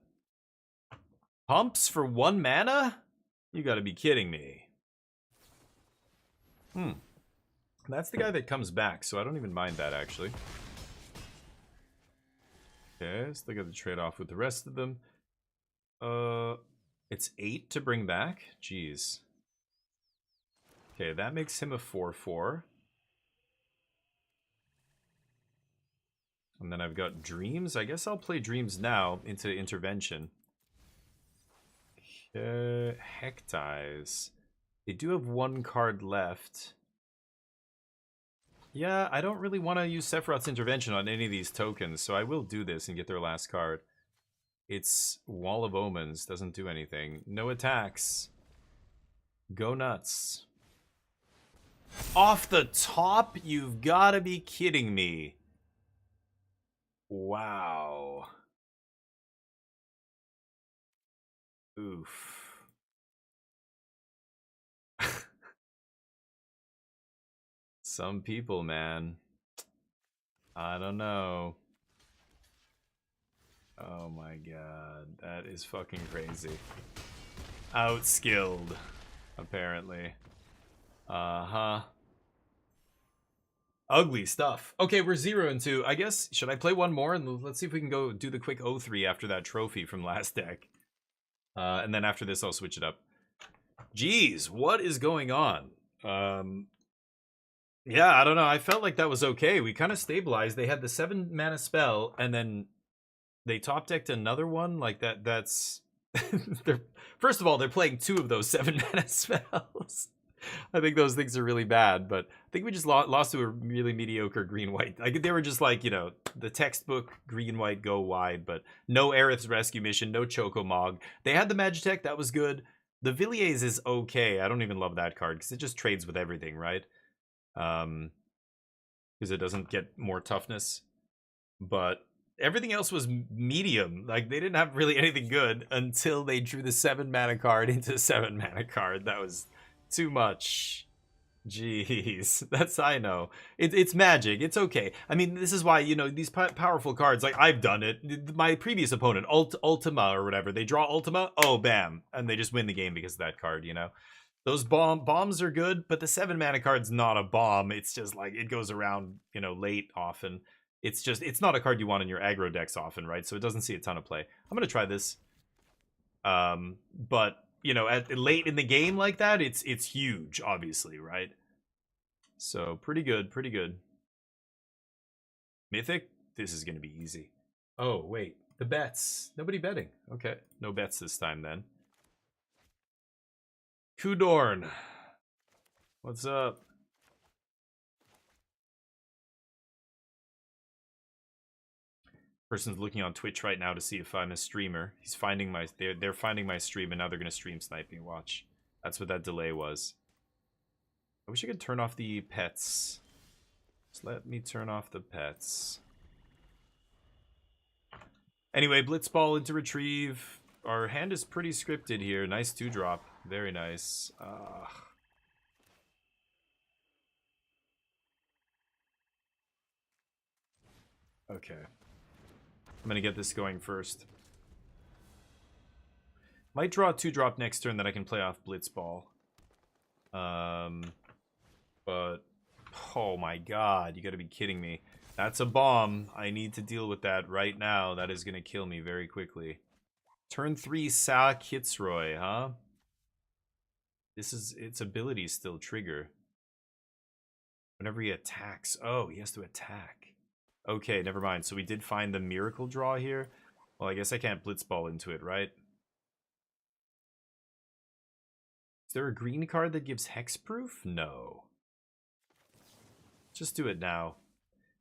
Pumps for 1 mana? You gotta be kidding me. That's the guy that comes back, so I don't even mind that, actually. Okay, still got the trade-off with the rest of them. It's 8 to bring back? Jeez. Okay, that makes him a 4/4. And then I've got Dreams. I guess I'll play Dreams now into Intervention. Okay, Hectize. They do have 1 card left. Yeah, I don't really want to use Sephiroth's Intervention on any of these tokens, so I will do this and get their last card. It's Wall of Omens. Doesn't do anything. No attacks. Go nuts. Off the top? You've got to be kidding me. Wow. Oof. Some people, man. I don't know. Oh my god. That is fucking crazy. Outskilled, apparently. Uh-huh. Ugly stuff. Okay, we're 0-2. I guess, should I play one more? And let's see if we can go do the quick 0-3 after that trophy from last deck. And then after this, I'll switch it up. Jeez, what is going on? Yeah, I don't know. I felt like that was okay. We kind of stabilized. They had the 7 mana spell, and then they top decked another one. Like that's they're first of all, they're playing 2 of those 7 mana spells. I think those things are really bad, but I think we just lost to a really mediocre green-white. Like, they were just like, you know, the textbook green-white go wide, but no Aerith's Rescue Mission, no Chocomog. They had the Magitech, that was good. The Villiers is okay. I don't even love that card because it just trades with everything, right? Because it doesn't get more toughness. But everything else was medium. Like, they didn't have really anything good until they drew the 7 mana card into a 7 mana card. That was too much. Jeez, that's, I know. It's magic. It's okay. I mean, this is why, you know, these powerful cards, like, I've done it. My previous opponent, Ultima or whatever, they draw Ultima, oh, bam. And they just win the game because of that card, you know? Those bombs are good, but the 7 mana card's not a bomb. It's just like, it goes around, you know, late often. It's just, it's not a card you want in your aggro decks often, right? So it doesn't see a ton of play. I'm going to try this. But, you know, at late in the game like that, it's huge, obviously, right? So pretty good, pretty good. Mythic, this is gonna be easy. Oh wait, the bets. Nobody betting. Okay, no bets this time then. Kudorn, what's up? Person's looking on Twitch right now to see if I'm a streamer. He's finding my, they're finding my stream, and now they're gonna stream snipe me. Watch. That's what that delay was. I wish I could turn off the pets. Just let me turn off the pets. Anyway, Blitzball into retrieve. Our hand is pretty scripted here. Nice 2-drop. Very nice. Okay. I'm gonna get this going first. Might draw a 2-drop next turn that I can play off Blitzball. But, oh my god, you gotta be kidding me. That's a bomb. I need to deal with that right now. That is gonna kill me very quickly. Turn 3 Sa Kitsroy, huh? This is, its abilities still trigger. Whenever he attacks. Oh, he has to attack. Okay, never mind. So we did find the miracle draw here. Well, I guess I can't Blitzball into it, right? Is there a green card that gives hexproof? No. Just do it now.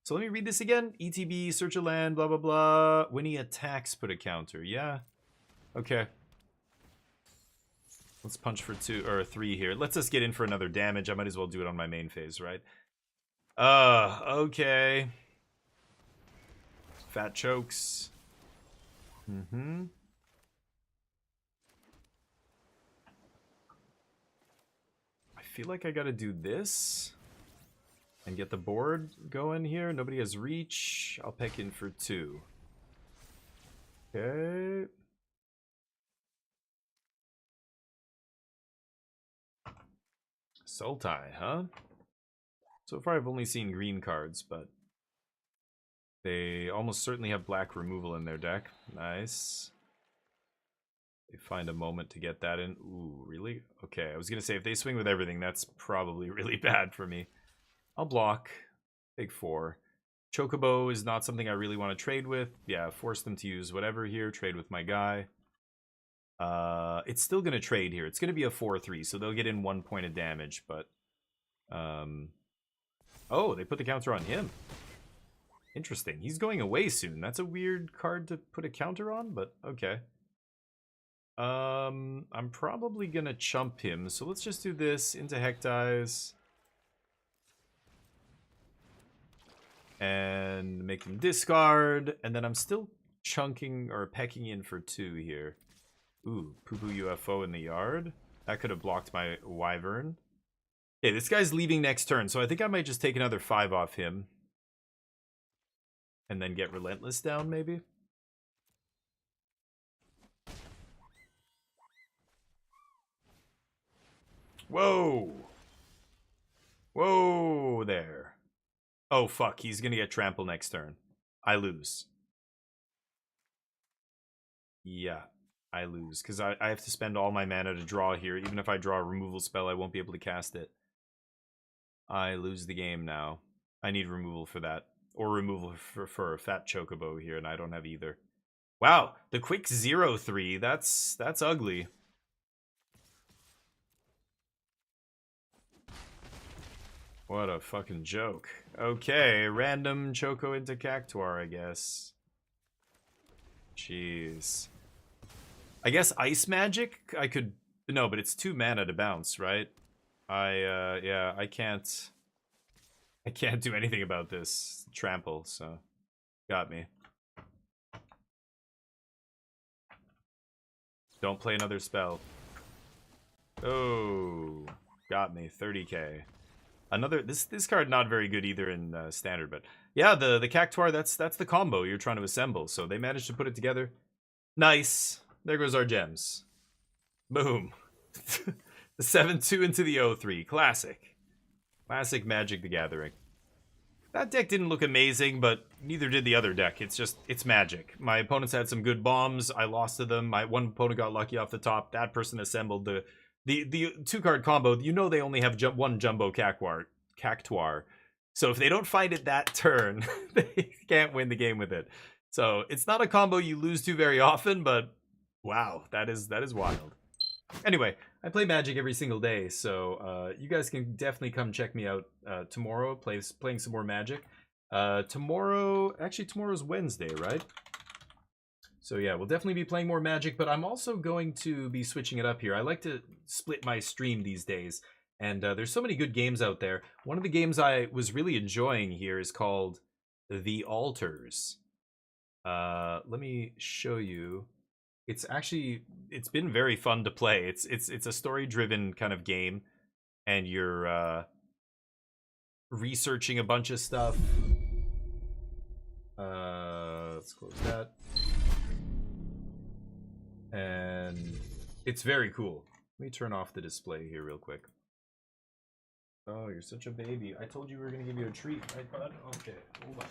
So let me read this again. ETB, search a land, blah, blah, blah. When he attacks, put a counter. Yeah. Okay. Let's punch for 2 or 3 here. Let's just get in for another damage. I might as well do it on my main phase, right? Okay. Fat chokes. Mm-hmm. I feel like I gotta do this and get the board going here. Nobody has reach. I'll peck in for 2. Okay. Sultai, huh? So far I've only seen green cards, but they almost certainly have black removal in their deck. Nice. They find a moment to get that in. Ooh, really? Okay, I was gonna say, if they swing with everything, that's probably really bad for me. I'll block. Big 4. Chocobo is not something I really want to trade with. Yeah, force them to use whatever here. Trade with my guy. It's still going to trade here. It's going to be a 4-3, so they'll get in 1 point of damage, but... Oh, they put the counter on him. Interesting. He's going away soon. That's a weird card to put a counter on, but okay. I'm probably going to chump him, so let's just do this into Hectize. And make him discard, and then I'm still chunking or pecking in for 2 here. Ooh, poo-poo UFO in the yard. That could have blocked my Wyvern. Okay, this guy's leaving next turn, so I think I might just take another 5 off him. And then get Relentless down, maybe? Whoa! Whoa there. Oh, fuck. He's going to get trample next turn. I lose. Yeah, I lose. Because I have to spend all my mana to draw here. Even if I draw a removal spell, I won't be able to cast it. I lose the game now. I need removal for that. Or removal for a fat chocobo here, and I don't have either. Wow, the quick 0-3. That's ugly. What a fucking joke. Okay, random Choco into Cactuar, I guess. Jeez. I guess Ice Magic? I could... No, but it's 2 mana to bounce, right? Yeah, I can't do anything about this trample, so... Got me. Don't play another spell. Oh, got me. 30k. Another this card not very good either in standard, but yeah, the Cactuar, that's the combo you're trying to assemble. So they managed to put it together. Nice. There goes our gems. Boom. The 7-2 into the 0-3. Classic. Classic Magic the Gathering. That deck didn't look amazing, but neither did the other deck. It's Magic. My opponents had some good bombs. I lost to them. My one opponent got lucky off the top. That person assembled the 2-card combo. You know they only have one Jumbo Cactuar. So if they don't find it that turn, they can't win the game with it. So it's not a combo you lose to very often, but wow, that is wild. Anyway, I play Magic every single day, so you guys can definitely come check me out tomorrow, playing some more Magic. Tomorrow's Wednesday, right? So yeah, we'll definitely be playing more Magic, but I'm also going to be switching it up here. I like to split my stream these days, and there's so many good games out there. One of the games I was really enjoying here is called The Altars. Let me show you. It's been very fun to play. It's a story-driven kind of game, and you're researching a bunch of stuff. Let's close that. And it's very cool. Let me turn off the display here real quick. Oh, you're such a baby. I told you we were gonna give you a treat, right, bud? Okay, hold on.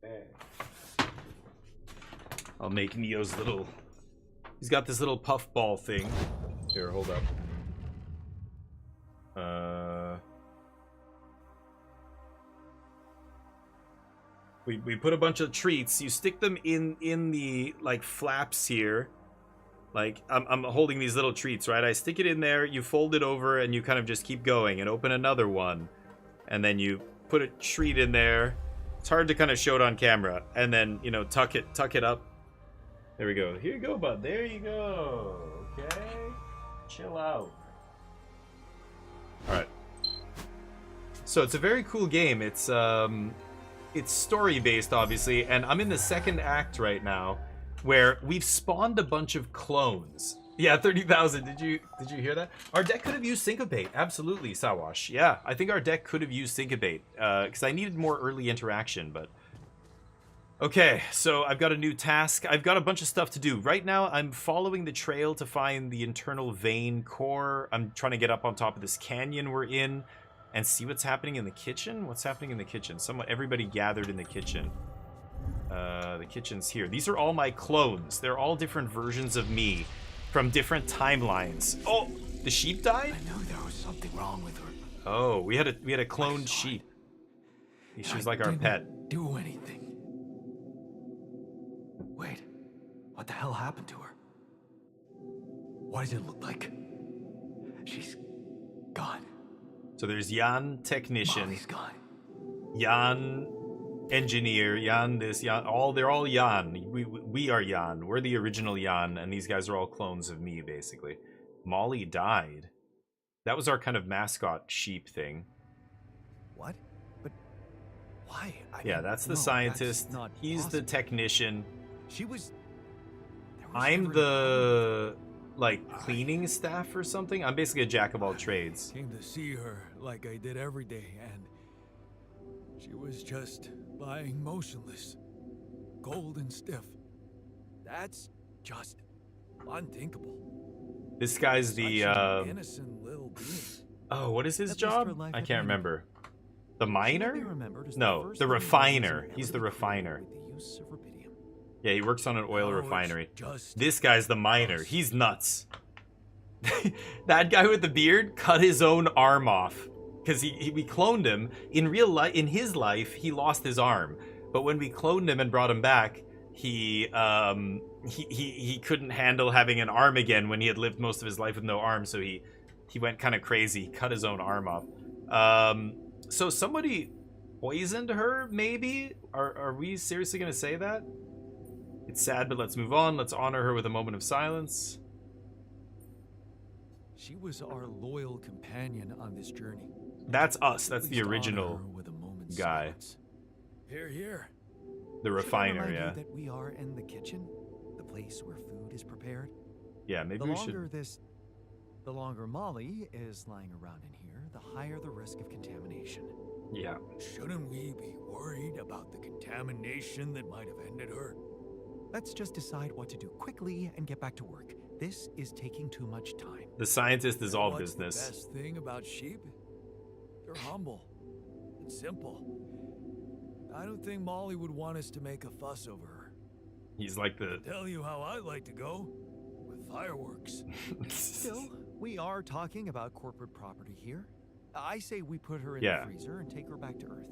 Okay. I'll make Neo's little... He's got this little puffball thing. Here, hold up. We put a bunch of treats. You stick them in the, like, flaps here. Like, I'm holding these little treats, right? I stick it in there, you fold it over, and you kind of just keep going and open another one. And then you put a treat in there. It's hard to kind of show it on camera. And then, you know, tuck it up. There we go. Here you go, bud. There you go. Okay. Chill out. Alright. So it's a very cool game. It's story-based, obviously, and I'm in the second act right now, where we've spawned a bunch of clones. Yeah, 30,000. Did you hear that? Our deck could have used Syncopate. Absolutely, Sawash. Yeah, I think our deck could have used Syncopate, because I needed more early interaction, but... Okay, so I've got a new task. I've got a bunch of stuff to do. Right now, I'm following the trail to find the internal vein core. I'm trying to get up on top of this canyon we're in and see what's happening in the kitchen. What's happening in the kitchen? Everybody gathered in the kitchen. The kitchen's here. These are all my clones. They're all different versions of me from different timelines. Oh, the sheep died? I knew there was something wrong with her. Oh, we had a cloned sheep. She was like our pet. Do anything. Wait, what the hell happened to her? What does it look like? She's gone. So there's Jan technician. Molly's gone. Jan engineer, Jan this, Jan they're all Jan. We are Jan. We're the original Jan, and these guys are all clones of me, basically. Molly died. That was our kind of mascot sheep thing. What? But why? Yeah, that's the scientist. He's the technician. She was... I'm the like cleaning staff or something? I'm basically a jack of all trades. Came to see her like I did every day, and she was just lying motionless, cold and stiff. That's just unthinkable. This guy's the Such an innocent little being. oh, what is his At least her job? life I had can't meaning. remember. The She will be miner? remembered as No, first the living refiner. organism He's ever the to be created refiner. with the use of rubidium. Yeah, he works on an oil Oh, it's refinery. just This guy's the miner. He's nuts. That guy with the beard cut his own arm off because we cloned him in real life. In his life, he lost his arm, but when we cloned him and brought him back, he couldn't handle having an arm again when he had lived most of his life with no arm. So he went kind of crazy, cut his own arm off. So somebody poisoned her, maybe? Are we seriously gonna say that? It's sad, but let's move on. Let's honor her with a moment of silence. She was our loyal companion on this journey. That's us. At That's the least honor original her with a moment's guy. silence. Here, here. The Should I refiner, remind you yeah. that we are in the kitchen, the place where food is prepared. Yeah, maybe The we longer should. the longer Molly is lying around in here, the higher the risk of contamination. Yeah. Shouldn't we be worried about the contamination that might have ended her? Let's just decide what to do quickly and get back to work. This is taking too much time. The scientist is all What's business. The best thing about sheep? They're humble and simple. I don't think Molly would want us to make a fuss over her. He's like the. Tell you how I like to go with fireworks. Still, we are talking about corporate property here. I say we put her in Yeah. the freezer and take her back to Earth.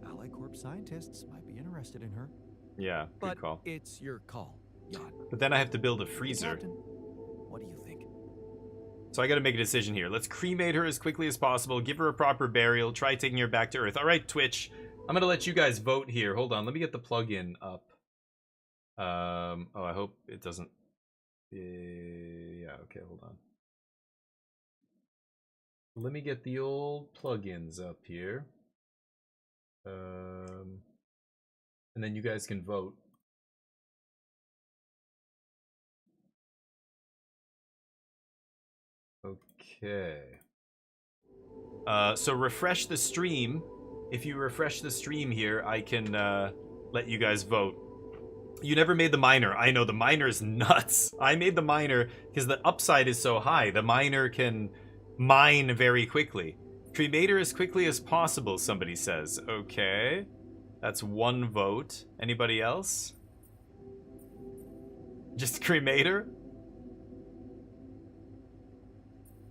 Ally Corp scientists might be interested in her. Yeah, good But call. it's your call, Jan. But then I have to build a freezer. Captain, what do you think? So I gotta make a decision here. Let's cremate her as quickly as possible, give her a proper burial, try taking her back to Earth. Alright, Twitch. I'm gonna let you guys vote here. Hold on, let me get the plugin up. Oh, I hope it doesn't. Yeah, okay, hold on. Let me get the old plugins up here. And then you guys can vote. Okay. So refresh the stream. If you refresh the stream here, I can let you guys vote. You never made the miner. I know, the miner is nuts. I made the miner because the upside is so high. The miner can mine very quickly. Cremate her as quickly as possible, somebody says. Okay. That's one vote. Anybody else? Just cremate her?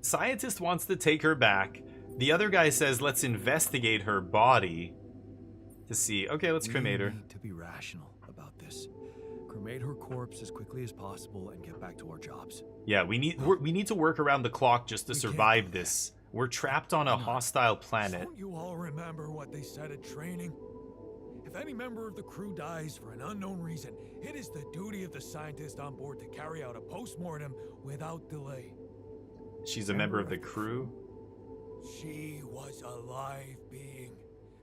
Scientist wants to take her back. The other guy says, let's investigate her body to see. Okay, let's cremate her. We need to be rational about this. Cremate her corpse as quickly as possible and get back to our jobs. Yeah, we need to work around the clock just to We can't survive do this. We're trapped on a hostile planet. Don't you all remember what they said at training? If any member of the crew dies for an unknown reason, it is the duty of the scientist on board to carry out a post-mortem without delay. She's a member of the crew. She was a live being,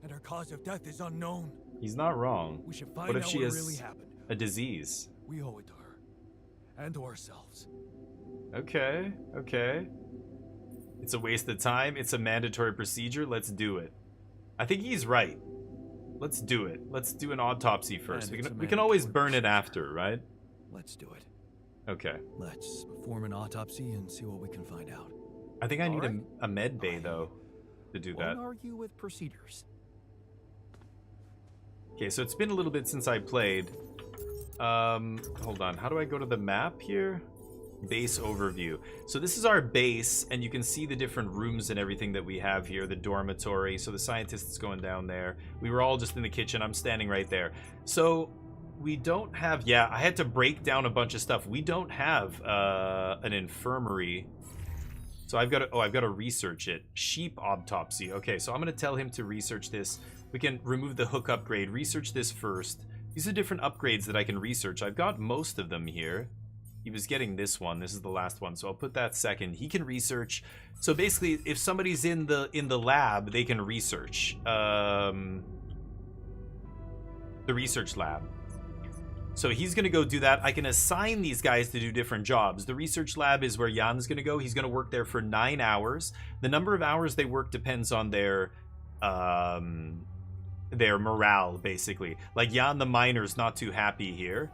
and her cause of death is unknown. He's not wrong. We should find What if out she what has really happened. a disease? We owe it to her, and to ourselves. Okay, okay. It's a waste of time. It's a mandatory procedure. Let's do it. I think he's right. Let's do it. Let's do an autopsy first. And We can always mandatory burn it procedure. after, right? Let's do it. Okay. Let's perform an autopsy and see what we can find out. I think I need Alright. a med bay though to do that. Won't argue with procedures. Okay, so it's been a little bit since I played. Hold on. How do I go to the map here? Base overview. So this is our base, and you can see the different rooms and everything that we have here. The dormitory. So the scientist is going down there. We were all just in the kitchen. I'm standing right there. So we don't have... Yeah, I had to break down a bunch of stuff. We don't have an infirmary. So I've got to... Oh, I've got to research it. Sheep autopsy. Okay, so I'm going to tell him to research this. We can remove the hook upgrade. Research this first. These are different upgrades that I can research. I've got most of them here. He was getting this one. This is the last one, so I'll put that second. He can research. So basically, if somebody's in the lab, they can research. The research lab. So he's going to go do that. I can assign these guys to do different jobs. The research lab is where Jan's going to go. He's going to work there for 9 hours. The number of hours they work depends on their morale, basically. Like Jan the miner's not too happy here.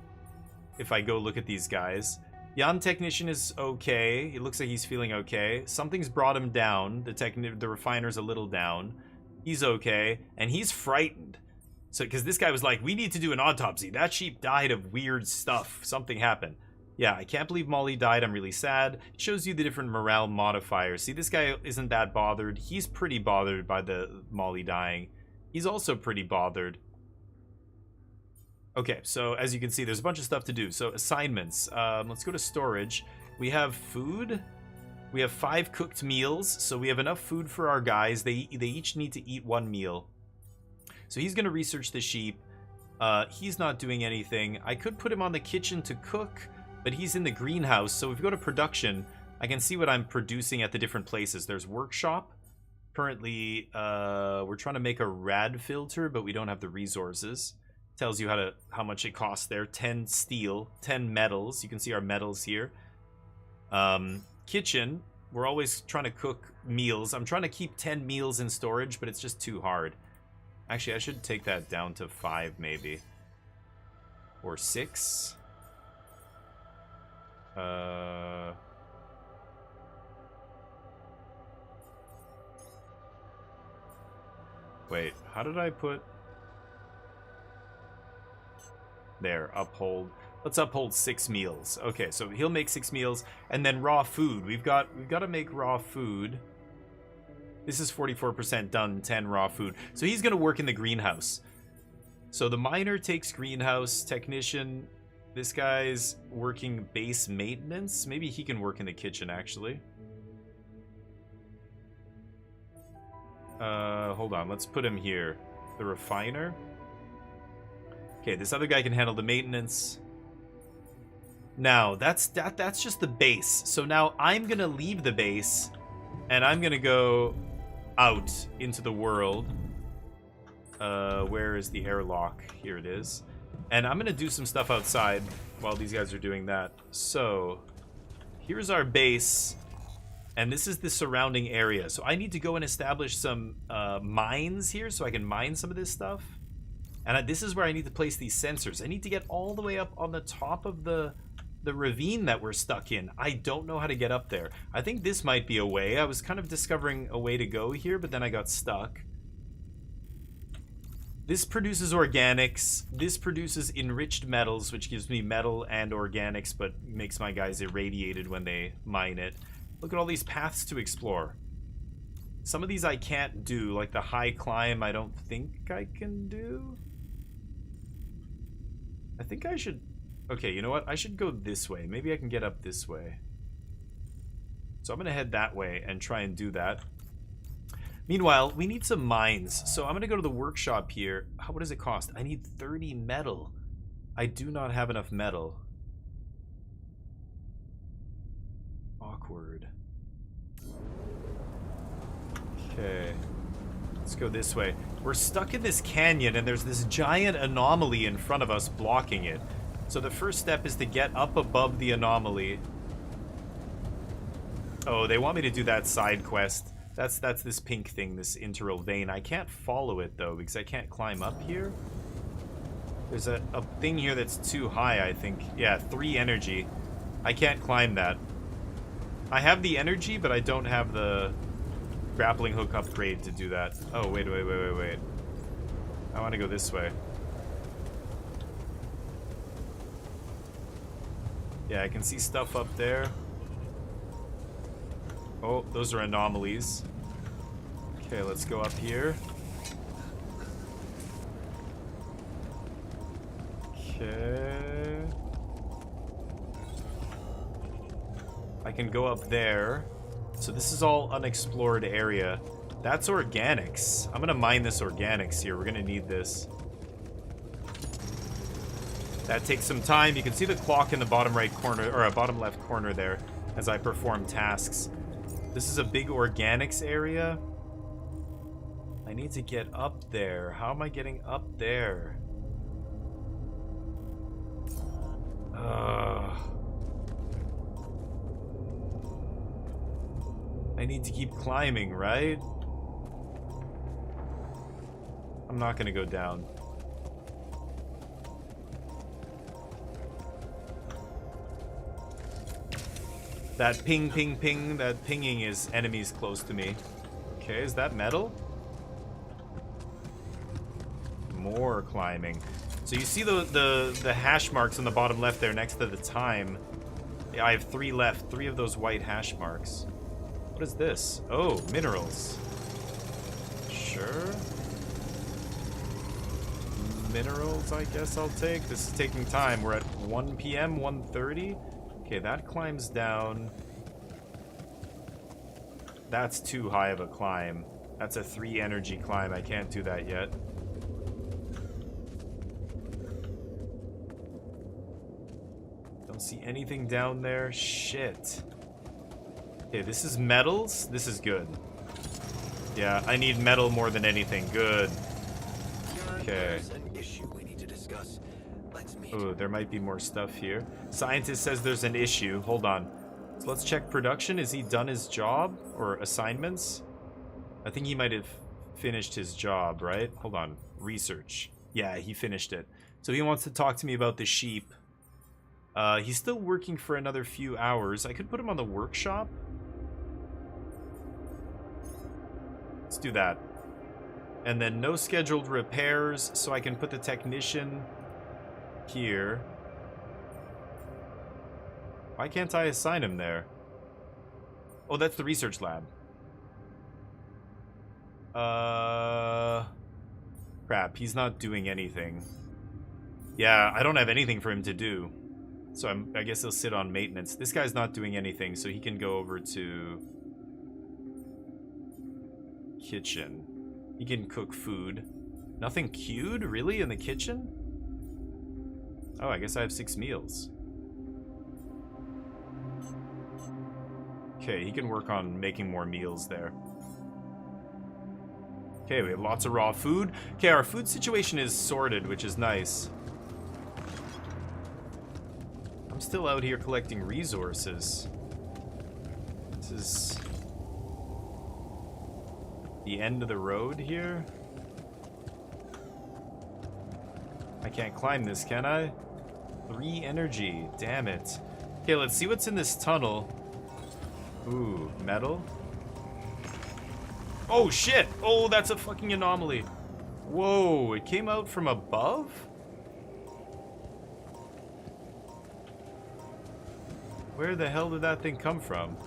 If I go look at these guys. Jan technician is okay. It looks like he's feeling okay. Something's brought him down. The refiner's a little down. He's okay. And he's frightened. So, because this guy was like, we need to do an autopsy. That sheep died of weird stuff. Something happened. Yeah, I can't believe Molly died. I'm really sad. It shows you the different morale modifiers. See, this guy isn't that bothered. He's pretty bothered by the Molly dying. He's also pretty bothered. Okay, so as you can see, there's a bunch of stuff to do. So assignments. Let's go to storage. We have food. We have 5 cooked meals. So we have enough food for our guys. They each need to eat 1 meal. So he's going to research the sheep. He's not doing anything. I could put him on the kitchen to cook, but he's in the greenhouse. So if we go to production, I can see what I'm producing at the different places. There's workshop. Currently, we're trying to make a rad filter, but we don't have the resources. Tells you how much it costs there. 10 steel, 10 metals. You can see our metals here. Kitchen. We're always trying to cook meals. I'm trying to keep 10 meals in storage, but it's just too hard. Actually, I should take that down to 5, maybe. Or 6. Wait, how did I put... There, uphold. Let's uphold 6 meals. Okay, so he'll make 6 meals. And then raw food. We've got to make raw food. This is 44% done, 10 raw food. So he's going to work in the greenhouse. So the miner takes greenhouse, technician. This guy's working base maintenance. Maybe he can work in the kitchen, actually. Hold on, let's put him here. The refiner. Okay, this other guy can handle the maintenance. Now, that's just the base. So now I'm going to leave the base, and I'm going to go out into the world. Where is the airlock? Here it is. And I'm gonna do some stuff outside while these guys are doing that. So here's our base, and this is the surrounding area. So I need to go and establish some mines here so I can mine some of this stuff. And this is where I need to place these sensors. I need to get all the way up on the top of the ravine that we're stuck in. I don't know how to get up there. I think this might be a way. I was kind of discovering a way to go here, but then I got stuck. This produces organics. This produces enriched metals, which gives me metal and organics, but makes my guys irradiated when they mine it. Look at all these paths to explore. Some of these I can't do, like the high climb I don't think I can do. I think I should... Okay, you know what? I should go this way. Maybe I can get up this way. So I'm going to head that way and try and do that. Meanwhile, we need some mines. So I'm going to go to the workshop here. What does it cost? I need 30 metal. I do not have enough metal. Awkward. Okay. Let's go this way. We're stuck in this canyon, and there's this giant anomaly in front of us blocking it. So the first step is to get up above the anomaly. Oh, they want me to do that side quest. That's this pink thing, this integral vein. I can't follow it, though, because I can't climb up here. There's a thing here that's too high, I think. Yeah, 3 energy. I can't climb that. I have the energy, but I don't have the grappling hook upgrade to do that. Oh, wait. I want to go this way. Yeah, I can see stuff up there. Oh, those are anomalies. Okay, let's go up here. Okay. I can go up there. So this is all unexplored area. That's organics. I'm gonna mine this organics here. We're gonna need this. That takes some time. You can see the clock in the bottom right corner, or bottom left corner there, as I perform tasks. This is a big organics area. I need to get up there. How am I getting up there? I need to keep climbing, right? I'm not gonna go down. That ping, ping, ping, that pinging is enemies close to me. Okay, is that metal? More climbing. So you see the hash marks on the bottom left there next to the time. Yeah, I have 3 left. 3 of those white hash marks. What is this? Oh, minerals. Sure. Minerals, I guess I'll take. This is taking time. We're at 1 p.m., 1:30. Okay, that climbs down. That's too high of a climb. That's a 3 energy climb. I can't do that yet. Don't see anything down there. Shit. Okay, this is metals. This is good. Yeah, I need metal more than anything. Good. Okay. Oh, there might be more stuff here. Scientist says there's an issue. Hold on. So let's check production. Is he done his job? Or assignments? I think he might have finished his job, right? Hold on. Research. Yeah, he finished it. So he wants to talk to me about the sheep. He's still working for another few hours. I could put him on the workshop. Let's do that. And then no scheduled repairs, so I can put the technician here. Why can't I assign him there? Oh, that's the research lab. Crap, he's not doing anything. Yeah, I don't have anything for him to do. So I guess he'll sit on maintenance. This guy's not doing anything, so he can go over to kitchen. He can cook food. Nothing queued? Really? In the kitchen? Oh, I guess I have 6 meals. Okay, he can work on making more meals there. Okay, we have lots of raw food. Okay, our food situation is sorted, which is nice. I'm still out here collecting resources. This is the end of the road here. I can't climb this, can I? 3 energy, damn it. Okay, let's see what's in this tunnel. Ooh, metal. Oh shit! Oh, that's a fucking anomaly. Whoa, it came out from above? Where the hell did that thing come from?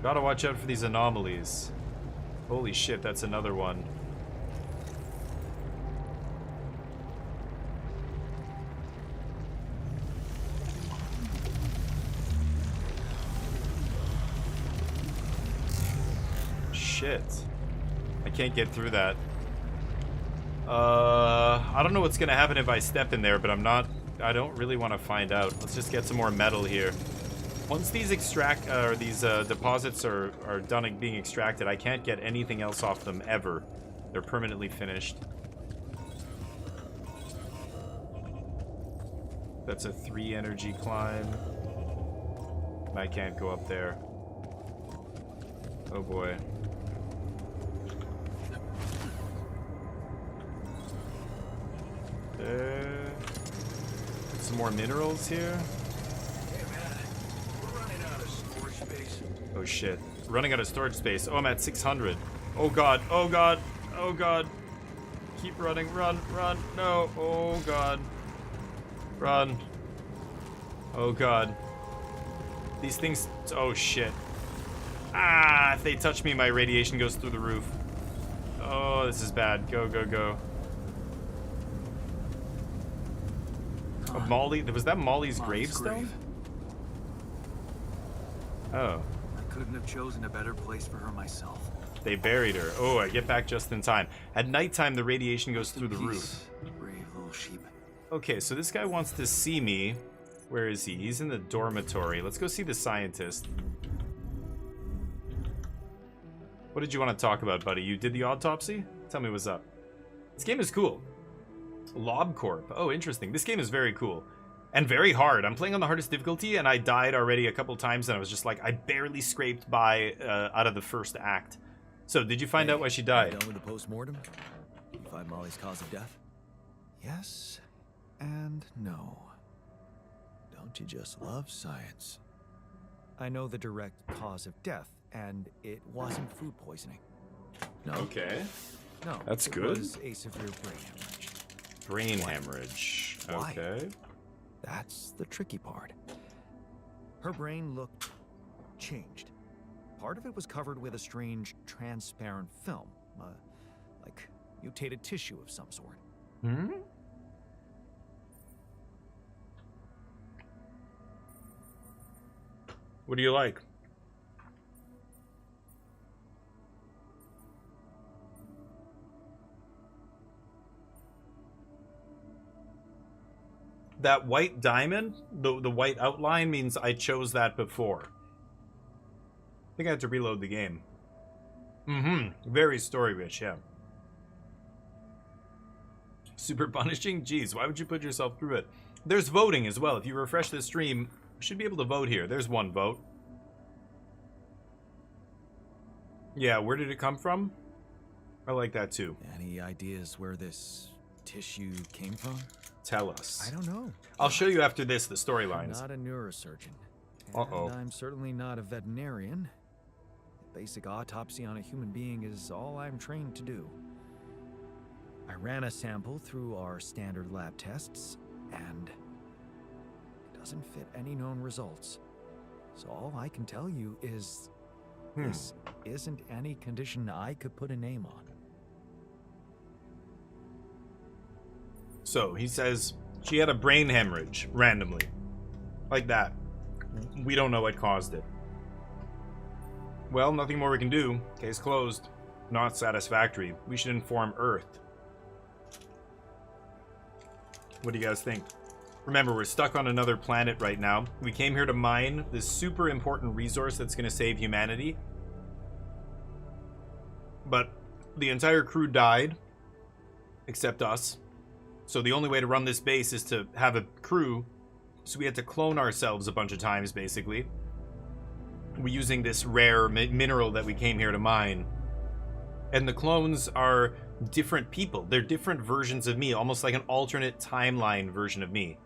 Gotta watch out for these anomalies. Holy shit, that's another one. Shit. I can't get through that. I don't know what's gonna happen if I step in there, but I don't really want to find out. Let's just get some more metal here. Once these deposits are done being extracted, I can't get anything else off them ever. They're permanently finished. That's a 3 energy climb. I can't go up there. Oh boy. Some more minerals here. Hey man, we're running out of storage space. Oh shit. Running out of storage space. Oh, I'm at 600. Oh god. Oh god. Oh god. Keep running. Run. Run. No. Oh god. Run. Oh god. These things. Oh shit. Ah, if they touch me, my radiation goes through the roof. Oh, this is bad. Go, go, go. Oh, Molly, was that Molly's gravestone? Oh. I couldn't have chosen a better place for her myself. They buried her. Oh, I get back just in time. At nighttime, the radiation goes through the roof. Brave little sheep. Okay, so this guy wants to see me. Where is he? He's in the dormitory. Let's go see the scientist. What did you want to talk about, buddy? You did the autopsy? Tell me what's up. This game is cool. Lob Corp. Oh, interesting. This game is very cool. And very hard. I'm playing on the hardest difficulty, and I died already a couple times, and I was just like, I barely scraped by out of the first act. So, did you find out why she died? Done with the post-mortem? You find Molly's cause of death? Yes and no. Don't you just love science? I know the direct cause of death, and it wasn't food poisoning. No. Okay. No. That's it good. was a severe brain hemorrhage. Brain hemorrhage. Why? Okay. That's the tricky part. Her brain looked changed. Part of it was covered with a strange, transparent film, like mutated tissue of some sort. Hmm? What do you like? That white diamond, the white outline, means I chose that before. I think I had to reload the game. Mm-hmm. Very story-rich, yeah. Super punishing? Jeez, why would you put yourself through it? There's voting as well. If you refresh the stream, you should be able to vote here. There's one vote. Yeah, where did it come from? I like that too. Any ideas where this tissue came from? Tell us. I don't know. I'll show you after this, the I'm storylines. not a neurosurgeon. Uh-oh. And I'm certainly not a veterinarian. A basic autopsy on a human being is all I'm trained to do. I ran a sample through our standard lab tests, and it doesn't fit any known results. So all I can tell you is this isn't any condition I could put a name on. So, he says she had a brain hemorrhage, randomly. Like that. We don't know what caused it. Well, nothing more we can do. Case closed. Not satisfactory. We should inform Earth. What do you guys think? Remember, we're stuck on another planet right now. We came here to mine this super important resource that's going to save humanity. But the entire crew died, except us. So the only way to run this base is to have a crew. So we had to clone ourselves a bunch of times, basically. We're using this rare mineral that we came here to mine. And the clones are different people. They're different versions of me, almost like an alternate timeline version of me.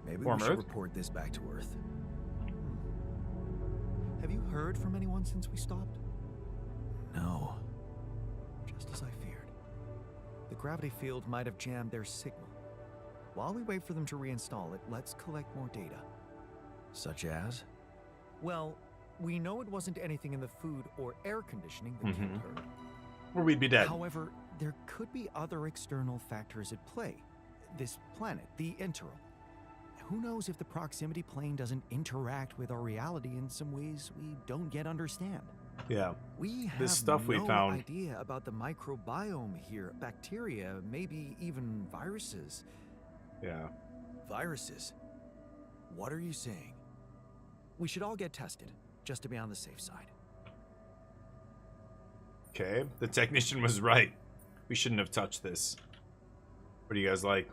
Maybe Form we should Earth? report this back to Earth. Have you heard from anyone since we stopped? No. Just as I feared. The gravity field might have jammed their signal. While we wait for them to reinstall it, let's collect more data. Such as? Well, we know it wasn't anything in the food or air conditioning that killed her. Or we'd be dead. However, there could be other external factors at play. This planet, the Interral. Who knows if the proximity plane doesn't interact with our reality in some ways we don't yet understand. Yeah. We have This stuff we no found. idea about the microbiome here. Bacteria, maybe even viruses. Yeah. Viruses? What are you saying? We should all get tested, just to be on the safe side. Okay. The technician was right. We shouldn't have touched this. What do you guys like?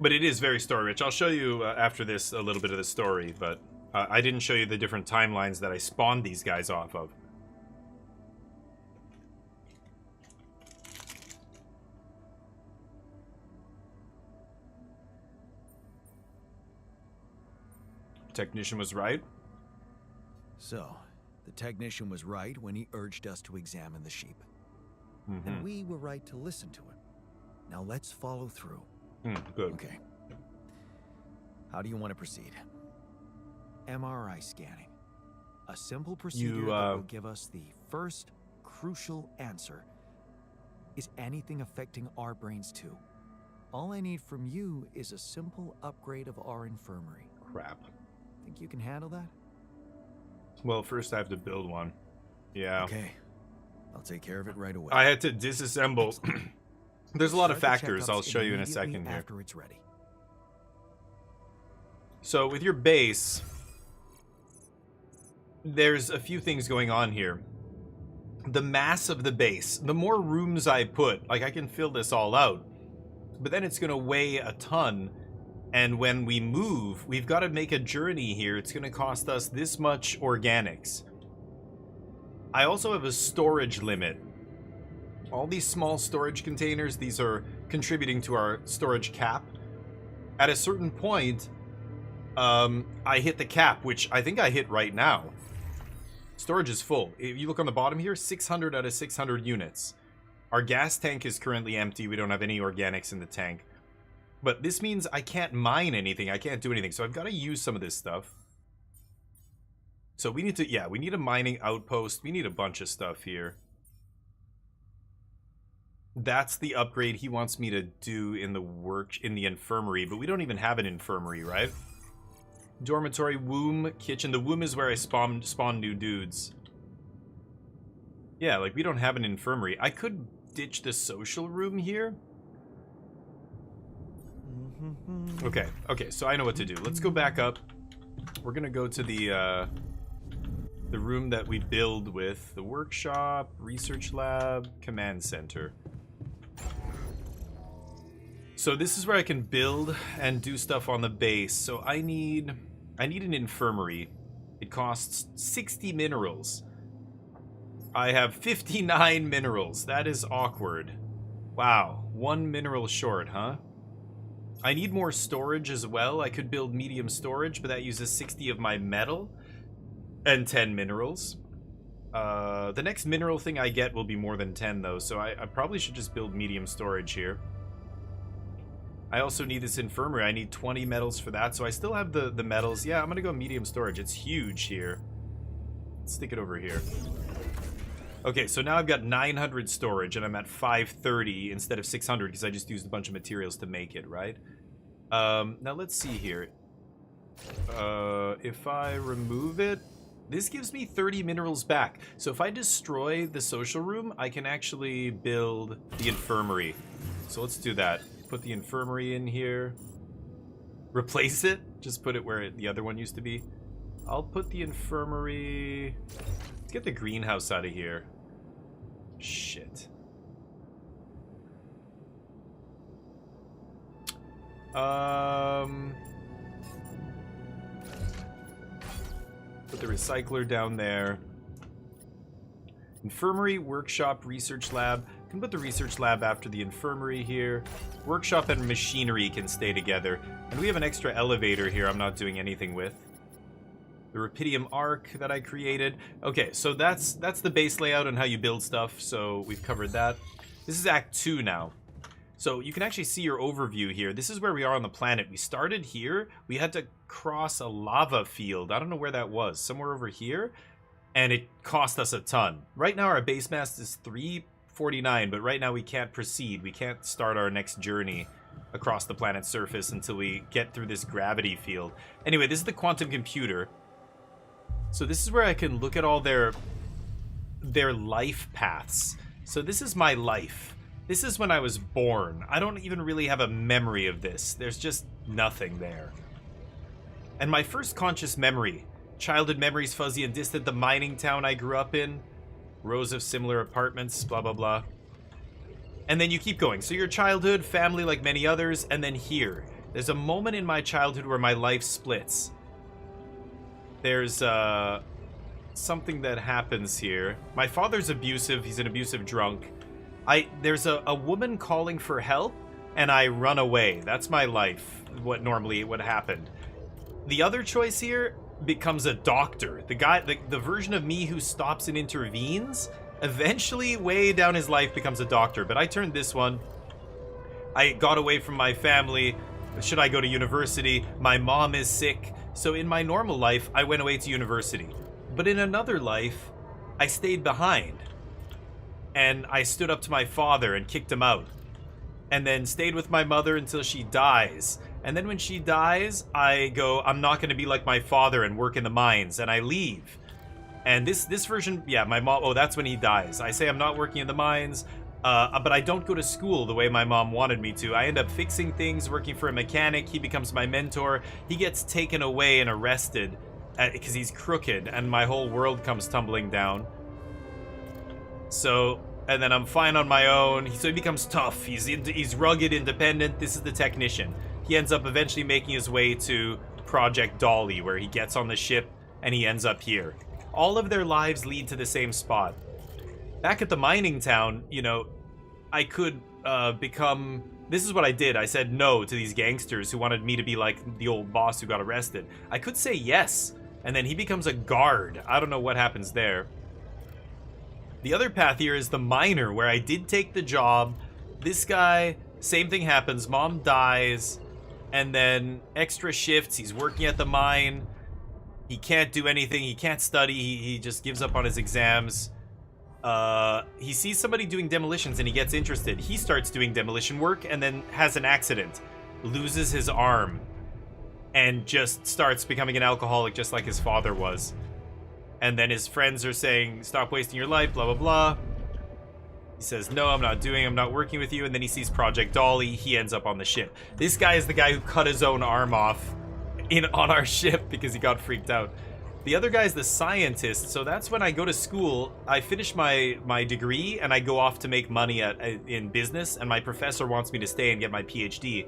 But it is very story rich. I'll show you after this a little bit of the story, but I didn't show you the different timelines that I spawned these guys off of. Technician was right. So, the technician was right when he urged us to examine the sheep. And we were right to listen to him. Now let's follow through. Good. Okay. How do you want to proceed? MRI scanning. A simple procedure that will give us the first crucial answer. Is anything affecting our brains too? All I need from you is a simple upgrade of our infirmary. Crap. Think you can handle that? Well, first I have to build one. Yeah. Okay. I'll take care of it right away. I had to disassemble. There's a lot of Start the factors I'll checkups show you in a immediately second here. after it's ready. So with your base, there's a few things going on here. The mass of the base, the more rooms I put, like I can fill this all out, but then it's going to weigh a ton. And when we move, we've got to make a journey here. It's going to cost us this much organics. I also have a storage limit. All these small storage containers, these are contributing to our storage cap. At a certain point, I hit the cap, which I think I hit right now. Storage is full. If you look on the bottom here, 600 out of 600 units. Our gas tank is currently empty. We don't have any organics in the tank. But this means I can't mine anything. I can't do anything. So I've got to use some of this stuff. So we need to, yeah, we need a mining outpost. We need a bunch of stuff here. That's the upgrade he wants me to do in the infirmary, but we don't even have an infirmary, right? Dormitory, womb, kitchen. The womb is where I spawn new dudes. Yeah, like we don't have an infirmary. I could ditch the social room here. Okay, so I know what to do. Let's go back up. We're gonna go to the room that we build with the workshop, research lab, command center. So this is where I can build and do stuff on the base. So I need an infirmary. It costs 60 minerals. I have 59 minerals. That is awkward. Wow, 1 mineral short, huh? I need more storage as well. I could build medium storage, but that uses 60 of my metal and 10 minerals. The next mineral thing I get will be more than 10 though, so I probably should just build medium storage here. I also need this infirmary. I need 20 metals for that, so I still have the metals. Yeah, I'm gonna go medium storage. It's huge here. Let's stick it over here. Okay, so now I've got 900 storage, and I'm at 530 instead of 600 because I just used a bunch of materials to make it, right? Now let's see here. If I remove it, this gives me 30 minerals back. So if I destroy the social room, I can actually build the infirmary. So let's do that. Put the infirmary in here. Replace it. Just put it where the other one used to be. I'll put the infirmary... Let's get the greenhouse out of here. Shit. Put the recycler down there. Infirmary, workshop, research lab. Can put the research lab after the infirmary here. Workshop and machinery can stay together. And we have an extra elevator here I'm not doing anything with. The Rapidium arc that I created. Okay, so that's the base layout and how you build stuff. So we've covered that. This is Act 2 now. So you can actually see your overview here. This is where we are on the planet. We started here. We had to cross a lava field. I don't know where that was. Somewhere over here. And it cost us a ton. Right now our base mass is 349, but right now we can't proceed. We can't start our next journey across the planet's surface until we get through this gravity field. Anyway, this is the quantum computer. So this is where I can look at all their life paths. So this is my life. This is when I was born. I don't even really have a memory of this. There's just nothing there. And my first conscious memory. Childhood memories fuzzy and distant. The mining town I grew up in. Rows of similar apartments, blah, blah, blah. And then you keep going. So your childhood, family like many others, and then here. There's a moment in my childhood where my life splits. There's something that happens here. My father's abusive. He's an abusive drunk. There's a woman calling for help, and I run away. That's my life, what happened. The other choice here becomes a doctor. The version of me who stops and intervenes, eventually way down his life becomes a doctor. But I turned this one. I got away from my family. Should I go to university? My mom is sick. So in my normal life, I went away to university. But in another life, I stayed behind. And I stood up to my father and kicked him out. And then stayed with my mother until she dies. And then when she dies, I go, I'm not going to be like my father and work in the mines. And I leave. And this version, yeah, my mom, oh, that's when he dies. I say I'm not working in the mines, but I don't go to school the way my mom wanted me to. I end up fixing things, working for a mechanic. He becomes my mentor. He gets taken away and arrested. because he's crooked, and my whole world comes tumbling down. So, and then I'm fine on my own. So he becomes tough. He's rugged, independent. This is the technician. He ends up eventually making his way to Project Dolly, where he gets on the ship and he ends up here. All of their lives lead to the same spot. Back at the mining town, you know, I could become... This is what I did. I said no to these gangsters who wanted me to be like the old boss who got arrested. I could say yes, and then he becomes a guard. I don't know what happens there. The other path here is the miner, where I did take the job. This guy, same thing happens. Mom dies, and then extra shifts. He's working at the mine. He can't do anything. He can't study. He just gives up on his exams. He sees somebody doing demolitions and he gets interested. He starts doing demolition work and then has an accident, loses his arm, and just starts becoming an alcoholic just like his father was. And then his friends are saying, stop wasting your life, blah, blah, blah. He says, no, I'm not working with you. And then he sees Project Dolly. He ends up on the ship. This guy is the guy who cut his own arm off on our ship because he got freaked out. The other guy is the scientist, so that's when I go to school. I finish my degree and I go off to make money in business, and my professor wants me to stay and get my PhD.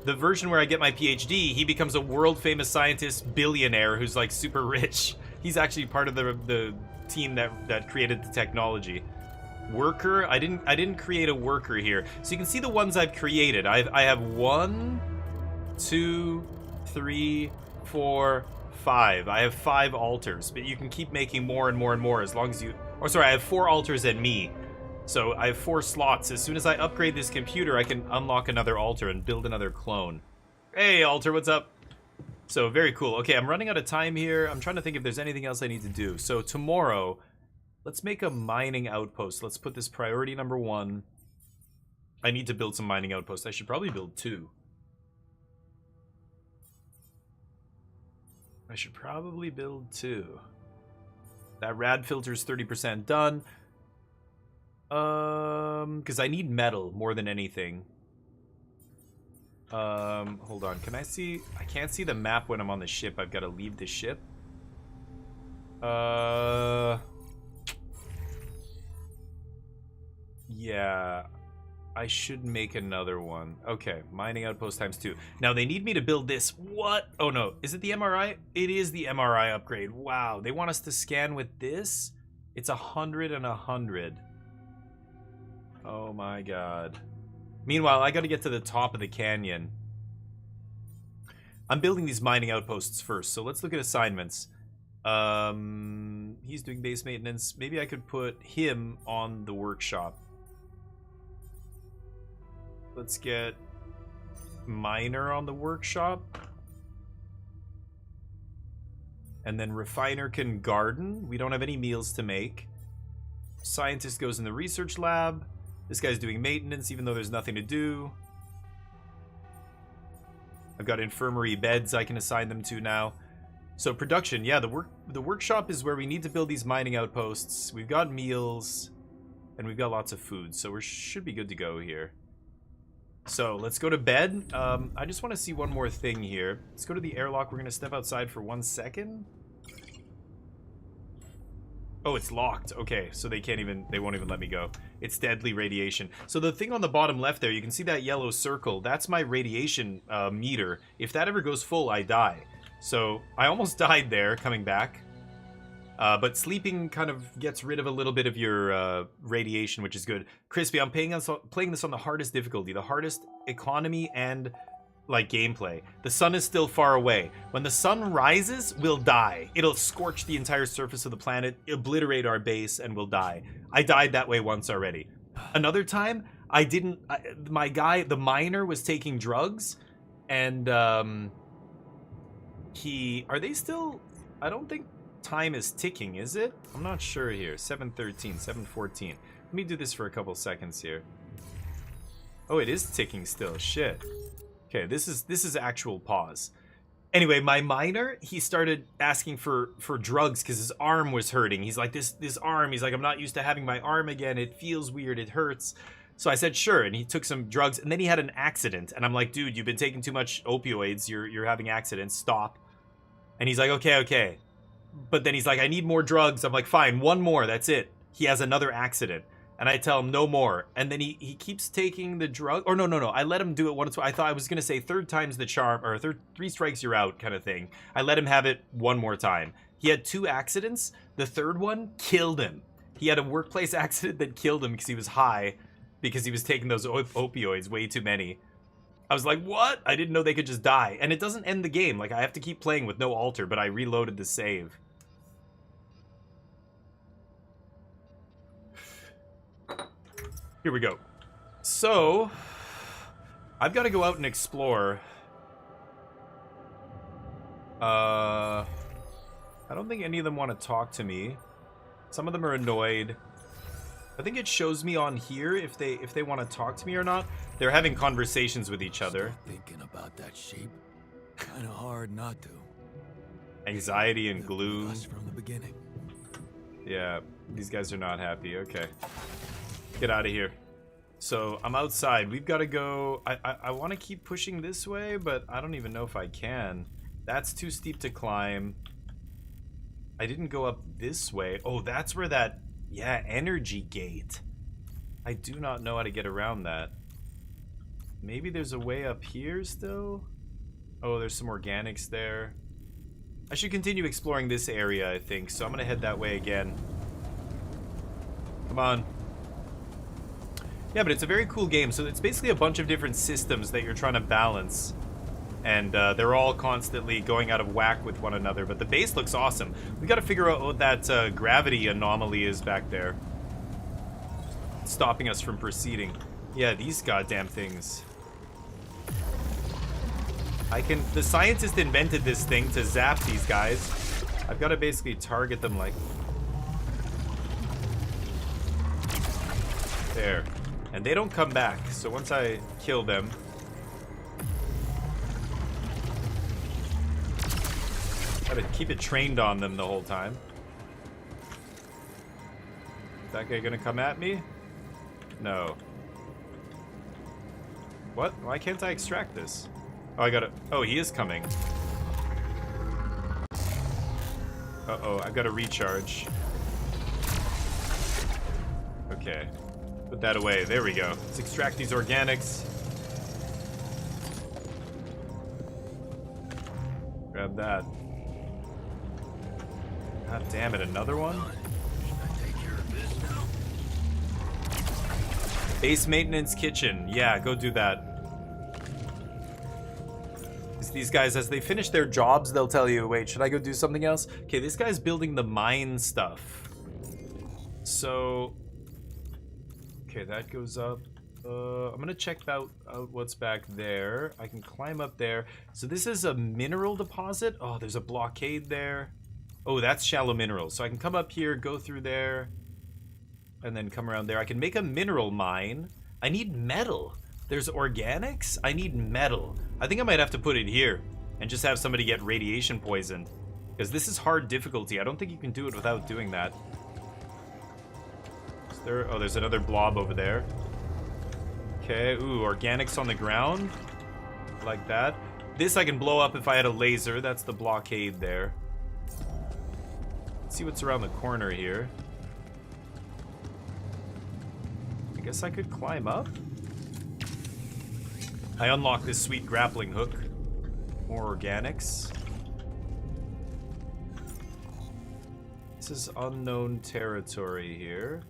The version where I get my PhD, he becomes a world-famous scientist billionaire who's like super rich. He's actually part of the team that created the technology. Worker, I didn't create a worker here. So you can see the ones I've created. I have 1, 2, 3, 4, 5. I have 5 altars, but you can keep making more and more and more as long as you... Or sorry, I have 4 altars and me. So I have 4 slots. As soon as I upgrade this computer, I can unlock another altar and build another clone. Hey, altar, what's up? So, very cool. Okay, I'm running out of time here. I'm trying to think if there's anything else I need to do. So, tomorrow, let's make a mining outpost. Let's put this priority number 1. I need to build some mining outposts. I should probably build 2. I should probably build 2. That rad filter's 30% done. Because I need metal more than anything. Hold on. Can I see? I can't see the map when I'm on the ship. I've got to leave the ship. Yeah. I should make another one. Okay, mining outpost times 2. Now, they need me to build this. What? Oh, no. Is it the MRI? It is the MRI upgrade. Wow. They want us to scan with this? It's 100 and 100. Oh, my God. Meanwhile, I got to get to the top of the canyon. I'm building these mining outposts first, so let's look at assignments. He's doing base maintenance. Maybe I could put him on the workshop. Let's get miner on the workshop. And then refiner can garden. We don't have any meals to make. Scientist goes in the research lab. This guy's doing maintenance even though there's nothing to do. I've got infirmary beds I can assign them to now. So production, yeah, the workshop is where we need to build these mining outposts. We've got meals and we've got lots of food, so we should be good to go here. So let's go to bed. I just want to see one more thing here. Let's go to the airlock. We're going to step outside for 1 second. Oh, it's locked. Okay, so they won't even let me go. It's deadly radiation. So the thing on the bottom left there, you can see that yellow circle. That's my radiation meter. If that ever goes full, I die. So I almost died there coming back. But sleeping kind of gets rid of a little bit of your radiation, which is good. Crispy, I'm playing this on the hardest difficulty, the hardest economy and like gameplay. The sun is still far away. When the sun rises, we'll die. It'll scorch the entire surface of the planet, obliterate our base, and we'll die. I died that way once already. Another time, my guy, the miner, was taking drugs, and are they still, I don't think time is ticking, is it? I'm not sure here. 7:13, 7:14. Let me do this for a couple seconds here. Oh, it is ticking still. Shit. Okay, this is actual pause. Anyway, my miner, he started asking for drugs because his arm was hurting. He's like, this arm, he's like, I'm not used to having my arm again. It feels weird. It hurts. So I said, sure. And he took some drugs, and then he had an accident. And I'm like, dude, you've been taking too much opioids. You're having accidents. Stop. And he's like, okay. But then he's like, I need more drugs. I'm like, fine, one more, that's it. He has another accident. And I tell him no more. And then he keeps taking the drug. Or no. I let him do it once. I thought I was going to say third time's the charm, or three strikes you're out kind of thing. I let him have it one more time. He had 2 accidents. The third one killed him. He had a workplace accident that killed him because he was high, because he was taking those opioids, way too many. I was like, what? I didn't know they could just die. And it doesn't end the game. Like, I have to keep playing with no alter, but I reloaded the save. Here we go. So, I've got to go out and explore. I don't think any of them want to talk to me. Some of them are annoyed. I think it shows me on here if they want to talk to me or not. They're having conversations with each other. Thinking about that shape, kind of hard not to. Anxiety and Lived with gloom. us from the beginning. Yeah, these guys are not happy. Okay. Get out of here. So, I'm outside. We've got to go... I want to keep pushing this way, but I don't even know if I can. That's too steep to climb. I didn't go up this way. Oh, that's where that... Yeah, energy gate. I do not know how to get around that. Maybe there's a way up here still? Oh, there's some organics there. I should continue exploring this area, I think. So I'm going to head that way again. Come on. Yeah, but it's a very cool game. So it's basically a bunch of different systems that you're trying to balance. And they're all constantly going out of whack with one another. But the base looks awesome. We got to figure out what that gravity anomaly is back there. It's stopping us from proceeding. Yeah, these goddamn things. The scientist invented this thing to zap these guys. I've got to basically target them like... There. And they don't come back, so once I kill them... Gotta keep it trained on them the whole time. Is that guy gonna come at me? No. What? Why can't I extract this? Oh, I gotta... Oh, he is coming. Uh-oh, I've gotta recharge. Okay. Put that away. There we go. Let's extract these organics. Grab that. God damn it, another one? Base maintenance kitchen. Yeah, go do that. These guys, as they finish their jobs, they'll tell you, wait, should I go do something else? Okay, this guy's building the mine stuff. So... Okay, that goes up. I'm gonna check out what's back there. I can climb up there. So this is a mineral deposit. Oh, there's a blockade there. Oh, that's shallow minerals. So I can come up here, go through there, and then come around there. I can make a mineral mine. I need metal. There's organics? I need metal. I think I might have to put it here and just have somebody get radiation poisoned. Because this is hard difficulty. I don't think you can do it without doing that. Is there... Oh, there's another blob over there. Okay, ooh, organics on the ground. Like that. This I can blow up if I had a laser. That's the blockade there. Let's see what's around the corner here. I guess I could climb up. I unlock this sweet grappling hook. More organics. This is unknown territory here.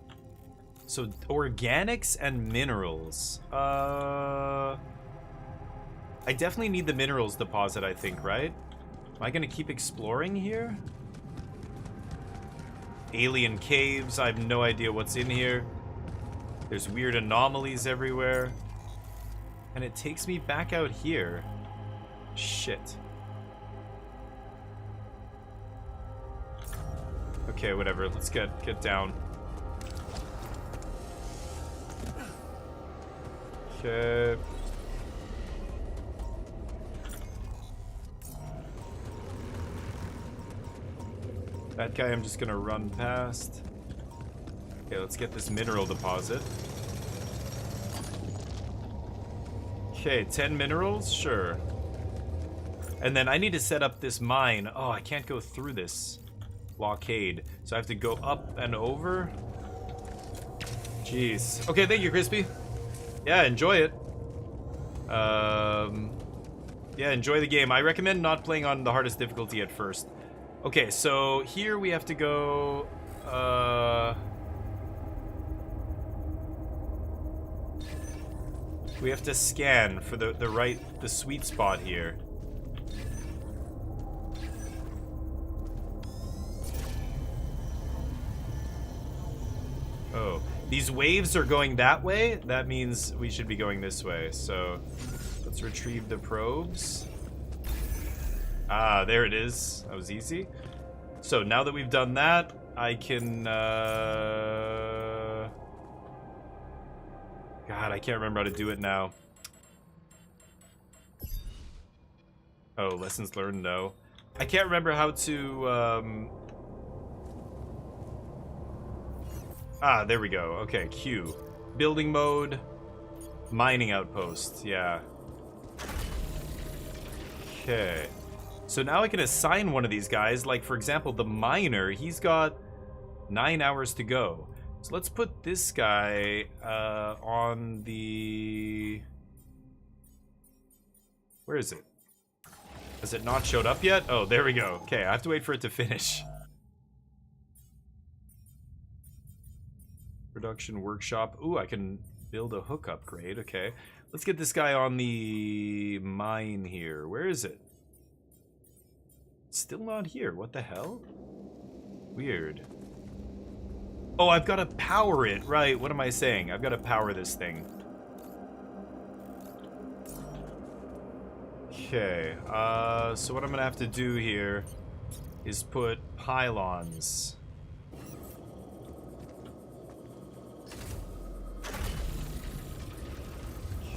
So, organics and minerals. I definitely need the minerals deposit, I think, right? Am I gonna keep exploring here? Alien caves, I have no idea what's in here. There's weird anomalies everywhere. And it takes me back out here. Shit. Okay, whatever. Let's get down. Okay. That guy I'm just gonna run past. Okay, let's get this mineral deposit. Okay, 10 minerals? Sure. And then I need to set up this mine. Oh, I can't go through this. blockade. So I have to go up and over. Jeez. Okay, thank you, Crispy. Yeah, enjoy it. Yeah, enjoy the game. I recommend not playing on the hardest difficulty at first. Okay, so here we have to go... we have to scan for the sweet spot here. Oh, these waves are going that way? That means we should be going this way. So let's retrieve the probes. Ah, there it is. That was easy. So now that we've done that, I can... God, I can't remember how to do it now. Oh, lessons learned, no. I can't remember how to... Ah, there we go. Okay, Q. Building mode. Mining outpost, yeah. Okay. So now I can assign one of these guys. Like, for example, the miner. He's got 9 hours to go. So let's put this guy on the... Where is it? Has it not showed up yet? Oh, there we go. Okay, I have to wait for it to finish. Production workshop. Ooh, I can build a hook upgrade. Okay. Let's get this guy on the mine here. Where is it? Still not here. What the hell? Weird. Oh, I've got to power it. Right. What am I saying? I've got to power this thing. Okay. So what I'm going to have to do here is put pylons.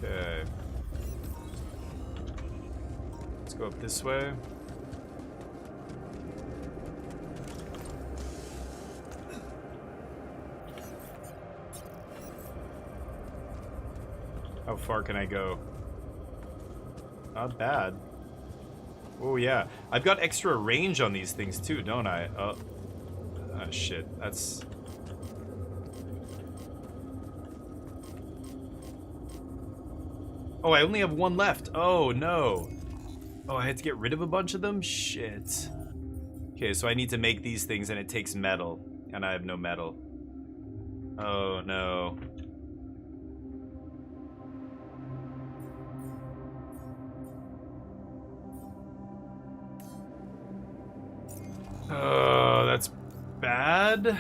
Okay. Let's go up this way. How far can I go? Not bad. Oh yeah. I've got extra range on these things too, don't I? Oh shit. That's... Oh, I only have one left. Oh, no. Oh, I had to get rid of a bunch of them? Shit. Okay, so I need to make these things and it takes metal. And I have no metal. Oh, no. Oh, that's bad.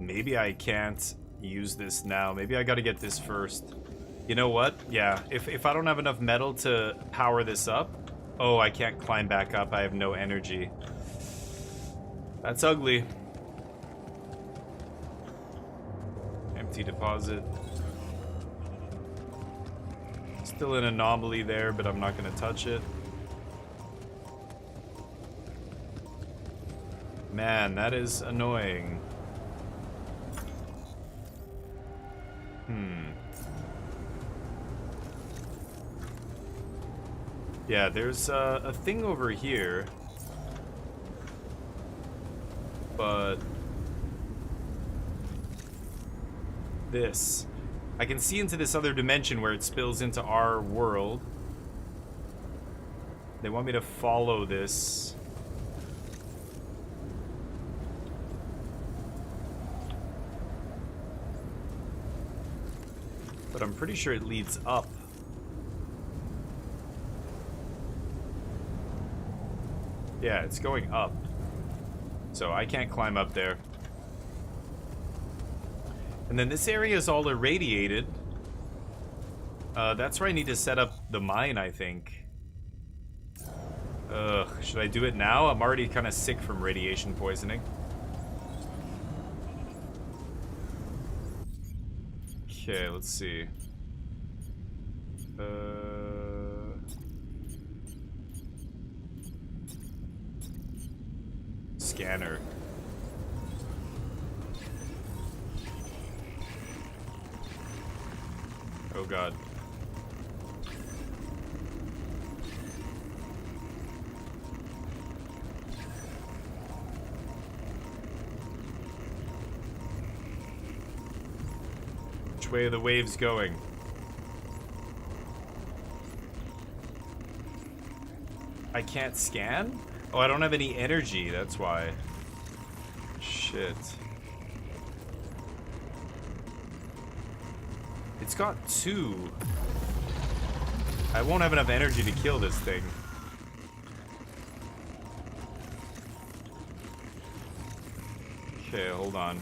Maybe I can't use this now. Maybe I gotta get this first. You know what? Yeah, if I don't have enough metal to power this up... Oh, I can't climb back up. I have no energy. That's ugly. Empty deposit. Still an anomaly there, but I'm not gonna touch it. Man, that is annoying. Yeah, there's a thing over here. But... this. I can see into this other dimension where it spills into our world. They want me to follow this. But I'm pretty sure it leads up. Yeah, it's going up. So I can't climb up there. And then this area is all irradiated. That's where I need to set up the mine, I think. Ugh, should I do it now? I'm already kind of sick from radiation poisoning. Okay, let's see. Scanner. Oh god. Which way are the waves going? I can't scan? Oh, I don't have any energy, that's why. Shit. It's got 2. I won't have enough energy to kill this thing. Okay, hold on.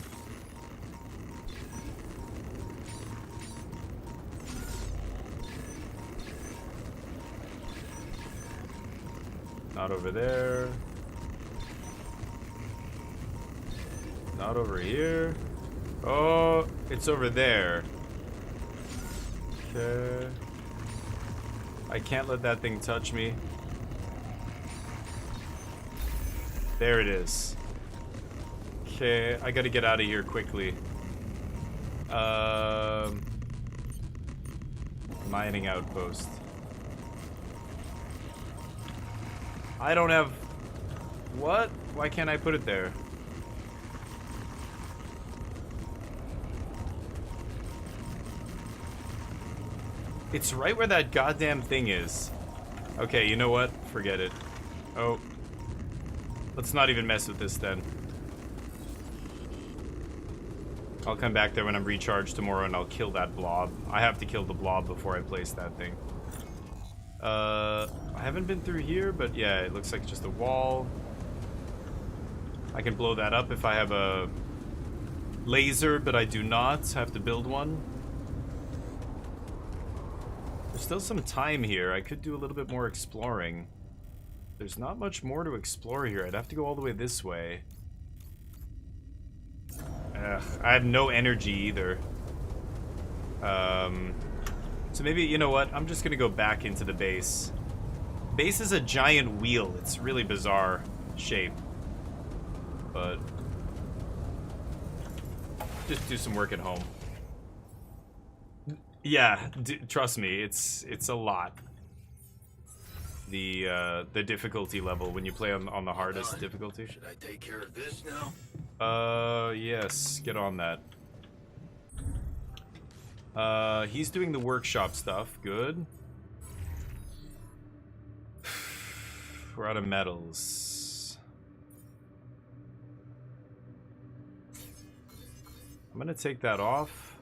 Not over there. Not over here. Oh, it's over there. Okay. I can't let that thing touch me. There it is. Okay, I gotta get out of here quickly. Mining outpost. I don't have... What? Why can't I put it there? It's right where that goddamn thing is. Okay, you know what? Forget it. Oh. Let's not even mess with this then. I'll come back there when I'm recharged tomorrow and I'll kill that blob. I have to kill the blob before I place that thing. I haven't been through here, but yeah, it looks like just a wall. I can blow that up if I have a laser, but I do not. I have to build one. There's still some time here. I could do a little bit more exploring. There's not much more to explore here. I'd have to go all the way this way. Ugh, I have no energy either. So maybe, you know what? I'm just gonna go back into the base. Base is a giant wheel. It's really bizarre shape. But just do some work at home. Yeah, trust me, it's a lot. The difficulty level when you play on the hardest difficulty. Should I take care of this now? Yes, get on that. He's doing the workshop stuff. Good. We're out of metals. I'm gonna take that off.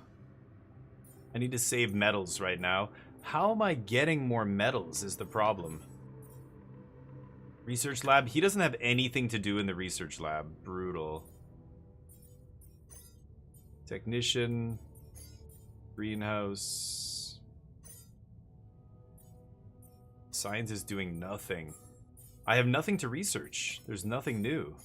I need to save metals right now. How am I getting more metals is the problem. Research lab. He doesn't have anything to do in the research lab. Brutal. Technician. Greenhouse. Science is doing nothing. I have nothing to research. There's nothing new.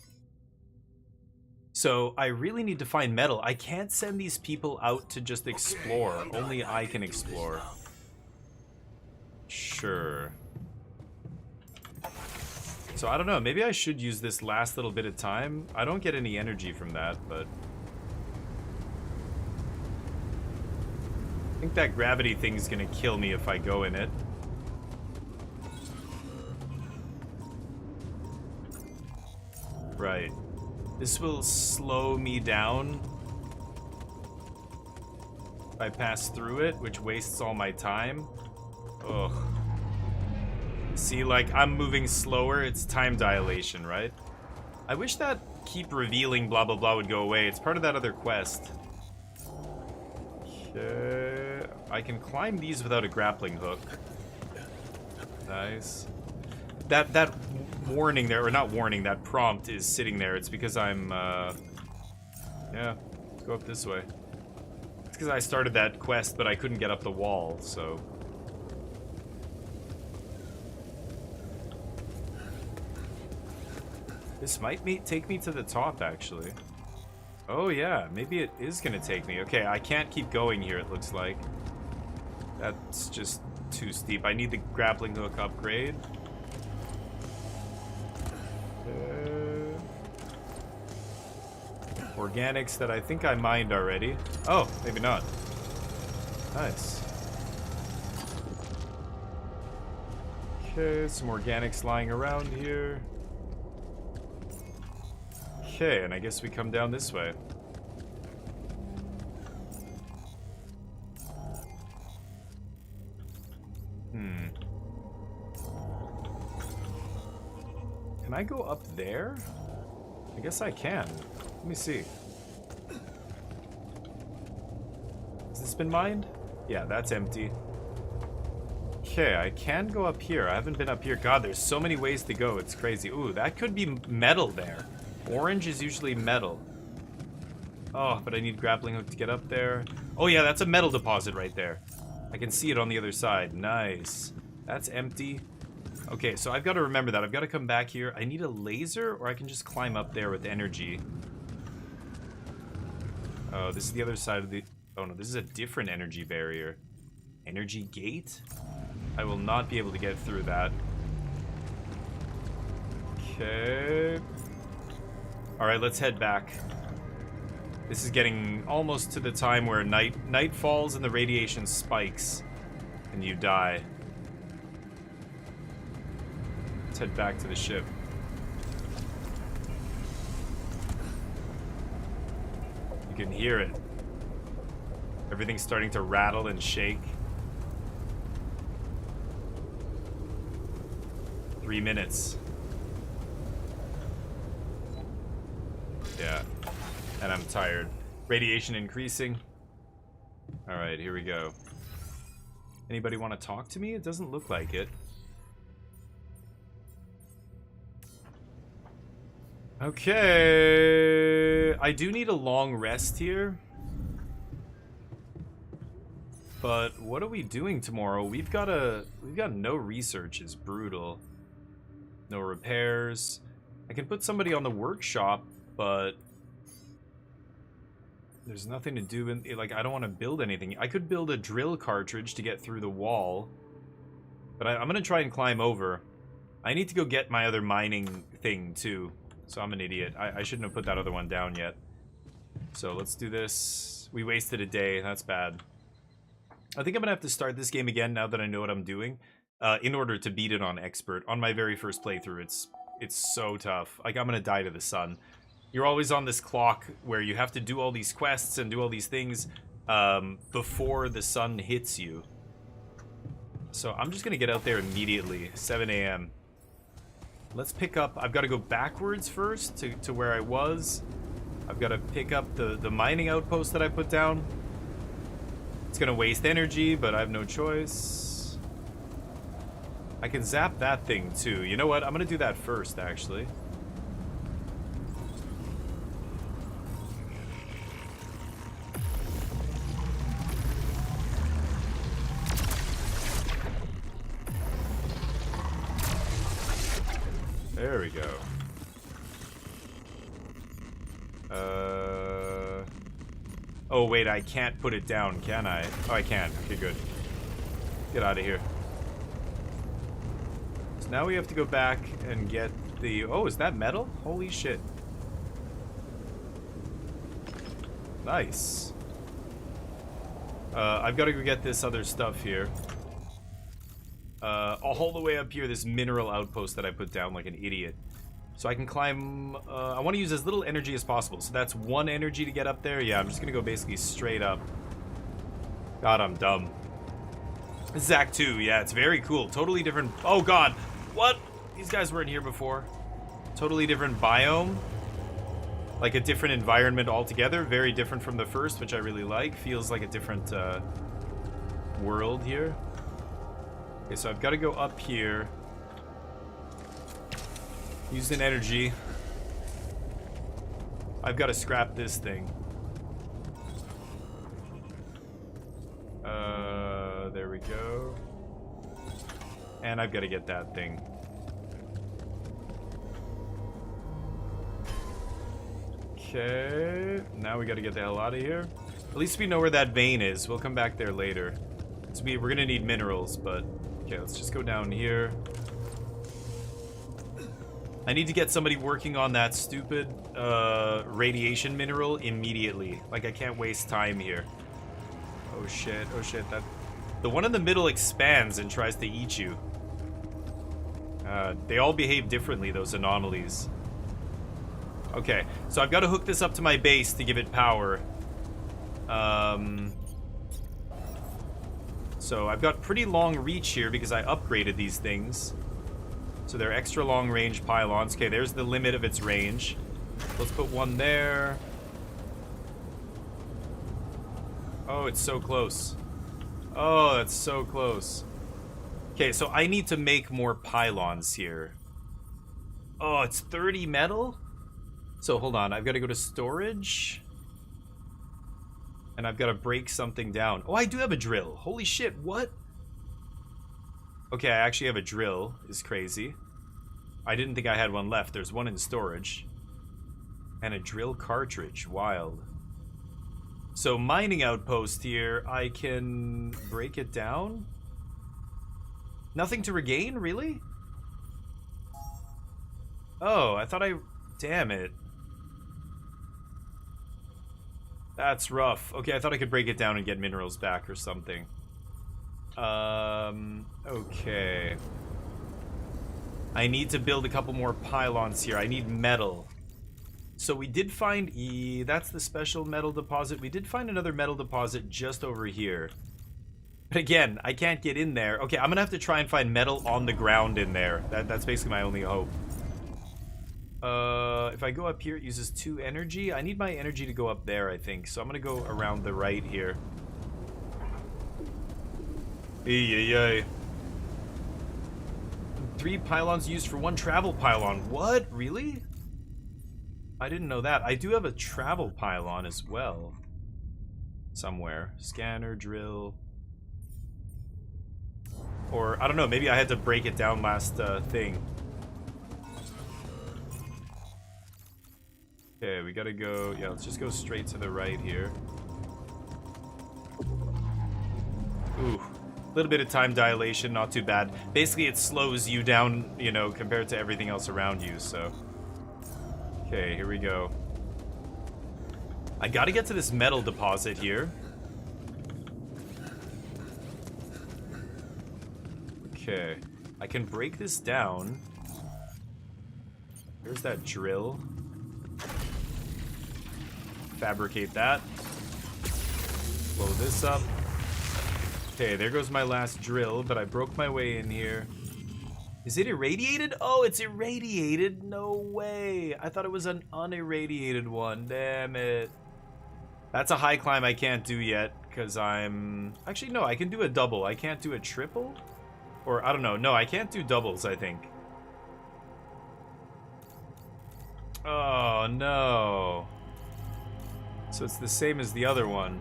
So I really need to find metal. I can't send these people out to just explore. Only I can explore. Sure. So I don't know. Maybe I should use this last little bit of time. I don't get any energy from that, but I think that gravity thing's gonna kill me if I go in it. Right. This will slow me down if I pass through it, which wastes all my time. Ugh. See, like, I'm moving slower. It's time dilation, right? I wish that keep revealing blah blah blah would go away. It's part of that other quest. Okay. I can climb these without a grappling hook. Nice. That warning there, or not warning, that prompt is sitting there. It's because I'm, yeah, let's go up this way. It's because I started that quest, but I couldn't get up the wall, so. This might take me to the top, actually. Oh, yeah, maybe it is gonna take me. Okay, I can't keep going here, it looks like. That's just too steep. I need the grappling hook upgrade. Organics that I think I mined already. Oh, maybe not. Nice. Okay, some organics lying around here. Okay, and I guess we come down this way. Can I go up there? I guess I can. Let me see. Has this been mined? Yeah, that's empty. Okay, I can go up here. I haven't been up here. God, there's so many ways to go. It's crazy. Ooh, that could be metal there. Orange is usually metal. Oh, but I need grappling hook to get up there. Oh yeah, that's a metal deposit right there. I can see it on the other side. Nice. That's empty. Okay, so I've got to remember that. I've got to come back here. I need a laser, or I can just climb up there with energy. Oh, this is the other side of the... Oh no, this is a different energy barrier. Energy gate? I will not be able to get through that. Okay. Alright, let's head back. This is getting almost to the time where night falls and the radiation spikes. And you die. Let's head back to the ship. You can hear it. Everything's starting to rattle and shake. 3 minutes. Yeah. And I'm tired. Radiation increasing. Alright, here we go. Anybody want to talk to me? It doesn't look like it. Okay. I do need a long rest here. But what are we doing tomorrow? We've got no research. Is brutal. No repairs. I can put somebody on the workshop, but there's nothing to do in, like, I don't want to build anything. I could build a drill cartridge to get through the wall, but I'm gonna try and climb over. I need to go get my other mining thing too, so I'm an idiot. I shouldn't have put that other one down yet. So let's do this. We wasted a day. That's bad. I think I'm gonna have to start this game again now that I know what I'm doing, in order to beat it on expert. On my very first playthrough, it's so tough. Like, I'm gonna die to the sun. You're always on this clock where you have to do all these quests and do all these things before the sun hits you. So I'm just gonna get out there immediately. 7 a.m. Let's pick up. I've got to go backwards first to where I was. I've got to pick up the mining outpost that I put down. It's gonna waste energy, but I have no choice. I can zap that thing too. You know what? I'm gonna do that first, actually. There we go. Oh wait, I can't put it down, can I? Oh, I can. Okay, good. Get out of here. So now we have to go back and get the... Oh, is that metal? Holy shit. Nice. I've got to go get this other stuff here. All the way up here, this mineral outpost that I put down like an idiot. So I can climb... I want to use as little energy as possible. So that's 1 energy to get up there. Yeah, I'm just going to go basically straight up. God, I'm dumb. This is Act 2. Yeah, it's very cool. Totally different... Oh, God. What? These guys weren't here before. Totally different biome. Like a different environment altogether. Very different from the first, which I really like. Feels like a different world here. Okay, so I've got to go up here. Use an energy. I've got to scrap this thing. There we go. And I've got to get that thing. Okay. Now we got to get the hell out of here. At least we know where that vein is. We'll come back there later. So we're going to need minerals, but... Okay, let's just go down here. I need to get somebody working on that stupid radiation mineral immediately. Like, I can't waste time here. Oh shit, that... The one in the middle expands and tries to eat you. They all behave differently, those anomalies. Okay, so I've got to hook this up to my base to give it power. So I've got pretty long reach here because I upgraded these things. So they're extra long range pylons. Okay, there's the limit of its range. Let's put one there. Oh, it's so close. Oh, that's so close. Okay, so I need to make more pylons here. Oh, it's 30 metal? So hold on, I've got to go to storage. And I've got to break something down. Oh, I do have a drill. Holy shit, what? Okay, I actually have a drill. Is crazy. I didn't think I had one left. There's one in storage. And a drill cartridge. Wild. So mining outpost here, I can break it down? Nothing to regain, really? Oh, I thought I... Damn it. That's rough. Okay, I thought I could break it down and get minerals back or something. Okay. I need to build a couple more pylons here. I need metal. So we did find... that's the special metal deposit. We did find another metal deposit just over here. But again, I can't get in there. Okay, I'm gonna have to try and find metal on the ground in there. That's basically my only hope. If I go up here, it uses 2 energy. I need my energy to go up there, I think. So I'm gonna go around the right here. 3 pylons used for 1 travel pylon. What? Really? I didn't know that. I do have a travel pylon as well. Somewhere. Scanner, drill. Or, I don't know, maybe I had to break it down last thing. Okay, we gotta go... Yeah, let's just go straight to the right here. Ooh. A little bit of time dilation, not too bad. Basically, it slows you down, you know, compared to everything else around you, so... Okay, here we go. I gotta get to this metal deposit here. Okay. I can break this down. There's that drill. Fabricate that. Blow this up. Okay, there goes my last drill, but I broke my way in here. Is it irradiated? Oh, it's irradiated? No way. I thought it was an unirradiated one. Damn it. That's a high climb I can't do yet, because I'm... Actually, no, I can do a double. I can't do a triple? Or, I don't know. No, I can't do doubles, I think. Oh, no. So it's the same as the other one.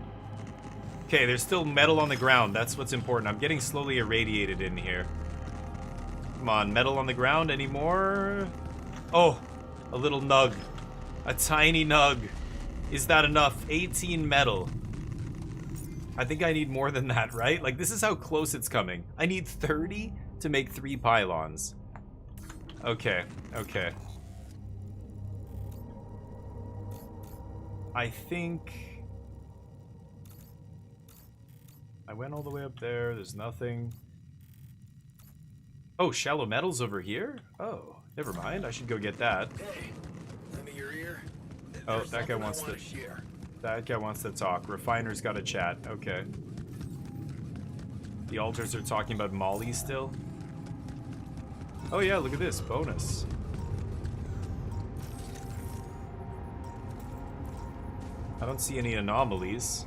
Okay, there's still metal on the ground. That's what's important. I'm getting slowly irradiated in here. Come on, metal on the ground anymore? Oh, a little nug. A tiny nug. Is that enough? 18 metal. I think I need more than that, right? Like, this is how close it's coming. I need 30 to make 3 pylons. Okay, okay. I think... I went all the way up there. There's nothing. Oh, shallow metals over here? Oh, never mind. I should go get that. Hey, lend me your ear. Oh, that guy wants to... That guy wants to talk. Refiner's got to chat. Okay. The alters are talking about Molly still. Oh yeah, look at this. Bonus. I don't see any anomalies.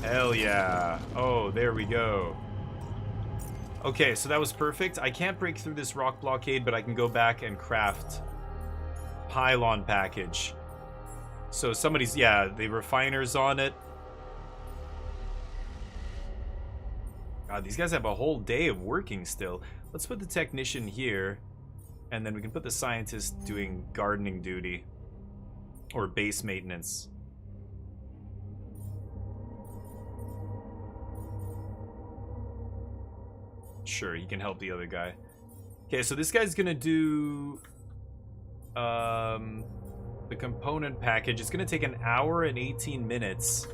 Hell yeah. Oh, there we go. Okay, so that was perfect. I can't break through this rock blockade, but I can go back and craft pylon package. So somebody's, yeah, the refiner's on it. God, these guys have a whole day of working still. Let's put the technician here, and then we can put the scientist doing gardening duty. Or base maintenance. Sure, he can help the other guy. Okay, so this guy's gonna do the component package. It's gonna take 1 hour and 18 minutes.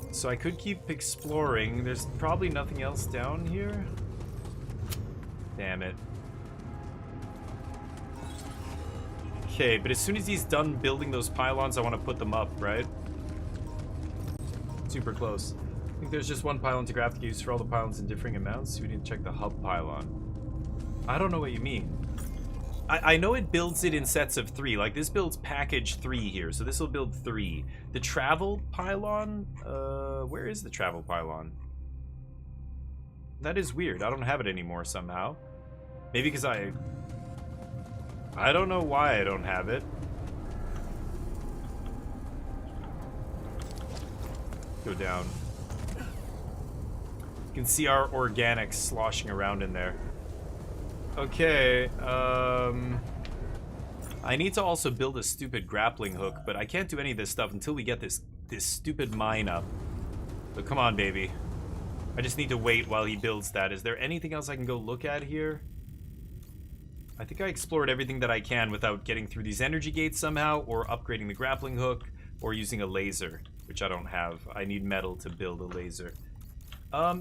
So I could keep exploring. There's probably nothing else down here. Damn it. Okay, but as soon as he's done building those pylons, I want to put them up, right? Super close. I think there's just one pylon to graphic use for all the pylons in differing amounts. We need to check the hub pylon. I don't know what you mean. I know it builds it in sets of 3. Like, this builds package 3 here, so this will build 3. The travel pylon? Where is the travel pylon? That is weird. I don't have it anymore somehow. Maybe because I don't know why I don't have it. Go down. You can see our organics sloshing around in there. Okay, I need to also build a stupid grappling hook, but I can't do any of this stuff until we get this stupid mine up. So come on, baby. I just need to wait while he builds that. Is there anything else I can go look at here? I think I explored everything that I can without getting through these energy gates somehow, or upgrading the grappling hook, or using a laser, which I don't have. I need metal to build a laser.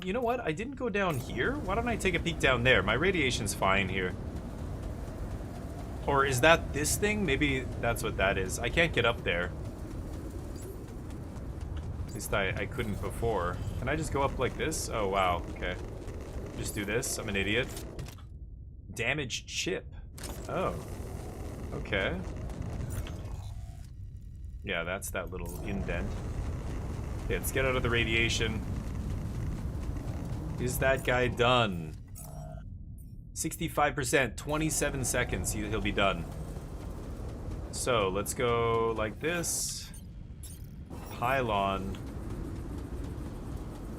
You know what? I didn't go down here. Why don't I take a peek down there? My radiation's fine here. Or is that this thing? Maybe that's what that is. I can't get up there. At least I couldn't before. Can I just go up like this? Oh, wow. Okay. Just do this. I'm an idiot. Damaged chip. Oh. Okay. Yeah, that's that little indent. Okay, let's get out of the radiation. Is that guy done? 65%, 27 seconds, he'll be done. So, let's go like this. Pylon.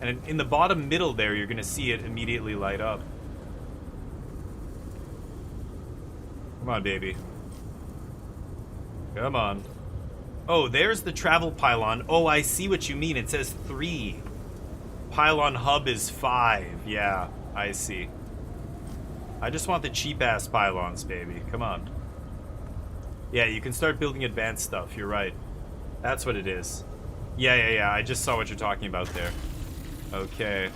And in the bottom middle there, you're gonna see it immediately light up. Come on, baby. Come on. Oh, there's the travel pylon. Oh, I see what you mean. It says 3. Pylon hub is 5. Yeah, I see. I just want the cheap-ass pylons, baby. Come on. Yeah, you can start building advanced stuff. You're right. That's what it is. Yeah. I just saw what you're talking about there. Okay.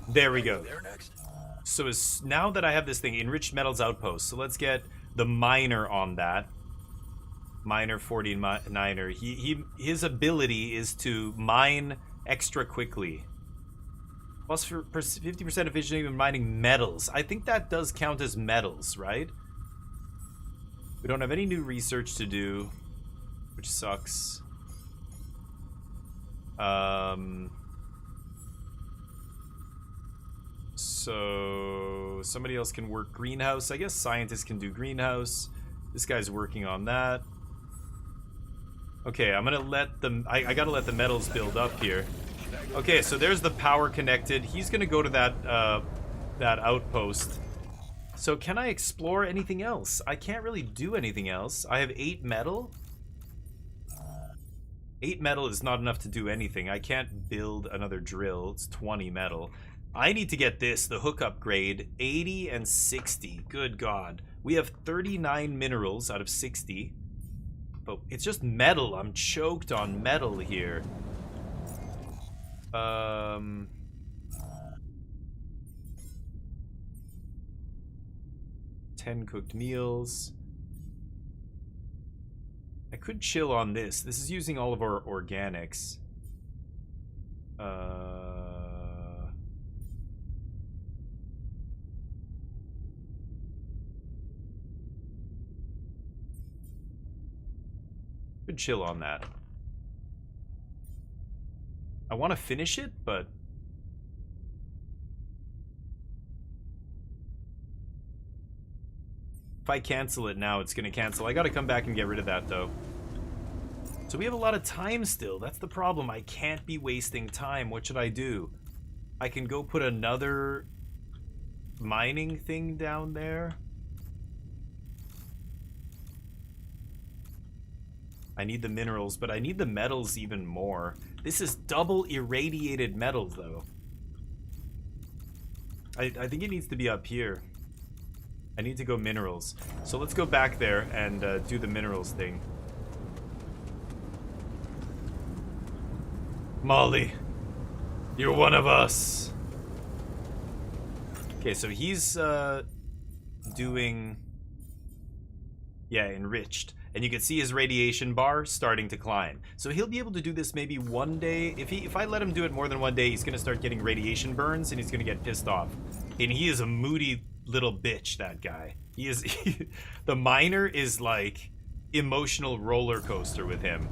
There we go. So now that I have this thing, Enriched Metals Outpost, so let's get the miner on that. Miner 49er. His ability is to mine extra quickly. Plus for 50% efficiency when mining metals. I think that does count as metals, right? We don't have any new research to do, which sucks. So somebody else can work greenhouse. I guess scientists can do greenhouse. This guy's working on that. Okay, I'm gonna let them. I gotta let the metals build up here. Okay, so there's the power connected. He's gonna go to that outpost. So can I explore anything else? I can't really do anything else. I have 8 metal. 8 metal is not enough to do anything. I can't build another drill. It's 20 metal. I need to get this, the hook upgrade, 80 and 60. Good God. We have 39 minerals out of 60. But it's just metal. I'm choked on metal here. 10 cooked meals. I could chill on this. This is using all of our organics. Could chill on that. I want to finish it, but if I cancel it now, it's going to cancel. I got to come back and get rid of that, though. So we have a lot of time still. That's the problem. I can't be wasting time. What should I do? I can go put another mining thing down there. I need the minerals, but I need the metals even more. This is double irradiated metal, though. I think it needs to be up here. I need to go minerals. So let's go back there and do the minerals thing. Molly, you're one of us. Okay, so he's doing... Yeah, enriched. and you can see his radiation bar starting to climb. So he'll be able to do this maybe one day. If I let him do it more than one day, he's gonna start getting radiation burns and he's gonna get pissed off. And he is a moody little bitch, that guy. He is the miner is like emotional roller coaster with him.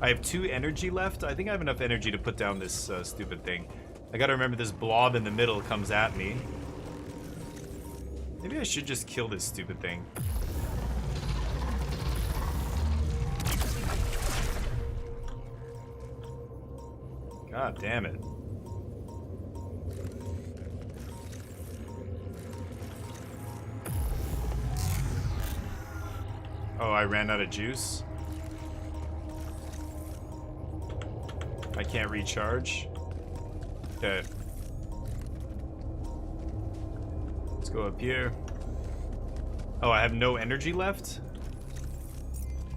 I have 2 energy left. I think I have enough energy to put down this stupid thing. I gotta remember this blob in the middle comes at me. Maybe I should just kill this stupid thing. God damn it. Oh, I ran out of juice. I can't recharge. Okay. Let's go up here. Oh, I have no energy left?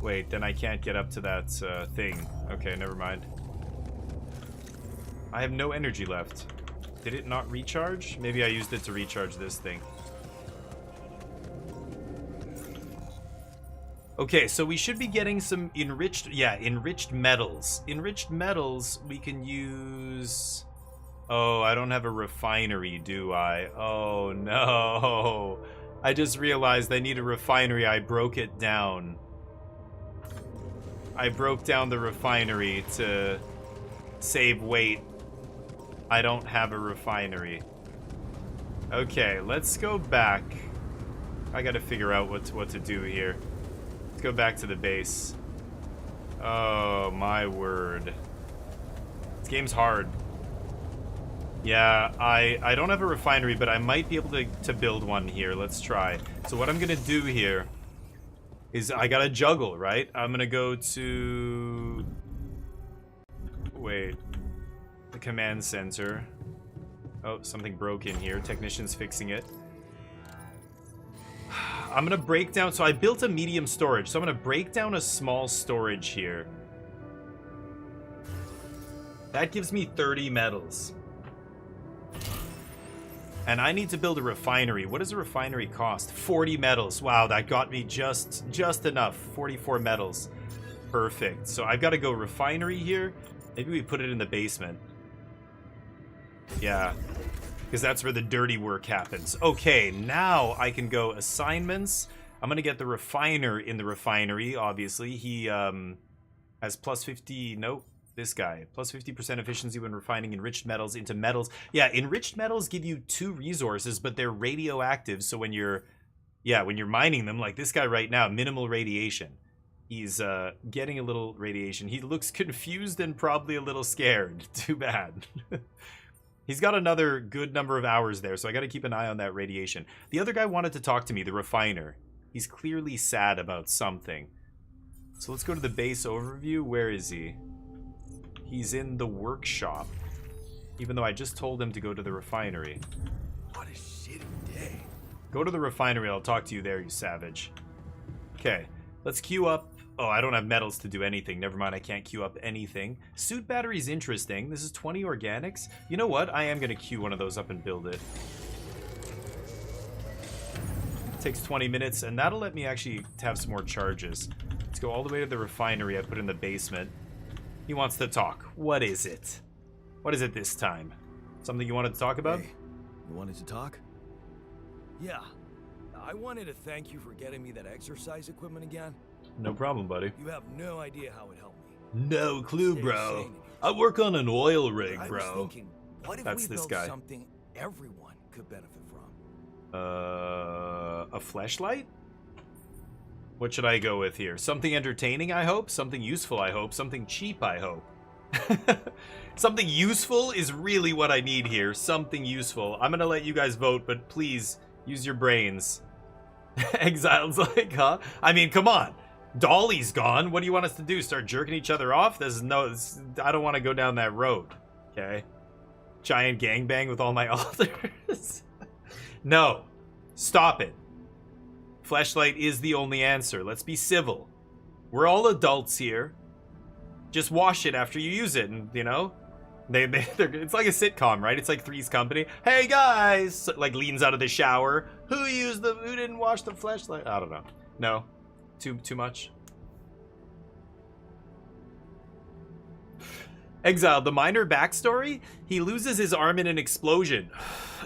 Wait, then I can't get up to that thing. Okay, never mind. I have no energy left. Did it not recharge? Maybe I used it to recharge this thing. Okay, so we should be getting some enriched metals. Enriched metals we can use... Oh, I don't have a refinery, do I? Oh, no. I just realized I need a refinery. I broke it down. I broke down the refinery to save weight. I don't have a refinery. Okay, let's go back. I gotta figure out what to do here. Let's go back to the base. Oh, my word. This game's hard. Yeah, I don't have a refinery, but I might be able to build one here. Let's try. So what I'm gonna do here is I gotta juggle, right? I'm gonna go to... Wait. The command center. Oh, something broke in here. Technician's fixing it. I'm gonna break down... So I built a medium storage, so I'm gonna break down a small storage here. That gives me 30 metals. And I need to build a refinery. What does a refinery cost? 40 metals. Wow, that got me just enough. 44 metals. Perfect. So I've got to go refinery here. Maybe we put it in the basement. Yeah. Because that's where the dirty work happens. Okay, now I can go assignments. I'm going to get the refiner in the refinery, obviously. He has plus 50... Nope. This guy, plus 50% efficiency when refining enriched metals into metals. Yeah, enriched metals give you 2 resources, but they're radioactive. So when you're mining them, like this guy right now, minimal radiation. He's getting a little radiation. He looks confused and probably a little scared. Too bad. He's got another good number of hours there, so I got to keep an eye on that radiation. The other guy wanted to talk to me, the refiner. He's clearly sad about something. So let's go to the base overview. Where is he? He's in the workshop, even though I just told him to go to the refinery. What a shitty day. Go to the refinery. I'll talk to you there, you savage. Okay, let's queue up. Oh, I don't have metals to do anything. Never mind, I can't queue up anything. Suit battery's interesting. This is 20 organics. You know what? I am going to queue one of those up and build it. Takes 20 minutes, and that'll let me actually have some more charges. Let's go all the way to the refinery I put in the basement. He wants to talk. What is it? What is it this time? Something you wanted to talk about? Hey, you wanted to talk? Yeah. I wanted to thank you for getting me that exercise equipment again. No problem, buddy. You have no idea how it helped me. No clue, Stay bro. sane. I work on an oil rig, I was bro. thinking, what if That's we this built guy. something everyone could benefit from? A fleshlight? What should I go with here? Something entertaining, I hope. Something useful, I hope. Something cheap, I hope. Something useful is really what I need here. Something useful. I'm gonna let you guys vote, but please use your brains. Exiled's like, huh? I mean, come on. Dolly's gone. What do you want us to do? Start jerking each other off? I don't want to go down that road. Okay. Giant gangbang with all my alters. No. Stop it. Fleshlight is the only answer. Let's be civil. We're all adults here. Just wash it after you use it, and you know, it's like a sitcom, right? It's like Three's Company. Hey guys, like leans out of the shower. Who didn't wash the fleshlight? I don't know. No, Too much? Exile, the minor backstory? He loses his arm in an explosion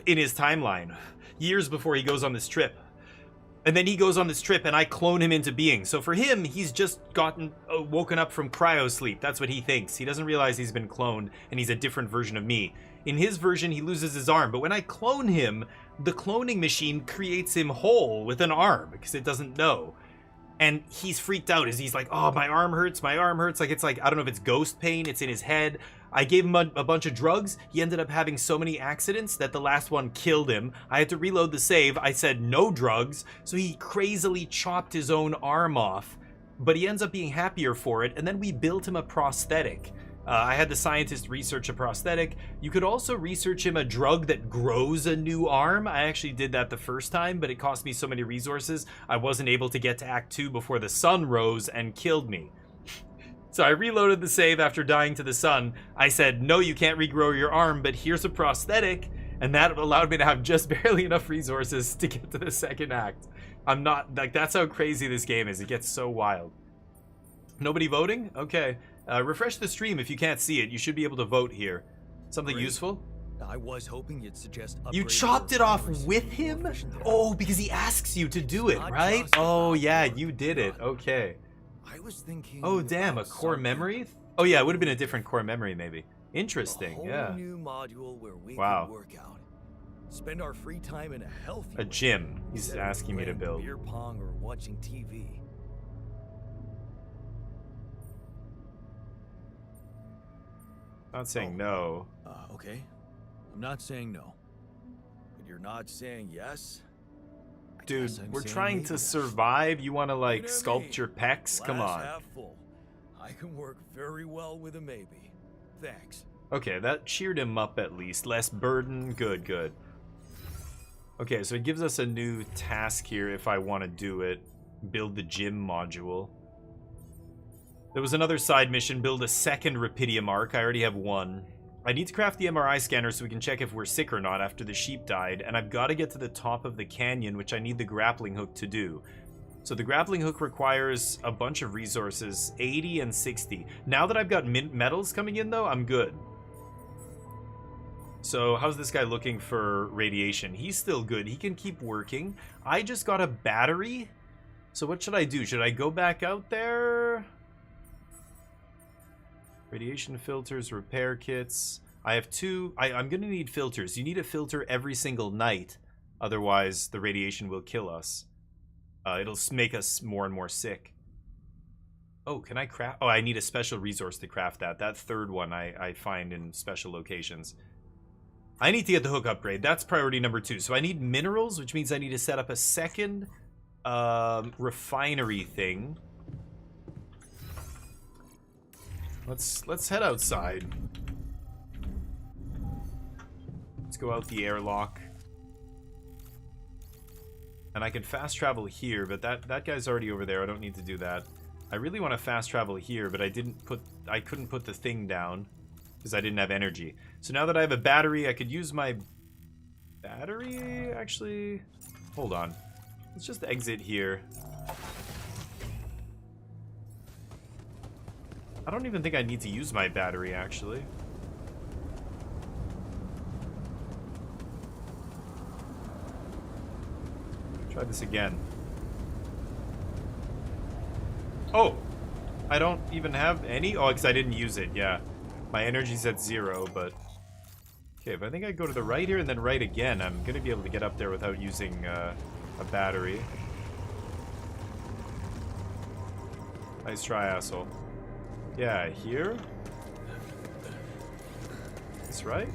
in his timeline years before he goes on this trip. And then he goes on this trip and I clone him into being. So for him, he's just gotten woken up from cryo sleep. That's what he thinks. He doesn't realize he's been cloned and he's a different version of me. In his version, he loses his arm. But when I clone him, the cloning machine creates him whole with an arm because it doesn't know. And he's freaked out as he's like, oh, my arm hurts, my arm hurts. Like, it's like, I don't know if it's ghost pain, it's in his head. I gave him a bunch of drugs. He ended up having so many accidents that the last one killed him. I had to reload the save. I said no drugs. So he crazily chopped his own arm off. But he ends up being happier for it. And then we built him a prosthetic. I had the scientist research a prosthetic. You could also research him a drug that grows a new arm. I actually did that the first time, but it cost me so many resources, I wasn't able to get to Act 2 before the sun rose and killed me. So I reloaded the save after dying to the sun. I said, no, you can't regrow your arm, but here's a prosthetic. And that allowed me to have just barely enough resources to get to the second act. I'm not, like, that's how crazy this game is. It gets so wild. Nobody voting? Okay. Refresh the stream if you can't see it. You should be able to vote here. Something Great. Useful? I was hoping you'd suggest You upgrading chopped your it off refineries with to be him? more efficient there. Oh, because he asks you to do it, Not right? just Oh, about yeah, work you did it. done. Okay. I was thinking. Oh, damn, a about core something. memory? Oh, yeah, it would have been a different core memory, maybe. A Interesting, whole yeah. new module where we Wow. can work out. Spend our free time in a healthy A way, gym. He's instead of asking me to playing build. beer pong or watching TV. Not saying no. Okay. I'm not saying no. But you're not saying yes? I Dude, guess I'm we're saying trying maybe to then. survive. You want to, like, You know sculpt me. your pecs? Come Glass on. half full. I can work very well with a maybe. Thanks. Okay, that cheered him up at least. Less burden. Good, good. Okay, so it gives us a new task here if I want to do it. Build the gym module. There was another side mission, build a second Rapidium arc. I already have one. I need to craft the MRI scanner so we can check if we're sick or not after the sheep died. And I've got to get to the top of the canyon, which I need the grappling hook to do. So the grappling hook requires a bunch of resources, 80 and 60. Now that I've got metals coming in, though, I'm good. So how's this guy looking for radiation? He's still good. He can keep working. I just got a battery. So what should I do? Should I go back out there? Radiation filters, repair kits. I have two. I'm going to need filters. You need a filter every single night. Otherwise, the radiation will kill us. It'll make us more and more sick. Oh, can I craft? Oh, I need a special resource to craft that. That third one I find in special locations. I need to get the hook upgrade. That's priority number 2. So I need minerals, which means I need to set up a second refinery thing. Let's head outside. Let's go out the airlock. And I can fast travel here, but that guy's already over there. I don't need to do that. I really want to fast travel here, but I couldn't put the thing down because I didn't have energy. So now that I have a battery, I could use my battery, actually. Hold on. Let's just exit here. I don't even think I need to use my battery, actually. Try this again. Oh! I don't even have any? Oh, because I didn't use it, yeah. My energy's at 0, but... Okay, but I think I go to the right here and then right again. I'm going to be able to get up there without using a battery. Nice try, asshole. Yeah, here? This right?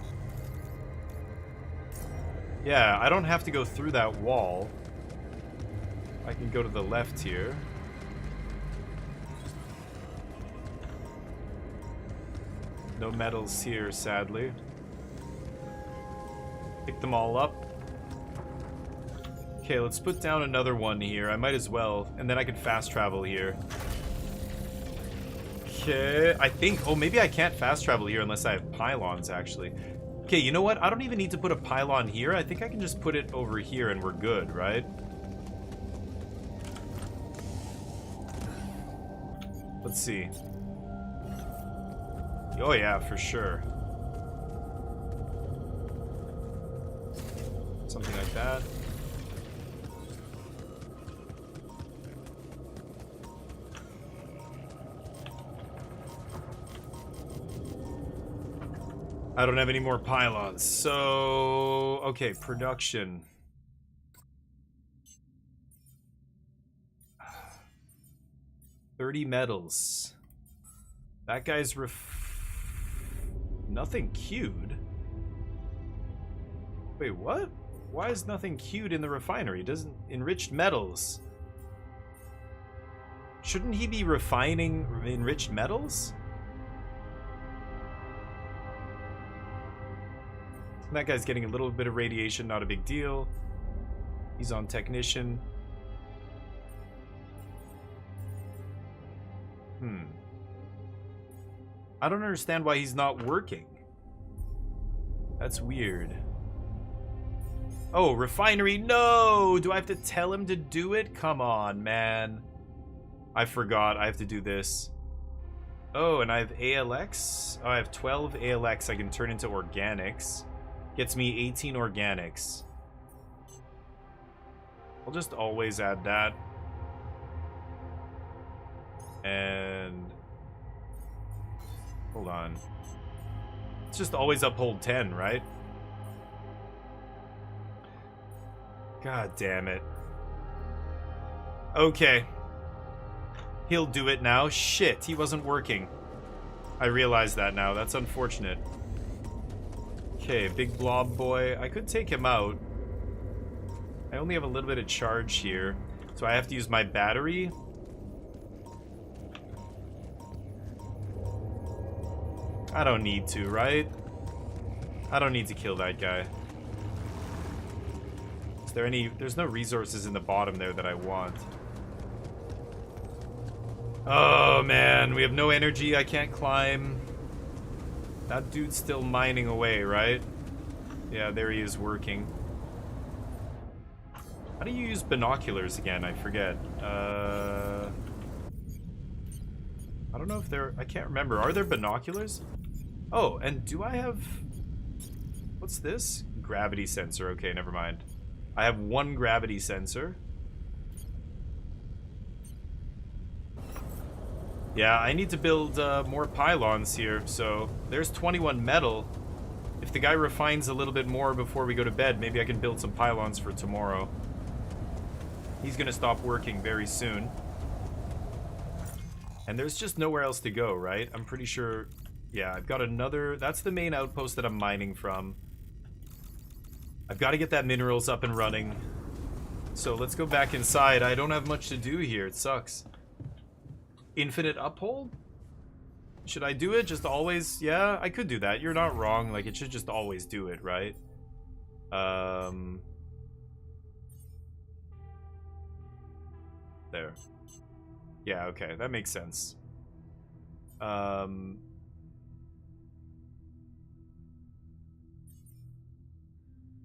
Yeah, I don't have to go through that wall. I can go to the left here. No metals here, sadly. Pick them all up. Okay, let's put down another one here. I might as well. And then I can fast travel here. Okay, I think... Oh, maybe I can't fast travel here unless I have pylons, actually. Okay, you know what? I don't even need to put a pylon here. I think I can just put it over here and we're good, right? Let's see. Oh yeah, for sure. Something like that. I don't have any more pylons, so... Okay, production. $30 metals. That guy's nothing queued? Wait, what? Why is nothing queued in the refinery? Doesn't... Enriched metals. Shouldn't he be refining enriched metals? That guy's getting a little bit of radiation, not a big deal. He's on technician. I don't understand why he's not working. That's weird. Oh, refinery, no! Do I have to tell him to do it? Come on, man. I forgot I have to do this. Oh, and I have ALX? Oh, I have 12 ALX I can turn into organics. Gets me 18 organics. I'll just always add that. And... Hold on. It's just always uphold 10, right? God damn it. Okay. He'll do it now. Shit, he wasn't working. I realize that now. That's unfortunate. Okay, big blob boy. I could take him out. I only have a little bit of charge here, so I have to use my battery. I don't need to, right? I don't need to kill that guy. Is there any... There's no resources in the bottom there that I want. Oh, man. We have no energy. I can't climb. That dude's still mining away, right? Yeah, there he is working. How do you use binoculars again? I forget. I don't know if they're... I can't remember. Are there binoculars? Oh, and do I have... What's this? Gravity sensor. Okay, never mind. I have one gravity sensor. Yeah, I need to build more pylons here, so there's 21 metal. If the guy refines a little bit more before we go to bed, maybe I can build some pylons for tomorrow. He's gonna stop working very soon. And there's just nowhere else to go, right? I'm pretty sure... Yeah, I've got another... That's the main outpost that I'm mining from. I've got to get that minerals up and running. So let's go back inside. I don't have much to do here. It sucks. Infinite uphold? Should I do it? Just always? Yeah, I could do that. You're not wrong. Like, it should just always do it, right? There. Yeah, okay. That makes sense.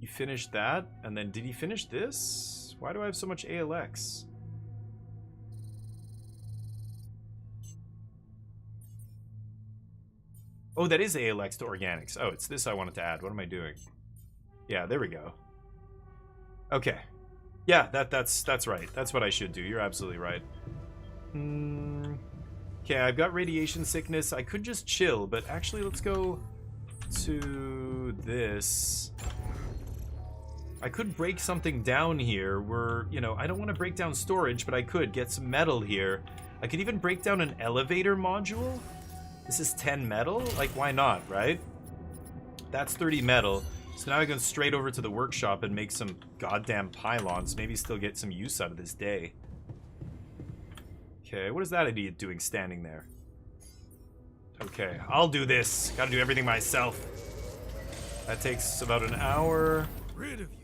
He finished that, and then did he finish this? Why do I have so much ALX? Oh, that is ALX to organics. Oh, it's this I wanted to add. What am I doing? Yeah, there we go. Okay. Yeah, that's right. That's what I should do. You're absolutely right. Okay, I've got radiation sickness. I could just chill, but actually let's go to this. I could break something down here where, you know, I don't want to break down storage, but I could get some metal here. I could even break down an elevator module. This is 10 metal? Like, why not, right? That's 30 metal. So now I go straight over to the workshop and make some goddamn pylons. Maybe still get some use out of this day. Okay, what is that idiot doing standing there? Okay, I'll do this. Gotta do everything myself. That takes about an hour. Rid of you.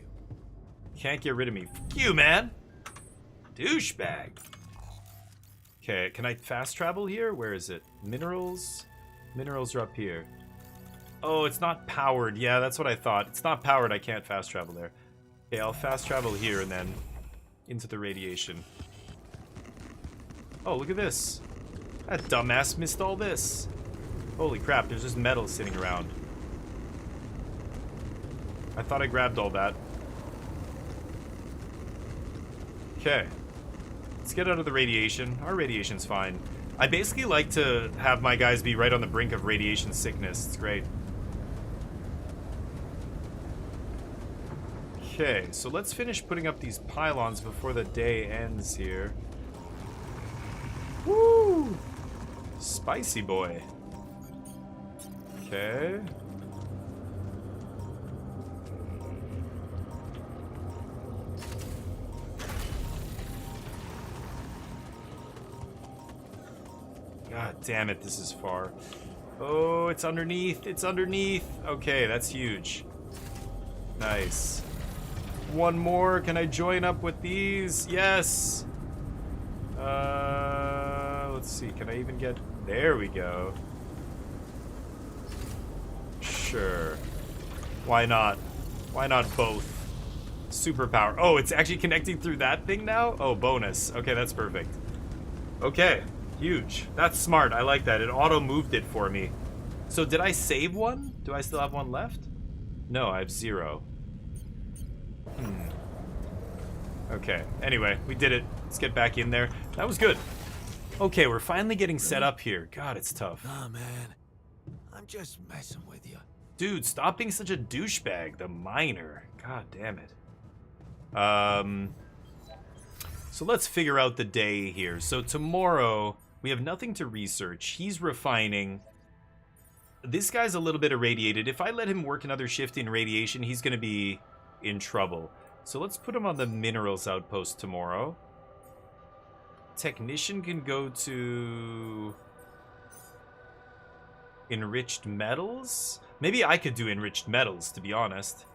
Can't get rid of me. Fuck you, man. Douchebag. Okay, can I fast travel here? Where is it? Minerals? Minerals are up here. Oh, it's not powered. Yeah, that's what I thought. It's not powered. I can't fast travel there. Okay, I'll fast travel here and then into the radiation. Oh, look at this. That dumbass missed all this. Holy crap, there's just metal sitting around. I thought I grabbed all that. Okay. Let's get out of the radiation. Our radiation's fine. I basically like to have my guys be right on the brink of radiation sickness. It's great. Okay, so let's finish putting up these pylons before the day ends here. Woo! Spicy boy. Okay. God damn it, this is far. Oh, it's underneath. It's underneath. Okay, that's huge. Nice. One more. Can I join up with these? Yes. Let's see. Can I even get... There we go. Sure. Why not? Why not both? Superpower. Oh, it's actually connecting through that thing now? Oh, bonus. Okay, that's perfect. Okay. Huge. That's smart. I like that. It auto-moved it for me. So did I save one? Do I still have one left? No, I have 0. Okay. Anyway, we did it. Let's get back in there. That was good. Okay, we're finally getting set up here. God, it's tough. Nah, man. I'm just messing with you. Dude, stop being such a douchebag. The miner. God damn it. So let's figure out the day here. So tomorrow, we have nothing to research. He's refining. This guy's a little bit irradiated. If I let him work another shift in radiation, he's going to be in trouble. So let's put him on the minerals outpost tomorrow. Technician can go to enriched metals. Maybe I could do enriched metals, to be honest.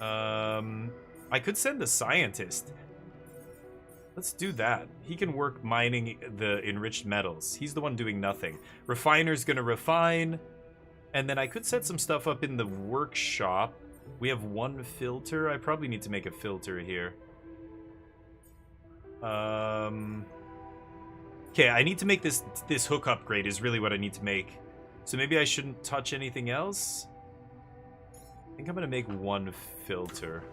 I could send the scientist. Let's do that. He can work mining the enriched metals. He's the one doing nothing. Refiner's gonna refine. And then I could set some stuff up in the workshop. We have one filter. I probably need to make a filter here. Okay, I need to make this hook upgrade is really what I need to make. So maybe I shouldn't touch anything else. I think I'm gonna make one filter.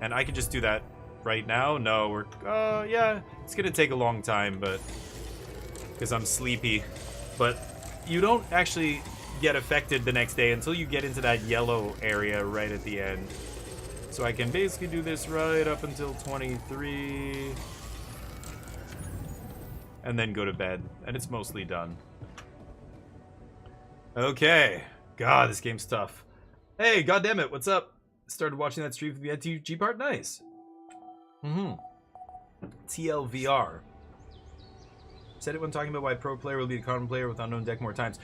And I can just do that right now. No, we're yeah, it's gonna take a long time, but because I'm sleepy. But you don't actually get affected the next day until you get into that yellow area right at the end. So I can basically do this right up until 23 and then go to bed, and it's mostly done. Okay. God, this game's tough. Hey, goddammit, what's up? Started watching that stream from the NTG part. Nice. TLVR. Said it when talking about why pro player will be a common player with unknown deck more times.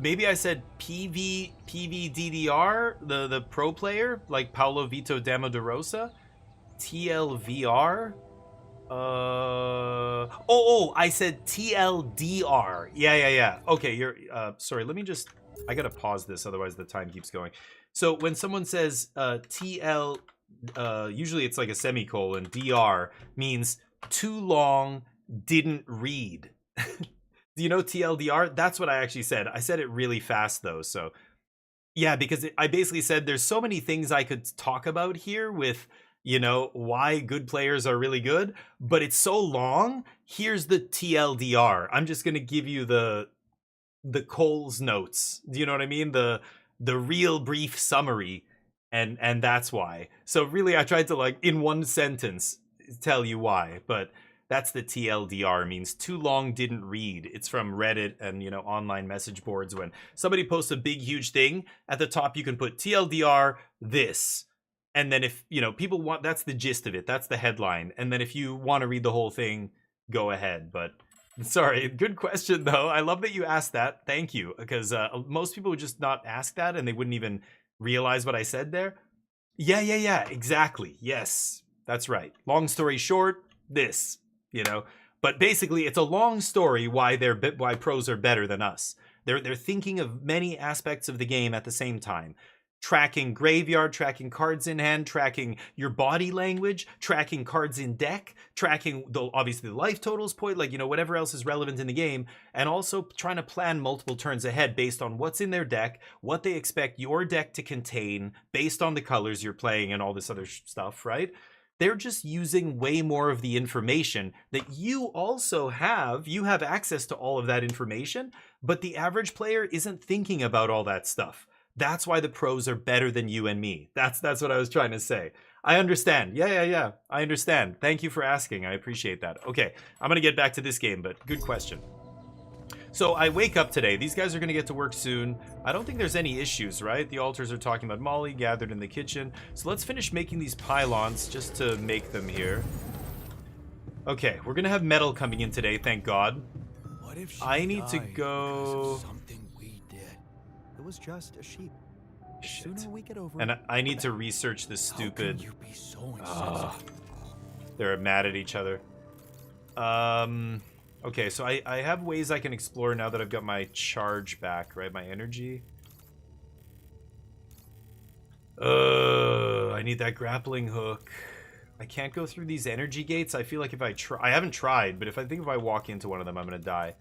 Maybe I said PVDDR, the pro player, like Paulo Vito Damo de Rosa. TLVR. I said TLDR. Yeah. Okay, you're sorry, let me just I gotta pause this, otherwise the time keeps going. So when someone says TL, usually it's like a semicolon, DR means too long, didn't read. Do you know TLDR? That's what I actually said. I said it really fast though, so yeah, because I basically said there's so many things I could talk about here with, you know, why good players are really good, but it's so long. Here's the TLDR. I'm just gonna give you the Cole's notes. Do you know what I mean? The real brief summary, and that's why. So really, I tried to like in one sentence tell you why, but that's the TLDR, means too long, didn't read. It's from Reddit and, you know, online message boards. When somebody posts a big, huge thing, at the top you can put TLDR this. And then if, you know, people want, that's the gist of it. That's the headline. And then if you want to read the whole thing, go ahead. But sorry, good question though. I love that you asked that. Thank you. Because most people would just not ask that and they wouldn't even realize what I said there. Yeah, exactly. Yes, that's right. Long story short, this. You know, but basically it's a long story why pros are better than us. They're thinking of many aspects of the game at the same time. tracking graveyard, tracking cards in hand, tracking your body language, tracking cards in deck, tracking obviously the life totals point, like, you know, whatever else is relevant in the game, and also trying to plan multiple turns ahead based on what's in their deck, what they expect your deck to contain based on the colors you're playing and all this other stuff, right? They're just using way more of the information that you also have. You have access to all of that information, but the average player isn't thinking about all that stuff. That's why the pros are better than you and me. That's what I was trying to say. I understand. Yeah. I understand. Thank you for asking. I appreciate that. Okay, I'm going to get back to this game, but good question. So I wake up today. These guys are going to get to work soon. I don't think there's any issues, right? The altars are talking about Molly gathered in the kitchen. So let's finish making these pylons just to make them here. Okay, we're going to have metal coming in today, thank God. What if she I need to died go... because of something we did? It was just a sheep. The sooner we get over And it, I need to research this stupid... How can you be so insensitive? They're mad at each other. Okay, so I have ways I can explore now that I've got my charge back, right? My energy. I need that grappling hook. I can't go through these energy gates. I feel like if I try... I haven't tried, but if I walk into one of them, I'm going to die.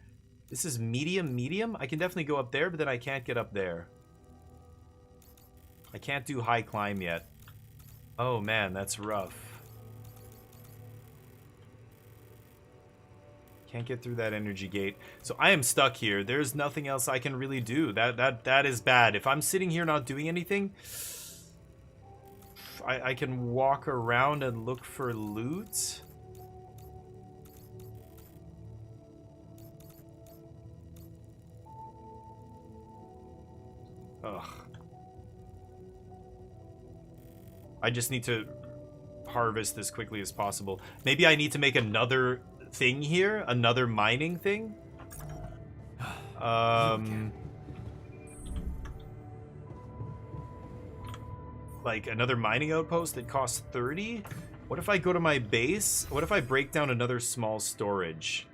This is medium. I can definitely go up there, but then I can't get up there. I can't do high climb yet. Oh, man, that's rough. Can't get through that energy gate. So I am stuck here. There's nothing else I can really do. That is bad. If I'm sitting here not doing anything, I can walk around and look for loot. Ugh. I just need to harvest as quickly as possible. Maybe I need to make another thing here, another mining thing. Like another mining outpost that costs 30. What if I go to my base? What if I break down another small storage?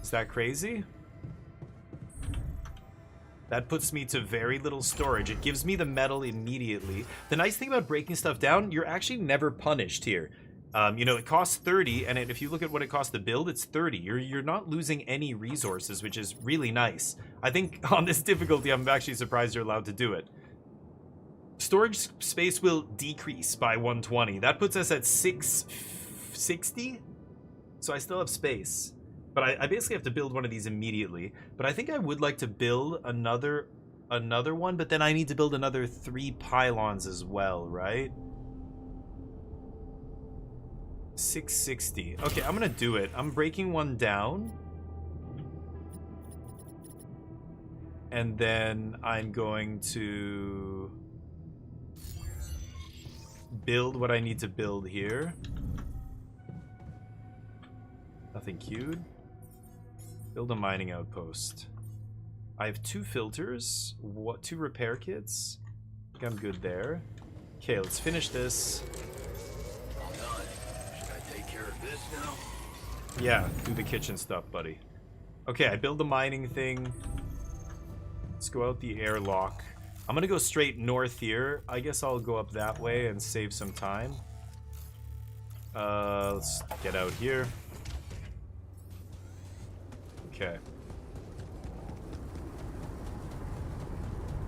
Is that crazy? That puts me to very little storage. It gives me the metal immediately. The nice thing about breaking stuff down, you're actually never punished here. You know, it costs 30, and if you look at what it costs to build, it's 30. You're not losing any resources, which is really nice. I think on this difficulty, I'm actually surprised you're allowed to do it. Storage space will decrease by 120. That puts us at 660. So I still have space. But I basically have to build one of these immediately. But I think I would like to build another one, but then I need to build another 3 pylons as well, right? 660. Okay, I'm gonna do it. I'm breaking one down. And then I'm going to build what I need to build here. Nothing queued. Build a mining outpost. I have 2 filters. 2 repair kits. I think I'm good there. Okay, let's finish this. All done. Should I take care of this now? Yeah, do the kitchen stuff, buddy. Okay, I build the mining thing. Let's go out the airlock. I'm gonna go straight north here. I guess I'll go up that way and save some time. Let's get out here. Okay.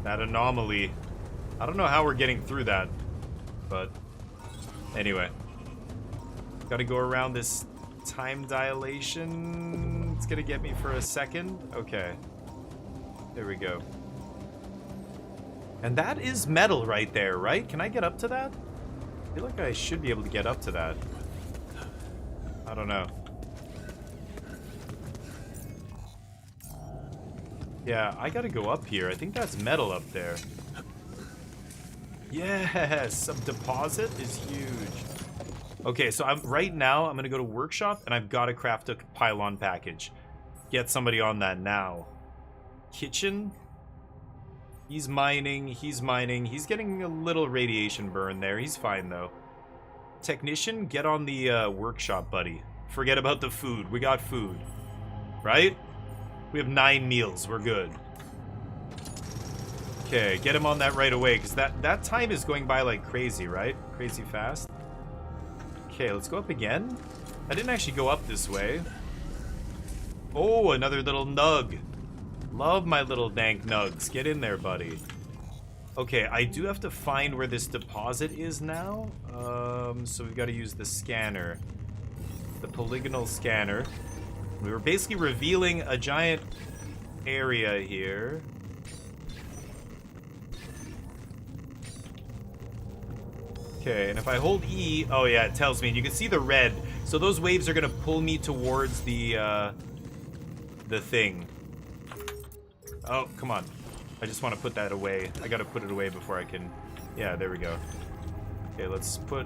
That anomaly. I don't know how we're getting through that, but anyway. Gotta go around this time dilation. It's gonna get me for a second. Okay. There we go. And that is metal right there, right? Can I get up to that? I feel like I should be able to get up to that. I don't know. Yeah, I gotta go up here. I think that's metal up there. Yes, some deposit is huge. Okay, so right now I'm gonna go to workshop and I've got to craft a pylon package. Get somebody on that now. Kitchen. He's mining. He's getting a little radiation burn there. He's fine though. Technician, get on the workshop, buddy. Forget about the food. We got food, right? We have 9 meals. We're good. Okay, get him on that right away, because that time is going by like crazy, right? Crazy fast. Okay, let's go up again. I didn't actually go up this way. Oh, another little nug. Love my little dank nugs. Get in there, buddy. Okay, I do have to find where this deposit is now. So we've got to use the scanner. The polygonal scanner. We were basically revealing a giant area here. Okay, and if I hold E, oh yeah, it tells me, and you can see the red. So those waves are gonna pull me towards the thing. Oh, come on. I just want to put that away. I gotta put it away before I can... Yeah, there we go. Okay, let's put...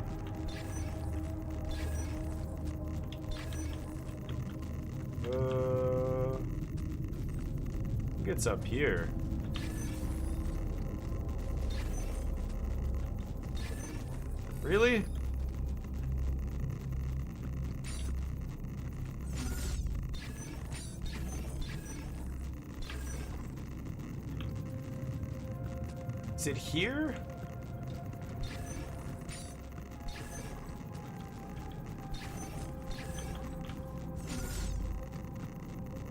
I think it's up here. Really? Is it here?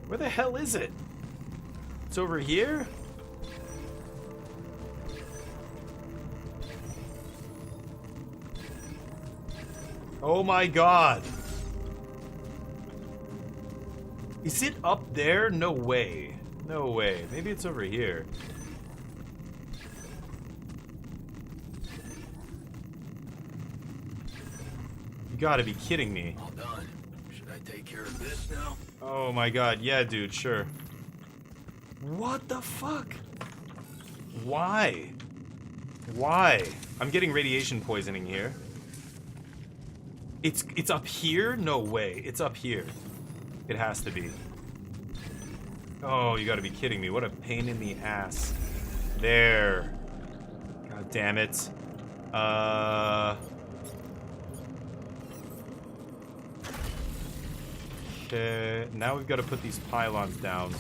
Where the hell is it? It's over here? Oh my god. Is it up there? No way. No way. Maybe it's over here. You gotta be kidding me. All done. Should I take care of this now? Oh my god. Yeah, dude, sure. What the fuck? Why? Why? I'm getting radiation poisoning here. It's up here? No way. It's up here. It has to be. Oh, you gotta be kidding me. What a pain in the ass. There. God damn it. Okay, now we've got to put these pylons down.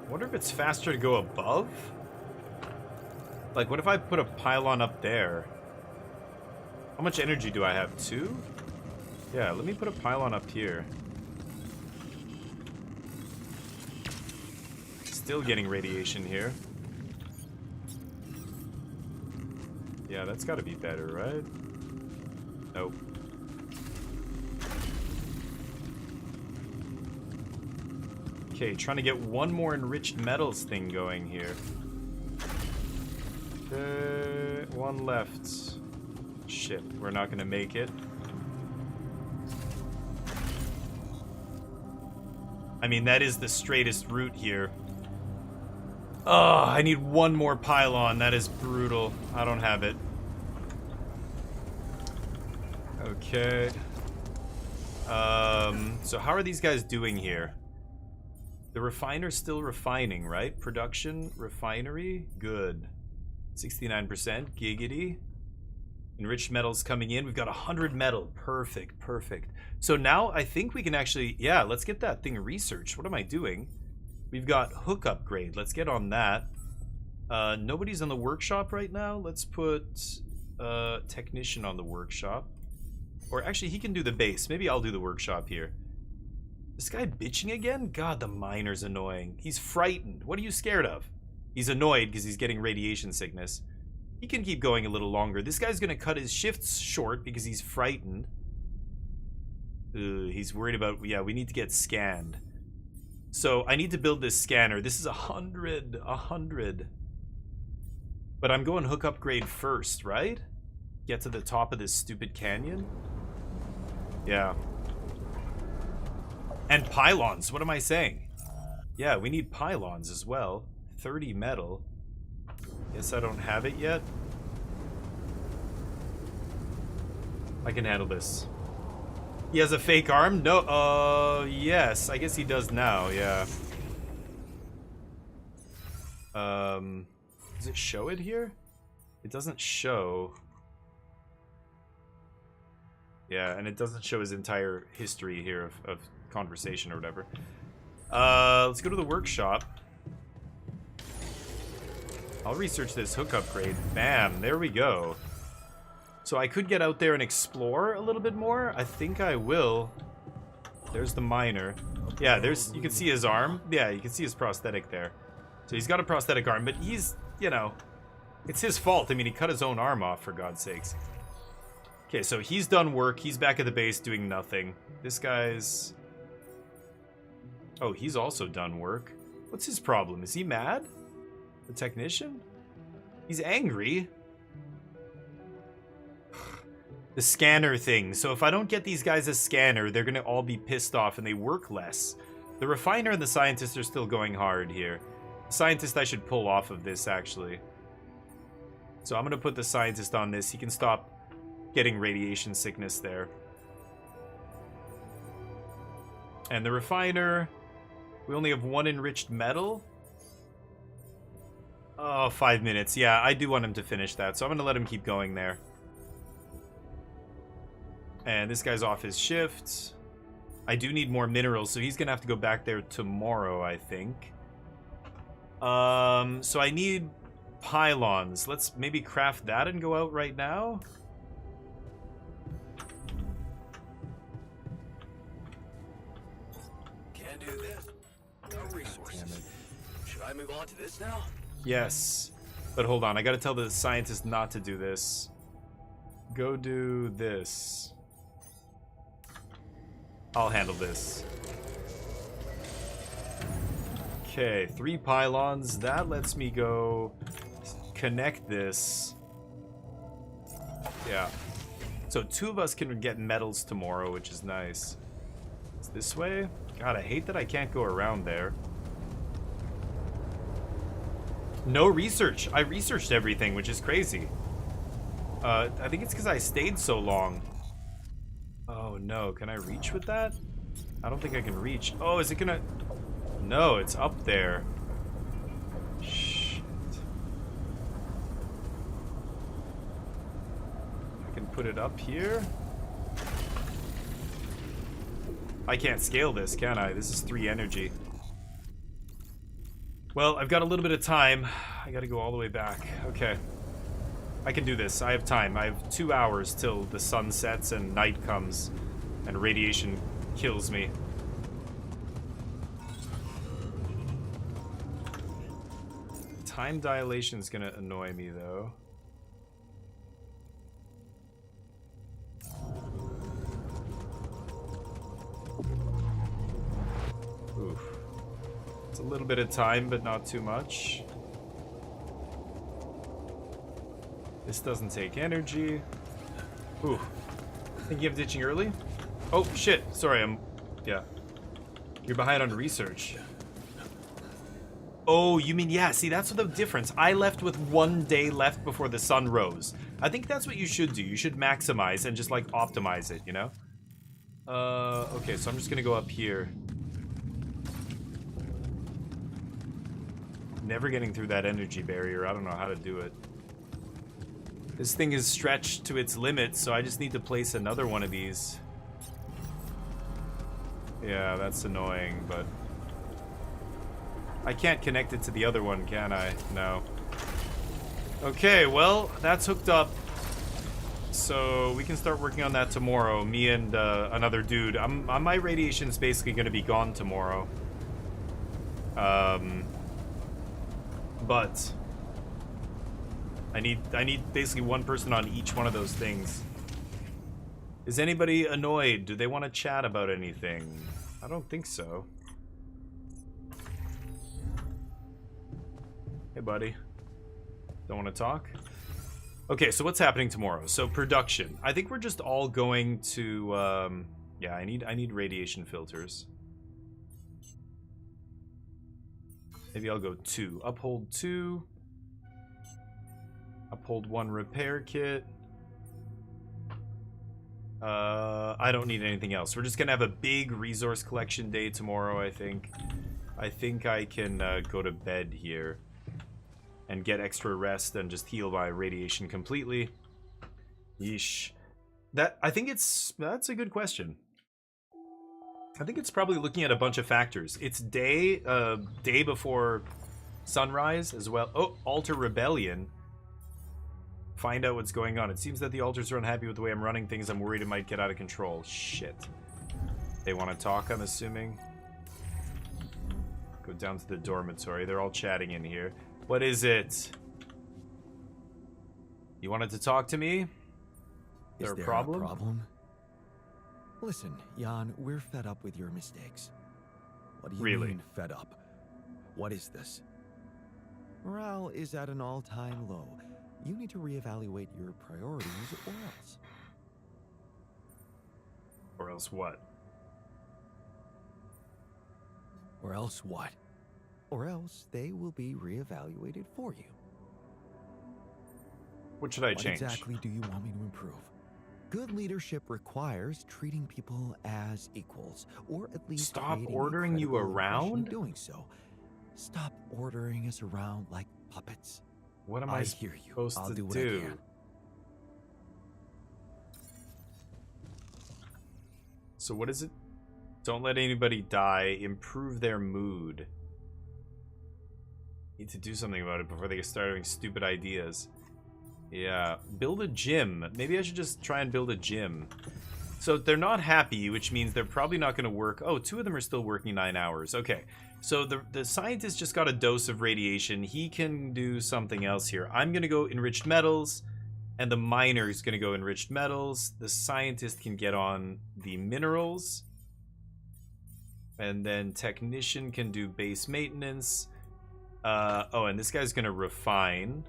Wonder if it's faster to go above? Like, what if I put a pylon up there? How much energy do I have? 2? Yeah, let me put a pylon up here. Still getting radiation here. Yeah, that's got to be better, right? Nope. Okay, trying to get one more enriched metals thing going here. One left. Shit, we're not gonna make it. I mean, that is the straightest route here. Oh, I need one more pylon. That is brutal. I don't have it. Okay. So how are these guys doing here? The refiner's still refining, right? Production, refinery, good. 69%, giggity. Enriched metals coming in. We've got 100 metal. Perfect, perfect. So now I think we can actually, yeah, let's get that thing researched. What am I doing? We've got hook upgrade. Let's get on that. Nobody's on the workshop right now. Let's put technician on the workshop. Or actually, he can do the base. Maybe I'll do the workshop here. This guy bitching again? God, the miner's annoying. He's frightened. What are you scared of? He's annoyed because he's getting radiation sickness. He can keep going a little longer. This guy's going to cut his shifts short because he's frightened. He's worried about... Yeah, we need to get scanned. So I need to build this scanner. This is 100. But I'm going hook upgrade first, right? Get to the top of this stupid canyon? Yeah. And pylons, what am I saying? Yeah, we need pylons as well. 30 metal. Guess I don't have it yet. I can handle this. He has a fake arm? No, yes. I guess he does now, yeah. Does it show it here? It doesn't show. Yeah, and it doesn't show his entire history here of conversation or whatever. Let's go to the workshop. I'll research this hook upgrade. Bam, there we go. So I could get out there and explore a little bit more. I think I will. There's the miner. Yeah, you can see his arm. Yeah, you can see his prosthetic there. So he's got a prosthetic arm, but he's, you know, it's his fault. I mean, he cut his own arm off, for God's sakes. Okay, so he's done work. He's back at the base doing nothing. This guy's... Oh, he's also done work. What's his problem? Is he mad? The technician? He's angry. The scanner thing. So if I don't get these guys a scanner, they're gonna all be pissed off and they work less. The refiner and the scientist are still going hard here. The scientist I should pull off of this, actually. So I'm gonna put the scientist on this. He can stop getting radiation sickness there. And the refiner... We only have one enriched metal. Oh, 5 minutes. Yeah, I do want him to finish that, so I'm gonna let him keep going there. And this guy's off his shift. I do need more minerals, so he's gonna have to go back there tomorrow, I think. So I need pylons. Let's maybe craft that and go out right now. Can't do this. No resources. Should I move on to this now? Yes. But hold on, I gotta tell the scientist not to do this. Go do this. I'll handle this. Okay, 3 pylons. That lets me go connect this. Yeah. So 2 of us can get metals tomorrow, which is nice. It's this way? God, I hate that I can't go around there. No research. I researched everything, which is crazy. I think it's because I stayed so long. Oh no, can I reach with that? I don't think I can reach. Oh, is it gonna... No, it's up there. Shit. I can put it up here. I can't scale this, can I? This is 3 energy. Well, I've got a little bit of time. I gotta go all the way back. Okay. I can do this. I have time. I have 2 hours till the sun sets and night comes and radiation kills me. Time dilation is gonna annoy me, though. Oof. It's a little bit of time, but not too much. This doesn't take energy. Ooh. Thinking of ditching early? Oh, shit. Sorry, yeah. You're behind on research. Oh, you mean, yeah, see, that's the difference. I left with 1 day left before the sun rose. I think that's what you should do. You should maximize and just, like, optimize it, you know? Okay, so I'm just gonna go up here. Never getting through that energy barrier. I don't know how to do it. This thing is stretched to its limit, so I just need to place another one of these. Yeah, that's annoying, but... I can't connect it to the other one, can I? No. Okay, well, that's hooked up. So we can start working on that tomorrow. Me and another dude. My radiation's basically going to be gone tomorrow. But I need basically one person on each one of those things. Is anybody annoyed? Do they want to chat about anything? I don't think so. Hey, buddy. Don't want to talk? Okay, so what's happening tomorrow? So production. I think we're just all going to yeah, I need radiation filters. Maybe I'll go 2. Uphold 2. Uphold 1 repair kit. I don't need anything else. We're just gonna have a big resource collection day tomorrow, I think. I think I can go to bed here and get extra rest and just heal my radiation completely. Yeesh. I think that's a good question. I think it's probably looking at a bunch of factors. It's day before sunrise as well. Oh, Alter Rebellion. Find out what's going on. It seems that the altars are unhappy with the way I'm running things. I'm worried it might get out of control. Shit. They want to talk, I'm assuming. Go down to the dormitory. They're all chatting in here. What is it? You wanted to talk to me? Is There there a problem? a problem? Listen, Jan, we're fed up with your mistakes. What do you Really? mean, fed up? What is this? Morale is at an all-time low. You need to reevaluate your priorities, or else. Or else what? Or else what? Or else they will be reevaluated for you. What should I What change? exactly do you want me to improve? Good leadership requires treating people as equals, or at least Stop creating a ordering you credible impression of around? doing so. Stop ordering us around like puppets. What am I I hear you. supposed I'll to do what I do? can. So what is it? Don't let anybody die. Improve their mood. Need to do something about it before they start having stupid ideas. Yeah. Build a gym. Maybe I should just try and build a gym. So they're not happy, which means they're probably not going to work. Oh, 2 of them are still working 9 hours. Okay. So the scientist just got a dose of radiation. He can do something else here. I'm going to go enriched metals. And the miner is going to go enriched metals. The scientist can get on the minerals. And then technician can do base maintenance. Oh, and this guy's going to refine.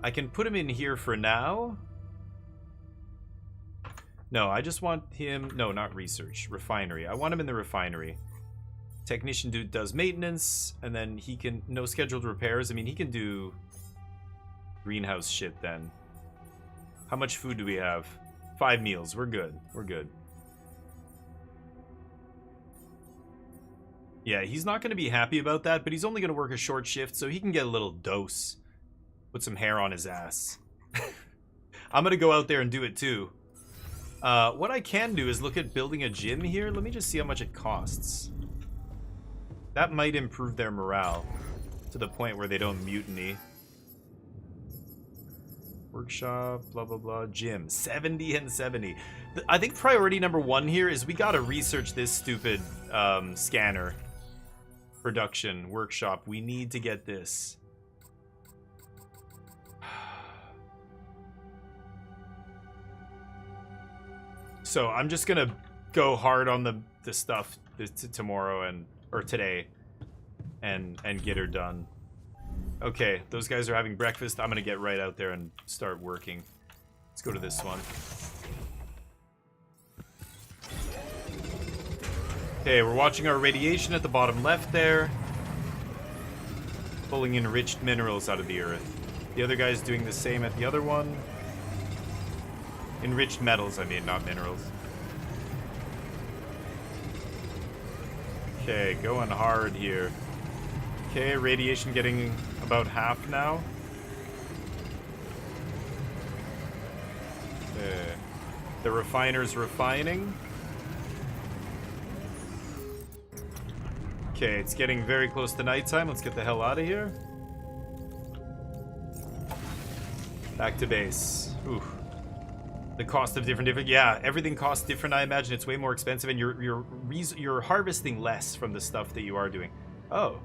I can put him in here for now. No, I just want him... No, not research. Refinery. I want him in the refinery. Technician does maintenance. And then he can... No scheduled repairs. I mean, he can do greenhouse shit then. How much food do we have? 5 meals. We're good. We're good. Yeah, he's not going to be happy about that, but he's only going to work a short shift, so he can get a little dose. Put some hair on his ass. I'm going to go out there and do it too. What I can do is look at building a gym here. Let me just see how much it costs. That might improve their morale to the point where they don't mutiny. Workshop, blah, blah, blah. Gym. 70 and 70. I think priority number 1 here is we got to research this stupid scanner. Production. Workshop. We need to get this. So I'm just going to go hard on the stuff tomorrow or today and get her done. Okay, those guys are having breakfast. I'm gonna get right out there and start working. Let's go to this one. Okay, we're watching our radiation at the bottom left there. Pulling enriched minerals out of the earth. The other guy's doing the same at the other one. Enriched metals, I mean, not minerals. Okay, going hard here. Okay, radiation getting about half now. The refiner's refining. Okay, it's getting very close to nighttime. Let's get the hell out of here. Back to base. Ooh. The cost of different... Yeah, everything costs different, I imagine. It's way more expensive, and you're harvesting less from the stuff that you are doing. Oh.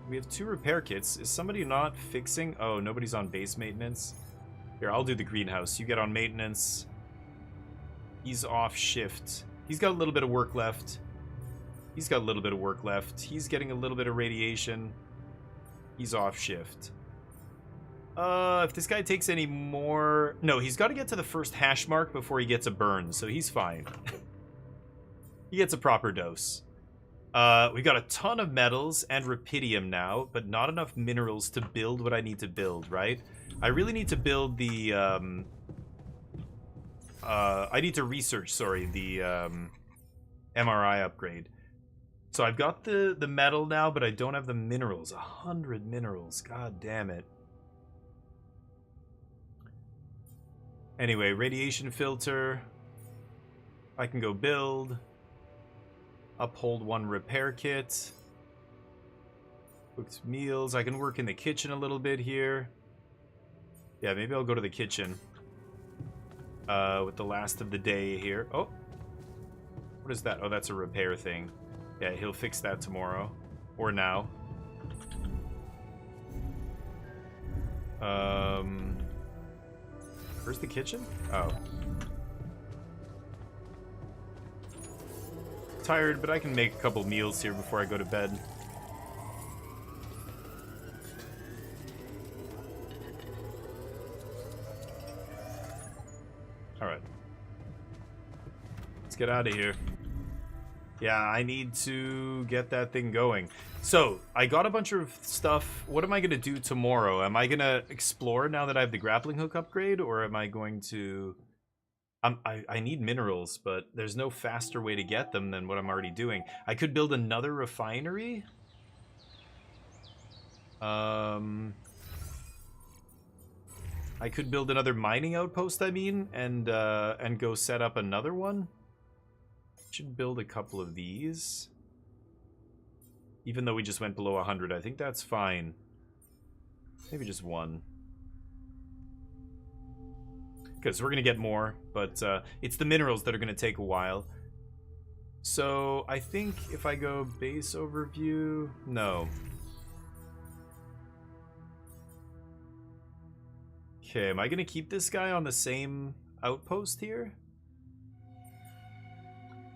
We have 2 repair kits. Is somebody not fixing? Oh, nobody's on base maintenance. Here, I'll do the greenhouse. You get on maintenance. He's off shift. He's got a little bit of work left. He's got a little bit of work left. He's getting a little bit of radiation. He's off shift. If this guy takes any more... No, he's got to get to the first hash mark before he gets a burn, so he's fine. He gets a proper dose. We've got a ton of metals and rupidium now, but not enough minerals to build what I need to build, right? I really need to build the, I need to research, sorry, the, MRI upgrade. So I've got the metal now, but I don't have the minerals. 100 minerals, god damn it. Anyway, radiation filter. I can go build. Uphold 1 repair kit. Cooked meals. I can work in the kitchen a little bit here. Yeah, maybe I'll go to the kitchen. With the last of the day here. Oh. What is that? Oh, that's a repair thing. Yeah, he'll fix that tomorrow. Or now. Where's the kitchen? Oh. Tired, but I can make a couple meals here before I go to bed. Alright. Let's get out of here. Yeah, I need to get that thing going. So, I got a bunch of stuff. What am I going to do tomorrow? Am I going to explore now that I have the grappling hook upgrade? Or am I going to... I need minerals, but there's no faster way to get them than what I'm already doing. I could build another refinery. I could build another mining outpost, I mean, and go set up another one. Should build a couple of these. Even though we just went below 100, I think that's fine. Maybe just one. Because we're going to get more, but it's the minerals that are going to take a while. So, I think if I go base overview... No. Okay, am I going to keep this guy on the same outpost here?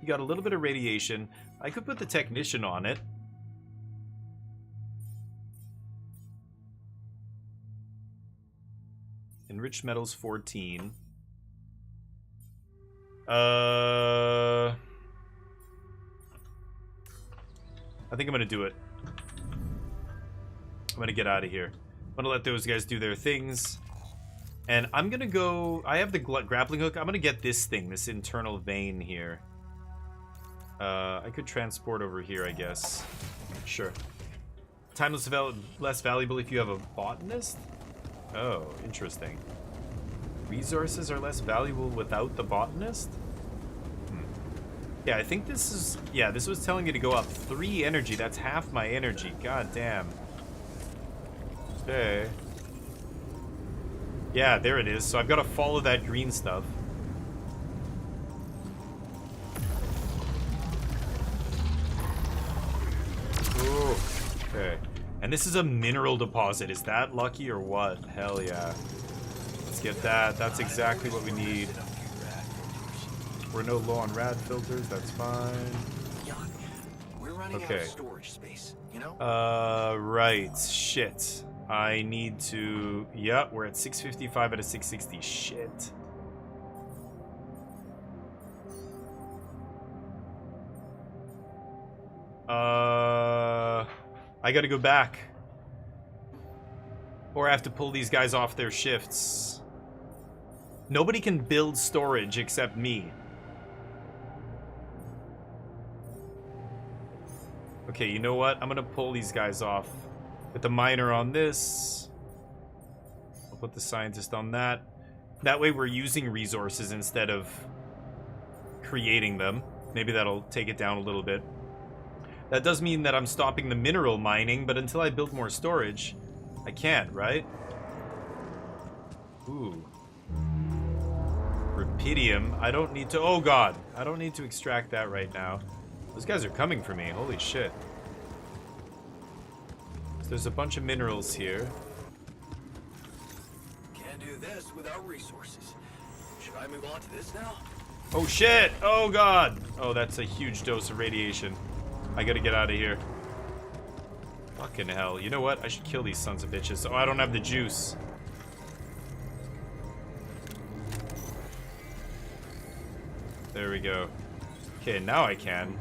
You got a little bit of radiation. I could put the technician on it. Enriched metals 14. I think I'm gonna do it. I'm gonna get out of here. I'm gonna let those guys do their things. And I'm gonna go... I have the grappling hook. I'm gonna get this thing, this internal vein here. I could transport over here, I guess. Sure. Time is less valuable if you have a botanist? Oh, interesting. Resources are less valuable without the botanist? Yeah, I think this is... Yeah, this was telling me to go up 3 energy. That's half my energy. God damn. Okay. Yeah, there it is. So I've got to follow that green stuff. Ooh. Okay. And this is a mineral deposit. Is that lucky or what? Hell yeah. Let's get that. That's exactly what we need. We're no low on rad filters. That's fine. We're running out of storage space, you know? Right. Shit. I need to... Yeah, we're at 655 out of 660. Shit. I gotta go back. Or I have to pull these guys off their shifts. Nobody can build storage except me. Okay, you know what? I'm gonna pull these guys off. Put the miner on this. I'll put the scientist on that. That way we're using resources instead of creating them. Maybe that'll take it down a little bit. That does mean that I'm stopping the mineral mining, but until I build more storage, I can't, right? Ooh. Rupidium. I don't need to... Oh, God. I don't need to extract that right now. Those guys are coming for me. Holy shit. So there's a bunch of minerals here. Can't do this without resources. Should I move on to this now? Oh, shit. Oh, God. Oh, that's a huge dose of radiation. I gotta get out of here. Fucking hell. You know what? I should kill these sons of bitches. Oh, I don't have the juice. There we go. Okay, now I can.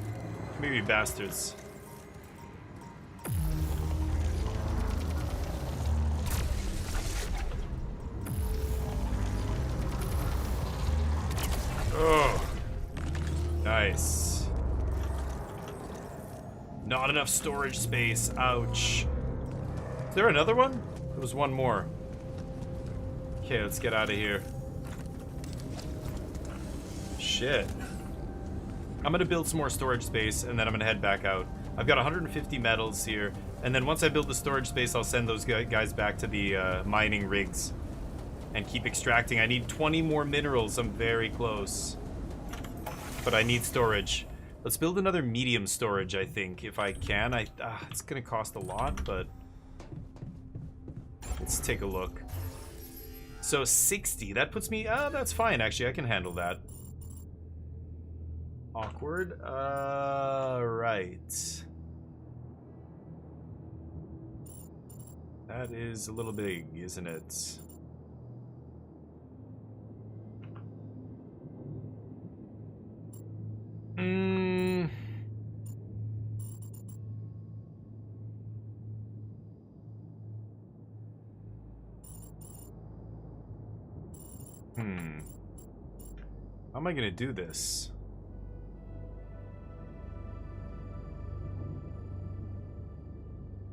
Come here, you bastards. Oh. Nice. Not enough storage space. Ouch. Is there another one? There was one more. Okay, let's get out of here. Shit. I'm gonna build some more storage space, and then I'm gonna head back out. I've got 150 metals here, and then once I build the storage space, I'll send those guys back to the mining rigs and keep extracting. I need 20 more minerals. I'm very close. But I need storage. Let's build another medium storage, I think, if I can. It's gonna cost a lot, but let's take a look. So 60, that puts me, that's fine, actually. I can handle that. Awkward. Right. That is a little big, isn't it? How am I gonna do this?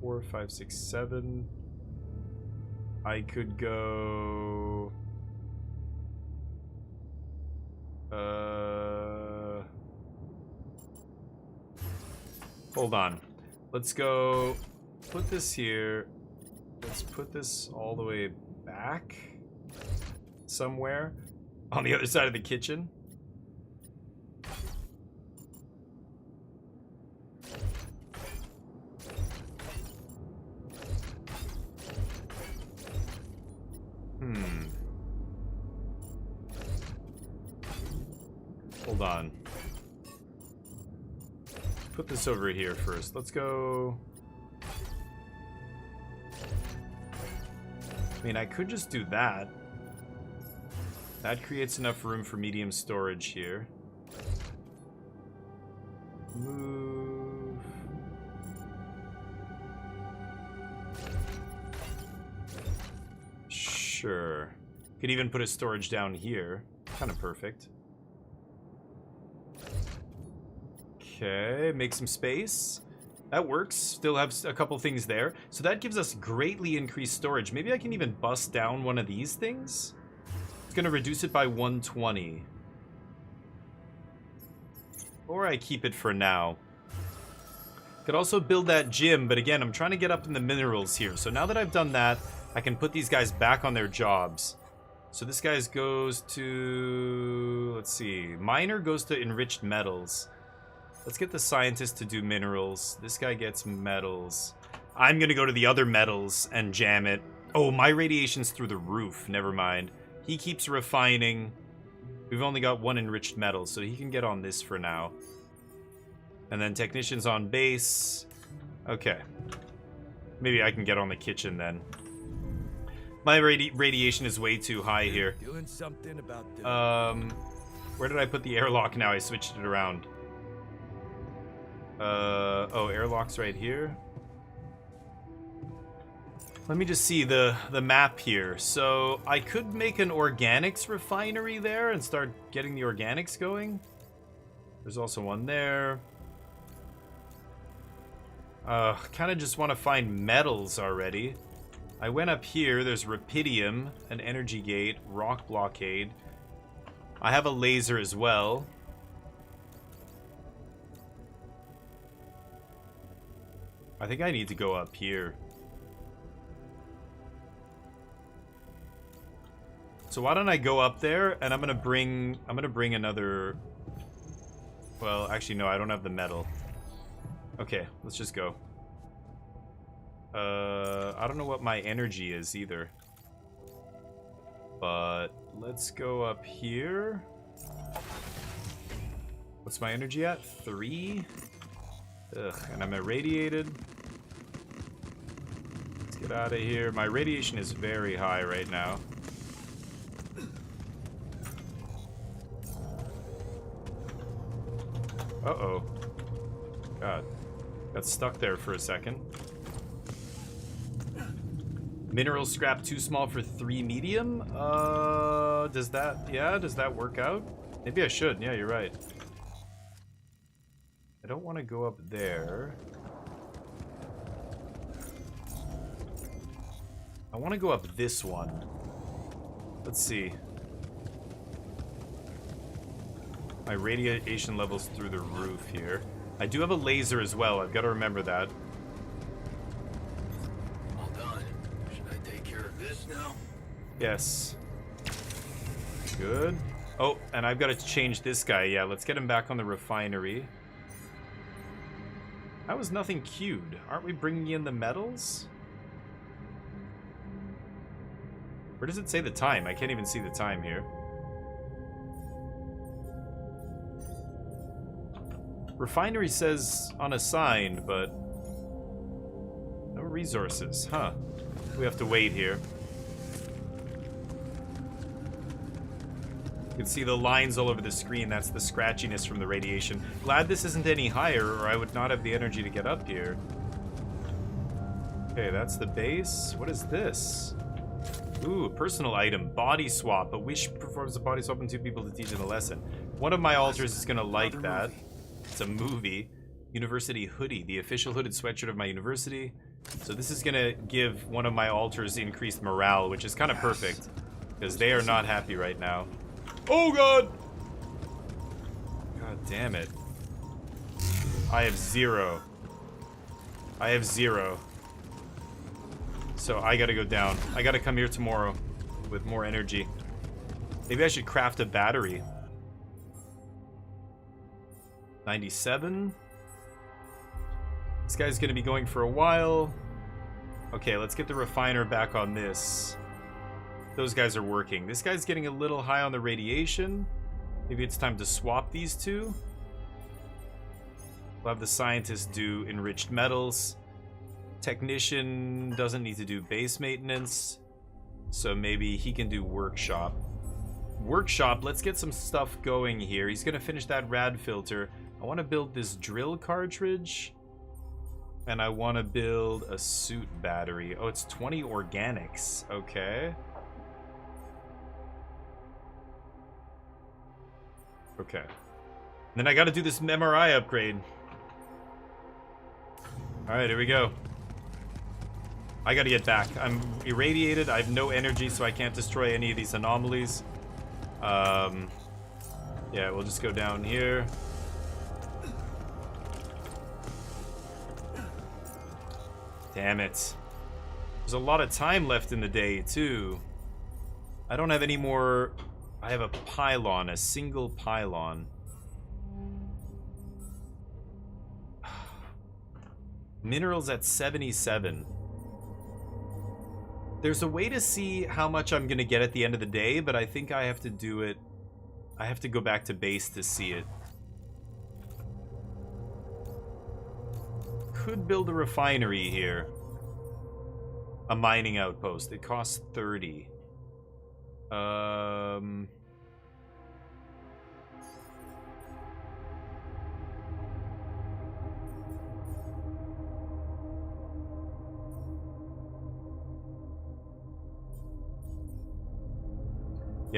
Four, 5, 6, 7. I could go. Hold on. Let's go. Put this here. Let's put this all the way back somewhere on the other side of the kitchen. Hold on. Put this over here first. Let's go. I mean, I could just do that. That creates enough room for medium storage here. Move. Sure. Could even put a storage down here. Kind of perfect. Okay, make some space. That works. Still have a couple things there. So that gives us greatly increased storage. Maybe I can even bust down one of these things. It's going to reduce it by 120. Or I keep it for now. Could also build that gym, but again, I'm trying to get up in the minerals here. So now that I've done that, I can put these guys back on their jobs. So this guy goes to... Let's see. Miner goes to enriched metals. Let's get the scientist to do minerals. This guy gets metals. I'm going to go to the other metals and jam it. Oh, my radiation's through the roof. Never mind. He keeps refining. We've only got one enriched metal, so he can get on this for now. And then technicians on base. Okay. Maybe I can get on the kitchen then. My radiation is way too high here. Doing something about this. Where did I put the airlock now? I switched it around. Oh, airlock's right here. Let me just see the map here. So I could make an organics refinery there and start getting the organics going. There's also one there. Kind of just want to find metals already. I went up here. There's rupidium, an energy gate, rock blockade. I have a laser as well. I think I need to go up here. So why don't I go up there and I'm gonna bring another. Well, actually no, I don't have the metal. Okay, let's just go. I don't know what my energy is either. But let's go up here. What's my energy at? 3? Ugh, and I'm irradiated. Let's get out of here. My radiation is very high right now. Uh-oh. God. Got stuck there for a second. Mineral scrap too small for 3 medium? Does that work out? Maybe I should. Yeah, you're right. I don't want to go up there. I want to go up this one. Let's see. My radiation level's through the roof here. I do have a laser as well. I've got to remember that. All done. Should I take care of this now? Yes. Good. Oh, and I've got to change this guy. Yeah, let's get him back on the refinery. That was nothing queued. Aren't we bringing in the metals? Where does it say the time? I can't even see the time here. Refinery says unassigned, but no resources. Huh. We have to wait here. You can see the lines all over the screen. That's the scratchiness from the radiation. Glad this isn't any higher, or I would not have the energy to get up here. Okay, that's the base. What is this? Ooh, a personal item. Body swap. A wish performs a body swap on 2 people to teach them a lesson. One of my alters is gonna like that. It's a movie. University hoodie. The official hooded sweatshirt of my university. So this is gonna give one of my alters increased morale, which is kind of perfect. Because they are not happy right now. Oh god! God damn it. I have 0. I have 0. So I gotta go down. I gotta come here tomorrow with more energy. Maybe I should craft a battery. 97. This guy's gonna be going for a while. Okay, let's get the refiner back on this. Those guys are working. This guy's getting a little high on the radiation. Maybe it's time to swap these two. We'll have the scientist do enriched metals. Technician doesn't need to do base maintenance. So maybe he can do workshop. Workshop, let's get some stuff going here. He's gonna finish that rad filter. I want to build this drill cartridge. And I want to build a suit battery. Oh, it's 20 organics. Okay. Okay. Then I got to do this MRI upgrade. Alright, here we go. I got to get back. I'm irradiated. I have no energy, so I can't destroy any of these anomalies. Yeah, we'll just go down here. Damn it. There's a lot of time left in the day, too. I don't have any more... I have a pylon, a single pylon. Minerals at 77. There's a way to see how much I'm gonna get at the end of the day, but I think I have to do it... I have to go back to base to see it. Could build a refinery here. A mining outpost. It costs 30. Yeah,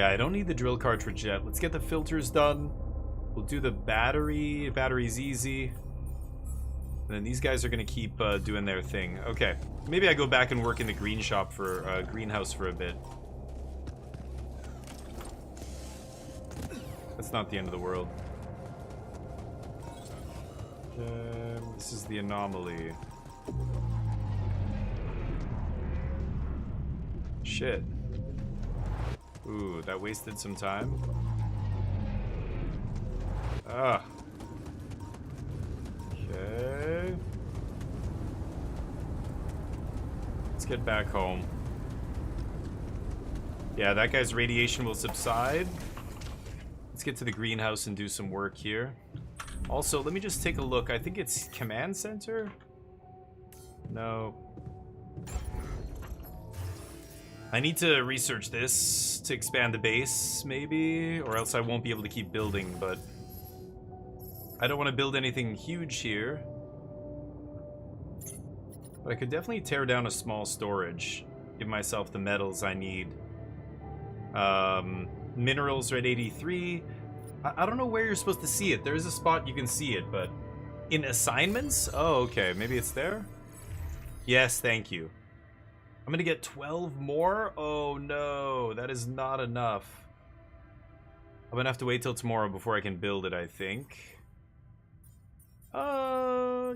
I don't need the drill cartridge yet. Let's get the filters done. We'll do the battery. Battery's easy. And then these guys are gonna keep doing their thing. Okay, maybe I go back and work in the green shop for greenhouse for a bit. That's not the end of the world. This is the anomaly. Shit. Ooh, that wasted some time. Ah. Okay. Let's get back home. Yeah, that guy's radiation will subside. Let's get to the greenhouse and do some work here. Also, let me just take a look. I think it's command center? No. I need to research this to expand the base, maybe, or else I won't be able to keep building, but I don't want to build anything huge here. But I could definitely tear down a small storage. Give myself the metals I need. Minerals are at 83. I don't know where you're supposed to see it. There is a spot you can see it, but... In assignments? Oh, okay. Maybe it's there? Yes, thank you. I'm gonna get 12 more? Oh no, that is not enough. I'm gonna have to wait till tomorrow before I can build it, I think.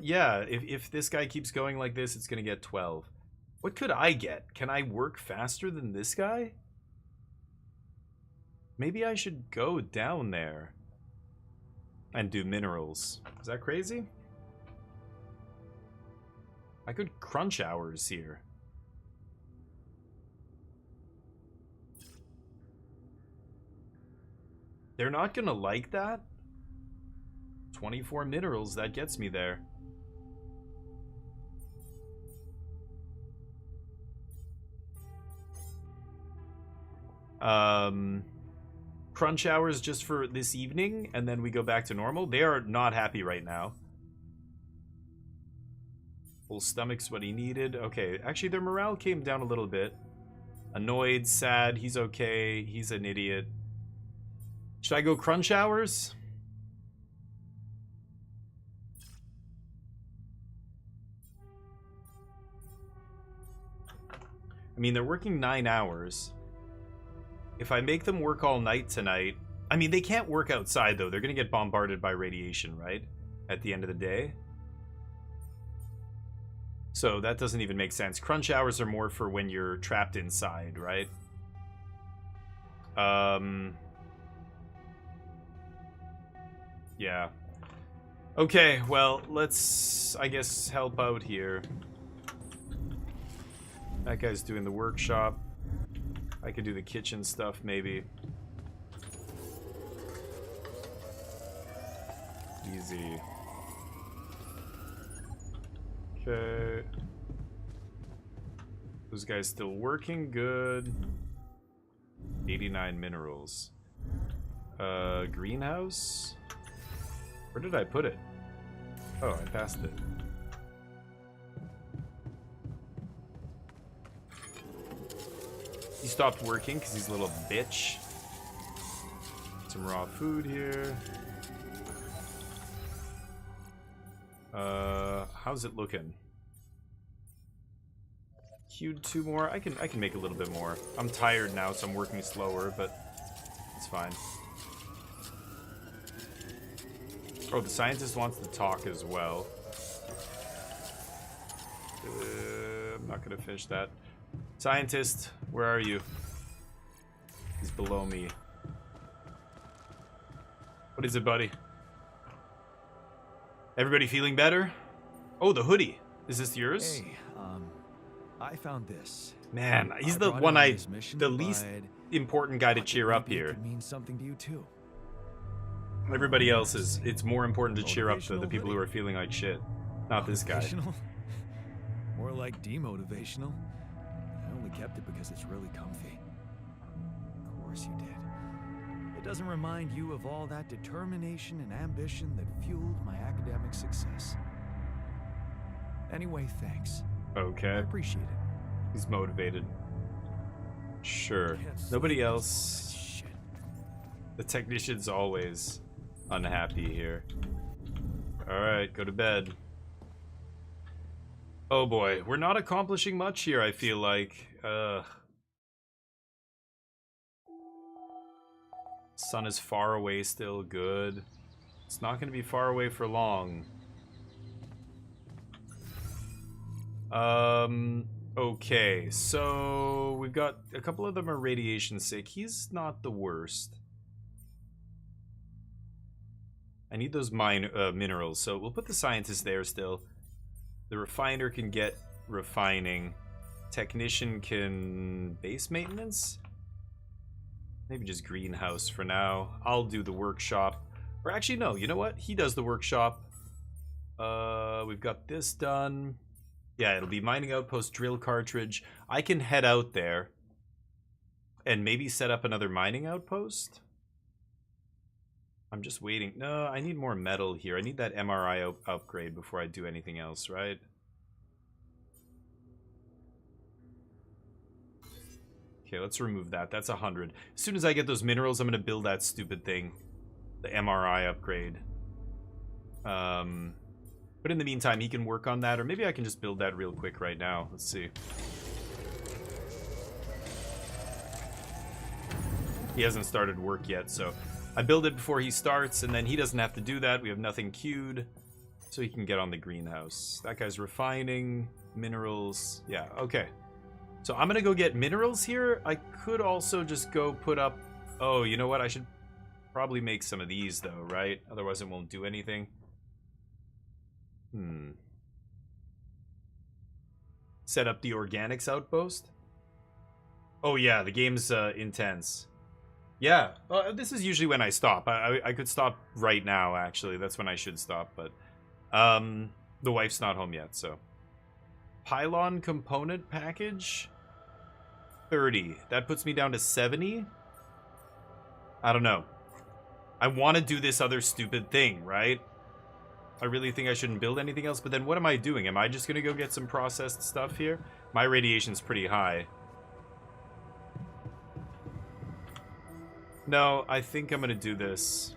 Yeah, if this guy keeps going like this, it's gonna get 12. What could I get? Can I work faster than this guy? Maybe I should go down there and do minerals. Is that crazy? I could crunch hours here. They're not gonna like that. 24 minerals, that gets me there. Crunch hours just for this evening, and then we go back to normal. They are not happy right now. Full stomach's what he needed. Okay, actually their morale came down a little bit. Annoyed, sad, he's okay, he's an idiot. Should I go crunch hours? I mean, they're working 9 hours. If I make them work all night tonight... I mean, they can't work outside, though. They're going to get bombarded by radiation, right? At the end of the day. So that doesn't even make sense. Crunch hours are more for when you're trapped inside, right? Yeah. Okay, well, let's, I guess, help out here. That guy's doing the workshop. I could do the kitchen stuff, maybe. Easy. Okay. Those guys still working? Good. 89 minerals. Greenhouse? Where did I put it? Oh, I passed it. He stopped working because he's a little bitch. Some raw food here. How's it looking? Queued 2 more. I can make a little bit more. I'm tired now, so I'm working slower, but it's fine. Oh, the scientist wants to talk as well. I'm not gonna finish that. Scientist, where are you? He's below me. What is it, buddy? Everybody feeling better? Oh, the hoodie. Is this yours? Hey, I found this. Man, he's the brought one it on I... this mission, the least but important guy to thought cheer that up maybe it here. could mean something to you too. Everybody else is... It's more important to cheer up the Motivational people who hoodie. are feeling like shit. Not this guy. Motivational? More like demotivational. I only kept it because it's really comfy. Of course you did. It doesn't remind you of all that determination and ambition that fueled my academic success. Anyway, thanks. I Okay. appreciate it. He's motivated. Sure. Can't Nobody sleep. else... Shit. The technician's always unhappy here. Alright, go to bed. Oh boy, we're not accomplishing much here, I feel like. Sun is far away still, good. It's not going to be far away for long. Okay, so we've got a couple of them are radiation sick. He's not the worst. I need those minerals, so we'll put the scientist there still. The refiner can get refining. Technician can base maintenance? Maybe just greenhouse for now. I'll do the workshop. Or actually, no, you know what? He does the workshop. We've got this done. Yeah, it'll be mining outpost drill cartridge. I can head out there and maybe set up another mining outpost. I'm just waiting. No, I need more metal here. I need that MRI upgrade before I do anything else, right? Okay, let's remove that. That's 100. As soon as I get those minerals, I'm going to build that stupid thing. The MRI upgrade. But in the meantime, he can work on that. Or maybe I can just build that real quick right now. Let's see. He hasn't started work yet, so I build it before he starts, and then he doesn't have to do that. We have nothing queued, so he can get on the greenhouse. That guy's refining minerals. Yeah, okay. So I'm gonna go get minerals here. I could also just go put up... Oh, you know what? I should probably make some of these, though, right? Otherwise it won't do anything. Set up the organics outpost. Oh yeah, the game's intense. Yeah, this is usually when I stop. I could stop right now, actually. That's when I should stop, but... the wife's not home yet, so... Pylon component package? 30. That puts me down to 70? I don't know. I want to do this other stupid thing, right? I really think I shouldn't build anything else, but then what am I doing? Am I just going to go get some processed stuff here? My radiation's pretty high. No, I think I'm going to do this.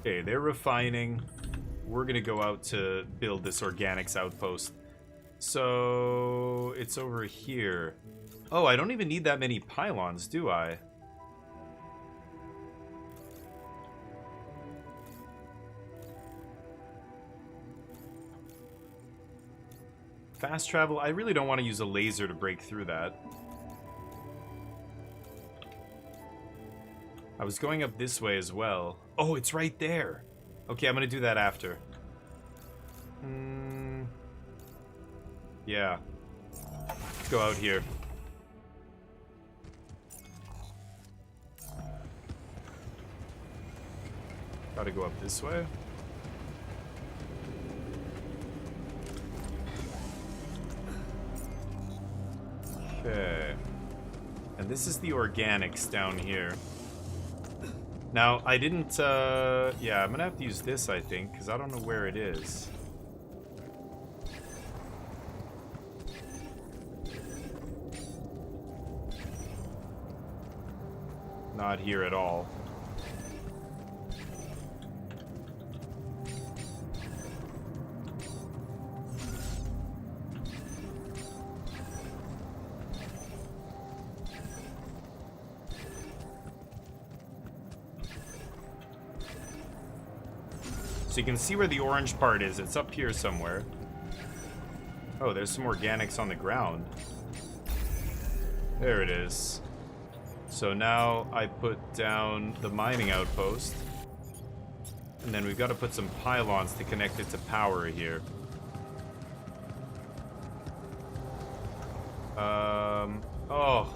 Okay, they're refining. We're going to go out to build this organics outpost. So, it's over here. Oh, I don't even need that many pylons, do I? Fast travel, I really don't want to use a laser to break through that. I was going up this way as well. Oh, it's right there. Okay, I'm gonna do that after. Yeah. Let's go out here. Gotta go up this way. Okay. And this is the organics down here. Now, I didn't, yeah, I'm gonna have to use this, I think, because I don't know where it is. Not here at all. So you can see where the orange part is. It's up here somewhere. Oh, there's some organics on the ground. There it is. So now I put down the mining outpost. And then we've got to put some pylons to connect it to power here. Oh.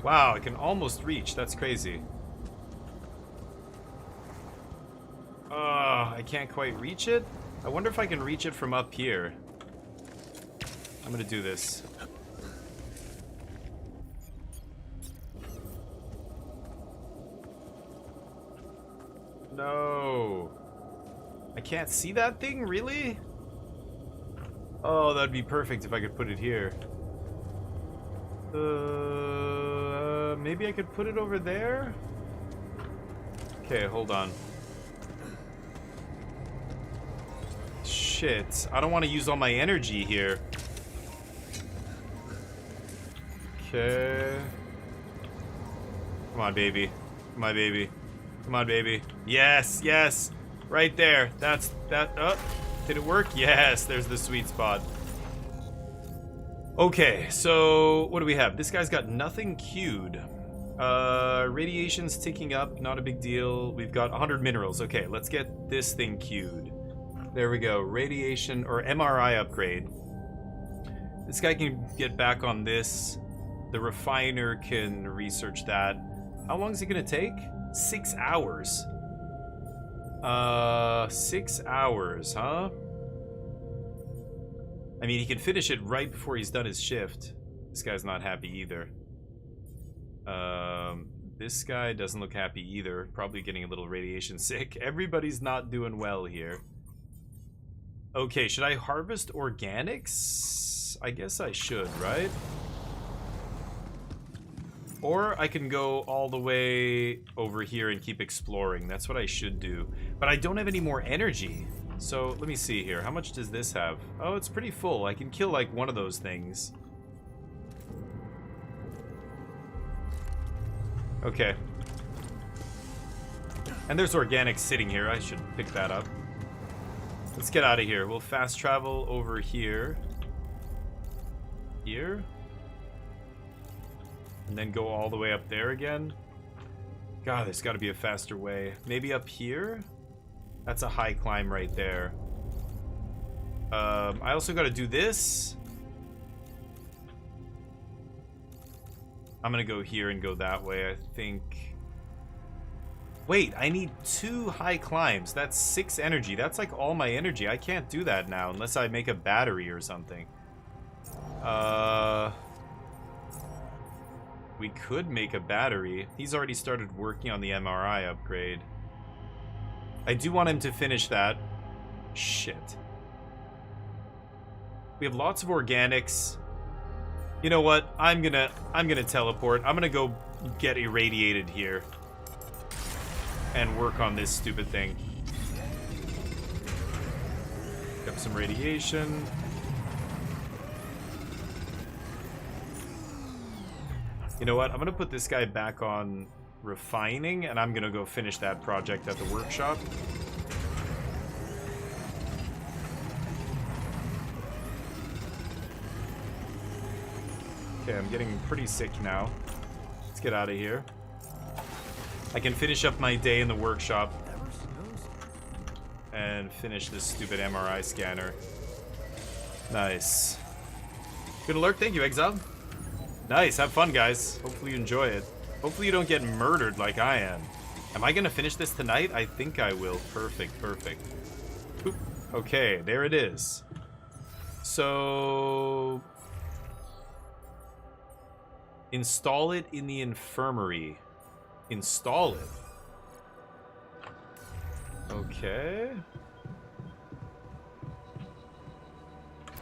Wow, I can almost reach. That's crazy. I can't quite reach it. I wonder if I can reach it from up here. I'm gonna do this. No. I can't see that thing? Really? Oh, that'd be perfect if I could put it here. Maybe I could put it over there? Okay, hold on. Shit, I don't want to use all my energy here. Okay. Come on, baby. Come on, baby. Come on, baby. Yes, yes. Right there. That's that. Oh, did it work? Yes, there's the sweet spot. Okay, so what do we have? This guy's got nothing queued. Radiation's ticking up, not a big deal. We've got 100 minerals. Okay, let's get this thing queued. There we go. Radiation or MRI upgrade. This guy can get back on this. The refiner can research that. How long is it gonna take? 6 hours. 6 hours, huh? I mean, he can finish it right before he's done his shift. This guy's not happy either. This guy doesn't look happy either. Probably getting a little radiation sick. Everybody's not doing well here. Okay, should I harvest organics? I guess I should, right? Or I can go all the way over here and keep exploring. That's what I should do. But I don't have any more energy. So let me see here. How much does this have? Oh, it's pretty full. I can kill like one of those things. Okay. And there's organics sitting here. I should pick that up. Let's get out of here. We'll fast travel over here. Here. And then go all the way up there again. God, there's got to be a faster way. Maybe up here? That's a high climb right there. I also got to do this. I'm going to go here and go that way, I think. Wait, I need 2 high climbs. That's 6 energy. That's like all my energy. I can't do that now unless I make a battery or something. We could make a battery. He's already started working on the MRI upgrade. I do want him to finish that. Shit. We have lots of organics. You know what? I'm gonna teleport. I'm gonna go get irradiated here. And work on this stupid thing. Pick up some radiation. You know what? I'm gonna put this guy back on refining, and I'm gonna go finish that project at the workshop. Okay, I'm getting pretty sick now. Let's get out of here. I can finish up my day in the workshop and finish this stupid MRI scanner. Nice. Good alert. Thank you, Exile. Nice. Have fun, guys. Hopefully you enjoy it. Hopefully you don't get murdered like I am. Am I going to finish this tonight? I think I will. Perfect. Perfect. Oop. Okay, there it is. So... install it in the infirmary. Install it. Okay.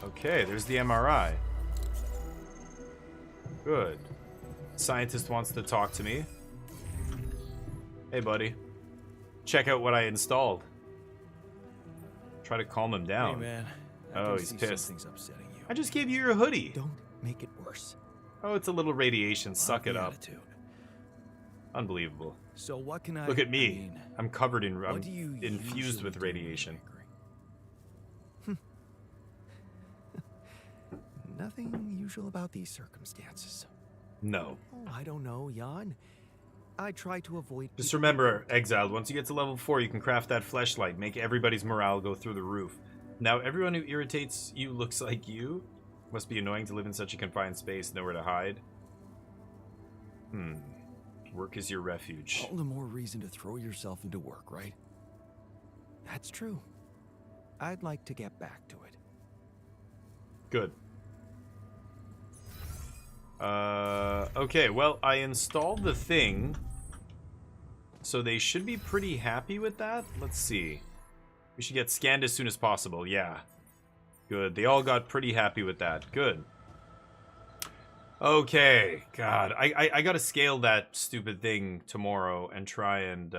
Okay, there's the MRI. Good. Scientist wants to talk to me. Hey, buddy. Check out what I installed. Try to calm him down. Hey, man. Oh, he's pissed. Something's upsetting you. I just gave you your hoodie. Don't make it worse. Oh, it's a little radiation. Suck it The up. attitude. Unbelievable. So what can I... Look at me. I mean, I'm covered in... what I'm do you infused usually with do when you're radiation. angry? Nothing unusual about these circumstances. No. Oh, I don't know, Jan. I try to avoid... Just people- remember, Exiled, once you get to level 4, you can craft that fleshlight. Make everybody's morale go through the roof. Now, everyone who irritates you looks like you. Must be annoying to live in such a confined space, nowhere to hide. Work is your refuge. All the more reason to throw yourself into work, right? That's true. I'd like to get back to it. Good. Okay, well, I installed the thing. So they should be pretty happy with that. Let's see. We should get scanned as soon as possible. Yeah. Good. They all got pretty happy with that. Good. Okay. God, I gotta scale that stupid thing tomorrow and try and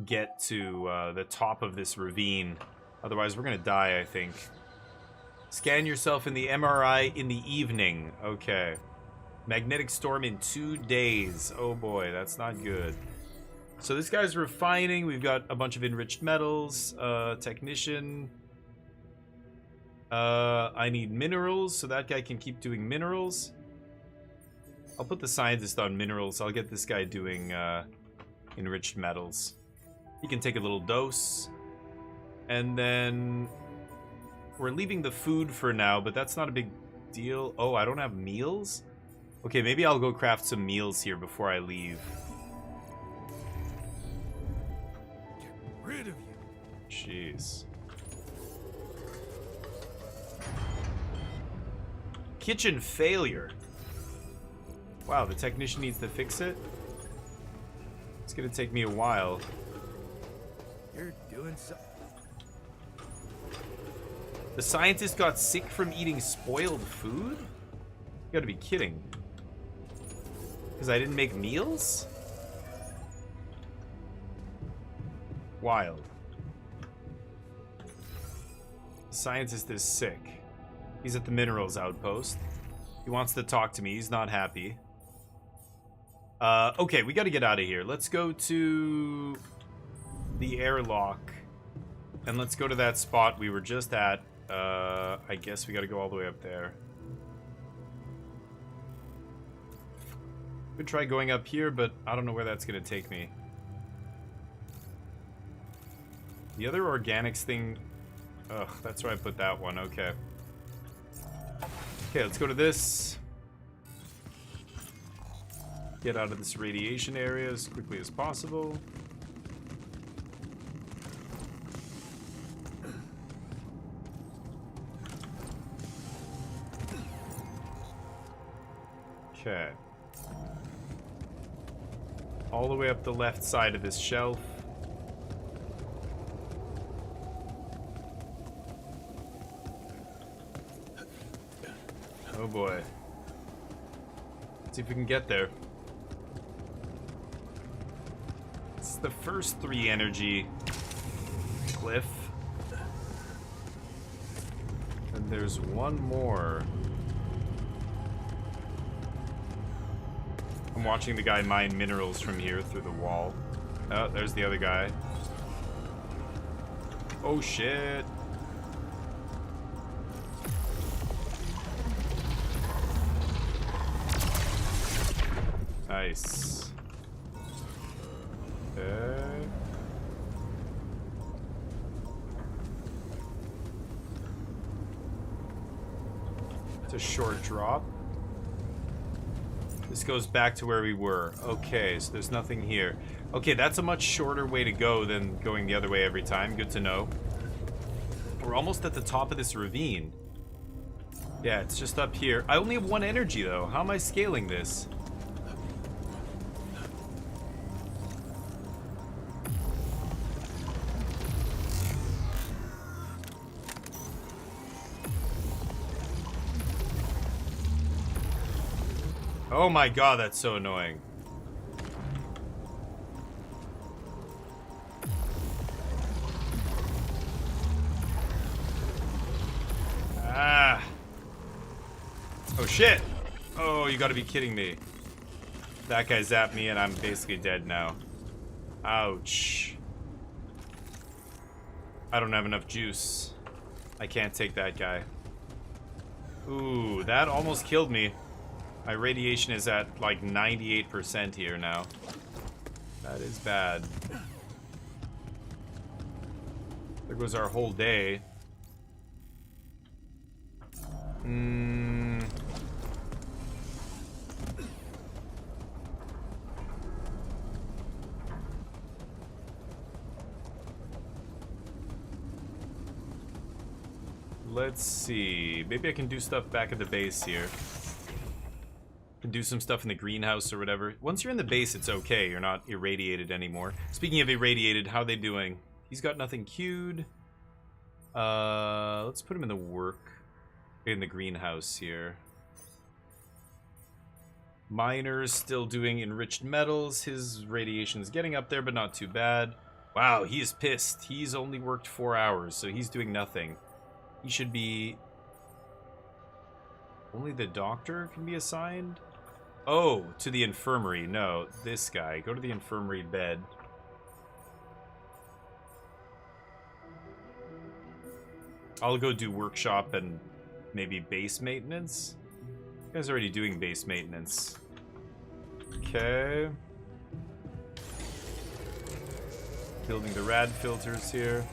get to the top of this ravine. Otherwise, we're gonna die, I think. Scan yourself in the MRI in the evening. Okay. Magnetic storm in 2 days. Oh boy, that's not good. So this guy's refining. We've got a bunch of enriched metals. Technician. I need minerals, so that guy can keep doing minerals. I'll put the scientist on minerals. I'll get this guy doing enriched metals. He can take a little dose. And then we're leaving the food for now, but that's not a big deal. Oh, I don't have meals? Okay, maybe I'll go craft some meals here before I leave. Get rid of you. Jeez. Kitchen failure. Wow, the technician needs to fix it. It's gonna take me a while. You're doing so... The scientist got sick from eating spoiled food? You gotta be kidding. Because I didn't make meals? Wild. The scientist is sick. He's at the minerals outpost. He wants to talk to me. He's not happy. Okay, we got to get out of here. Let's go to the airlock. And let's go to that spot we were just at. I guess we got to go all the way up there. Could try going up here, but I don't know where that's going to take me. The other organics thing... Ugh, that's where I put that one. Okay. Okay, let's go to this. Get out of this radiation area as quickly as possible. Okay. All the way up the left side of this shelf. Oh boy. Let's see if we can get there. It's the first 3 energy cliff. And there's one more. I'm watching the guy mine minerals from here through the wall. Oh, there's the other guy. Oh shit. Nice. Okay. It's a short drop. This goes back to where we were. Okay, so there's nothing here. Okay, that's a much shorter way to go than going the other way every time. Good to know. We're almost at the top of this ravine. Yeah, it's just up here. I only have 1 energy, though. How am I scaling this? Oh my god, that's so annoying. Ah. Oh shit. Oh, you gotta be kidding me. That guy zapped me and I'm basically dead now. Ouch. I don't have enough juice. I can't take that guy. Ooh, that almost killed me. My radiation is at like 98% here now. That is bad. There goes our whole day. Let's see. Maybe I can do stuff back at the base here. Can do some stuff in the greenhouse or whatever. Once you're in the base, it's okay. You're not irradiated anymore. Speaking of irradiated, how are they doing? He's got nothing queued. Let's put him in the greenhouse here. Miner's still doing enriched metals. His radiation is getting up there, but not too bad. Wow, he is pissed. He's only worked 4 hours, so he's doing nothing. He should be... Only the doctor can be assigned? Oh, to the infirmary. No, this guy. Go to the infirmary bed. I'll go do workshop and maybe base maintenance. You guys are already doing base maintenance. Okay. Building the rad filters here.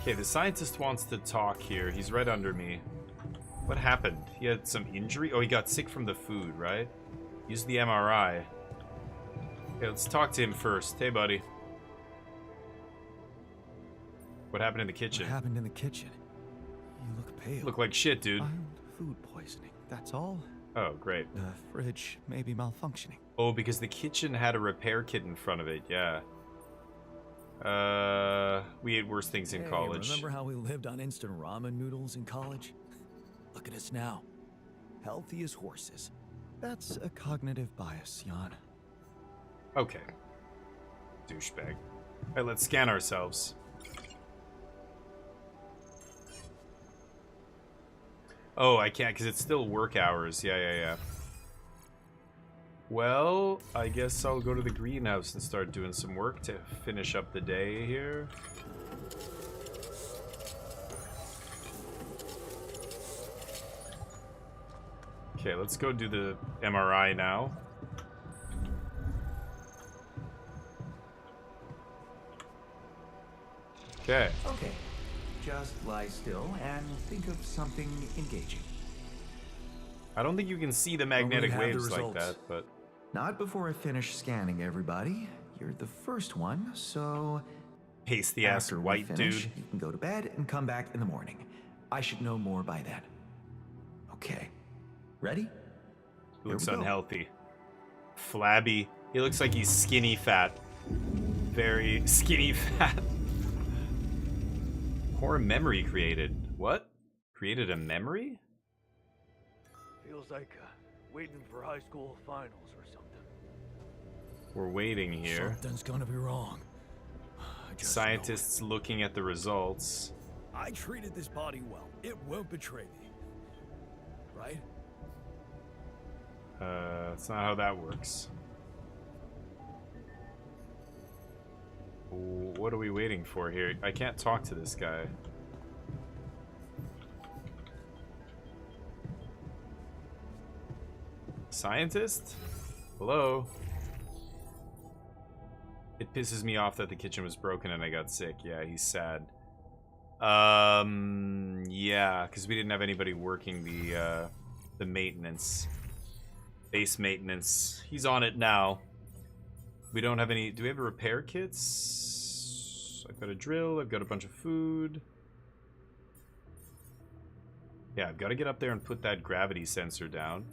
Okay, the scientist wants to talk here. He's right under me. What happened? He had some injury? Oh, he got sick from the food, right? Use the MRI. Okay, let's talk to him first. Hey, buddy. What happened in the kitchen? What happened in the kitchen? You look pale. Look like shit, dude. Mild food poisoning, that's all. Oh, great. The fridge may be malfunctioning. Oh, because the kitchen had a repair kit in front of it, yeah. We ate worse things in college. Remember how we lived on instant ramen noodles in college? Look at us now. Healthy as horses. That's a cognitive bias, Jan. Okay. Douchebag. Alright, let's scan ourselves. Oh, I can't because it's still work hours. Yeah. Well, I guess I'll go to the greenhouse and start doing some work to finish up the day here. Okay, let's go do the MRI now. Okay. Okay, just lie still and think of something engaging. I don't think you can see the we magnetic have the waves like results. that, but... Not before I finish scanning everybody. You're the first one, so Pasty ass after we white finish, dude. you can go to bed and come back in the morning. I should know more by then. Okay, ready? He looks Here we go. unhealthy. Flabby. He looks like he's skinny fat. Very skinny fat. Core memory created. What? Created a memory? Feels like waiting for high school finals or something. We're waiting here. Something's gonna be wrong. I just know it. Scientists looking at the results. I treated this body well. It won't betray me. Right? That's not how that works. What are we waiting for here? I can't talk to this guy. Scientist? Hello? It pisses me off that the kitchen was broken and I got sick. Yeah, he's sad. Yeah, because we didn't have anybody working the maintenance. Base maintenance. He's on it now. We don't have any... Do we have repair kits? I've got a drill. I've got a bunch of food. Yeah, I've got to get up there and put that gravity sensor down.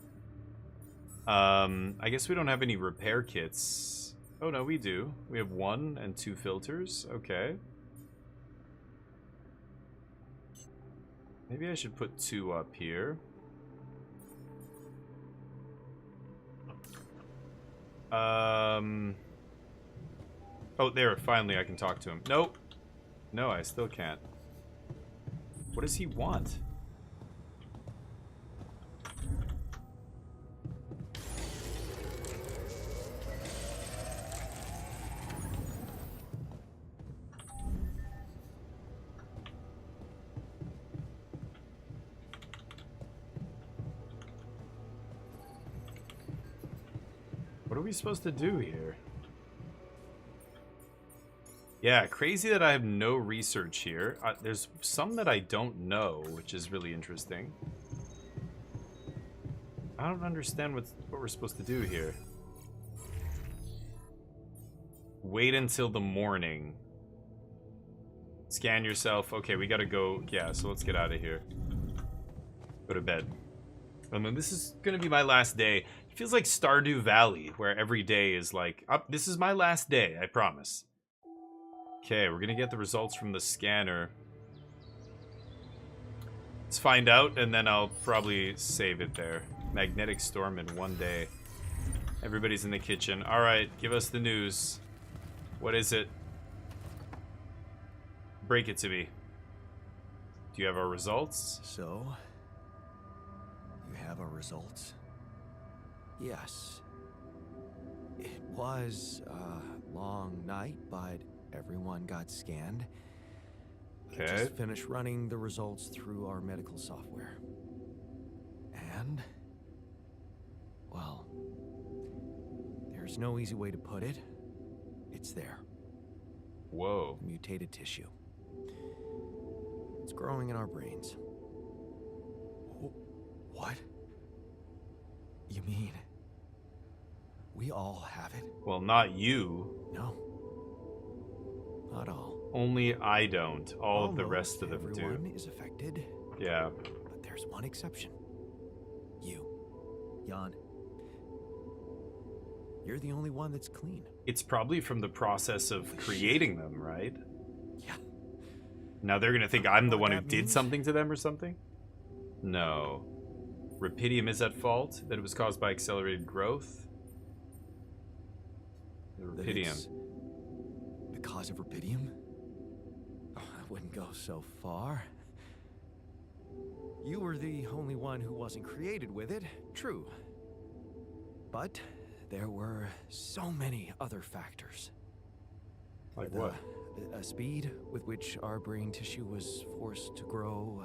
I guess we don't have any repair kits. Oh, no, we do. We have 1 and 2 filters. Okay. Maybe I should put 2 up here. Oh, there. Finally, I can talk to him. Nope. No, I still can't. What does he want? What are we supposed to do here? Yeah, crazy that I have no research here. There's some that I don't know, which is really interesting. I don't understand what we're supposed to do here. Wait until the morning. Scan yourself. Okay, we gotta go. Yeah, so let's get out of here. Go to bed. I mean, this is gonna be my last day. It feels like Stardew Valley, where every day is like, this is my last day, I promise. Okay, we're gonna get the results from the scanner. Let's find out, and then I'll probably save it there. Magnetic storm in 1 day. Everybody's in the kitchen. Alright, give us the news. What is it? Break it to me. Do you have our results? So, you have our results? Yes. It was a long night, but everyone got scanned. I Okay. just finished running the results through our medical software. And, well, there's no easy way to put it. It's there. Whoa. Mutated tissue. It's growing in our brains. What? You mean we all have it? Well, not you. No. Not all. Only I don't. All of the Almost rest of them everyone do. is affected, Yeah. but there's one exception. You. Jan. You're the only one that's clean. It's probably from the process of creating them, right? Yeah. Now they're gonna think I'm the What one who that did means? something to them or something? No. Rapidium is at fault? That it was caused by accelerated growth? The That Rapidium. it's the cause of Rapidium? Oh, I wouldn't go so far. You were the only one who wasn't created with it, true. But there were so many other factors. Like what? A speed with which our brain tissue was forced to grow,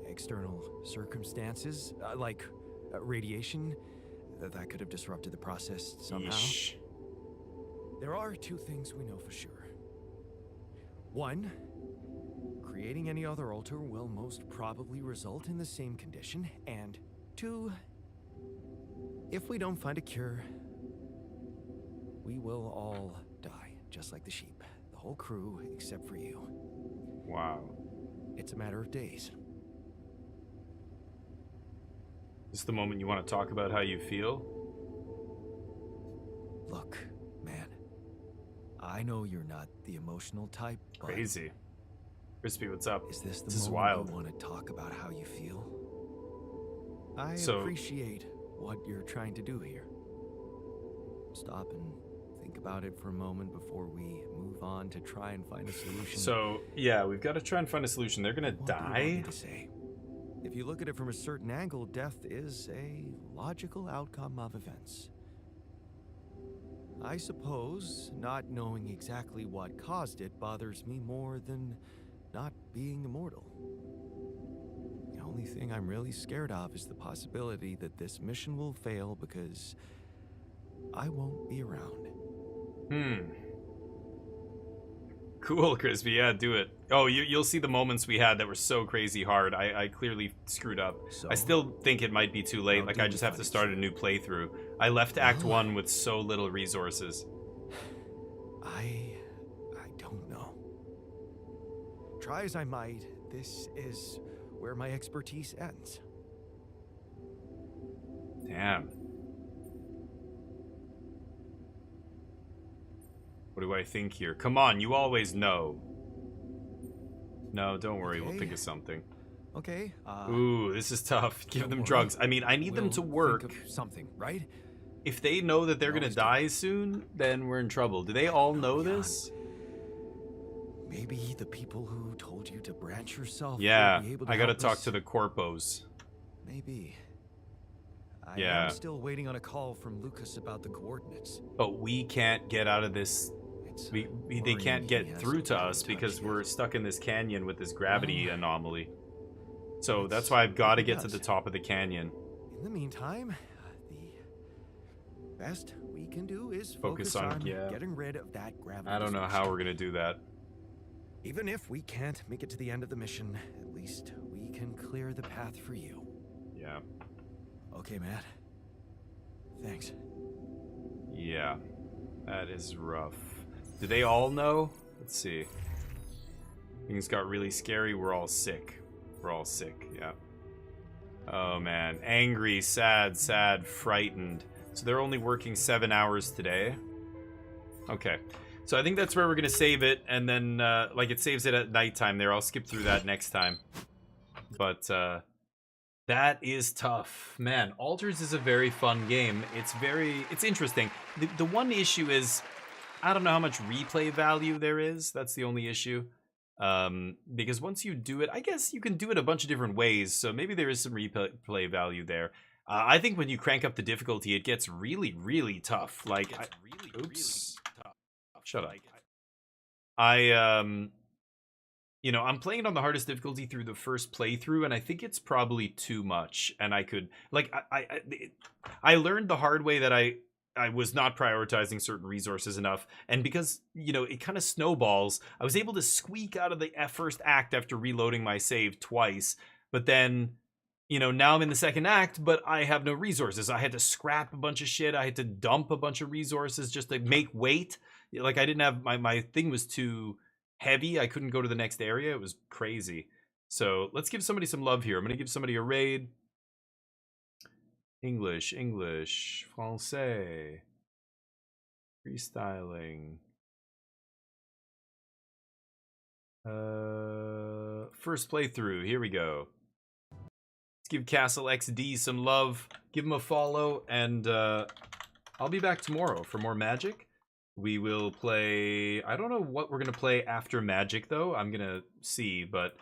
external circumstances, like radiation, that could have disrupted the process somehow. Yeesh. There are two things we know for sure. One, creating any other altar will most probably result in the same condition. And two, if we don't find a cure, we will all die, just like the sheep. The whole crew, except for you. Wow. It's a matter of days. Is this the moment you want to talk about how you feel? Look, man. I know you're not the emotional type, but Crazy. Crispy, what's up? is this the This is moment wild. you want to talk about how you feel? I So- appreciate what you're trying to do here. Stop and think about it for a moment before we move on to try and find a solution. So, yeah, we've got to try and find a solution. They're gonna What do you want me die? to say? If you look at it from a certain angle, death is a logical outcome of events. I suppose not knowing exactly what caused it bothers me more than not being immortal. The only thing I'm really scared of is the possibility that this mission will fail because I won't be around. Cool, Crispy. Yeah, do it. Oh, you'll see the moments we had that were so crazy hard. I clearly screwed up. So, I still think it might be too late. how Like, do I we just have to find start a new playthrough. I left Act Well- 1 with so little resources. I don't know. Try as I might, this is where my expertise ends. Damn. What do I think here? Come on, you always know. No, don't worry. We'll Okay. think of something. Okay. Ooh, this is tough. Give don't them worry. drugs. I mean, I need them We'll to think work. of something, right? If they know that they're We gonna always do. die soon, then we're in trouble. Do they all know Leon. this? Maybe the people who told you to branch yourself. Yeah, will be able to I gotta help talk us. to the corpos. Maybe. I Yeah. am still waiting on a call from Lucas about the coordinates. But we can't get out of this. It's They worrying can't he get hasn't through to been in us touch because yet. we're stuck in this canyon with this gravity Well, anomaly. So let's that's why I've got to hope he get to does. the top of the canyon. In the meantime, the best we can do is Focus focus on- on yeah. getting rid of that gravity. I don't know how disruption. we're gonna do that. Even if we can't make it to the end of the mission, at least we can clear the path for you. Yeah. Okay, Matt. Thanks. Yeah. That is rough. Do they all know? Let's see. Things got really scary. We're all sick. We're all sick, yeah. Oh man. Angry, sad, frightened. So they're only working 7 hours today. Okay. So I think that's where we're gonna save it, and then like it saves it at nighttime there. I'll skip through that next time. But that is tough. Man, Alters is a very fun game. It's interesting. The one issue is I don't know how much replay value there is. That's the only issue. Because once you do it, I guess you can do it a bunch of different ways, so maybe there is some replay value there. I think when you crank up the difficulty, it gets really, really tough. Like, oops. Shut up. You know, I'm playing it on the hardest difficulty through the first playthrough, and I think it's probably too much. And I could, like, I learned the hard way that I was not prioritizing certain resources enough, and because, you know, it kind of snowballs, I was able to squeak out of the first act after reloading my save twice, but then, you know, now I'm in the second act, but I have no resources. I had to scrap a bunch of shit, I had to dump a bunch of resources just to make weight. Like, I didn't have, my thing was too heavy, I couldn't go to the next area, it was crazy. So, let's give somebody some love here. I'm gonna give somebody a raid. English, Francais, freestyling. First playthrough, here we go. Let's give Castle XD some love, give him a follow, and I'll be back tomorrow for more Magic. We will play, I don't know what we're gonna play after Magic though, I'm gonna see, but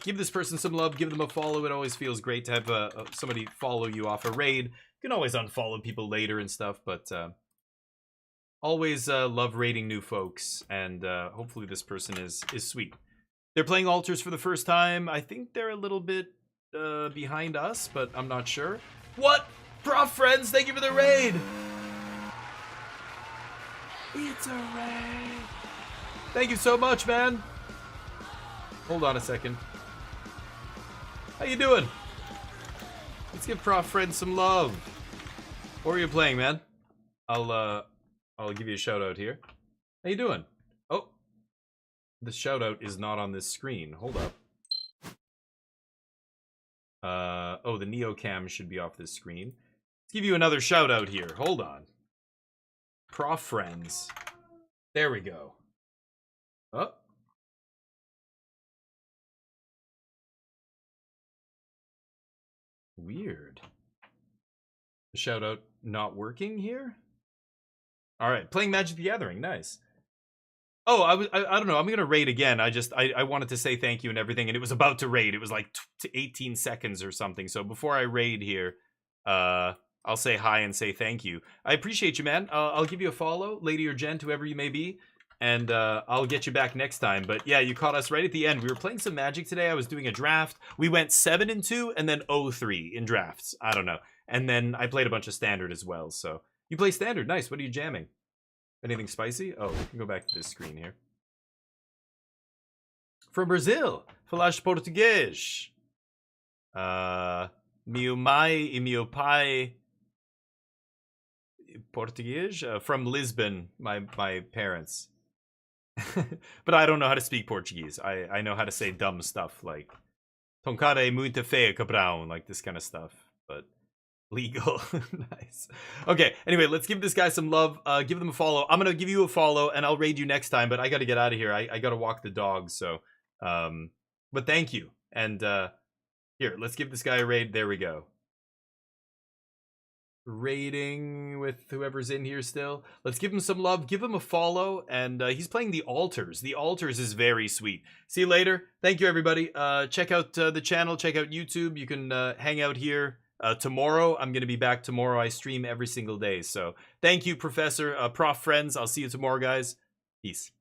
Give this person some love, give them a follow. It always feels great to have somebody follow you off a raid. You can always unfollow people later and stuff, but always love raiding new folks, and hopefully this person is sweet. They're playing altars for the first time. I think they're a little bit behind us, but I'm not sure. What? Prof friends, thank you for the raid! It's a raid! Thank you so much, man! Hold on a second. How you doing? Let's give Prof friends some love. What are you playing, man? I'll give you a shout out here. How you doing? Oh, the shout out is not on this screen. Hold up. Oh, the Neocam should be off this screen. Let's give you another shout out here. Hold on. Prof friends. There we go. Oh. Weird. The shout out not working here? All right, playing Magic the Gathering. Nice. Oh, I don't know. I'm going to raid again. I wanted to say thank you and everything, and it was about to raid. It was like 18 seconds or something. So before I raid here, I'll say hi and say thank you. I appreciate you, man. I'll give you a follow, lady or gent, whoever you may be, and I'll get you back next time. But yeah, you caught us right at the end. We were playing some Magic today. I was doing a draft. We went 7-2 and then 0-3 in drafts. I don't know. And then I played a bunch of Standard as well. So you play Standard. Nice. What are you jamming? Anything spicy? Oh, we can go back to this screen here. From Brazil, falas português. Meu mãe e meu pai português. From Lisbon, my parents. But I don't know how to speak Portuguese. I know how to say dumb stuff like "Ton cara é muito feia, cabrão," like this kind of stuff. But legal. Nice. Okay, anyway, let's give this guy some love. Give them a follow. I'm gonna give you a follow and I'll raid you next time, but I gotta get out of here. I gotta walk the dogs, so but thank you. And here, let's give this guy a raid. There we go. Raiding with whoever's in here still. Let's give him some love, give him a follow, and he's playing the altars. The altars is very sweet. See you later. Thank you, everybody. Check out the channel, check out YouTube. You can hang out here. Tomorrow, I'm going to be back tomorrow. I stream every single day. So thank you, Prof friends. I'll see you tomorrow, guys. Peace.